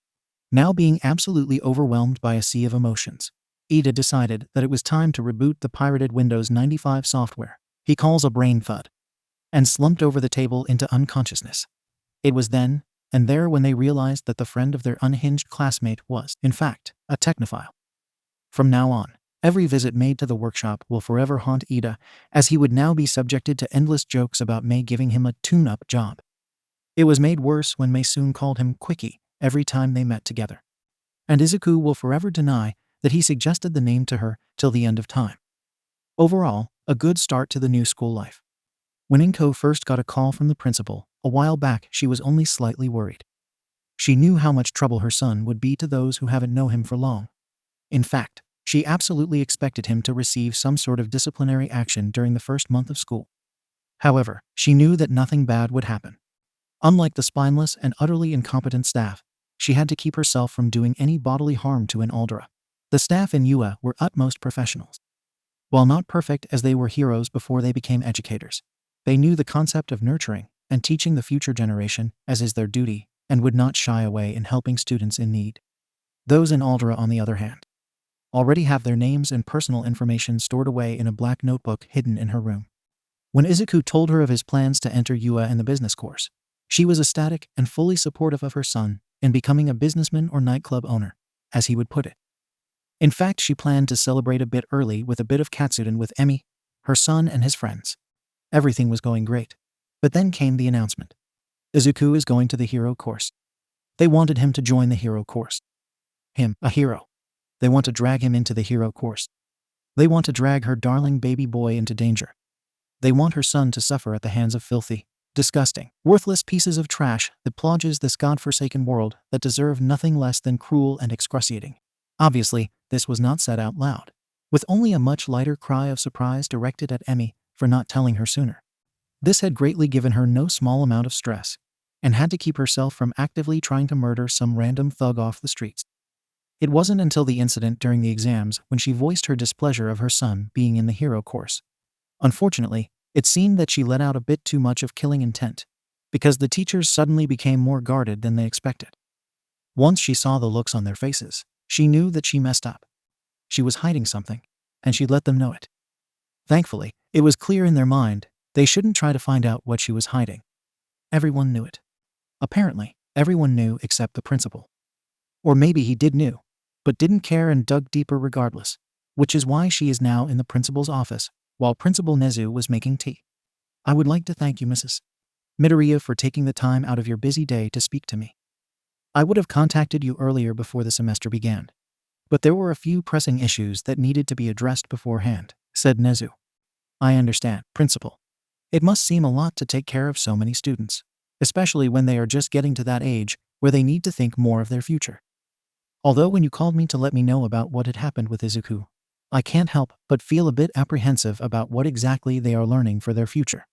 Now being absolutely overwhelmed by a sea of emotions, Ida decided that it was time to reboot the pirated Windows 95 software he calls a brain thud, and slumped over the table into unconsciousness. It was then and there when they realized that the friend of their unhinged classmate was, in fact, a technophile. From now on, every visit made to the workshop will forever haunt Ida, as he would now be subjected to endless jokes about May giving him a tune-up job. It was made worse when May soon called him Quickie every time they met together. And Izuku will forever deny that he suggested the name to her till the end of time. Overall, a good start to the new school life. When Inko first got a call from the principal a while back, she was only slightly worried. She knew how much trouble her son would be to those who haven't known him for long. In fact, she absolutely expected him to receive some sort of disciplinary action during the first month of school. However, she knew that nothing bad would happen. Unlike the spineless and utterly incompetent staff, she had to keep herself from doing any bodily harm to an Aldera. The staff in UA were utmost professionals. While not perfect as they were heroes before they became educators, they knew the concept of nurturing and teaching the future generation as is their duty, and would not shy away in helping students in need. Those in Aldera, on the other hand, already have their names and personal information stored away in a black notebook hidden in her room. When Izuku told her of his plans to enter UA in the business course, she was ecstatic and fully supportive of her son in becoming a businessman or nightclub owner, as he would put it. In fact, she planned to celebrate a bit early with a bit of katsuden with Emi, her son, and his friends. Everything was going great. But then came the announcement. Izuku is going to the hero course. They wanted him to join the hero course. Him, a hero. They want to drag him into the hero course. They want to drag her darling baby boy into danger. They want her son to suffer at the hands of filthy, disgusting, worthless pieces of trash that plagues this godforsaken world that deserve nothing less than cruel and excruciating. Obviously, this was not said out loud, with only a much lighter cry of surprise directed at Emi for not telling her sooner. This had greatly given her no small amount of stress, and had to keep herself from actively trying to murder some random thug off the streets. It wasn't until the incident during the exams when she voiced her displeasure of her son being in the hero course. Unfortunately, it seemed that she let out a bit too much of killing intent, because the teachers suddenly became more guarded than they expected. Once she saw the looks on their faces, she knew that she messed up. She was hiding something, and she'd let them know it. Thankfully, it was clear in their mind they shouldn't try to find out what she was hiding. Everyone knew it. Apparently, everyone knew except the principal. Or maybe he did knew, but didn't care and dug deeper regardless, which is why she is now in the principal's office, while Principal Nezu was making tea. I would like to thank you, Mrs. Midoriya, for taking the time out of your busy day to speak to me. I would have contacted you earlier before the semester began, but there were a few pressing issues that needed to be addressed beforehand, said Nezu. I understand, Principal. It must seem a lot to take care of so many students, especially when they are just getting to that age where they need to think more of their future. Although when you called me to let me know about what had happened with Izuku, I can't help but feel a bit apprehensive about what exactly they are learning for their future,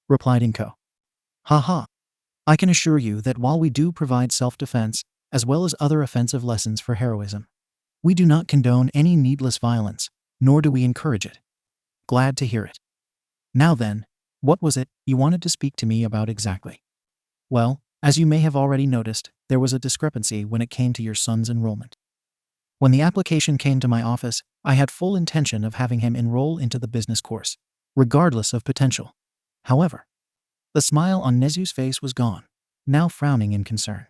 replied Inko. Haha. I can assure you that while we do provide self-defense, as well as other offensive lessons for heroism, we do not condone any needless violence, nor do we encourage it. Glad to hear it. Now then, what was it you wanted to speak to me about exactly? Well, as you may have already noticed, there was a discrepancy when it came to your son's enrollment. When the application came to my office, I had full intention of having him enroll into the business course, regardless of potential. However, the smile on Nezu's face was gone, now frowning in concern.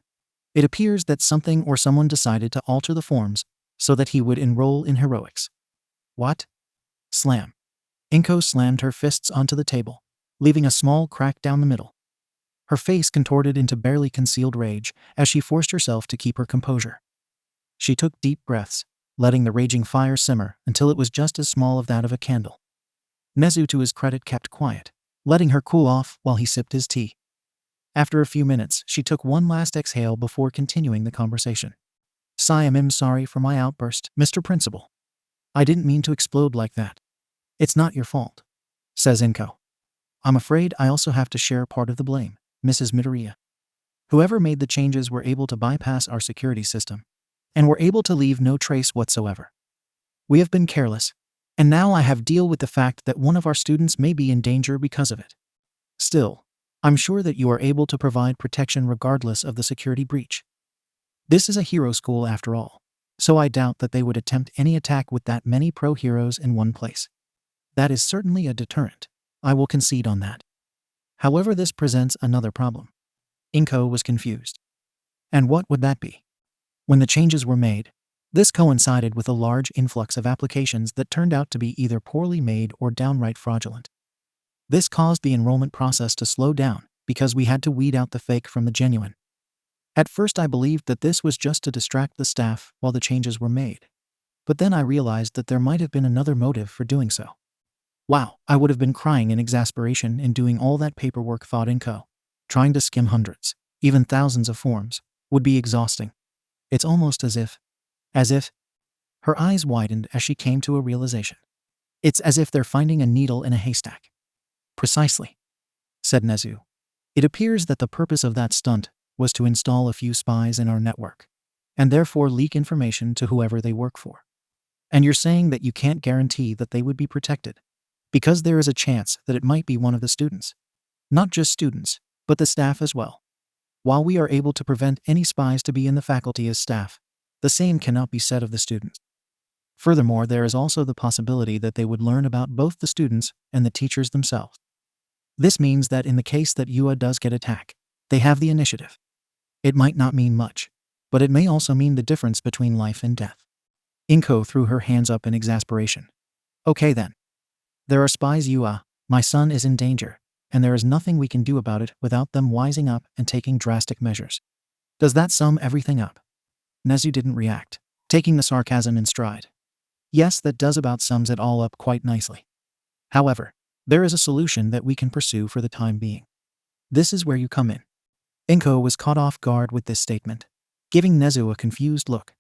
It appears that something or someone decided to alter the forms so that he would enroll in heroics. What? Slam. Inko slammed her fists onto the table, leaving a small crack down the middle. her face contorted into barely concealed rage as she forced herself to keep her composure. She took deep breaths, letting the raging fire simmer until it was just as small as that of a candle. Nezu, to his credit, kept quiet, letting her cool off while he sipped his tea. After a few minutes, she took one last exhale before continuing the conversation. I'm sorry for my outburst, Mr. Principal. I didn't mean to explode like that. It's not your fault, says Inko. I'm afraid I also have to share part of the blame, Mrs. Midoriya. Whoever made the changes were able to bypass our security system, and were able to leave no trace whatsoever. We have been careless, and now I have to deal with the fact that one of our students may be in danger because of it. Still, I'm sure that you are able to provide protection regardless of the security breach. This is a hero school after all, so I doubt that they would attempt any attack with that many pro-heroes in one place. That is certainly a deterrent. I will concede on that. However, this presents another problem. Inko was confused. And what would that be? When the changes were made, this coincided with a large influx of applications that turned out to be either poorly made or downright fraudulent. This caused the enrollment process to slow down because we had to weed out the fake from the genuine. At first I believed that this was just to distract the staff while the changes were made. But then I realized that there might have been another motive for doing so. Wow, I would have been crying in exasperation in doing all that paperwork, thought Inko. Trying to skim hundreds, even thousands of forms, would be exhausting. It's almost as if, her eyes widened as she came to a realization. It's as if they're finding a needle in a haystack. Precisely, said Nezu. It appears that the purpose of that stunt was to install a few spies in our network, and therefore leak information to whoever they work for. And you're saying that you can't guarantee that they would be protected, because there is a chance that it might be one of the students. Not just students, but the staff as well. While we are able to prevent any spies to be in the faculty as staff, the same cannot be said of the students. Furthermore, there is also the possibility that they would learn about both the students and the teachers themselves. This means that in the case that UA does get attacked, they have the initiative. It might not mean much, but it may also mean the difference between life and death. Inko threw her hands up in exasperation. Okay then. There are spies, UA, my son is in danger, and there is nothing we can do about it without them wising up and taking drastic measures. Does that sum everything up? Nezu didn't react, taking the sarcasm in stride. Yes, that does about sums it all up quite nicely. However, there is a solution that we can pursue for the time being. This is where you come in. Inko was caught off guard with this statement, giving Nezu a confused look.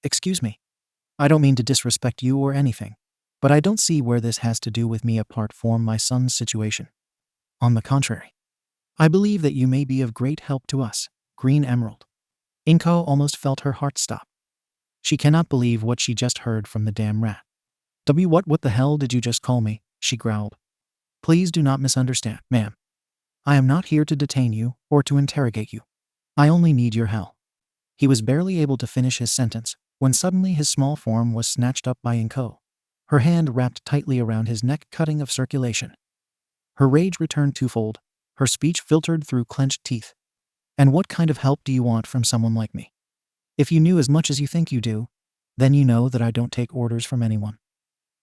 Excuse me. I don't mean to disrespect you or anything, but I don't see where this has to do with me apart from my son's situation. On the contrary, I believe that you may be of great help to us, Green Emerald. Inko almost felt her heart stop. She cannot believe what she just heard from the damn rat. What the hell did you just call me? She growled. Please do not misunderstand, ma'am. I am not here to detain you or to interrogate you. I only need your help. He was barely able to finish his sentence when suddenly his small form was snatched up by Inko, her hand wrapped tightly around his neck, cutting of circulation. Her rage returned twofold, her speech filtered through clenched teeth. And what kind of help do you want from someone like me? If you knew as much as you think you do, then you know that I don't take orders from anyone.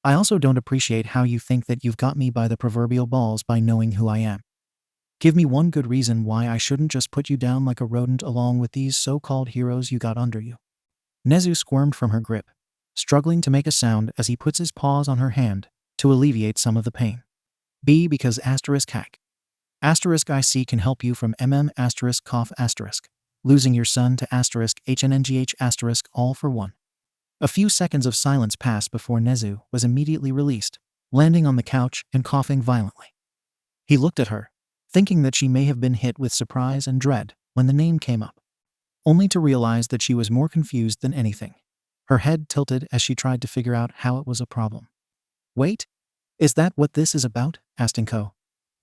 I also don't appreciate how you think that you've got me by the proverbial balls by knowing who I am. Give me one good reason why I shouldn't just put you down like a rodent along with these so-called heroes you got under you. Nezu squirmed from her grip, struggling to make a sound as he puts his paws on her hand to alleviate some of the pain. B because *hack. *IC can help you from cough *, losing your son to *HNNGH*, all for one. A few seconds of silence passed before Nezu was immediately released, landing on the couch and coughing violently. He looked at her, thinking that she may have been hit with surprise and dread when the name came up, only to realize that she was more confused than anything. Her head tilted as she tried to figure out how it was a problem. Wait, is that what this is about? Asked Inko.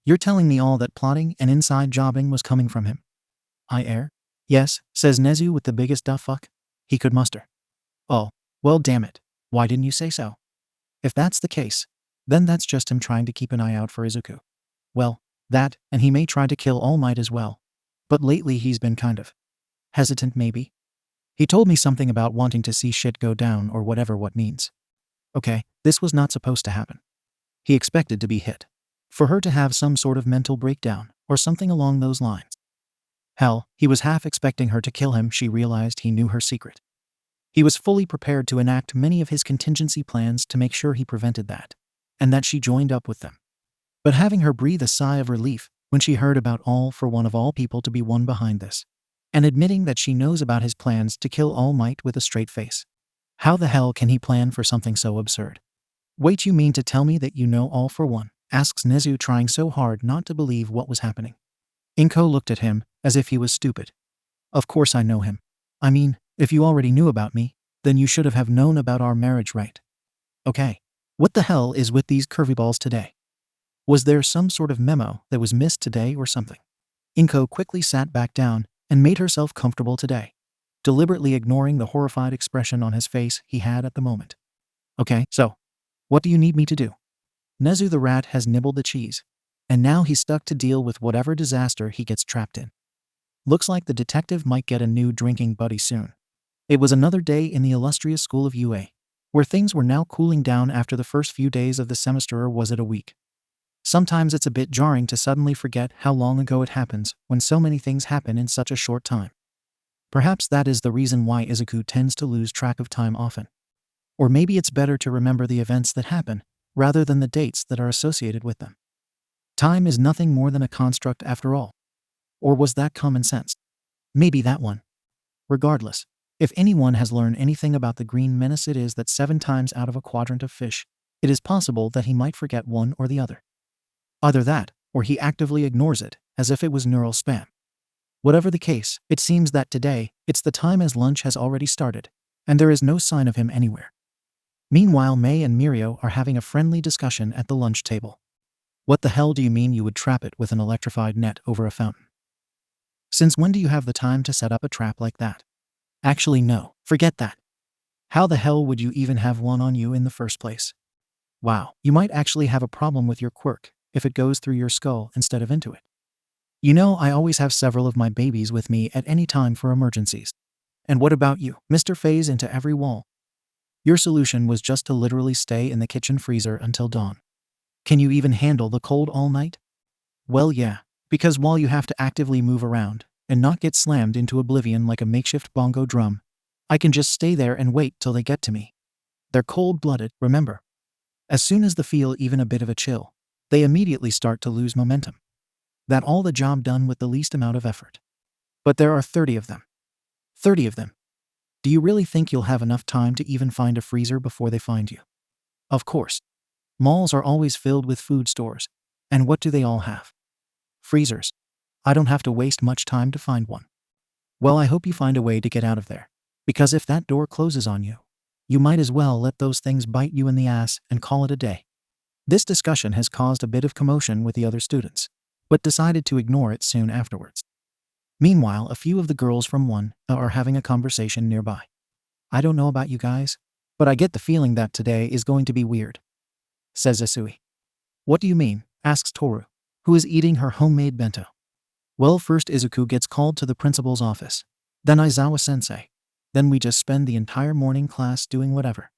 You're telling me all that plotting and inside jobbing was coming from him? Yes, says Nezu with the biggest duh fuck he could muster. Oh, well damn it, why didn't you say so? If that's the case, then that's just him trying to keep an eye out for Izuku. Well, that, and he may try to kill All Might as well. But lately he's been kind of hesitant maybe? He told me something about wanting to see shit go down or whatever what means. Okay, this was not supposed to happen. He expected to be hit. For her to have some sort of mental breakdown or something along those lines. Hell, he was half expecting her to kill him. She realized he knew her secret. He was fully prepared to enact many of his contingency plans to make sure he prevented that, and that she joined up with them. But having her breathe a sigh of relief when she heard about All for One of all people to be one behind this, and admitting that she knows about his plans to kill All Might with a straight face. How the hell can he plan for something so absurd? Wait, you mean to tell me that you know All for One? Asks Nezu, trying so hard not to believe what was happening. Inko looked at him as if he was stupid. Of course I know him. I mean, if you already knew about me, then you should have known about our marriage, right? Okay. What the hell is with these curvyballs today? Was there some sort of memo that was missed today or something? Inko quickly sat back down and made herself comfortable today, deliberately ignoring the horrified expression on his face he had at the moment. Okay, so, what do you need me to do? Nezu the rat has nibbled the cheese, and now he's stuck to deal with whatever disaster he gets trapped in. Looks like the detective might get a new drinking buddy soon. It was another day in the illustrious school of UA, where things were now cooling down after the first few days of the semester, or was it a week? Sometimes it's a bit jarring to suddenly forget how long ago it happens when so many things happen in such a short time. Perhaps that is the reason why Izuku tends to lose track of time often. Or maybe it's better to remember the events that happen, rather than the dates that are associated with them. Time is nothing more than a construct after all. Or was that common sense? Maybe that one. Regardless, if anyone has learned anything about the Green Menace, it is that 7 times out of a quadrant of fish, it is possible that he might forget one or the other. Either that, or he actively ignores it, as if it was neural spam. Whatever the case, it seems that today, it's the time as lunch has already started, and there is no sign of him anywhere. Meanwhile, May and Mirio are having a friendly discussion at the lunch table. What the hell do you mean you would trap it with an electrified net over a fountain? Since when do you have the time to set up a trap like that? Actually, no, forget that. How the hell would you even have one on you in the first place? Wow, you might actually have a problem with your quirk if it goes through your skull instead of into it. You know, I always have several of my babies with me at any time for emergencies. And what about you, Mr. Phase into every wall? Your solution was just to literally stay in the kitchen freezer until dawn. Can you even handle the cold all night? Well, yeah, because while you have to actively move around and not get slammed into oblivion like a makeshift bongo drum, I can just stay there and wait till they get to me. They're cold-blooded, remember? As soon as they feel even a bit of a chill, they immediately start to lose momentum. That all the job done with the least amount of effort. But there are 30 of them. 30 of them. Do you really think you'll have enough time to even find a freezer before they find you? Of course. Malls are always filled with food stores. And what do they all have? Freezers. I don't have to waste much time to find one. Well, I hope you find a way to get out of there. Because if that door closes on you, you might as well let those things bite you in the ass and call it a day. This discussion has caused a bit of commotion with the other students, but decided to ignore it soon afterwards. Meanwhile, a few of the girls from 1 are having a conversation nearby. I don't know about you guys, but I get the feeling that today is going to be weird, says Isui. What do you mean? Asks Toru, who is eating her homemade bento. Well, first Izuku gets called to the principal's office, then Aizawa-sensei. Then we just spend the entire morning class doing whatever.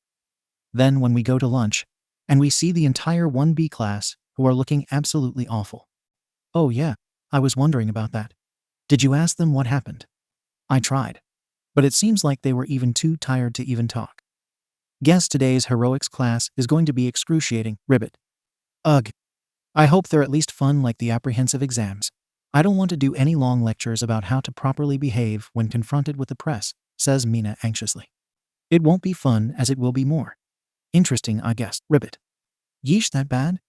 Then when we go to lunch, and we see the entire 1B class, who are looking absolutely awful. Oh yeah, I was wondering about that. Did you ask them what happened? I tried. But it seems like they were even too tired to even talk. Guess today's heroics class is going to be excruciating, ribbit. Ugh. I hope they're at least fun like the apprehensive exams. I don't want to do any long lectures about how to properly behave when confronted with the press, says Mina anxiously. It won't be fun as it will be more interesting, I guess, ribbit. Yeesh, that bad?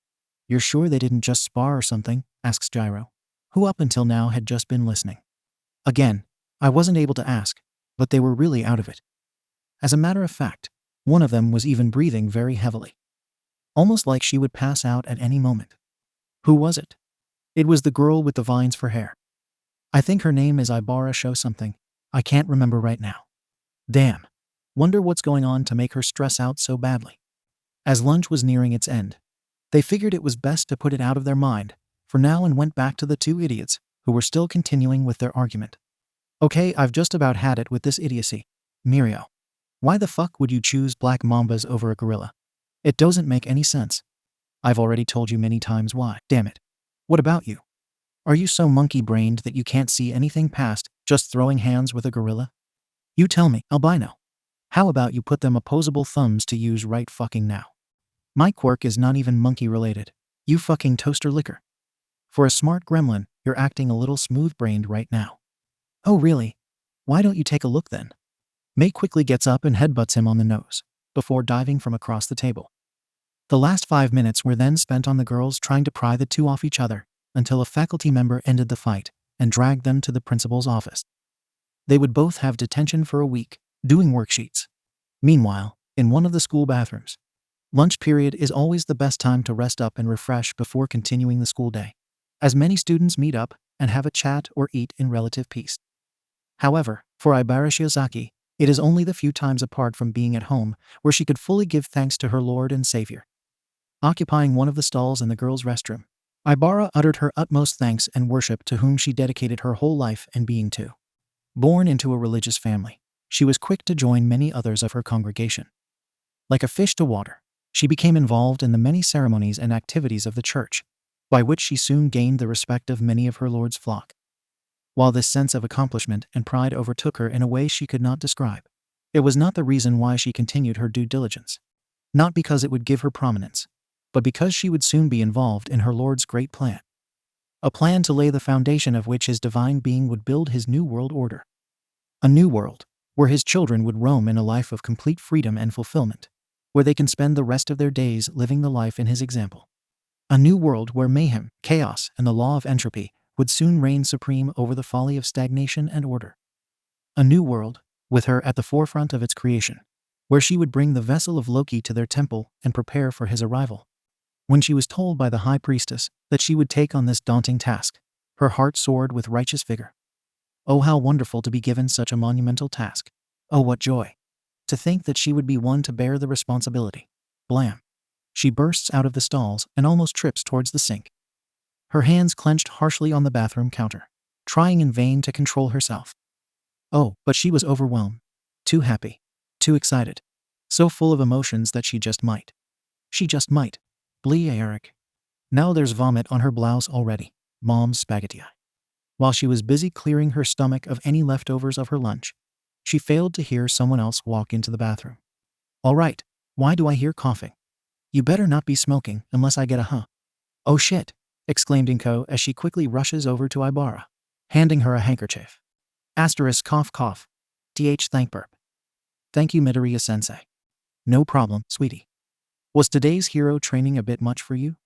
You're sure they didn't just spar or something? Asks Gyro, who up until now had just been listening. Again, I wasn't able to ask, but they were really out of it. As a matter of fact, one of them was even breathing very heavily. Almost like she would pass out at any moment. Who was it? It was the girl with the vines for hair. I think her name is Ibara show something. I can't remember right now. Damn. Wonder what's going on to make her stress out so badly. As lunch was nearing its end, they figured it was best to put it out of their mind for now and went back to the 2 idiots who were still continuing with their argument. Okay, I've just about had it with this idiocy. Mirio. Why the fuck would you choose black mambas over a gorilla? It doesn't make any sense. I've already told you many times why. Damn it. What about you? Are you so monkey-brained that you can't see anything past just throwing hands with a gorilla? You tell me, albino. How about you put them opposable thumbs to use right fucking now? My quirk is not even monkey-related. You fucking toaster licker. For a smart gremlin, you're acting a little smooth-brained right now. Oh really? Why don't you take a look then? May quickly gets up and headbutts him on the nose, before diving from across the table. The last 5 minutes were then spent on the girls trying to pry the two off each other, until a faculty member ended the fight and dragged them to the principal's office. They would both have detention for a week, doing worksheets. Meanwhile, in one of the school bathrooms, lunch period is always the best time to rest up and refresh before continuing the school day, as many students meet up and have a chat or eat in relative peace. However, for Ibara Shiozaki, it is only the few times apart from being at home where she could fully give thanks to her Lord and Savior. Occupying one of the stalls in the girls' restroom, Ibara uttered her utmost thanks and worship to whom she dedicated her whole life and being to. Born into a religious family, she was quick to join many others of her congregation. Like a fish to water, she became involved in the many ceremonies and activities of the church, by which she soon gained the respect of many of her Lord's flock. While this sense of accomplishment and pride overtook her in a way she could not describe, it was not the reason why she continued her due diligence. Not because it would give her prominence, but because she would soon be involved in her Lord's great plan. A plan to lay the foundation of which his divine being would build his new world order. A new world, where his children would roam in a life of complete freedom and fulfillment, where they can spend the rest of their days living the life in his example. A new world where mayhem, chaos, and the law of entropy would soon reign supreme over the folly of stagnation and order. A new world, with her at the forefront of its creation, where she would bring the vessel of Loki to their temple and prepare for his arrival. When she was told by the high priestess that she would take on this daunting task, her heart soared with righteous vigor. Oh, how wonderful to be given such a monumental task. Oh, what joy. To think that she would be one to bear the responsibility. Blam. She bursts out of the stalls and almost trips towards the sink. Her hands clenched harshly on the bathroom counter, trying in vain to control herself. Oh, but she was overwhelmed. Too happy. Too excited. So full of emotions that she just might. She just might. Blee Eric. Now there's vomit on her blouse already. Mom's spaghetti. While she was busy clearing her stomach of any leftovers of her lunch, she failed to hear someone else walk into the bathroom. All right, why do I hear coughing? You better not be smoking unless I get a huh. Oh shit, exclaimed Inko as she quickly rushes over to Ibara, handing her a handkerchief. Asterisk cough cough. Thank burp. Thank you Midoriya-sensei. No problem, sweetie. Was today's hero training a bit much for you?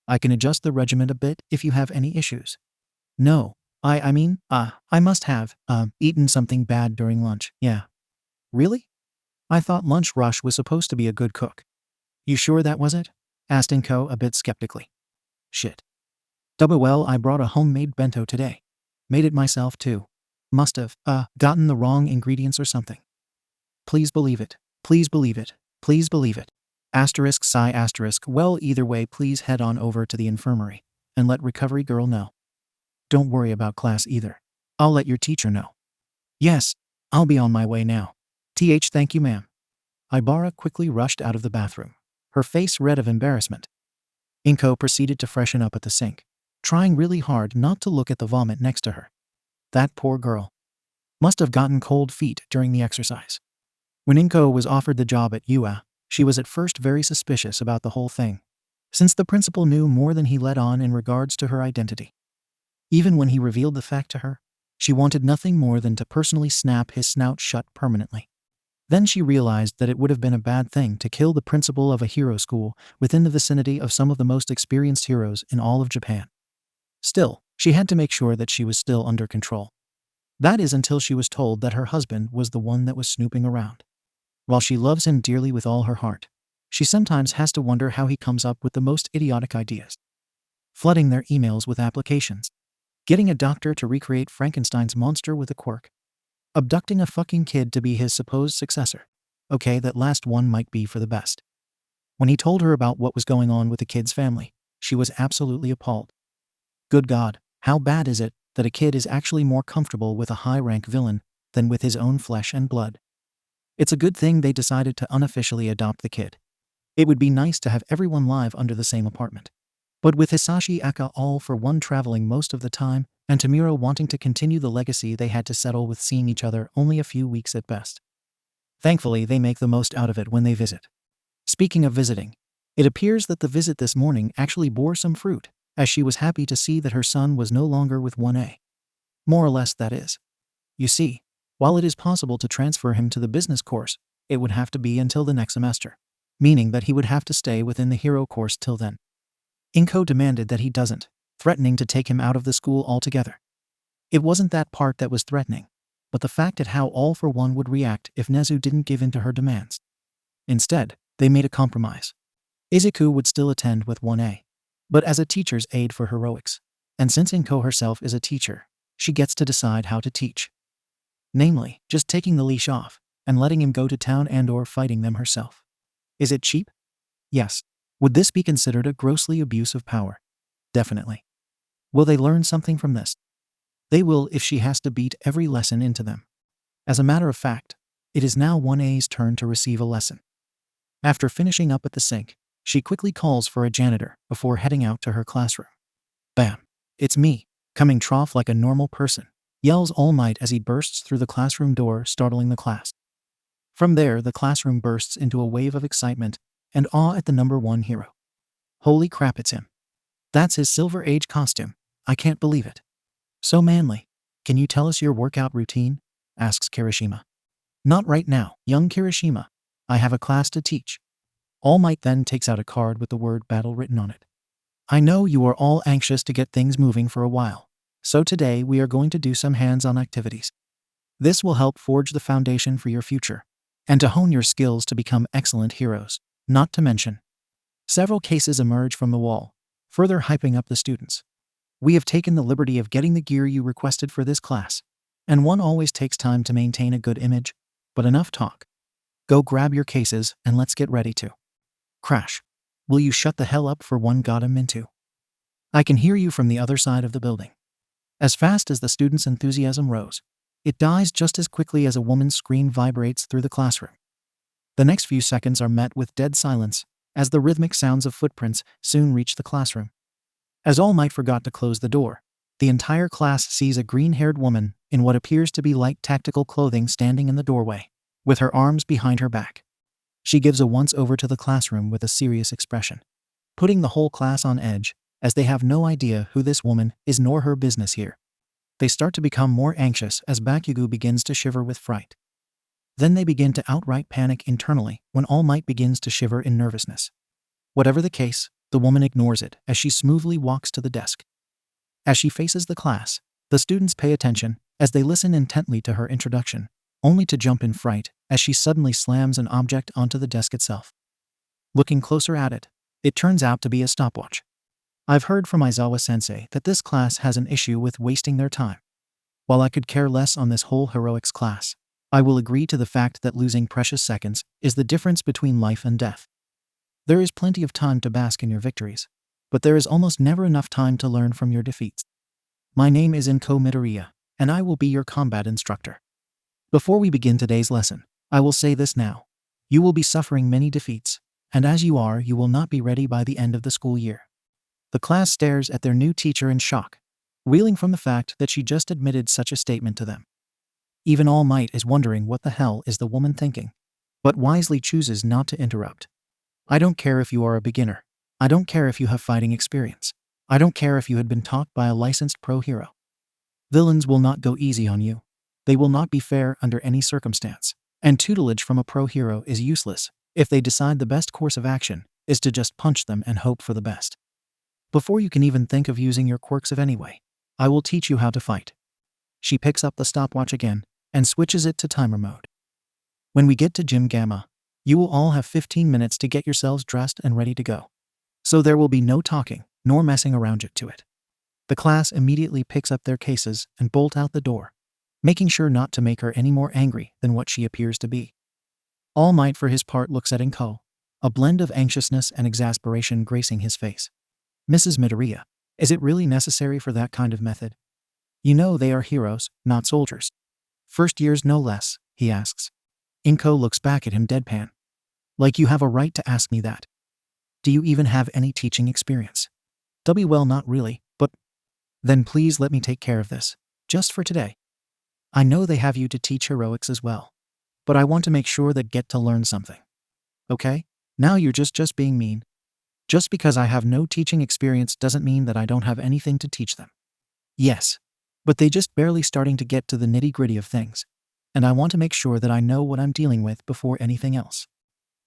I can adjust the regimen a bit if you have any issues. No, I must have, eaten something bad during lunch, yeah. Really? I thought Lunch Rush was supposed to be a good cook. You sure that was it? Asked Inko a bit skeptically. Shit. Well, I brought a homemade bento today. Made it myself too. Must have, gotten the wrong ingredients or something. Please believe it. Please believe it. Please believe it. Asterisk sigh asterisk. Well, either way, please head on over to the infirmary and let recovery girl know. Don't worry about class either. I'll let your teacher know. Yes, I'll be on my way now. Thank you, ma'am. Ibara quickly rushed out of the bathroom, her face red of embarrassment. Inko proceeded to freshen up at the sink, trying really hard not to look at the vomit next to her. That poor girl. Must have gotten cold feet during the exercise. When Inko was offered the job at UA, she was at first very suspicious about the whole thing, since the principal knew more than he let on in regards to her identity. Even when he revealed the fact to her, she wanted nothing more than to personally snap his snout shut permanently. Then she realized that it would have been a bad thing to kill the principal of a hero school within the vicinity of some of the most experienced heroes in all of Japan. Still, she had to make sure that she was still under control. That is until she was told that her husband was the one that was snooping around. While she loves him dearly with all her heart, she sometimes has to wonder how he comes up with the most idiotic ideas. Flooding their emails with applications. Getting a doctor to recreate Frankenstein's monster with a quirk. Abducting a fucking kid to be his supposed successor. Okay, that last one might be for the best. When he told her about what was going on with the kid's family, she was absolutely appalled. Good God, how bad is it that a kid is actually more comfortable with a high-rank villain than with his own flesh and blood? It's a good thing they decided to unofficially adopt the kid. It would be nice to have everyone live under the same apartment. But with Hisashi Aka all for one traveling most of the time, and Tamiro wanting to continue the legacy, they had to settle with seeing each other only a few weeks at best. Thankfully, they make the most out of it when they visit. Speaking of visiting, it appears that the visit this morning actually bore some fruit, as she was happy to see that her son was no longer with 1A. More or less, that is. You see, while it is possible to transfer him to the business course, it would have to be until the next semester, meaning that he would have to stay within the hero course till then. Inko demanded that he doesn't, threatening to take him out of the school altogether. It wasn't that part that was threatening, but the fact at how All for One would react if Nezu didn't give in to her demands. Instead, they made a compromise. Izuku would still attend with 1A, but as a teacher's aide for heroics. And since Inko herself is a teacher, she gets to decide how to teach. Namely, just taking the leash off and letting him go to town and/or fighting them herself. Is it cheap? Yes. Would this be considered a grossly abuse of power? Definitely. Will they learn something from this? They will if she has to beat every lesson into them. As a matter of fact, it is now 1A's turn to receive a lesson. After finishing up at the sink, she quickly calls for a janitor before heading out to her classroom. Bam! It's me, coming trough like a normal person, yells All Might as he bursts through the classroom door, startling the class. From there, the classroom bursts into a wave of excitement and awe at the number one hero. Holy crap, it's him. That's his Silver Age costume. I can't believe it. So manly. Can you tell us your workout routine? Asks Kirishima. Not right now, young Kirishima. I have a class to teach. All Might then takes out a card with the word battle written on it. I know you are all anxious to get things moving for a while, so today we are going to do some hands-on activities. This will help forge the foundation for your future, and to hone your skills to become excellent heroes, not to mention. Several cases emerge from the wall, further hyping up the students. We have taken the liberty of getting the gear you requested for this class, and one always takes time to maintain a good image, but enough talk. Go grab your cases and let's get ready to crash. Will you shut the hell up for one goddamn minute? I can hear you from the other side of the building. As fast as the students' enthusiasm rose, it dies just as quickly as a woman's scream vibrates through the classroom. The next few seconds are met with dead silence, as the rhythmic sounds of footprints soon reach the classroom. As All Might forgot to close the door, the entire class sees a green-haired woman in what appears to be light tactical clothing standing in the doorway, with her arms behind her back. She gives a once-over to the classroom with a serious expression, putting the whole class on edge, as they have no idea who this woman is nor her business here. They start to become more anxious as Bakugo begins to shiver with fright. Then they begin to outright panic internally when All Might begins to shiver in nervousness. Whatever the case, the woman ignores it as she smoothly walks to the desk. As she faces the class, the students pay attention as they listen intently to her introduction, only to jump in fright as she suddenly slams an object onto the desk itself. Looking closer at it, it turns out to be a stopwatch. I've heard from Aizawa-sensei that this class has an issue with wasting their time. While I could care less on this whole heroics class, I will agree to the fact that losing precious seconds is the difference between life and death. There is plenty of time to bask in your victories, but there is almost never enough time to learn from your defeats. My name is Inko Midoriya, and I will be your combat instructor. Before we begin today's lesson, I will say this now. You will be suffering many defeats, and as you are, you will not be ready by the end of the school year. The class stares at their new teacher in shock, reeling from the fact that she just admitted such a statement to them. Even All Might is wondering what the hell is the woman thinking, but wisely chooses not to interrupt. I don't care if you are a beginner. I don't care if you have fighting experience. I don't care if you had been taught by a licensed pro hero. Villains will not go easy on you. They will not be fair under any circumstance, and tutelage from a pro hero is useless if they decide the best course of action is to just punch them and hope for the best. Before you can even think of using your quirks of anyway, I will teach you how to fight. She picks up the stopwatch again and switches it to timer mode. When we get to Gym Gamma, you will all have 15 minutes to get yourselves dressed and ready to go. So there will be no talking, nor messing around to it. The class immediately picks up their cases and bolt out the door, making sure not to make her any more angry than what she appears to be. All Might for his part looks at Inko, a blend of anxiousness and exasperation gracing his face. Mrs. Midoriya, is it really necessary for that kind of method? You know they are heroes, not soldiers. First years no less, he asks. Inko looks back at him deadpan. Like you have a right to ask me that. Do you even have any teaching experience? Well, not really, but then please let me take care of this. Just for today. I know they have you to teach heroics as well. But I want to make sure that get to learn something. Okay? Now you're just being mean. Just because I have no teaching experience doesn't mean that I don't have anything to teach them. Yes. But they just barely starting to get to the nitty-gritty of things. And I want to make sure that I know what I'm dealing with before anything else.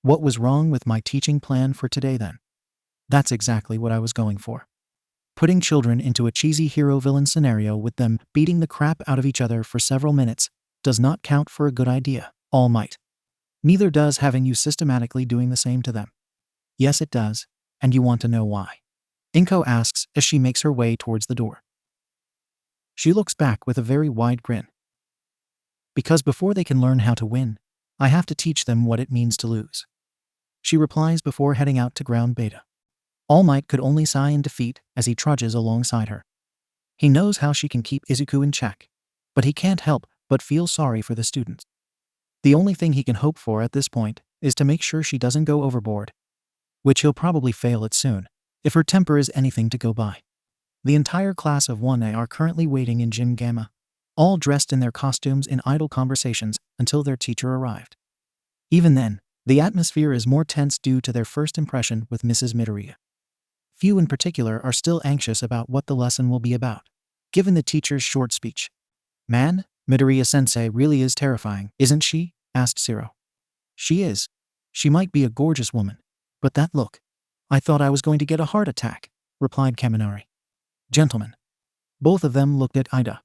What was wrong with my teaching plan for today then? That's exactly what I was going for. Putting children into a cheesy hero-villain scenario with them beating the crap out of each other for several minutes does not count for a good idea, All Might. Neither does having you systematically doing the same to them. Yes, it does, and you want to know why. Inko asks as she makes her way towards the door. She looks back with a very wide grin. Because before they can learn how to win, I have to teach them what it means to lose. She replies before heading out to ground beta. All Might could only sigh in defeat as he trudges alongside her. He knows how she can keep Izuku in check, but he can't help but feel sorry for the students. The only thing he can hope for at this point is to make sure she doesn't go overboard, which he'll probably fail at soon, if her temper is anything to go by. The entire class of 1A are currently waiting in Gym Gamma, all dressed in their costumes in idle conversations until their teacher arrived. Even then, the atmosphere is more tense due to their first impression with Mrs. Midoriya. Few in particular are still anxious about what the lesson will be about, given the teacher's short speech. Man, Midoriya-sensei really is terrifying, isn't she? Asked Zero. She is. She might be a gorgeous woman, but that look. I thought I was going to get a heart attack, replied Kaminari. Gentlemen. Both of them looked at Ida.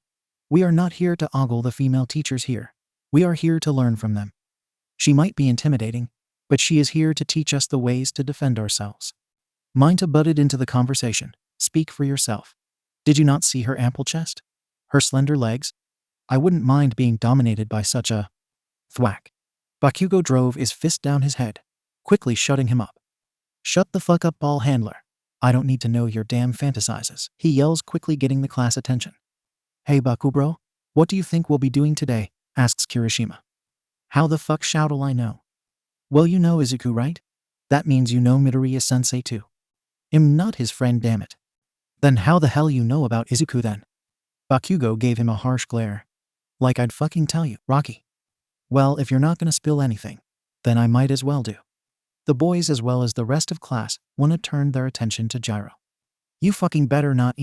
We are not here to ogle the female teachers here. We are here to learn from them. She might be intimidating, but she is here to teach us the ways to defend ourselves. Minta butted into the conversation. Speak for yourself. Did you not see her ample chest? Her slender legs? I wouldn't mind being dominated by such a... Thwack. Bakugo drove his fist down his head, quickly shutting him up. Shut the fuck up, ball handler. I don't need to know your damn fantasizes, he yells, quickly getting the class attention. Hey Bakubro, what do you think we'll be doing today? Asks Kirishima. How the fuck shall I know? Well, you know Izuku, right? That means you know Midoriya-sensei too. I'm not his friend, damn it. Then how the hell you know about Izuku then? Bakugo gave him a harsh glare. Like I'd fucking tell you, Rocky. Well, if you're not gonna spill anything, then I might as well do. The boys as well as the rest of class wanna turn their attention to Gyro. You fucking better not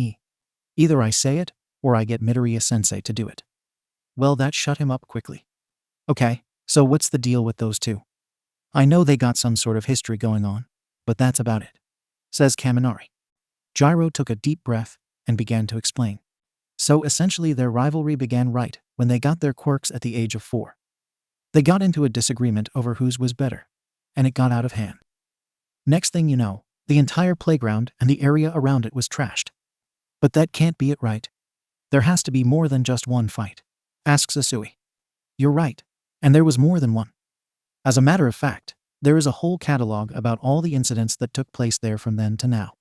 Either I say it, or I get Midoriya-sensei to do it. Well, that shut him up quickly. Okay, so what's the deal with those two? I know they got some sort of history going on, but that's about it, says Kaminari. Gyro took a deep breath and began to explain. So essentially their rivalry began right when they got their quirks at the age of 4. They got into a disagreement over whose was better, and it got out of hand. Next thing you know, the entire playground and the area around it was trashed. But that can't be it, right? There has to be more than just one fight, asks Asui. You're right, and there was more than one. As a matter of fact, there is a whole catalog about all the incidents that took place there from then to now.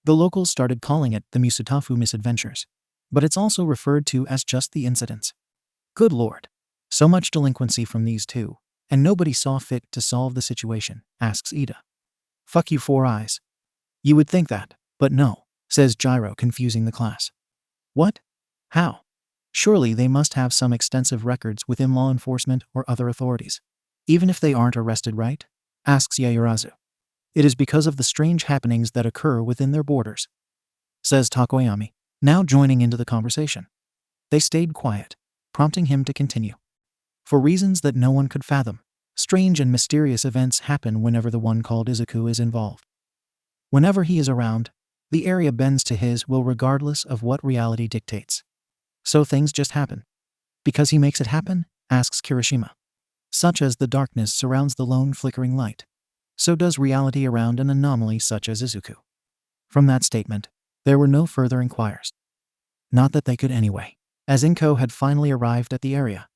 The locals started calling it the Musutafu misadventures, but it's also referred to as just the incidents. Good lord. So much delinquency from these two, and nobody saw fit to solve the situation, asks Ida. Fuck you, Four Eyes. You would think that, but no, says Gyro, confusing the class. What? How? Surely they must have some extensive records within law enforcement or other authorities. Even if they aren't arrested, right? Asks Yaoyorozu. It is because of the strange happenings that occur within their borders, says Takoyami, now joining into the conversation. They stayed quiet, prompting him to continue. For reasons that no one could fathom, strange and mysterious events happen whenever the one called Izuku is involved. Whenever he is around, the area bends to his will regardless of what reality dictates. So things just happen. Because he makes it happen? Asks Kirishima. Such as the darkness surrounds the lone flickering light, so does reality around an anomaly such as Izuku. From that statement, there were no further inquiries. Not that they could anyway, as Inko had finally arrived at the area.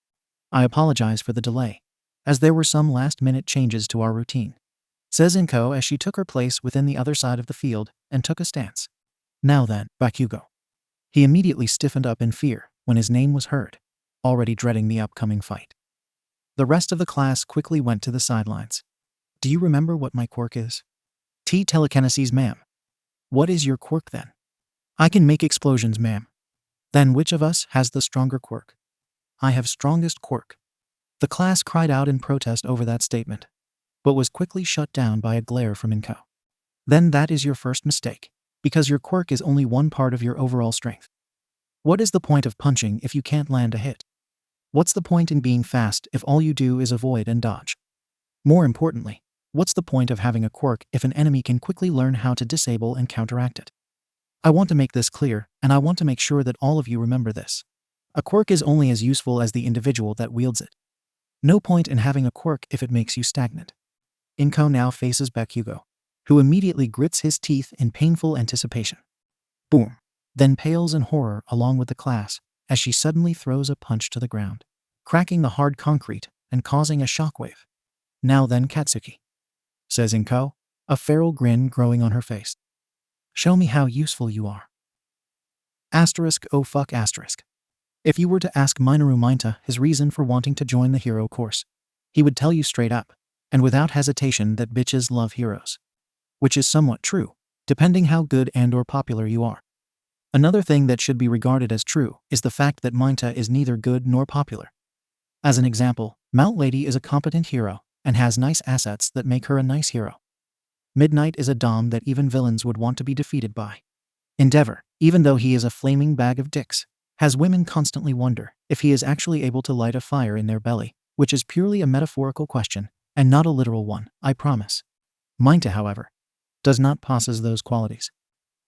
I apologize for the delay, as there were some last-minute changes to our routine, says Inko as she took her place within the other side of the field and took a stance. Now then, Bakugo. He immediately stiffened up in fear when his name was heard, already dreading the upcoming fight. The rest of the class quickly went to the sidelines. Do you remember what my quirk is? Telekinesis, ma'am. What is your quirk then? I can make explosions, ma'am. Then which of us has the stronger quirk? I have strongest quirk. The class cried out in protest over that statement, but was quickly shut down by a glare from Inko. Then that is your first mistake, because your quirk is only one part of your overall strength. What is the point of punching if you can't land a hit? What's the point in being fast if all you do is avoid and dodge? More importantly, what's the point of having a quirk if an enemy can quickly learn how to disable and counteract it? I want to make this clear, and I want to make sure that all of you remember this. A quirk is only as useful as the individual that wields it. No point in having a quirk if it makes you stagnant. Inko now faces Bakugo, who immediately grits his teeth in painful anticipation. Boom. Then pales in horror along with the class as she suddenly throws a punch to the ground, cracking the hard concrete and causing a shockwave. Now then, Katsuki, says Inko, a feral grin growing on her face. Show me how useful you are. Asterisk oh fuck asterisk. If you were to ask Minoru Mineta his reason for wanting to join the hero course, he would tell you straight up, and without hesitation, that bitches love heroes. Which is somewhat true, depending how good and or popular you are. Another thing that should be regarded as true is the fact that Mineta is neither good nor popular. As an example, Mount Lady is a competent hero and has nice assets that make her a nice hero. Midnight is a dom that even villains would want to be defeated by. Endeavor, even though he is a flaming bag of dicks, has women constantly wonder if he is actually able to light a fire in their belly, which is purely a metaphorical question and not a literal one, I promise. Mineta, however, does not possess those qualities.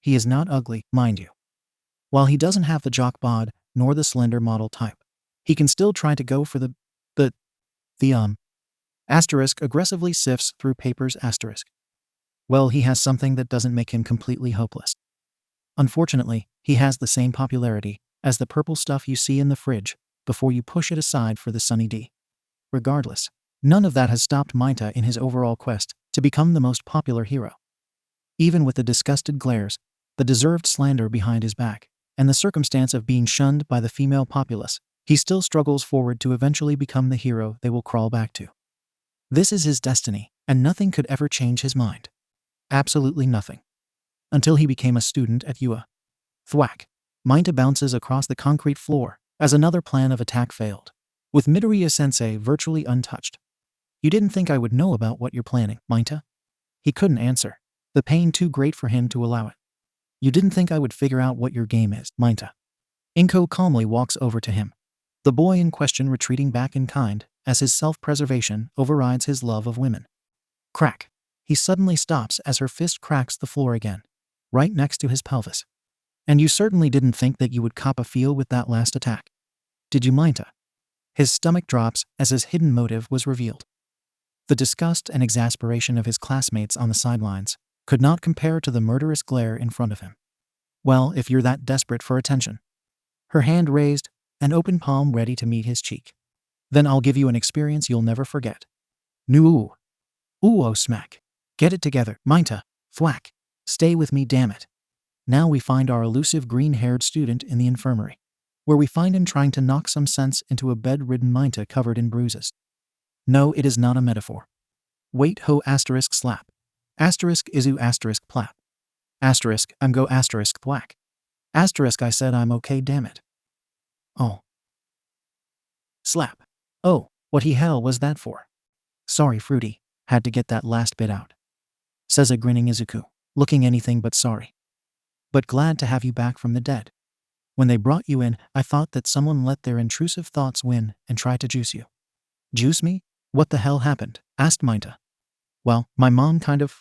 He is not ugly, mind you. While he doesn't have the jock bod nor the slender model type, he can still try to go for the asterisk aggressively sifts through papers asterisk. Well, he has something that doesn't make him completely hopeless. Unfortunately, he has the same popularity as the purple stuff you see in the fridge before you push it aside for the Sunny D. Regardless, none of that has stopped Mineta in his overall quest to become the most popular hero. Even with the disgusted glares, the deserved slander behind his back, and the circumstance of being shunned by the female populace, he still struggles forward to eventually become the hero they will crawl back to. This is his destiny, and nothing could ever change his mind. Absolutely nothing. Until he became a student at UA. Thwack. Mineta bounces across the concrete floor as another plan of attack failed, with Midoriya-sensei virtually untouched. You didn't think I would know about what you're planning, Mineta? He couldn't answer, the pain too great for him to allow it. You didn't think I would figure out what your game is, Mineta? Inko calmly walks over to him, the boy in question retreating back in kind as his self-preservation overrides his love of women. Crack. He suddenly stops as her fist cracks the floor again, right next to his pelvis. And you certainly didn't think that you would cop a feel with that last attack. Did you, Mineta? His stomach drops as his hidden motive was revealed. The disgust and exasperation of his classmates on the sidelines could not compare to the murderous glare in front of him. Well, if you're that desperate for attention. Her hand raised, an open palm ready to meet his cheek. Then I'll give you an experience you'll never forget. Ooh. Ooh, oh smack. Get it together, Mineta. Thwack. Stay with me, damn it. Now we find our elusive green-haired student in the infirmary, where we find him trying to knock some sense into a bed-ridden Mineta covered in bruises. No, it is not a metaphor. Wait ho asterisk slap. Asterisk Izu asterisk plap. Asterisk I'm go asterisk thwack. Asterisk I said I'm okay, damn it. Oh. Slap. Oh, what the hell was that for? Sorry, Fruity, had to get that last bit out. Says a grinning Izuku, looking anything but sorry. But glad to have you back from the dead. When they brought you in, I thought that someone let their intrusive thoughts win and try to juice you. Juice me? What the hell happened? Asked Mineta. Well, my mom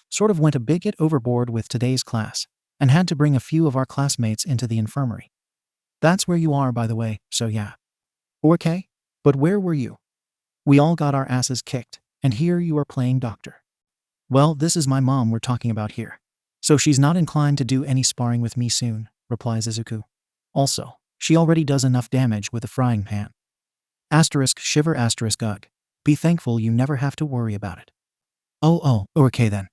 sort of went a bit overboard with today's class, and had to bring a few of our classmates into the infirmary. That's where you are, by the way, so yeah. Okay, but where were you? We all got our asses kicked, and here you are playing doctor. Well, this is my mom we're talking about here. So she's not inclined to do any sparring with me soon, replies Izuku. Also, she already does enough damage with a frying pan. Asterisk shiver asterisk ugh. Be thankful you never have to worry about it. Oh, okay then.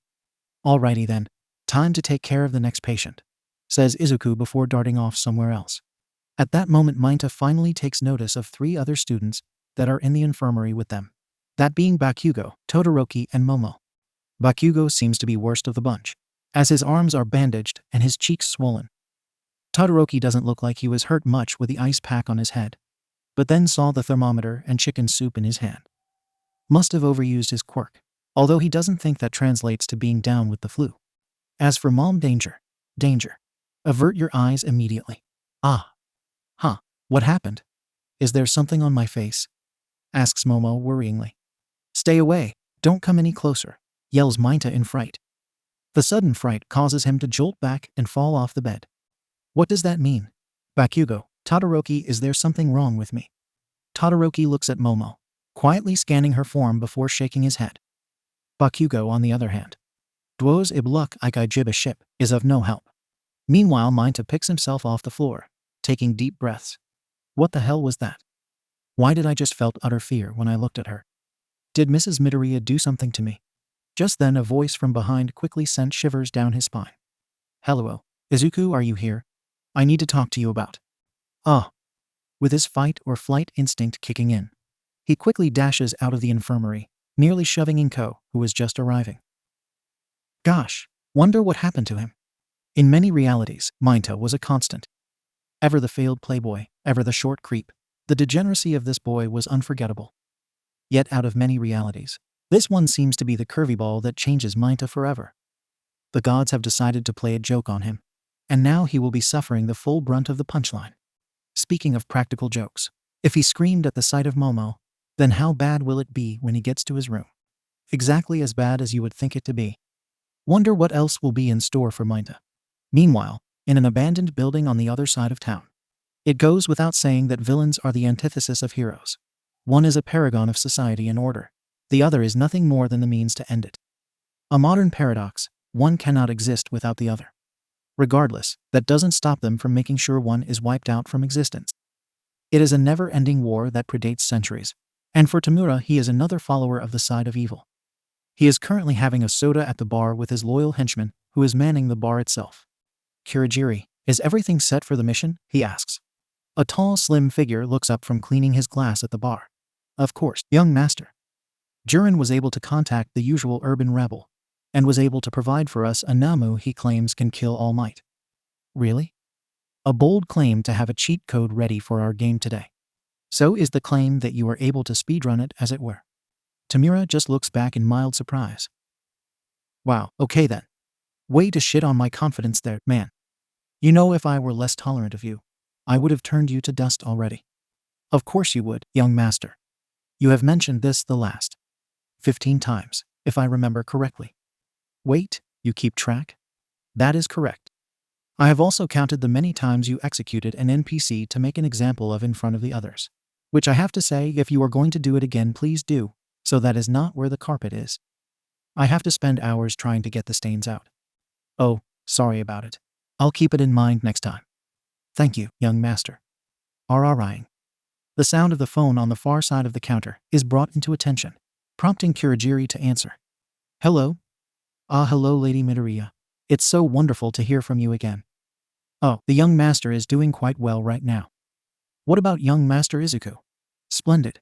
Alrighty then, time to take care of the next patient, says Izuku before darting off somewhere else. At that moment, Mineta finally takes notice of 3 other students that are in the infirmary with them, that being Bakugo, Todoroki, and Momo. Bakugo seems to be worst of the bunch. as his arms are bandaged and his cheeks swollen. Todoroki doesn't look like he was hurt much with the ice pack on his head, but then saw the thermometer and chicken soup in his hand. Must have overused his quirk, although he doesn't think that translates to being down with the flu. As for mom, danger. Avert your eyes immediately. Ah. Huh. What happened? Is there something on my face? Asks Momo worryingly. Stay away. Don't come any closer, yells Minta in fright. The sudden fright causes him to jolt back and fall off the bed. What does that mean? Bakugo, Todoroki, is there something wrong with me? Todoroki looks at Momo, quietly scanning her form before shaking his head. Bakugo, on the other hand, Dwo's ibluk ikijib ship, is of no help. Meanwhile, Minta picks himself off the floor, taking deep breaths. What the hell was that? Why did I just felt utter fear when I looked at her? Did Mrs. Midoriya do something to me? Just then a voice from behind quickly sent shivers down his spine. Hello, Izuku, are you here? I need to talk to you about. With his fight or flight instinct kicking in, he quickly dashes out of the infirmary, nearly shoving Inko, who was just arriving. Gosh, wonder what happened to him. In many realities, Minta was a constant. Ever the failed playboy, ever the short creep, the degeneracy of this boy was unforgettable. Yet out of many realities, this one seems to be the curvy ball that changes Minta forever. The gods have decided to play a joke on him, and now he will be suffering the full brunt of the punchline. Speaking of practical jokes, if he screamed at the sight of Momo, then how bad will it be when he gets to his room? Exactly as bad as you would think it to be. Wonder what else will be in store for Minta. Meanwhile, in an abandoned building on the other side of town. It goes without saying that villains are the antithesis of heroes. One is a paragon of society and order. The other is nothing more than the means to end it. A modern paradox, one cannot exist without the other. Regardless, that doesn't stop them from making sure one is wiped out from existence. It is a never-ending war that predates centuries. And for Tamura, he is another follower of the side of evil. He is currently having a soda at the bar with his loyal henchman, who is manning the bar itself. Kurogiri, is everything set for the mission? He asks. A tall, slim figure looks up from cleaning his glass at the bar. Of course, young master. Jiren was able to contact the usual urban rebel, and was able to provide for us a Namu he claims can kill All Might. Really? A bold claim to have a cheat code ready for our game today. So is the claim that you are able to speedrun it, as it were. Tamura just looks back in mild surprise. Wow, okay then. Way to shit on my confidence there, man. You know, if I were less tolerant of you, I would have turned you to dust already. Of course you would, young master. You have mentioned this the last 15 times, if I remember correctly. Wait, you keep track? That is correct. I have also counted the many times you executed an NPC to make an example of in front of the others. Which I have to say, if you are going to do it again, please do, so that is not where the carpet is. I have to spend hours trying to get the stains out. Oh, sorry about it. I'll keep it in mind next time. Thank you, young master. RRing. The sound of the phone on the far side of the counter is brought into attention, prompting Kurogiri to answer. Hello? Hello, Lady Midoriya. It's so wonderful to hear from you again. Oh, the young master is doing quite well right now. What about young Master Izuku? Splendid.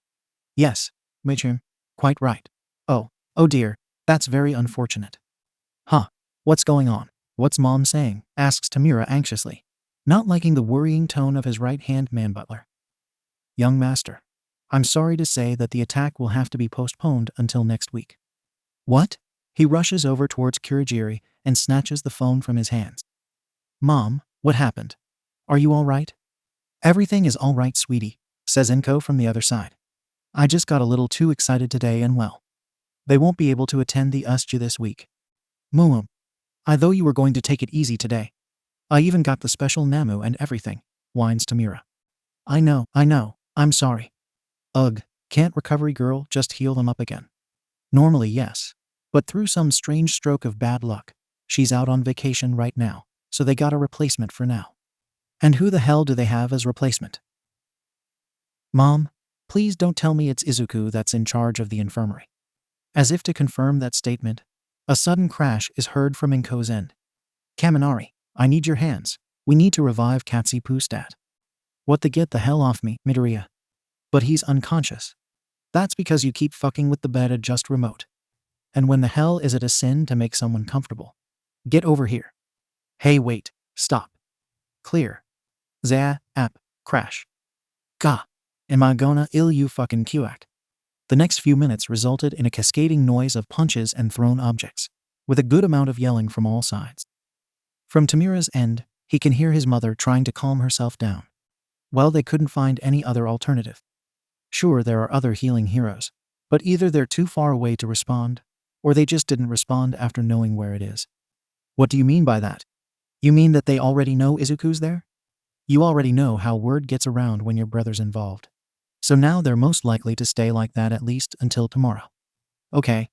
Yes, Michim. Quite right. Oh dear, that's very unfortunate. Huh, what's going on? What's Mom saying? Asks Tamura anxiously, not liking the worrying tone of his right-hand man-butler. Young master, I'm sorry to say that the attack will have to be postponed until next week. What? He rushes over towards Kurogiri and snatches the phone from his hands. Mom, what happened? Are you all right? Everything is all right, sweetie, says Inko from the other side. I just got a little too excited today and well. They won't be able to attend the USJ this week. Moom. I thought you were going to take it easy today. I even got the special Namu and everything, whines Tamura. I know, I'm sorry. Ugh, can't recovery girl just heal them up again? Normally yes, but through some strange stroke of bad luck, she's out on vacation right now, so they got a replacement for now. And who the hell do they have as replacement? Mom, please don't tell me it's Izuku that's in charge of the infirmary. As if to confirm that statement, a sudden crash is heard from Inko's end. Kaminari, I need your hands. We need to revive Katsi Pustat. What the get the hell off me, Midoriya. But he's unconscious. That's because you keep fucking with the bed adjust remote. And when the hell is it a sin to make someone comfortable? Get over here. Hey wait, stop. Clear. App, crash. Gah. Am I gonna ill you fucking QAct? The next few minutes resulted in a cascading noise of punches and thrown objects, with a good amount of yelling from all sides. From Tamira's end, he can hear his mother trying to calm herself down. Well, they couldn't find any other alternative. Sure, there are other healing heroes, but either they're too far away to respond, or they just didn't respond after knowing where it is. What do you mean by that? You mean that they already know Izuku's there? You already know how word gets around when your brother's involved. So now they're most likely to stay like that at least until tomorrow. Okay.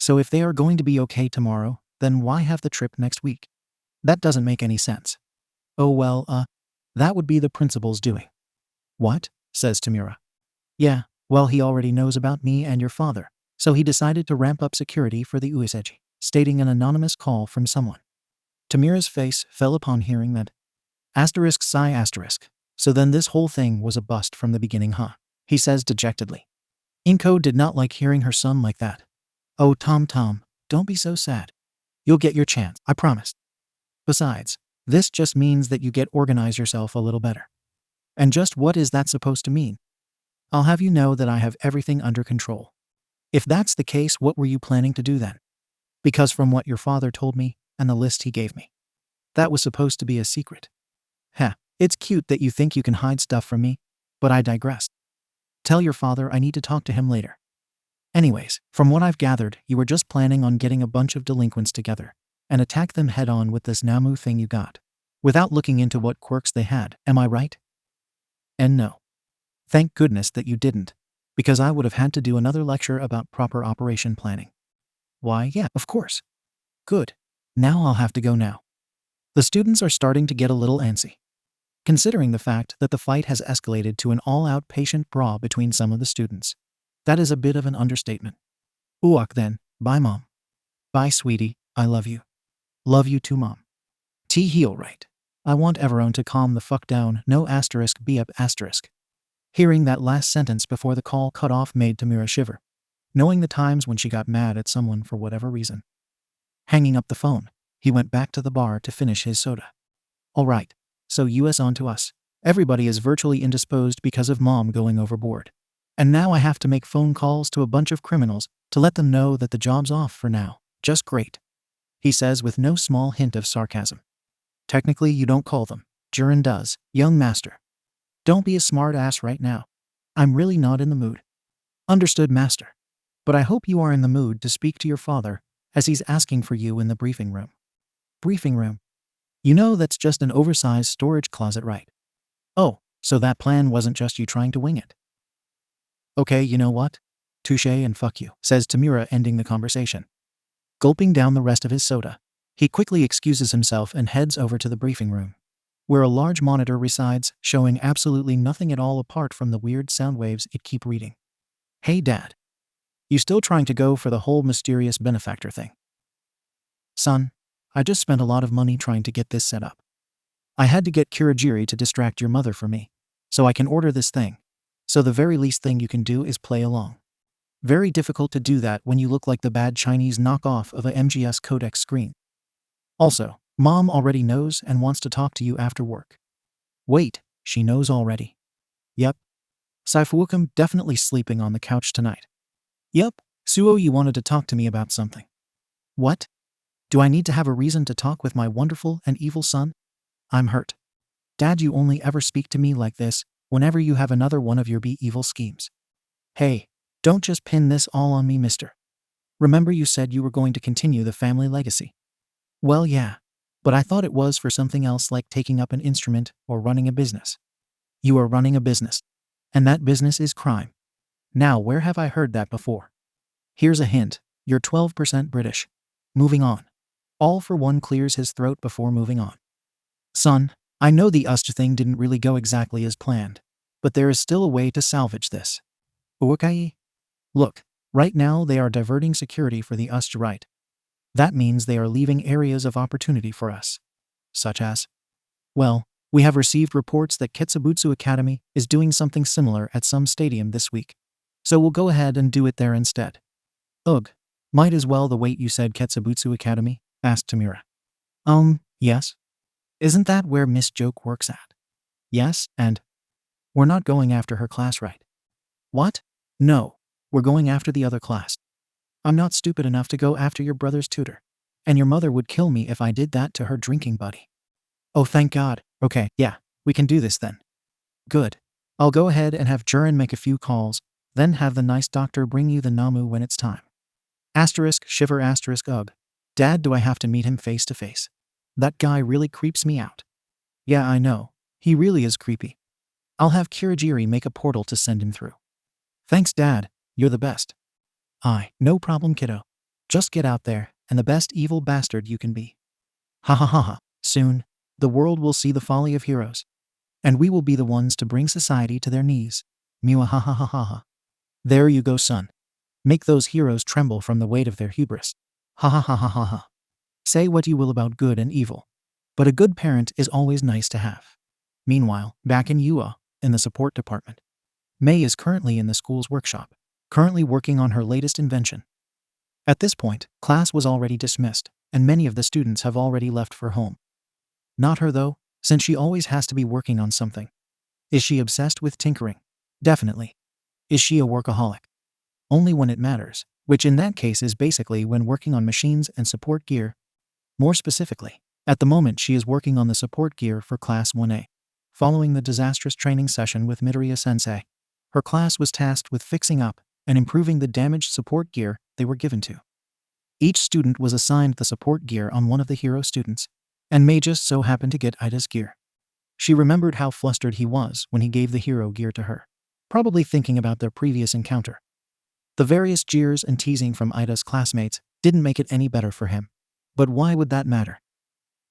So if they are going to be okay tomorrow, then why have the trip next week? That doesn't make any sense. Oh well, that would be the principal's doing. What? Says Tamira. Yeah, well he already knows about me and your father, so he decided to ramp up security for the Ueseji, stating an anonymous call from someone. Tamira's face fell upon hearing that. ****. So then this whole thing was a bust from the beginning, huh? He says dejectedly. Inko did not like hearing her son like that. Oh Tom, don't be so sad. You'll get your chance, I promise. Besides, this just means that you get organize yourself a little better. And just what is that supposed to mean? I'll have you know that I have everything under control. If that's the case, what were you planning to do then? Because from what your father told me, and the list he gave me, that was supposed to be a secret. It's cute that you think you can hide stuff from me, but I digress. Tell your father I need to talk to him later. Anyways, from what I've gathered, you were just planning on getting a bunch of delinquents together and attack them head on with this Namu thing you got, without looking into what quirks they had, am I right? And no. Thank goodness that you didn't, because I would have had to do another lecture about proper operation planning. Why, yeah, of course. Good. Now I'll have to go now. The students are starting to get a little antsy, considering the fact that the fight has escalated to an all-out patient brawl between some of the students. That is a bit of an understatement. Uwak then, bye mom. Bye sweetie, I love you. Love you too mom. Heel right. I want everyone to calm the fuck down, no asterisk be up asterisk. Hearing that last sentence before the call cut off made Tamira shiver, knowing the times when she got mad at someone for whatever reason. Hanging up the phone, he went back to the bar to finish his soda. Alright, so US on to us. Everybody is virtually indisposed because of mom going overboard. And now I have to make phone calls to a bunch of criminals to let them know that the job's off for now. Just great. He says with no small hint of sarcasm. Technically you don't call them. Jiren does, young master. Don't be a smart ass right now. I'm really not in the mood. Understood, master. But I hope you are in the mood to speak to your father, as he's asking for you in the briefing room. Briefing room? You know that's just an oversized storage closet, right? Oh, so that plan wasn't just you trying to wing it. Okay, you know what? Touché and fuck you, says Tamira, ending the conversation. Gulping down the rest of his soda, he quickly excuses himself and heads over to the briefing room, where a large monitor resides, showing absolutely nothing at all apart from the weird sound waves it keep reading. Hey dad. You still trying to go for the whole mysterious benefactor thing? Son, I just spent a lot of money trying to get this set up. I had to get Kurogiri to distract your mother for me, so I can order this thing. So the very least thing you can do is play along. Very difficult to do that when you look like the bad Chinese knockoff of a MGS codec screen. Also, mom already knows and wants to talk to you after work. Wait, she knows already. Yep. Saifuukam definitely sleeping on the couch tonight. Yep, Suo, you wanted to talk to me about something. What? Do I need to have a reason to talk with my wonderful and evil son? I'm hurt. Dad, you only ever speak to me like this whenever you have another one of your be evil schemes. Hey, don't just pin this all on me, mister. Remember you said you were going to continue the family legacy. Well, yeah, but I thought it was for something else like taking up an instrument or running a business. You are running a business, and that business is crime. Now, where have I heard that before? Here's a hint, you're 12% British. Moving on. All for one clears his throat before moving on. Son, I know the Ust thing didn't really go exactly as planned, but there is still a way to salvage this. Okay? Look, right now they are diverting security for the Ust right. That means they are leaving areas of opportunity for us. Such as? Well, we have received reports that Ketsubutsu Academy is doing something similar at some stadium this week. So we'll go ahead and do it there instead. Ugh, might as well the wait you said Ketsubutsu Academy? Asked Tamira. Yes? Isn't that where Miss Joke works at? Yes, and we're not going after her class, right? What? No, we're going after the other class. I'm not stupid enough to go after your brother's tutor. And your mother would kill me if I did that to her drinking buddy. Oh, thank God. Okay, yeah, we can do this then. Good. I'll go ahead and have Jurin make a few calls, then have the nice doctor bring you the Namu when it's time. Asterisk, shiver, asterisk, ugh. Dad, do I have to meet him face to face? That guy really creeps me out. Yeah, I know. He really is creepy. I'll have Kirigiri make a portal to send him through. Thanks, Dad. You're the best. No problem, kiddo. Just get out there, and the best evil bastard you can be. Ha ha ha ha. Soon, the world will see the folly of heroes. And we will be the ones to bring society to their knees. Miwa ha ha ha ha ha. There you go, son. Make those heroes tremble from the weight of their hubris. Ha ha ha ha ha ha. Say what you will about good and evil, but a good parent is always nice to have. Meanwhile, back in UA, in the support department, May is currently in the school's workshop, currently working on her latest invention. At this point, class was already dismissed, and many of the students have already left for home. Not her though, since she always has to be working on something. Is she obsessed with tinkering? Definitely. Is she a workaholic? Only when it matters, which in that case is basically when working on machines and support gear. More specifically, at the moment she is working on the support gear for Class 1A. Following the disastrous training session with Midoriya-sensei, her class was tasked with fixing up and improving the damaged support gear they were given to. Each student was assigned the support gear on one of the hero students, and May just so happened to get Ida's gear. She remembered how flustered he was when he gave the hero gear to her, probably thinking about their previous encounter. The various jeers and teasing from Ida's classmates didn't make it any better for him. But why would that matter?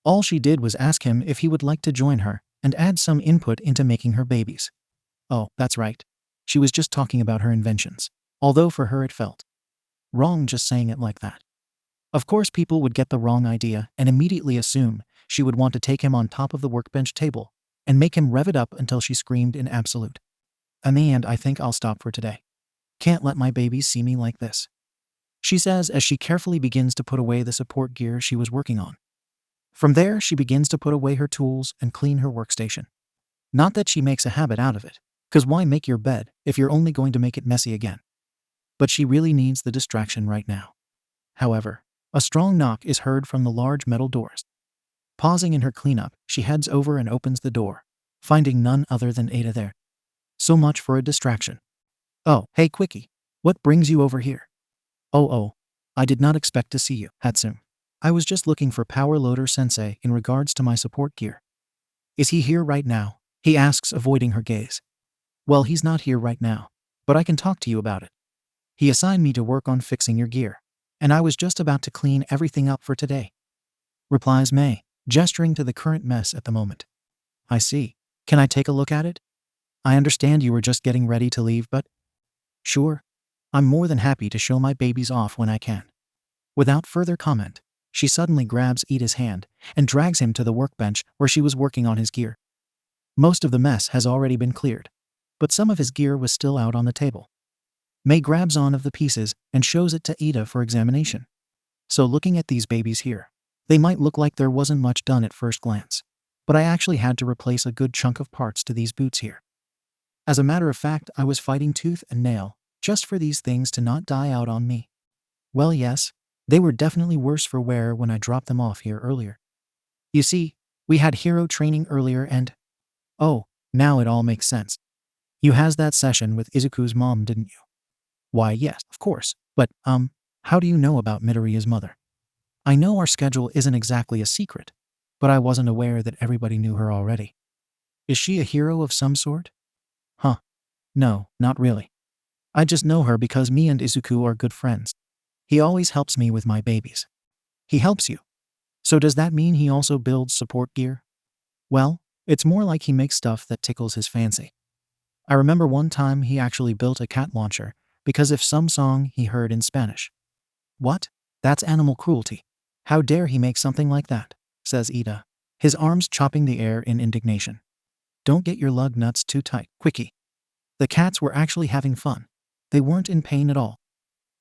All she did was ask him if he would like to join her and add some input into making her babies. Oh, that's right. She was just talking about her inventions, although for her it felt wrong just saying it like that. Of course, people would get the wrong idea and immediately assume she would want to take him on top of the workbench table and make him rev it up until she screamed in absolute. In the end, I think I'll stop for today. Can't let my babies see me like this, she says as she carefully begins to put away the support gear she was working on. From there, she begins to put away her tools and clean her workstation. Not that she makes a habit out of it, because why make your bed if you're only going to make it messy again? But she really needs the distraction right now. However, a strong knock is heard from the large metal doors. Pausing in her cleanup, she heads over and opens the door, finding none other than Ada there. So much for a distraction. Oh, hey Quickie, what brings you over here? Oh, I did not expect to see you, Hatsune. I was just looking for Power Loader Sensei in regards to my support gear. Is he here right now? He asks, avoiding her gaze. Well, he's not here right now, but I can talk to you about it. He assigned me to work on fixing your gear, and I was just about to clean everything up for today, replies May, gesturing to the current mess at the moment. I see. Can I take a look at it? I understand you were just getting ready to leave, but sure. I'm more than happy to show my babies off when I can. Without further comment, she suddenly grabs Ida's hand and drags him to the workbench where she was working on his gear. Most of the mess has already been cleared, but some of his gear was still out on the table. May grabs on of the pieces and shows it to Ida for examination. So looking at these babies here, they might look like there wasn't much done at first glance, but I actually had to replace a good chunk of parts to these boots here. As a matter of fact, I was fighting tooth and nail just for these things to not die out on me. Well, yes, they were definitely worse for wear when I dropped them off here earlier. You see, we had hero training earlier and… Oh, now it all makes sense. You has that session with Izuku's mom, didn't you? Why, yes, of course, but, how do you know about Midoriya's mother? I know our schedule isn't exactly a secret, but I wasn't aware that everybody knew her already. Is she a hero of some sort? Huh. No, not really. I just know her because me and Izuku are good friends. He always helps me with my babies. He helps you. So does that mean he also builds support gear? Well, it's more like he makes stuff that tickles his fancy. I remember one time he actually built a cat launcher because of some song he heard in Spanish. What? That's animal cruelty. How dare he make something like that, says Ida, his arms chopping the air in indignation. Don't get your lug nuts too tight, Quickie. The cats were actually having fun. They weren't in pain at all.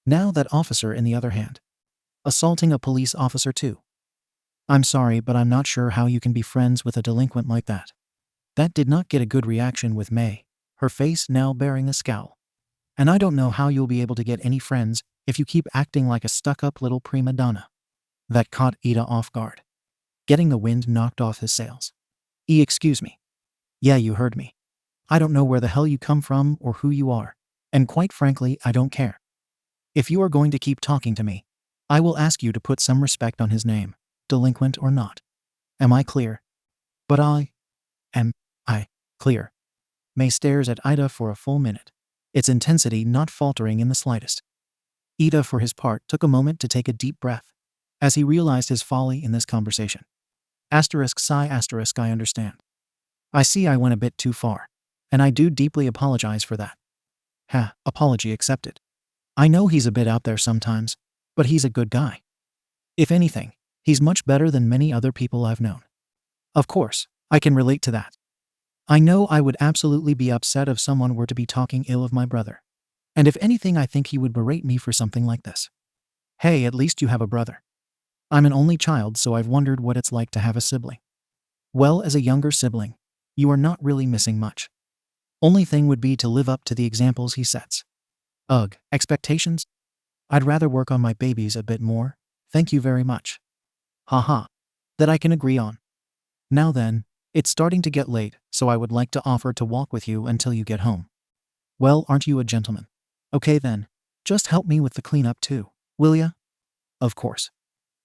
Now that officer, in the other hand, assaulting a police officer too. I'm sorry, but I'm not sure how you can be friends with a delinquent like that. That did not get a good reaction with May, her face now bearing a scowl. And I don't know how you'll be able to get any friends if you keep acting like a stuck-up little prima donna. That caught Ida off guard, getting the wind knocked off his sails. Excuse me. Yeah, you heard me. I don't know where the hell you come from or who you are, and quite frankly, I don't care. If you are going to keep talking to me, I will ask you to put some respect on his name, delinquent or not. Am I clear? But am I clear? May stares at Ida for a full minute, its intensity not faltering in the slightest. Ida, for his part, took a moment to take a deep breath, as he realized his folly in this conversation. Sigh, I understand. I see I went a bit too far, and I do deeply apologize for that. Apology accepted. I know he's a bit out there sometimes, but he's a good guy. If anything, he's much better than many other people I've known. Of course, I can relate to that. I know I would absolutely be upset if someone were to be talking ill of my brother. And if anything, I think he would berate me for something like this. Hey, at least you have a brother. I'm an only child, so I've wondered what it's like to have a sibling. Well, as a younger sibling, you are not really missing much. Only thing would be to live up to the examples he sets. Ugh, expectations? I'd rather work on my babies a bit more, thank you very much. Haha. That I can agree on. Now then, it's starting to get late, so I would like to offer to walk with you until you get home. Well, aren't you a gentleman? Okay then, just help me with the cleanup too, will ya? Of course.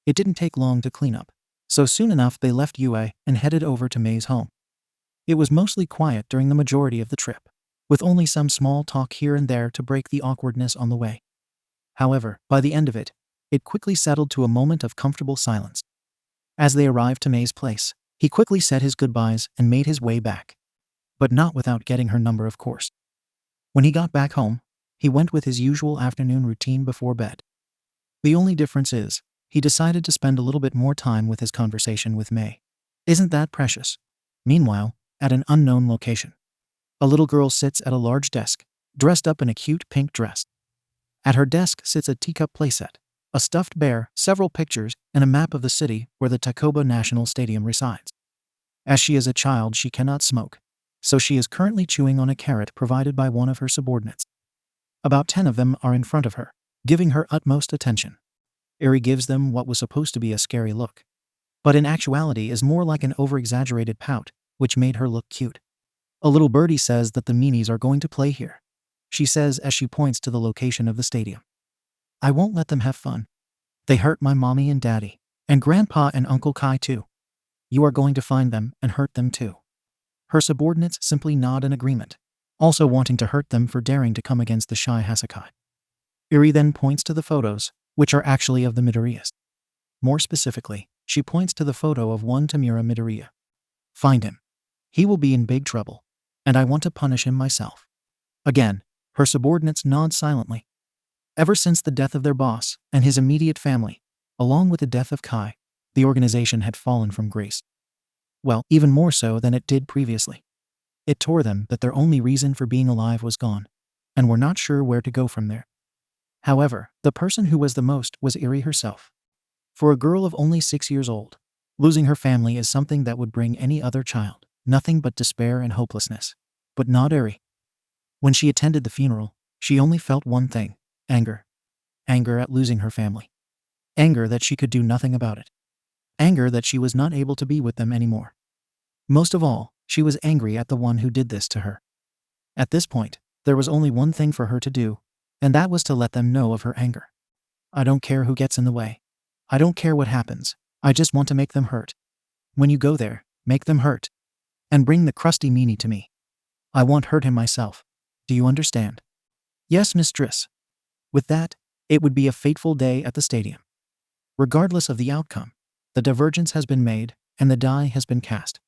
It didn't take long to clean up, so soon enough they left Yue and headed over to May's home. It was mostly quiet during the majority of the trip, with only some small talk here and there to break the awkwardness on the way. However, by the end of it, it quickly settled to a moment of comfortable silence. As they arrived to May's place, he quickly said his goodbyes and made his way back. But not without getting her number, of course. When he got back home, he went with his usual afternoon routine before bed. The only difference is, he decided to spend a little bit more time with his conversation with May. Isn't that precious? Meanwhile, at an unknown location, a little girl sits at a large desk, dressed up in a cute pink dress. At her desk sits a teacup playset, a stuffed bear, several pictures, and a map of the city where the Takoba National Stadium resides. As she is a child, she cannot smoke, so she is currently chewing on a carrot provided by one of her subordinates. About 10 of them are in front of her, giving her utmost attention. Eri gives them what was supposed to be a scary look, but in actuality is more like an over-exaggerated pout, which made her look cute. A little birdie says that the meanies are going to play here, she says as she points to the location of the stadium. I won't let them have fun. They hurt my mommy and daddy, and grandpa and Uncle Kai too. You are going to find them and hurt them too. Her subordinates simply nod in agreement, also wanting to hurt them for daring to come against the shy Hasakai. Eri then points to the photos, which are actually of the Midoriyas. More specifically, she points to the photo of one Tamura Midoriya. Find him. He will be in big trouble, and I want to punish him myself. Again, her subordinates nod silently. Ever since the death of their boss and his immediate family, along with the death of Kai, the organization had fallen from grace. Well, even more so than it did previously. It tore them that their only reason for being alive was gone, and were not sure where to go from there. However, the person who was the most was Eri herself. For a girl of only 6 years old, losing her family is something that would bring any other child nothing but despair and hopelessness. But not Eri. When she attended the funeral, she only felt one thing: anger. Anger at losing her family. Anger that she could do nothing about it. Anger that she was not able to be with them anymore. Most of all, she was angry at the one who did this to her. At this point, there was only one thing for her to do, and that was to let them know of her anger. I don't care who gets in the way. I don't care what happens. I just want to make them hurt. When you go there, make them hurt. And bring the crusty meanie to me. I won't hurt him myself. Do you understand? Yes, mistress. With that, it would be a fateful day at the stadium. Regardless of the outcome, the divergence has been made, and the die has been cast.